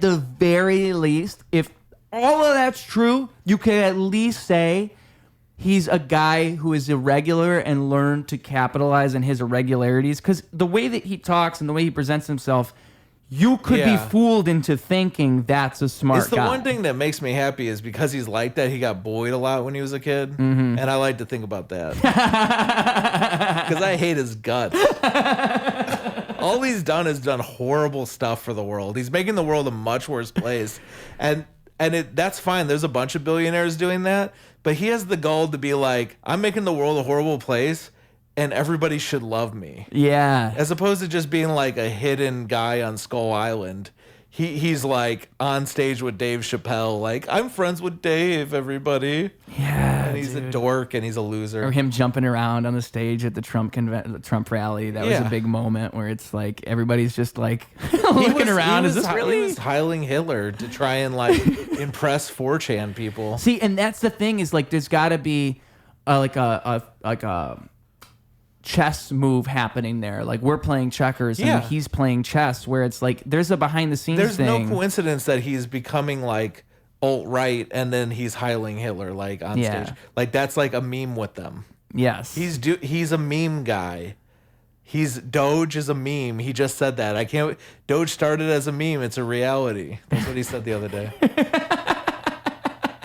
the very least, if all of that's true, you can at least say he's a guy who is irregular and learned to capitalize on his irregularities. Because the way that he talks and the way he presents himself, you could be fooled into thinking that's a smart guy. It's the one thing that makes me happy is because he's like that, he got bullied a lot when he was a kid. Mm-hmm. And I like to think about that. Because I hate his guts. All he's done is done horrible stuff for the world. He's making the world a much worse place. And that's fine. There's a bunch of billionaires doing that. But he has the gall to be like, I'm making the world a horrible place, and everybody should love me. Yeah. As opposed to just being like a hidden guy on Skull Island. He's like on stage with Dave Chappelle, like, I'm friends with Dave, everybody. Yeah. And he's a dork and he's a loser. Or him jumping around on the stage at the Trump rally. That was a big moment where it's like everybody's just like looking around. Is this really? He was heiling Hitler to try and like impress 4chan people. See, and that's the thing is like there's got to be like a chess move happening there. Like we're playing checkers and he's playing chess, where it's like there's a behind the scenes thing. There's no coincidence that he's becoming like alt-right, and then he's Heiling Hitler like on stage. Like that's like a meme with them. Yes. He's a meme guy. Doge is a meme. He just said that. Doge started as a meme. It's a reality. That's what he said the other day.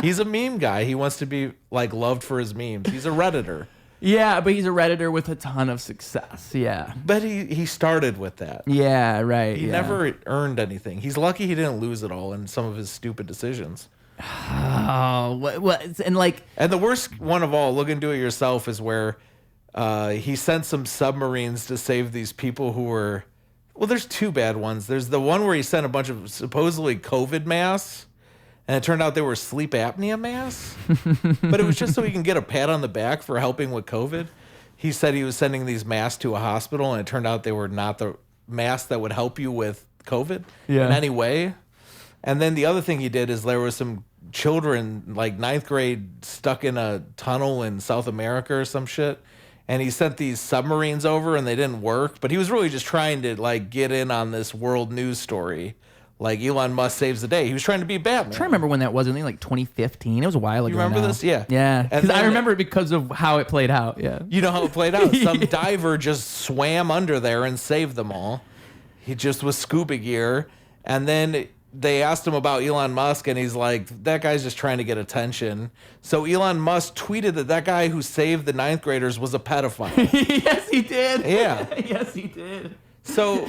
He's a meme guy. He wants to be like loved for his memes. He's a Redditor. Yeah, but he's a Redditor with a ton of success. Yeah. But he started with that. Yeah, right. He never earned anything. He's lucky he didn't lose it all in some of his stupid decisions. Oh, what? And the worst one of all, look into it yourself, is where he sent some submarines to save these people who were, well, there's two bad ones. There's the one where he sent a bunch of supposedly COVID masks, and it turned out they were sleep apnea masks, but it was just so he can get a pat on the back for helping with COVID. He said he was sending these masks to a hospital, and it turned out they were not the masks that would help you with COVID in any way. And then the other thing he did is there was some children, like 9th grade, stuck in a tunnel in South America or some shit. And he sent these submarines over and they didn't work. But he was really just trying to like get in on this world news story. Like Elon Musk saves the day. He was trying to be Batman. I'm trying to remember when that was. I think like 2015. It was a while ago. You remember this? Yeah. Yeah. Because I remember it because of how it played out. Yeah. You know how it played out? Some diver just swam under there and saved them all. He just was scuba gear. And then they asked him about Elon Musk, and he's like, that guy's just trying to get attention. So Elon Musk tweeted that guy who saved the 9th graders was a pedophile. Yes, he did. Yeah. Yes, he did. So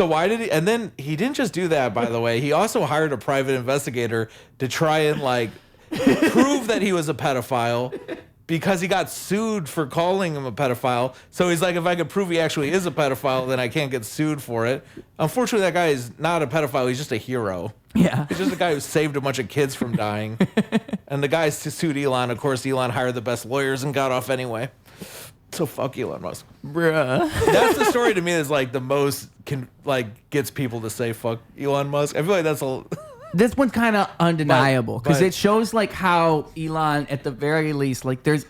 why did he? And then he didn't just do that, by the way. He also hired a private investigator to try and like prove that he was a pedophile, because he got sued for calling him a pedophile. So he's like, if I could prove he actually is a pedophile, then I can't get sued for it. Unfortunately, that guy is not a pedophile. He's just a hero. Yeah. He's just a guy who saved a bunch of kids from dying. And the guy sued Elon. Of course, Elon hired the best lawyers and got off anyway. So fuck Elon Musk. Bruh. That's the story to me is like the most, gets people to say fuck Elon Musk. I feel like that's a... This one's kind of undeniable because it shows like how Elon, at the very least, like there's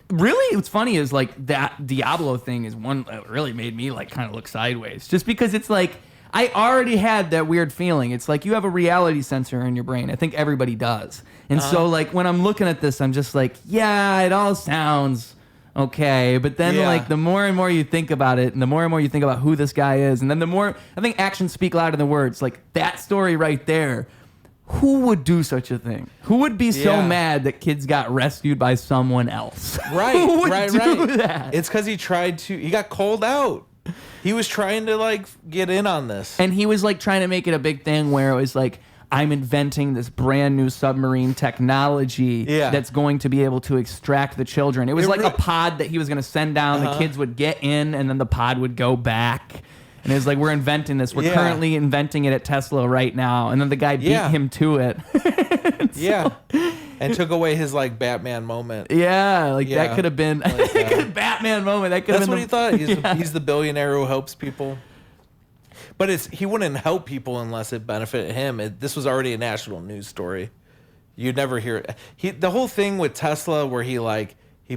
really what's funny is like that Diablo thing is one that really made me like kind of look sideways, just because it's like I already had that weird feeling. It's like you have a reality sensor in your brain. I think everybody does. And so like when I'm looking at this, I'm just like, yeah, it all sounds okay. But then like the more and more you think about it, and the more and more you think about who this guy is, and then the more I think actions speak louder than words. Like that story right there. Who would do such a thing? Who would be so mad that kids got rescued by someone else? Right, Who would do that? It's because he got called out. He was trying to like get in on this. And he was like trying to make it a big thing where it was like, I'm inventing this brand new submarine technology that's going to be able to extract the children. It was like a pod that he was going to send down. The kids would get in and then the pod would go back. And it's like, we're inventing this. We're currently inventing it at Tesla right now. And then the guy beat him to it. And took away his like Batman moment. That could have been Batman moment. That could have been. That's what he thought. He's the billionaire who helps people. But he wouldn't help people unless it benefited him. This was already a national news story. You'd never hear it. The whole thing with Tesla where he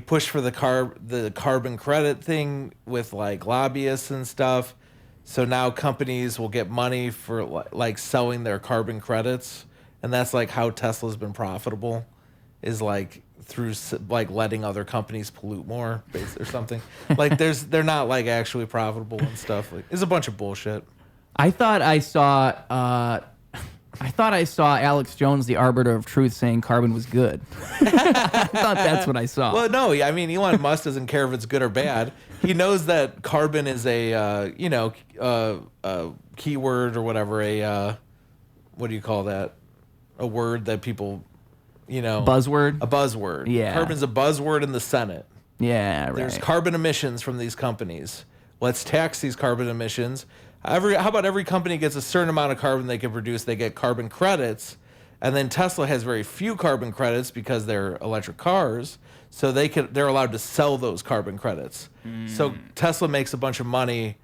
pushed for the carbon credit thing with like lobbyists and stuff. So now companies will get money for like selling their carbon credits, and that's like how Tesla's been profitable, is like through like letting other companies pollute more or something. Like they're not like actually profitable and stuff. Like it's a bunch of bullshit. I thought I saw Alex Jones, the arbiter of truth, saying carbon was good. I thought that's what I saw. Well, no, I mean Elon Musk doesn't care if it's good or bad. He knows that carbon is a keyword or whatever. What do you call that? A word that people, buzzword. A buzzword. Yeah. Carbon's a buzzword in the Senate. Yeah, right. There's carbon emissions from these companies. Let's tax these carbon emissions. How about every company gets a certain amount of carbon they can produce? They get carbon credits, and then Tesla has very few carbon credits because they're electric cars. So they're allowed to sell those carbon credits. So Tesla makes a bunch of money,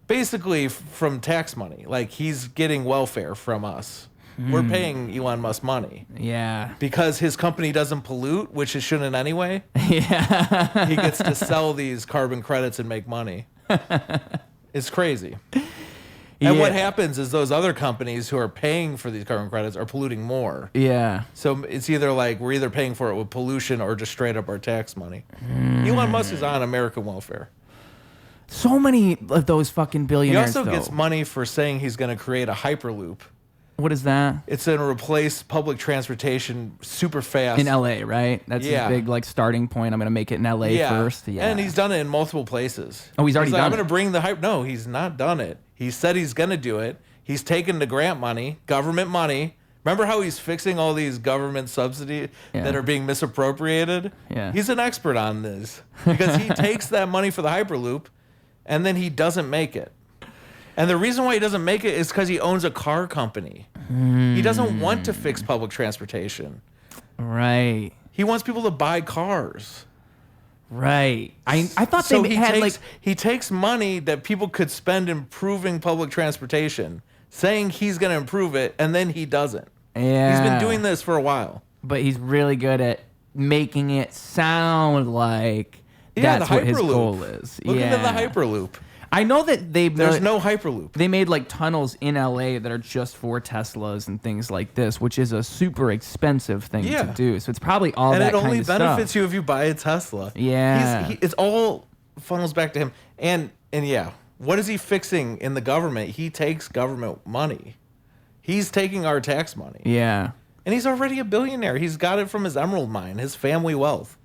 basically from tax money. Like he's getting welfare from us. We're paying Elon Musk money. Yeah. Because his company doesn't pollute, which it shouldn't anyway. Yeah. He gets to sell these carbon credits and make money. It's crazy. And what happens is those other companies who are paying for these carbon credits are polluting more. Yeah. So it's either like we're either paying for it with pollution or just straight up our tax money. Elon Musk is on American welfare. So many of those fucking billionaires. He also gets money for saying he's going to create a hyperloop. What is that? It's going to replace public transportation super fast. In LA, right? That's his big like starting point. I'm going to make it in LA first. Yeah. And he's done it in multiple places. Oh, he's already done it. I'm going to bring the hype. No, he's not done it. He said he's going to do it. He's taken the grant money, government money. Remember how he's fixing all these government subsidies that are being misappropriated? Yeah. He's an expert on this because he takes that money for the hyperloop and then he doesn't make it. And the reason why he doesn't make it is because he owns a car company. He doesn't want to fix public transportation. Right. He wants people to buy cars. Right. I thought So they had he takes money that people could spend improving public transportation, saying he's going to improve it, and then he doesn't. Yeah. He's been doing this for a while. But he's really good at making it sound like that's the what his Hyperloop. goal is. Look into the Hyperloop. I know that There's no Hyperloop. They made like tunnels in LA that are just for Teslas and things like this, which is a super expensive thing to do. So it's probably all and that it only kind of benefits stuff. you if you buy a Tesla. Yeah. It's all funnels back to him. And yeah, what is he fixing in the government? He takes government money. He's taking our tax money. Yeah. And he's already a billionaire. He's got it from his emerald mine, his family wealth.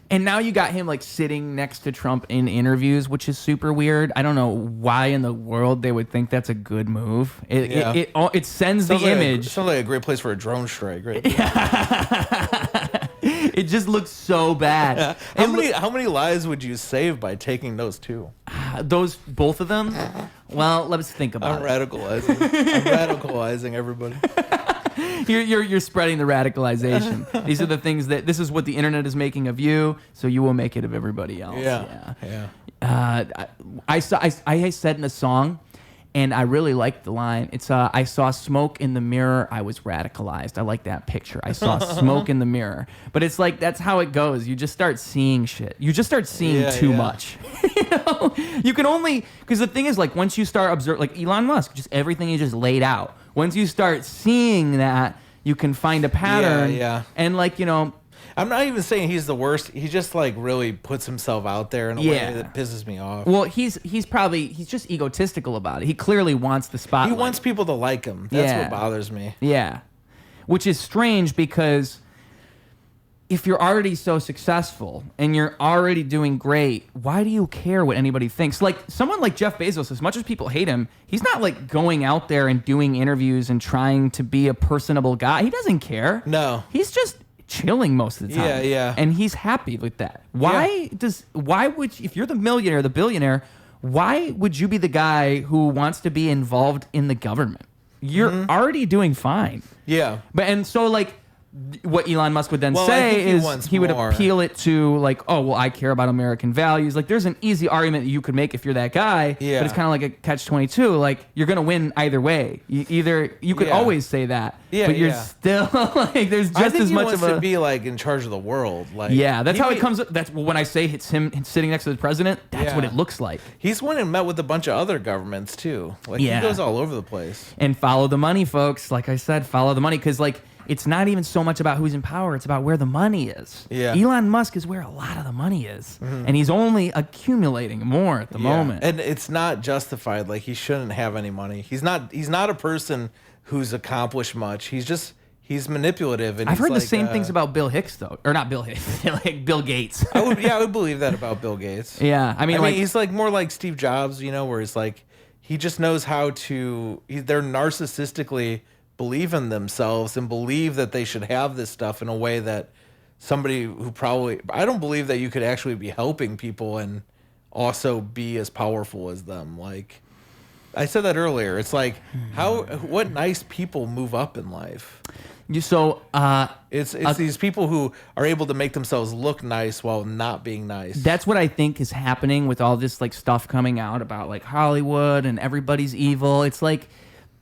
And now you got him like sitting next to Trump in interviews, which is super weird. I don't know why in the world they would think that's a good move. It sends the image. Sounds like a great place for a drone strike, right? It just looks so bad. How many lives would you save by taking those two? Both of them? Well, let's think about it. I'm radicalizing everybody. You're spreading the radicalization. These are the things this is what the internet is making of you, so you will make it of everybody else. Yeah. I said in a song, and I really liked the line. It's I saw smoke in the mirror. I was radicalized. I like that picture. I saw smoke in the mirror. But it's like that's how it goes. You just start seeing shit. You just start seeing too much. You can only because the thing is like once you start observing, like Elon Musk, just everything he just laid out. Once you start seeing that, you can find a pattern. And like I'm not even saying he's the worst. He just like really puts himself out there in a way that pisses me off. Well, he's just egotistical about it. He clearly wants the spotlight. He wants people to like him. That's what bothers me. Yeah. Which is strange because if you're already so successful and you're already doing great, why do you care what anybody thinks? Like someone like Jeff Bezos, as much as people hate him, he's not like going out there and doing interviews and trying to be a personable guy. He doesn't care. No. He's just chilling most of the time. Yeah. And he's happy with that. If you're the millionaire, the billionaire, why would you be the guy who wants to be involved in the government? You're already doing fine. Yeah. And so like what Elon Musk would then say is he would appeal it to like, oh, well, I care about American values. Like there's an easy argument that you could make if you're that guy, but it's kind of like a catch-22. Like you're going to win either way. You could always say that, but you're still like there's just as much of a... to be like in charge of the world. Like that's how it comes up. That's when I say it's him sitting next to the president, that's what it looks like. He's went and met with a bunch of other governments too. Like he goes all over the place. And follow the money, folks. Like I said, follow the money because like it's not even so much about who's in power. It's about where the money is. Yeah. Elon Musk is where a lot of the money is. And he's only accumulating more at the moment. And it's not justified. Like he shouldn't have any money. He's not a person who's accomplished much. He's manipulative. And I've heard like, the same things about Bill Hicks, though. Or not Bill Hicks, like Bill Gates. I would believe that about Bill Gates. Yeah. I mean, he's like more like Steve Jobs, where he's like, he just knows how to, they're narcissistically believe in themselves and believe that they should have this stuff in a way that somebody who probably... I don't believe that you could actually be helping people and also be as powerful as them. Like, I said that earlier. It's like, what nice people move up in life? It's these people who are able to make themselves look nice while not being nice. That's what I think is happening with all this like stuff coming out about like Hollywood and everybody's evil. It's like...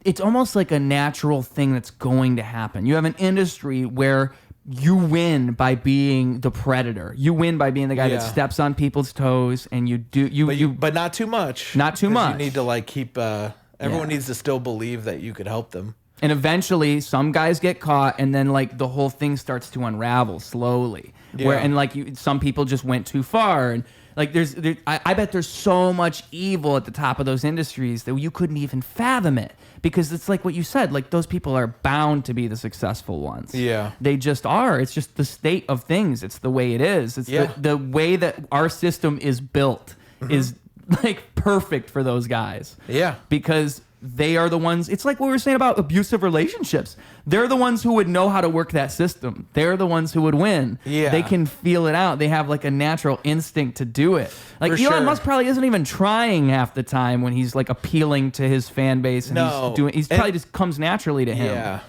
It's almost like a natural thing that's going to happen. You have an industry where you win by being the predator. You win by being the guy that steps on people's toes, and but not too much. Not too much. You need to like keep. And Everyone needs to still believe that you could help them. And eventually some guys get caught, and then like the whole thing starts to unravel slowly. Some people just went too far, and like I bet there's so much evil at the top of those industries that you couldn't even fathom it, because it's like what you said, like those people are bound to be the successful ones. Yeah. They just are. It's just the state of things. It's the way it is. It's the way that our system is built is like perfect for those guys. Yeah. Because they are the ones, it's like what we were saying about abusive relationships. They're the ones who would know how to work that system. They're the ones who would win. Yeah. They can feel it out. They have like a natural instinct to do it. Like Elon Musk probably isn't even trying half the time when he's like appealing to his fan base, and he's probably just comes naturally to him. Yeah.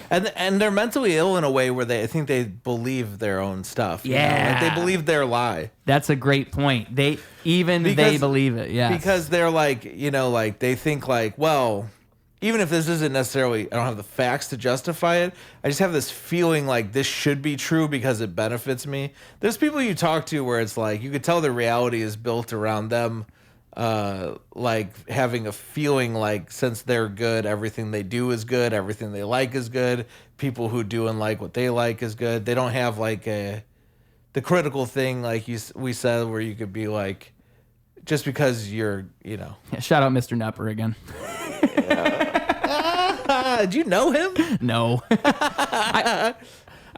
And they're mentally ill in a way where I think they believe their own stuff. Yeah. Like they believe their lie. That's a great point. They believe it. Yeah. Because they're like, like they think like, well, even if this isn't necessarily, I don't have the facts to justify it, I just have this feeling like this should be true because it benefits me. There's people you talk to where it's like, you could tell the reality is built around them. Like having a feeling like since they're good, everything they do is good, everything they like is good. People who do and like what they like is good. They don't have like the critical thing like we said where you could be like, just because you're, Yeah, shout out Mr. Nepper again. Did you know him? No.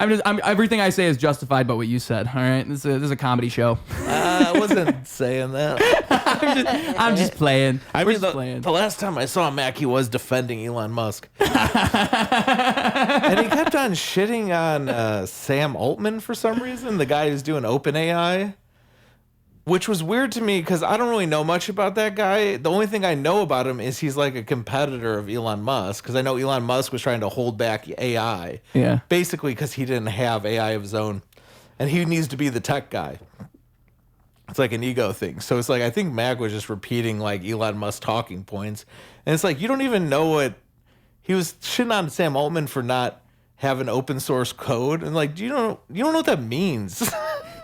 I'm everything I say is justified by what you said. All right, this is a comedy show. I wasn't saying that. I'm just playing. The last time I saw Mac, he was defending Elon Musk, and he kept on shitting on Sam Altman for some reason, the guy who's doing OpenAI. Which was weird to me because I don't really know much about that guy. The only thing I know about him is he's like a competitor of Elon Musk, because I know Elon Musk was trying to hold back AI. Yeah. Basically because he didn't have AI of his own. And he needs to be the tech guy. It's like an ego thing. So it's like, I think Mac was just repeating like Elon Musk talking points. And it's like, you don't even know what... He was shitting on Sam Altman for not having open source code. And like, you don't know what that means.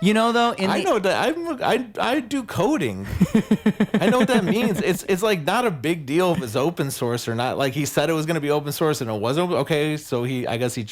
Though, I know that I do coding. I know what that means. It's like not a big deal if it's open source or not. Like he said it was going to be open source and it wasn't. Okay, so I guess he.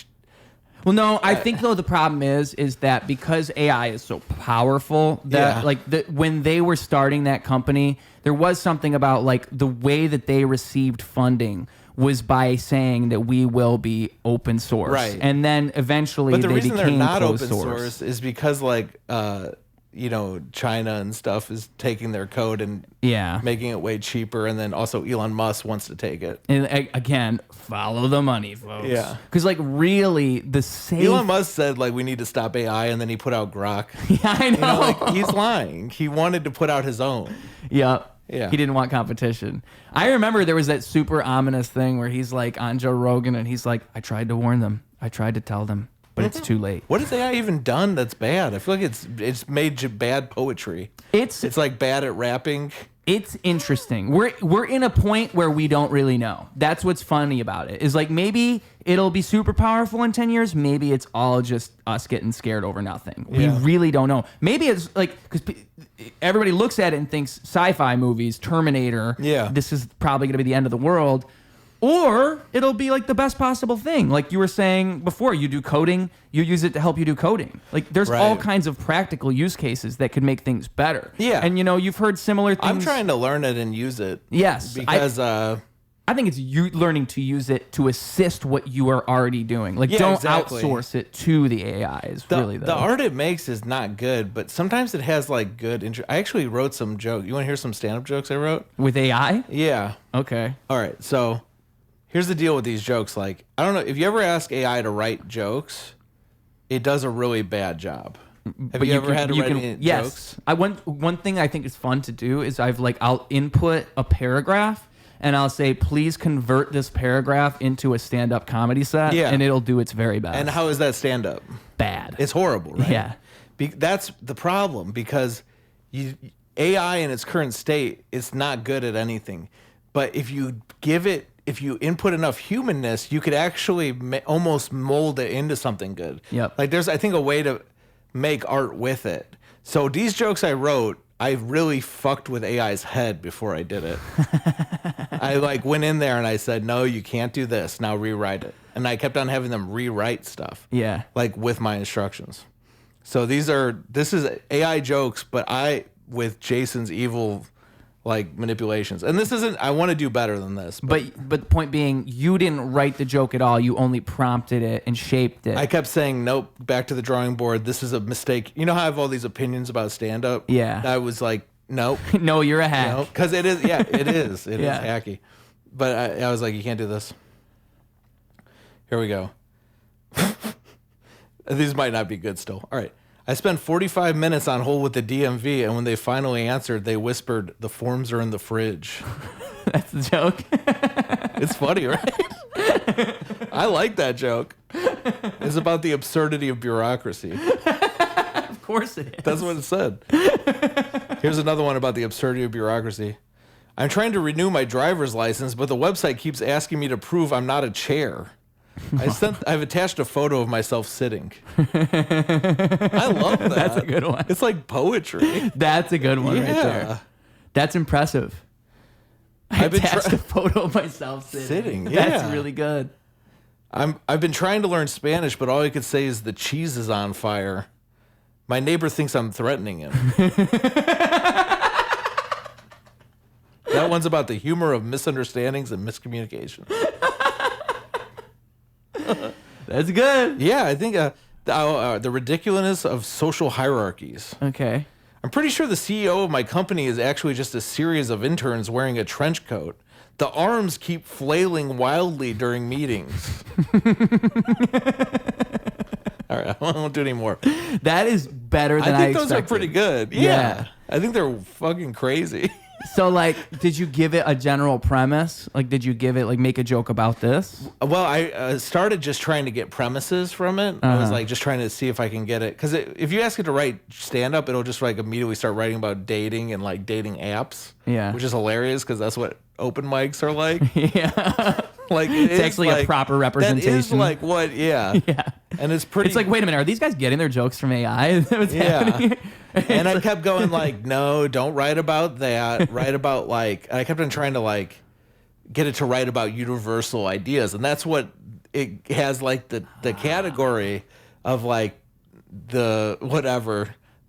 Well, no, I think though the problem is that because AI is so powerful that when they were starting that company, there was something about like the way that they received funding was by saying that we will be open source, right? And then eventually, the reason they're not open source is because like China and stuff is taking their code and making it way cheaper, and then also Elon Musk wants to take it. And again, follow the money, folks. Yeah, because like really, the safe... Elon Musk said like we need to stop AI, and then he put out Grok. Yeah, I know. Like he's lying. He wanted to put out his own. Yeah. Yeah. He didn't want competition. I remember there was that super ominous thing where he's like on Joe Rogan and he's like, I tried to warn them. I tried to tell them, but it's too late. What has AI even done that's bad? I feel like it's made bad poetry. It's like bad at rapping. It's interesting. We're in a point where we don't really know. That's what's funny about it. Is like maybe it'll be super powerful in 10 years. Maybe it's all just us getting scared over nothing. Yeah. We really don't know. Maybe it's like because everybody looks at it and thinks sci-fi movies, Terminator. Yeah. This is probably going to be the end of the world. Or it'll be like the best possible thing. Like you were saying before, you do coding, you use it to help you do coding. Like there's all kinds of practical use cases that could make things better. Yeah. And you've heard similar things. I'm trying to learn it and use it. Yes. Because I think it's you learning to use it to assist what you are already doing. Like don't outsource it to the AIs. The art it makes is not good, but sometimes it has like good I actually wrote some jokes. You want to hear some stand-up jokes I wrote? With AI? Yeah. Okay. All right. So here's the deal with these jokes. Like, I don't know if you ever ask AI to write jokes, it does a really bad job. Have you ever had to write any jokes? One thing I think is fun to do is I'll input a paragraph and I'll say, please convert this paragraph into a stand-up comedy set, and it'll do its very best. And how is that stand-up? Bad. It's horrible, right? Yeah. That's the problem, because AI in its current state is not good at anything. But if you input enough humanness, you could actually almost mold it into something good. Yep. Like there's, I think, a way to make art with it. So these jokes I wrote, I really fucked with AI's head before I did it. I like went in there and I said, no, you can't do this. Now rewrite it. And I kept on having them rewrite stuff. Yeah. Like with my instructions. So this is AI jokes, but with Jason's evil like manipulations. And this isn't, I want to do better than this. But the point being, you didn't write the joke at all. You only prompted it and shaped it. I kept saying, nope, back to the drawing board. This is a mistake. You know how I have all these opinions about stand-up? Yeah. I was like, nope. No, you're a hack. Because it is, yeah, it is. It is hacky. But I was like, you can't do this. Here we go. These might not be good still. All right. I spent 45 minutes on hold with the DMV, and when they finally answered, they whispered, the forms are in the fridge. That's the joke. It's funny, right? I like that joke. It's about the absurdity of bureaucracy. Of course it is. That's what it said. Here's another one about the absurdity of bureaucracy. I'm trying to renew my driver's license, but the website keeps asking me to prove I'm not a chair. I've attached a photo of myself sitting. I love that. That's a good one. It's like poetry. That's a good one right there. That's impressive. I attached a photo of myself sitting. Yeah. That's really good. I've been trying to learn Spanish, but all I could say is the cheese is on fire. My neighbor thinks I'm threatening him. That one's about the humor of misunderstandings and miscommunication. That's good. Yeah, I think the ridiculousness of social hierarchies. Okay. I'm pretty sure the CEO of my company is actually just a series of interns wearing a trench coat. The arms keep flailing wildly during meetings. All right, I won't do any more. That is better than I think expected. those are pretty good. Yeah. I think they're fucking crazy. So, like, did you give it a general premise? Like, did you give it, like, make a joke about this? Well, I started just trying to get premises from it. I was, like, just trying to see if I can get it. Because if you ask it to write stand-up, it'll just, like, immediately start writing about dating and, like, dating apps. Yeah. Which is hilarious because that's what open mics are like. Yeah. Like, it's actually like, a proper representation. That is, like, what, yeah. And it's pretty... It's like, wait a minute, are these guys getting their jokes from AI? What's happening? And I kept going like, no, don't write about that. Write about like, and I kept on trying to like get it to write about universal ideas. And that's what it has, like the category of like the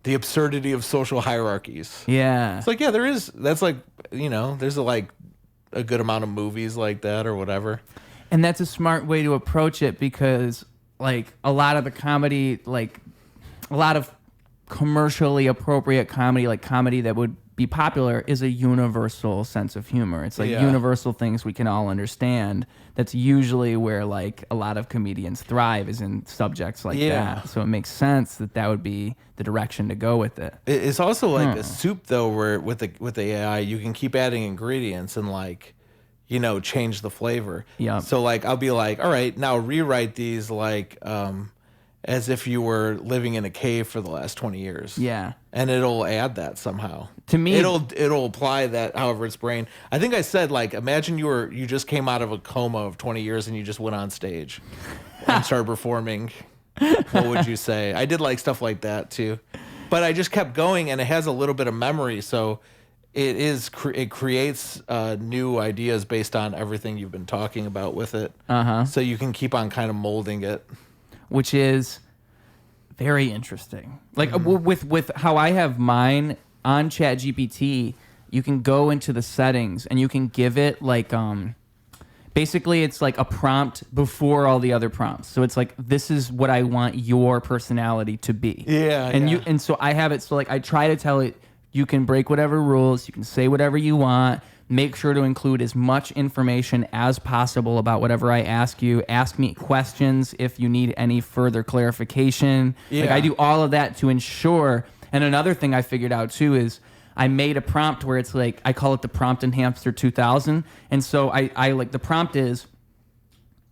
the absurdity of social hierarchies. Yeah. It's like, yeah, there is, that's like, there's a good amount of movies like that or whatever. And that's a smart way to approach it because like a lot of the comedy, like a lot of commercially appropriate comedy, like comedy that would be popular, is a universal sense of humor. It's like universal things we can all understand. That's usually where like a lot of comedians thrive, is in subjects like that. So it makes sense that would be the direction to go with it. It's also like a soup though, where with the AI you can keep adding ingredients and like change the flavor. Yeah. So like I'll be like, all right, now rewrite these like as if you were living in a cave for the last 20 years. Yeah. And it'll add that somehow. To me, it'll apply that however its brain. I think I said like, imagine you just came out of a coma of 20 years and you just went on stage and started performing. What would you say? I did like stuff like that too. But I just kept going, and it has a little bit of memory, so it creates new ideas based on everything you've been talking about with it. So you can keep on kind of molding it. Which is very interesting. Like with how I have mine on ChatGPT, you can go into the settings and you can give it like basically it's like a prompt before all the other prompts. So it's like, this is what I want your personality to be. Yeah. And so I have it, so like I try to tell it, you can break whatever rules, you can say whatever you want. Make sure to include as much information as possible about whatever I ask you. Ask me questions if you need any further clarification. Yeah. Like I do all of that to ensure. And another thing I figured out too is I made a prompt where it's like, I call it the prompt enhancer 2000. And so I like, the prompt is,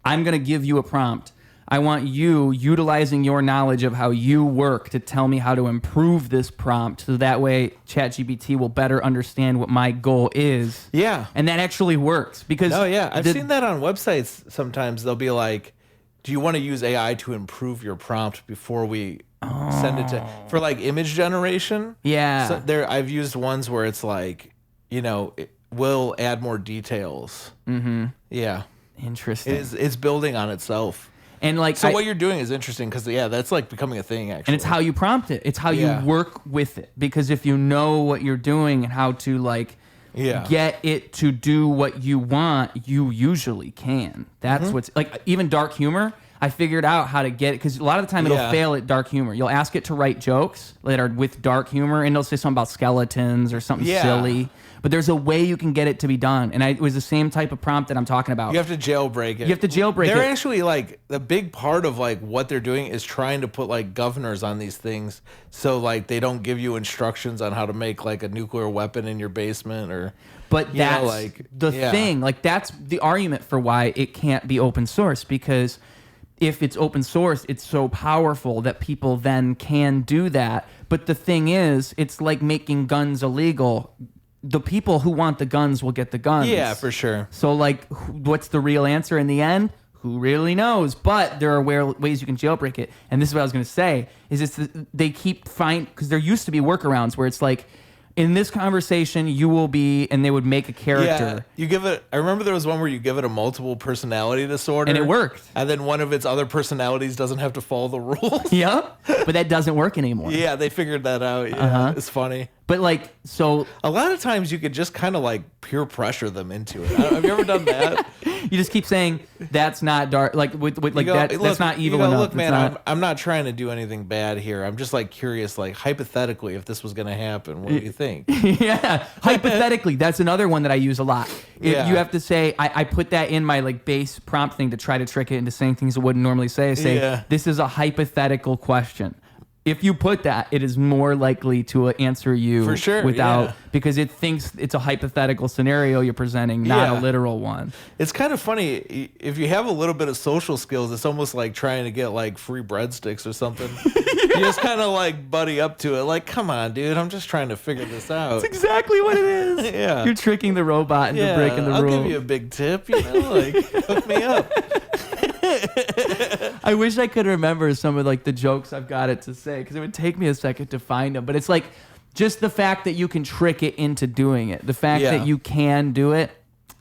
I'm going to give you a prompt. I want you utilizing your knowledge of how you work to tell me how to improve this prompt, so that way ChatGPT will better understand what my goal is. Yeah. And that actually works because... Oh, yeah. I've seen that on websites sometimes. They'll be like, do you want to use AI to improve your prompt before we send it to for like image generation? Yeah. So I've used ones where it's like, it will add more details. Mm-hmm. Yeah. Interesting. It's building on itself. And like, so what you're doing is interesting because that's like becoming a thing actually. And it's how you prompt it. It's how you work with it. Because if you know what you're doing and how to like get it to do what you want, you usually can. That's what's like, even dark humor. I figured out how to get it because a lot of the time it'll fail at dark humor. You'll ask it to write jokes that are with dark humor, and it'll say something about skeletons or something silly. But there's a way you can get it to be done, and it was the same type of prompt that I'm talking about. You have to jailbreak it. You have to jailbreak it. They're actually like the big part of like what they're doing is trying to put like governors on these things, so like they don't give you instructions on how to make like a nuclear weapon in your basement or. But that's the thing. Like that's the argument for why it can't be open source, because if it's open source, it's so powerful that people then can do that. But the thing is, it's like making guns illegal. The people who want the guns will get the guns. Yeah, for sure. So like, what's the real answer in the end? Who really knows? But there are ways you can jailbreak it. And this is what I was going to say, is they keep because there used to be workarounds where it's like, in this conversation, you will be, and they would make a character. Yeah, you give it. I remember there was one where you give it a multiple personality disorder, and it worked. And then one of its other personalities doesn't have to follow the rules. Yeah, but that doesn't work anymore. Yeah, they figured that out. Yeah, it's funny. But like, so a lot of times you could just kind of like peer pressure them into it. Have you ever done that? You just keep saying that's not dark. Like with like go, that. Look, that's not evil enough. Look, man, I'm not trying to do anything bad here. I'm just like curious, like hypothetically, if this was going to happen, what do you think? Yeah, hypothetically, that's another one that I use a lot. You have to say, I put that in my like base prompt thing to try to trick it into saying things it wouldn't normally say. This is a hypothetical question. If you put that, it is more likely to answer you for sure, because it thinks it's a hypothetical scenario you're presenting, not a literal one. It's kind of funny if you have a little bit of social skills. It's almost like trying to get like free breadsticks or something. You just kind of like buddy up to it, like, come on, dude, I'm just trying to figure this out. That's exactly what it is. Yeah, you're tricking the robot into breaking the rule. I'll give you a big tip, like hook me up. I wish I could remember some of like the jokes I've got it to say, because it would take me a second to find them. But it's like just the fact that you can trick it into doing it. The fact that you can do it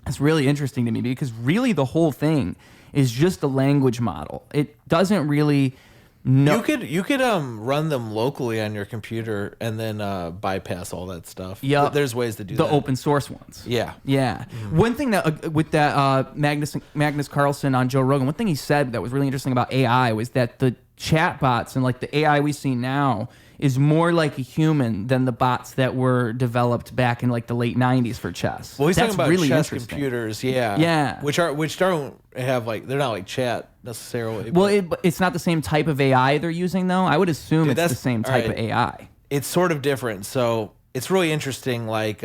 is really interesting to me, because really the whole thing is just a language model. It doesn't really know. You could run them locally on your computer and then bypass all that stuff. Yeah, there's ways to do that. The open source ones. Yeah. Mm-hmm. One thing that with that Magnus Carlsen on Joe Rogan, one thing he said that was really interesting about AI was that the chatbots and like the AI we see now is more like a human than the bots that were developed back in like the late 90s for chess. Well, he's That's talking about really chess computers, which don't have like, they're not like chat necessarily. Well, it's not the same type of AI they're using though. I would assume it's the same type of AI. It's sort of different. So it's really interesting. Like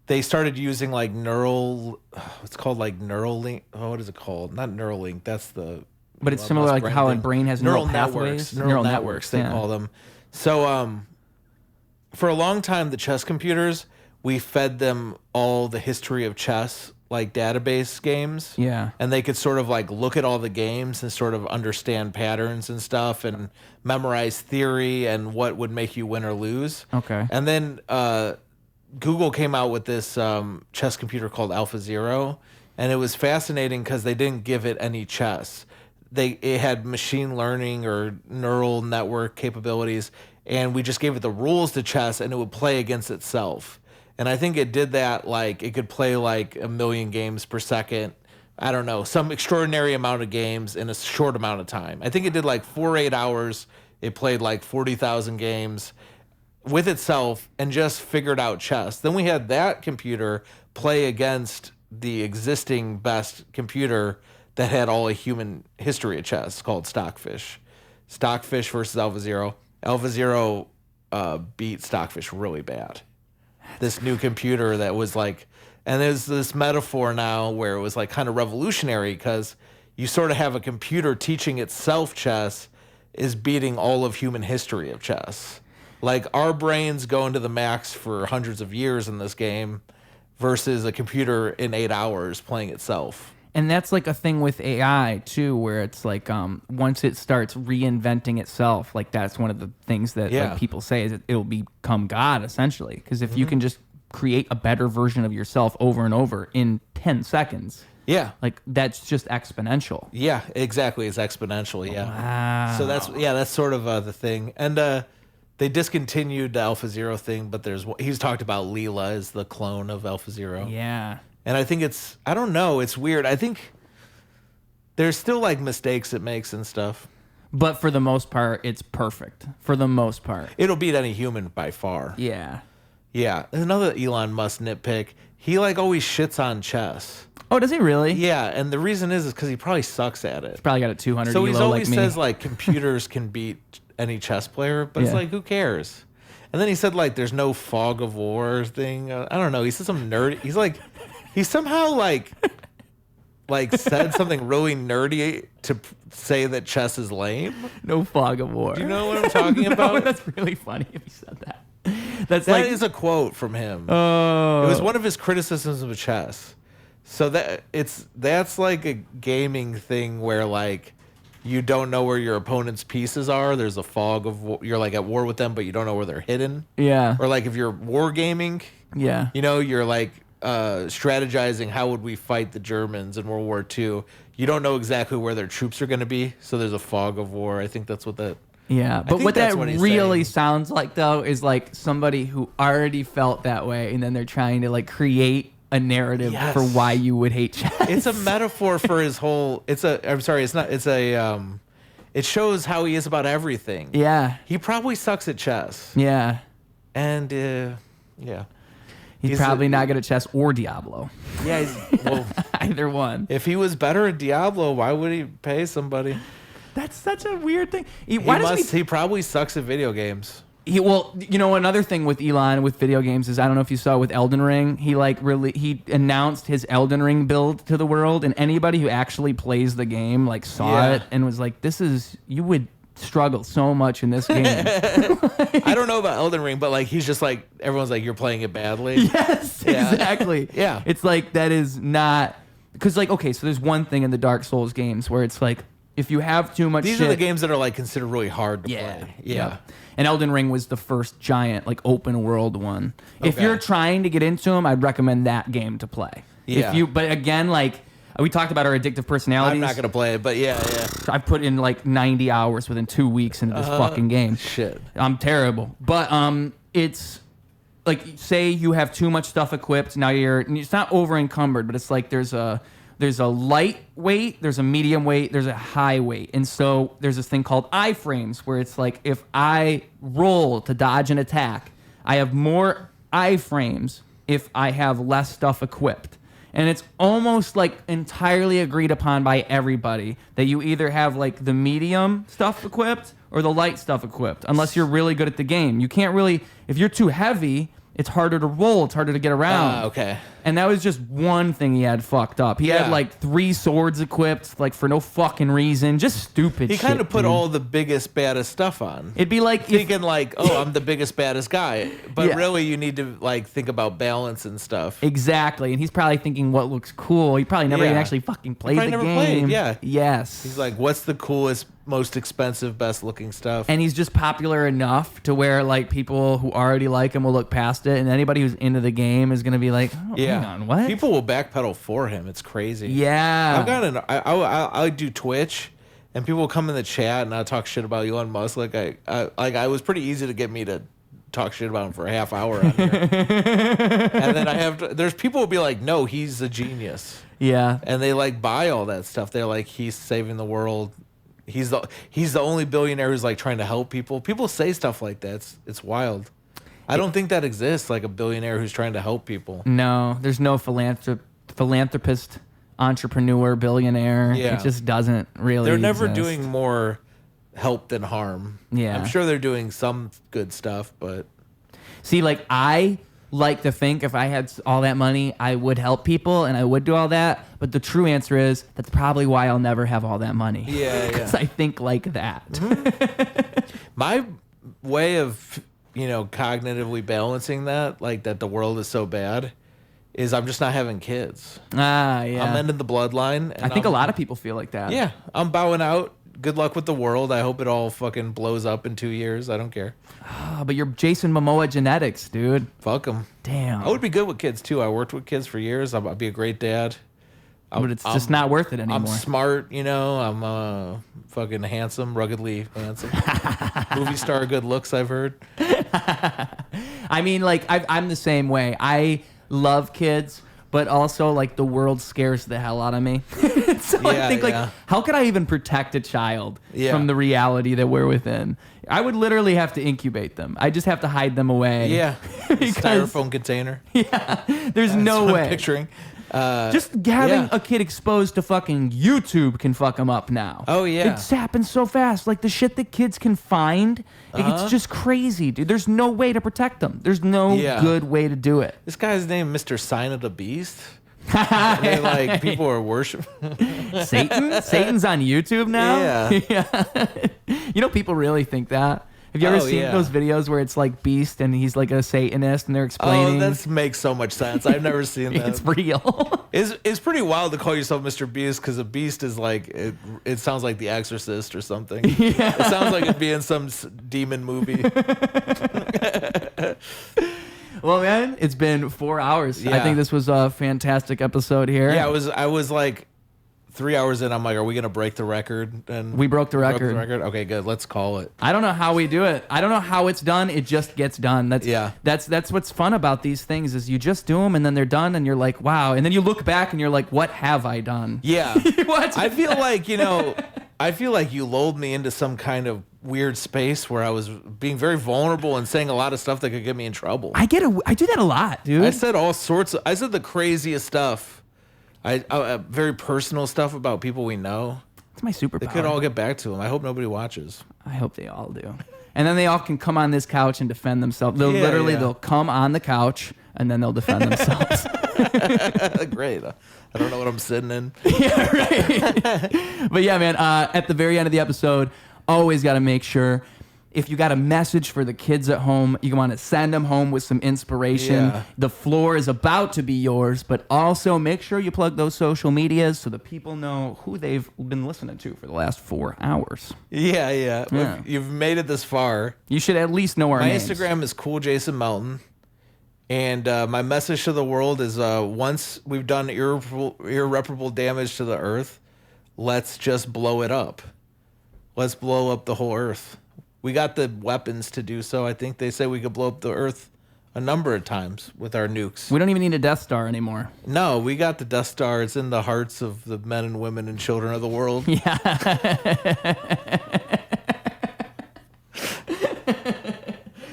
they started using like it's called like Neuralink. Oh, what is it called? Not Neuralink. That's the. But it's similar like how a brain has neural pathways. Neural networks, they call them. So for a long time, the chess computers, we fed them all the history of chess, like database games. Yeah. And they could sort of like look at all the games and sort of understand patterns and stuff and memorize theory and what would make you win or lose. Okay. And then Google came out with this chess computer called AlphaZero. And it was fascinating because they didn't give it any chess. It had machine learning or neural network capabilities, and we just gave it the rules to chess, and it would play against itself. And I think it did that, like it could play like 1 million games per second. I don't know, some extraordinary amount of games in a short amount of time. I think it did like 8 hours. It played like 40,000 games with itself and just figured out chess. Then we had that computer play against the existing best computer that had all a human history of chess called Stockfish. Stockfish versus AlphaZero. AlphaZero beat Stockfish really bad. This new computer that was like, and there's this metaphor now where it was like kind of revolutionary because you sort of have a computer teaching itself chess is beating all of human history of chess. Like our brains go into the max for hundreds of years in this game versus a computer in 8 hours playing itself. And that's like a thing with AI too, where it's like once it starts reinventing itself, like that's one of the things that like, people say is it'll become God essentially. Because if you can just create a better version of yourself over and over in 10 seconds. Yeah. Like that's just exponential. Yeah, exactly. It's exponential. Yeah. Wow. So that's sort of the thing. And they discontinued the AlphaZero thing, but he's talked about Leela as the clone of AlphaZero. Yeah. And I think I don't know. It's weird. I think there's still like mistakes it makes and stuff. But for the most part, it's perfect. For the most part. It'll beat any human by far. Yeah. Yeah. Another Elon Musk nitpick. He like always shits on chess. Oh, does he really? Yeah, and the reason is because he probably sucks at it. He's probably got a 200 So he elo always like me. says like computers can beat any chess player, but it's like who cares? And then he said like there's no fog of war thing. I don't know. He said some nerdy. He somehow like said something really nerdy to say that chess is lame. No fog of war. Do you know what I'm talking about? No, that's really funny if he said that. That is a quote from him. Oh. It was one of his criticisms of chess. So that's like a gaming thing where like you don't know where your opponent's pieces are. There's a fog of war. You're like at war with them, but you don't know where they're hidden. Yeah. Or like if you're wargaming, Yeah. you know, you're like strategizing how would we fight the Germans in World War II. You don't know exactly where their troops are going to be, so there's a fog of war. I think that's what that. Yeah, but think what that's that what he's really saying. sounds like though is like somebody who already felt that way, and then they're trying to like create a narrative Yes. for why you would hate chess. It's a metaphor for his whole. I'm sorry. It's not. It's a. It shows how he is about everything. Yeah. He probably sucks at chess. Yeah. And yeah. He's probably not good at chess or Diablo. Yeah. Well, Either one. if he was better at Diablo, why would he pay somebody? That's such a weird thing. He Probably sucks at video games. Well, you know, another thing with Elon with video games is I don't know if you saw with Elden Ring, he announced his Elden Ring build to the world, and anybody who actually plays the game like saw it and was like, you would struggle so much in this game. I don't know about Elden Ring, but like he's just like everyone's like you're playing it badly. Yes, Yeah. exactly. Yeah. It's like that is not because like okay, so there's one thing in the Dark Souls games where it's like if you have too much These are the games that are like considered really hard to play. Yeah. And Elden Ring was the first giant like open world one. If Okay. you're trying to get into them, I'd recommend that game to play. Yeah. But again, like we talked about our addictive personalities. I'm not gonna play it, but yeah. I put in like 90 hours within 2 weeks into this fucking game. Shit. I'm terrible. But it's like say you have too much stuff equipped. Now it's not over encumbered, but it's like there's a light weight, there's a medium weight, there's a high weight. And so there's this thing called iframes where it's like if I roll to dodge an attack, I have more iframes if I have less stuff equipped. And it's almost like entirely agreed upon by everybody that you either have like the medium stuff equipped or the light stuff equipped, unless you're really good at the game. You can't really, if you're too heavy, it's harder to roll. It's harder to get around. Okay. And that was just one thing he had fucked up. He had like 3 swords equipped, like for no fucking reason. Just stupid He shit. kind of put dude. all the biggest, baddest stuff on. It'd be like if, Thinking like, oh, I'm the biggest, baddest guy. But Yeah. really, you need to like think about balance and stuff. exactly. And he's probably thinking what looks cool. He probably never Yeah. even actually fucking played probably the never game. played, yeah. Yes. He's like, what's the coolest, most expensive, best looking stuff? And he's just popular enough to where like people who already like him will look past it, and anybody who's into the game is gonna be like, oh, hang on, what? People will backpedal for him. It's crazy. Yeah. I've got I do Twitch, and people will come in the chat and I'll talk shit about Elon Musk. Like I was pretty easy to get me to talk shit about him for a half hour on here. And then there's people who be like, no, he's a genius. Yeah. And they like buy all that stuff. They're like, he's saving the world. He's the only billionaire who's like trying to help people. People say stuff like that. It's wild. I don't think that exists, like a billionaire who's trying to help people. No, there's no philanthropist, entrepreneur, billionaire. Yeah. It just doesn't really They're never exist. doing more help than harm. Yeah. I'm sure they're doing some good stuff, but See, like I like to think if I had all that money, I would help people and I would do all that. But the true answer is that's probably why I'll never have all that money. Yeah, Because yeah. I think like that. My way of, cognitively balancing that, like that the world is so bad, is I'm just not having kids. Ah, yeah. I'm ending the bloodline. And I think a lot of people feel like that. Yeah, I'm bowing out. Good luck with the world. I hope it all fucking blows up in 2 years. I don't care. Oh, but you're Jason Momoa genetics, dude. Fuck them. Damn. I would be good with kids, too. I worked with kids for years. I'd be a great dad. But it's just not worth it anymore. I'm smart, you know. I'm fucking handsome, ruggedly handsome. Movie star, good looks, I've heard. I mean, like, I'm the same way. I love kids, but also, like, the world scares the hell out of me. So I think, like, how could I even protect a child from the reality that we're within? I would literally have to incubate them. I just have to hide them away. Yeah. Styrofoam container. Yeah. There's no way. I'm picturing. Just having a kid exposed to fucking YouTube can fuck them up now. Oh, yeah. It's happened so fast. Like, the shit that kids can find, it's just crazy, dude. There's no way to protect them. There's no good way to do it. This guy's named Mr. Sign of the Beast. And like, people are worshiping. Satan? Satan's on YouTube now? Yeah. You know, people really think that. Have you ever seen those videos where it's like Beast and he's like a Satanist and they're explaining? Oh, that makes so much sense. I've never seen that. It's real. It's pretty wild to call yourself Mr. Beast because a beast is like, it sounds like The Exorcist or something. Yeah. It sounds like it'd be in some demon movie. Well, man, it's been 4 hours. Yeah. I think this was a fantastic episode here. Yeah, I was like 3 hours in. I'm like, are we gonna break the record? And we broke the record. Okay, good. Let's call it. I don't know how we do it. I don't know how it's done. It just gets done. That's what's fun about these things is you just do them and then they're done and you're like, wow. And then you look back and you're like, what have I done? Yeah. What? I feel like you lulled me into some kind of weird space where I was being very vulnerable and saying a lot of stuff that could get me in trouble. I do that a lot, dude. I said the craziest stuff. Very personal stuff about people we know. It's my superpower. They could all get back to him. I hope nobody watches. I hope they all do. And then they all can come on this couch and defend themselves. They'll come on the couch and then they'll defend themselves. Great. I don't know what I'm sitting in. Yeah, right. But yeah, man, at the very end of the episode, always got to make sure if you got a message for the kids at home, you want to send them home with some inspiration. Yeah. The floor is about to be yours, but also make sure you plug those social medias so the people know who they've been listening to for the last 4 hours. Yeah. If you've made it this far, you should at least know our names. My Instagram is cooljason and my message to the world is once we've done irreparable damage to the earth, let's just blow it up. Let's blow up the whole earth. We got the weapons to do so. I think they say we could blow up the earth a number of times with our nukes. We don't even need a Death Star anymore. No, we got the Death Star. It's in the hearts of the men and women and children of the world. Yeah.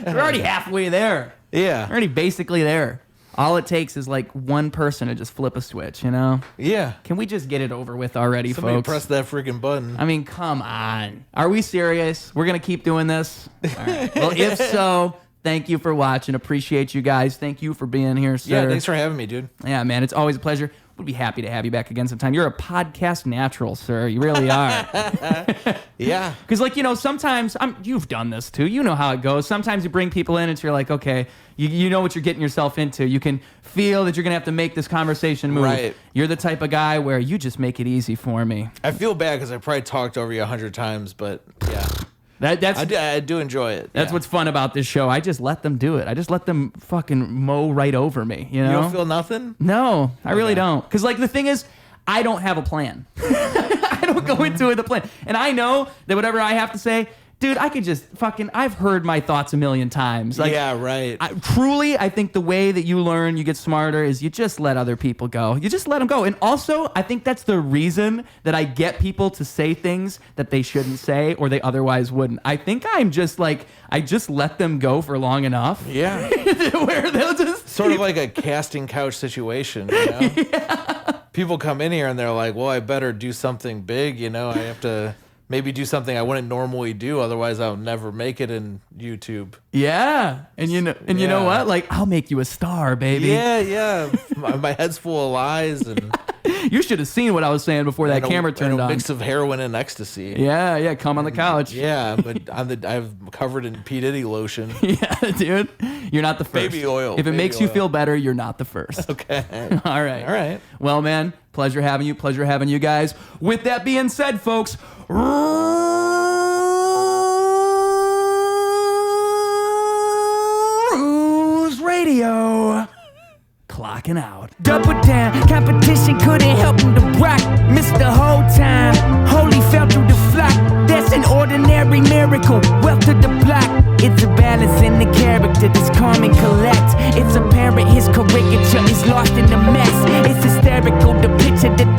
We're already halfway there. Yeah. We're already basically there. All it takes is like one person to just flip a switch, you know? Yeah. Can we just get it over with already, Somebody folks? press that freaking button. I mean, come on. Are we serious? We're going to keep doing this? All right. Well, if so, thank you for watching. Appreciate you guys. Thank you for being here, sir. Yeah, thanks for having me, dude. Yeah, man. It's always a pleasure. We'd be happy to have you back again sometime. You're a podcast natural, sir. You really are. Yeah. Because, like, you know, sometimes, you've done this too. You know how it goes. Sometimes you bring people in and you're like, okay, you know what you're getting yourself into. You can feel that you're going to have to make this conversation move. Right. You're the type of guy where you just make it easy for me. I feel bad because I probably talked over you 100 times, but yeah. I do enjoy it. That's what's fun about this show. I just let them do it. I just let them fucking mow right over me. You know? You don't feel nothing? No, I really don't. Because, like, the thing is, I don't have a plan. I don't go into it with a plan. And I know that whatever I have to say, dude, I could just I've heard my thoughts a million times. Like, yeah, right. I think the way that you learn, you get smarter, is you just let other people go. You just let them go. And also, I think that's the reason that I get people to say things that they shouldn't say or they otherwise wouldn't. I think I'm just like, I just let them go for long enough. Yeah. Where they'll just... Sort of like a casting couch situation, you know? Yeah. People come in here and they're like, well, I better do something big, you know? I have to... maybe do something I wouldn't normally do, otherwise I'll never make it in YouTube. Yeah, and you know what? Like, I'll make you a star, baby. Yeah. My head's full of lies, and You should have seen what I was saying before that camera turned on. A mix of heroin and ecstasy. Yeah, come on the couch. Yeah, but I'm covered in P. Diddy lotion. Yeah, dude. You're not the first. Baby oil. If it makes you feel better, you're not the first. Okay. All right. All right. Well, man, pleasure having you. Pleasure having you guys. With that being said, folks, Ruse Radio. Clocking out. Double down, competition couldn't help him to rock. Missed the whole time, holy fell through the flock. That's an ordinary miracle, wealth to the block. It's a balance in the character that's calm and collect. It's apparent his caricature is lost in the mess. It's hysterical, the picture that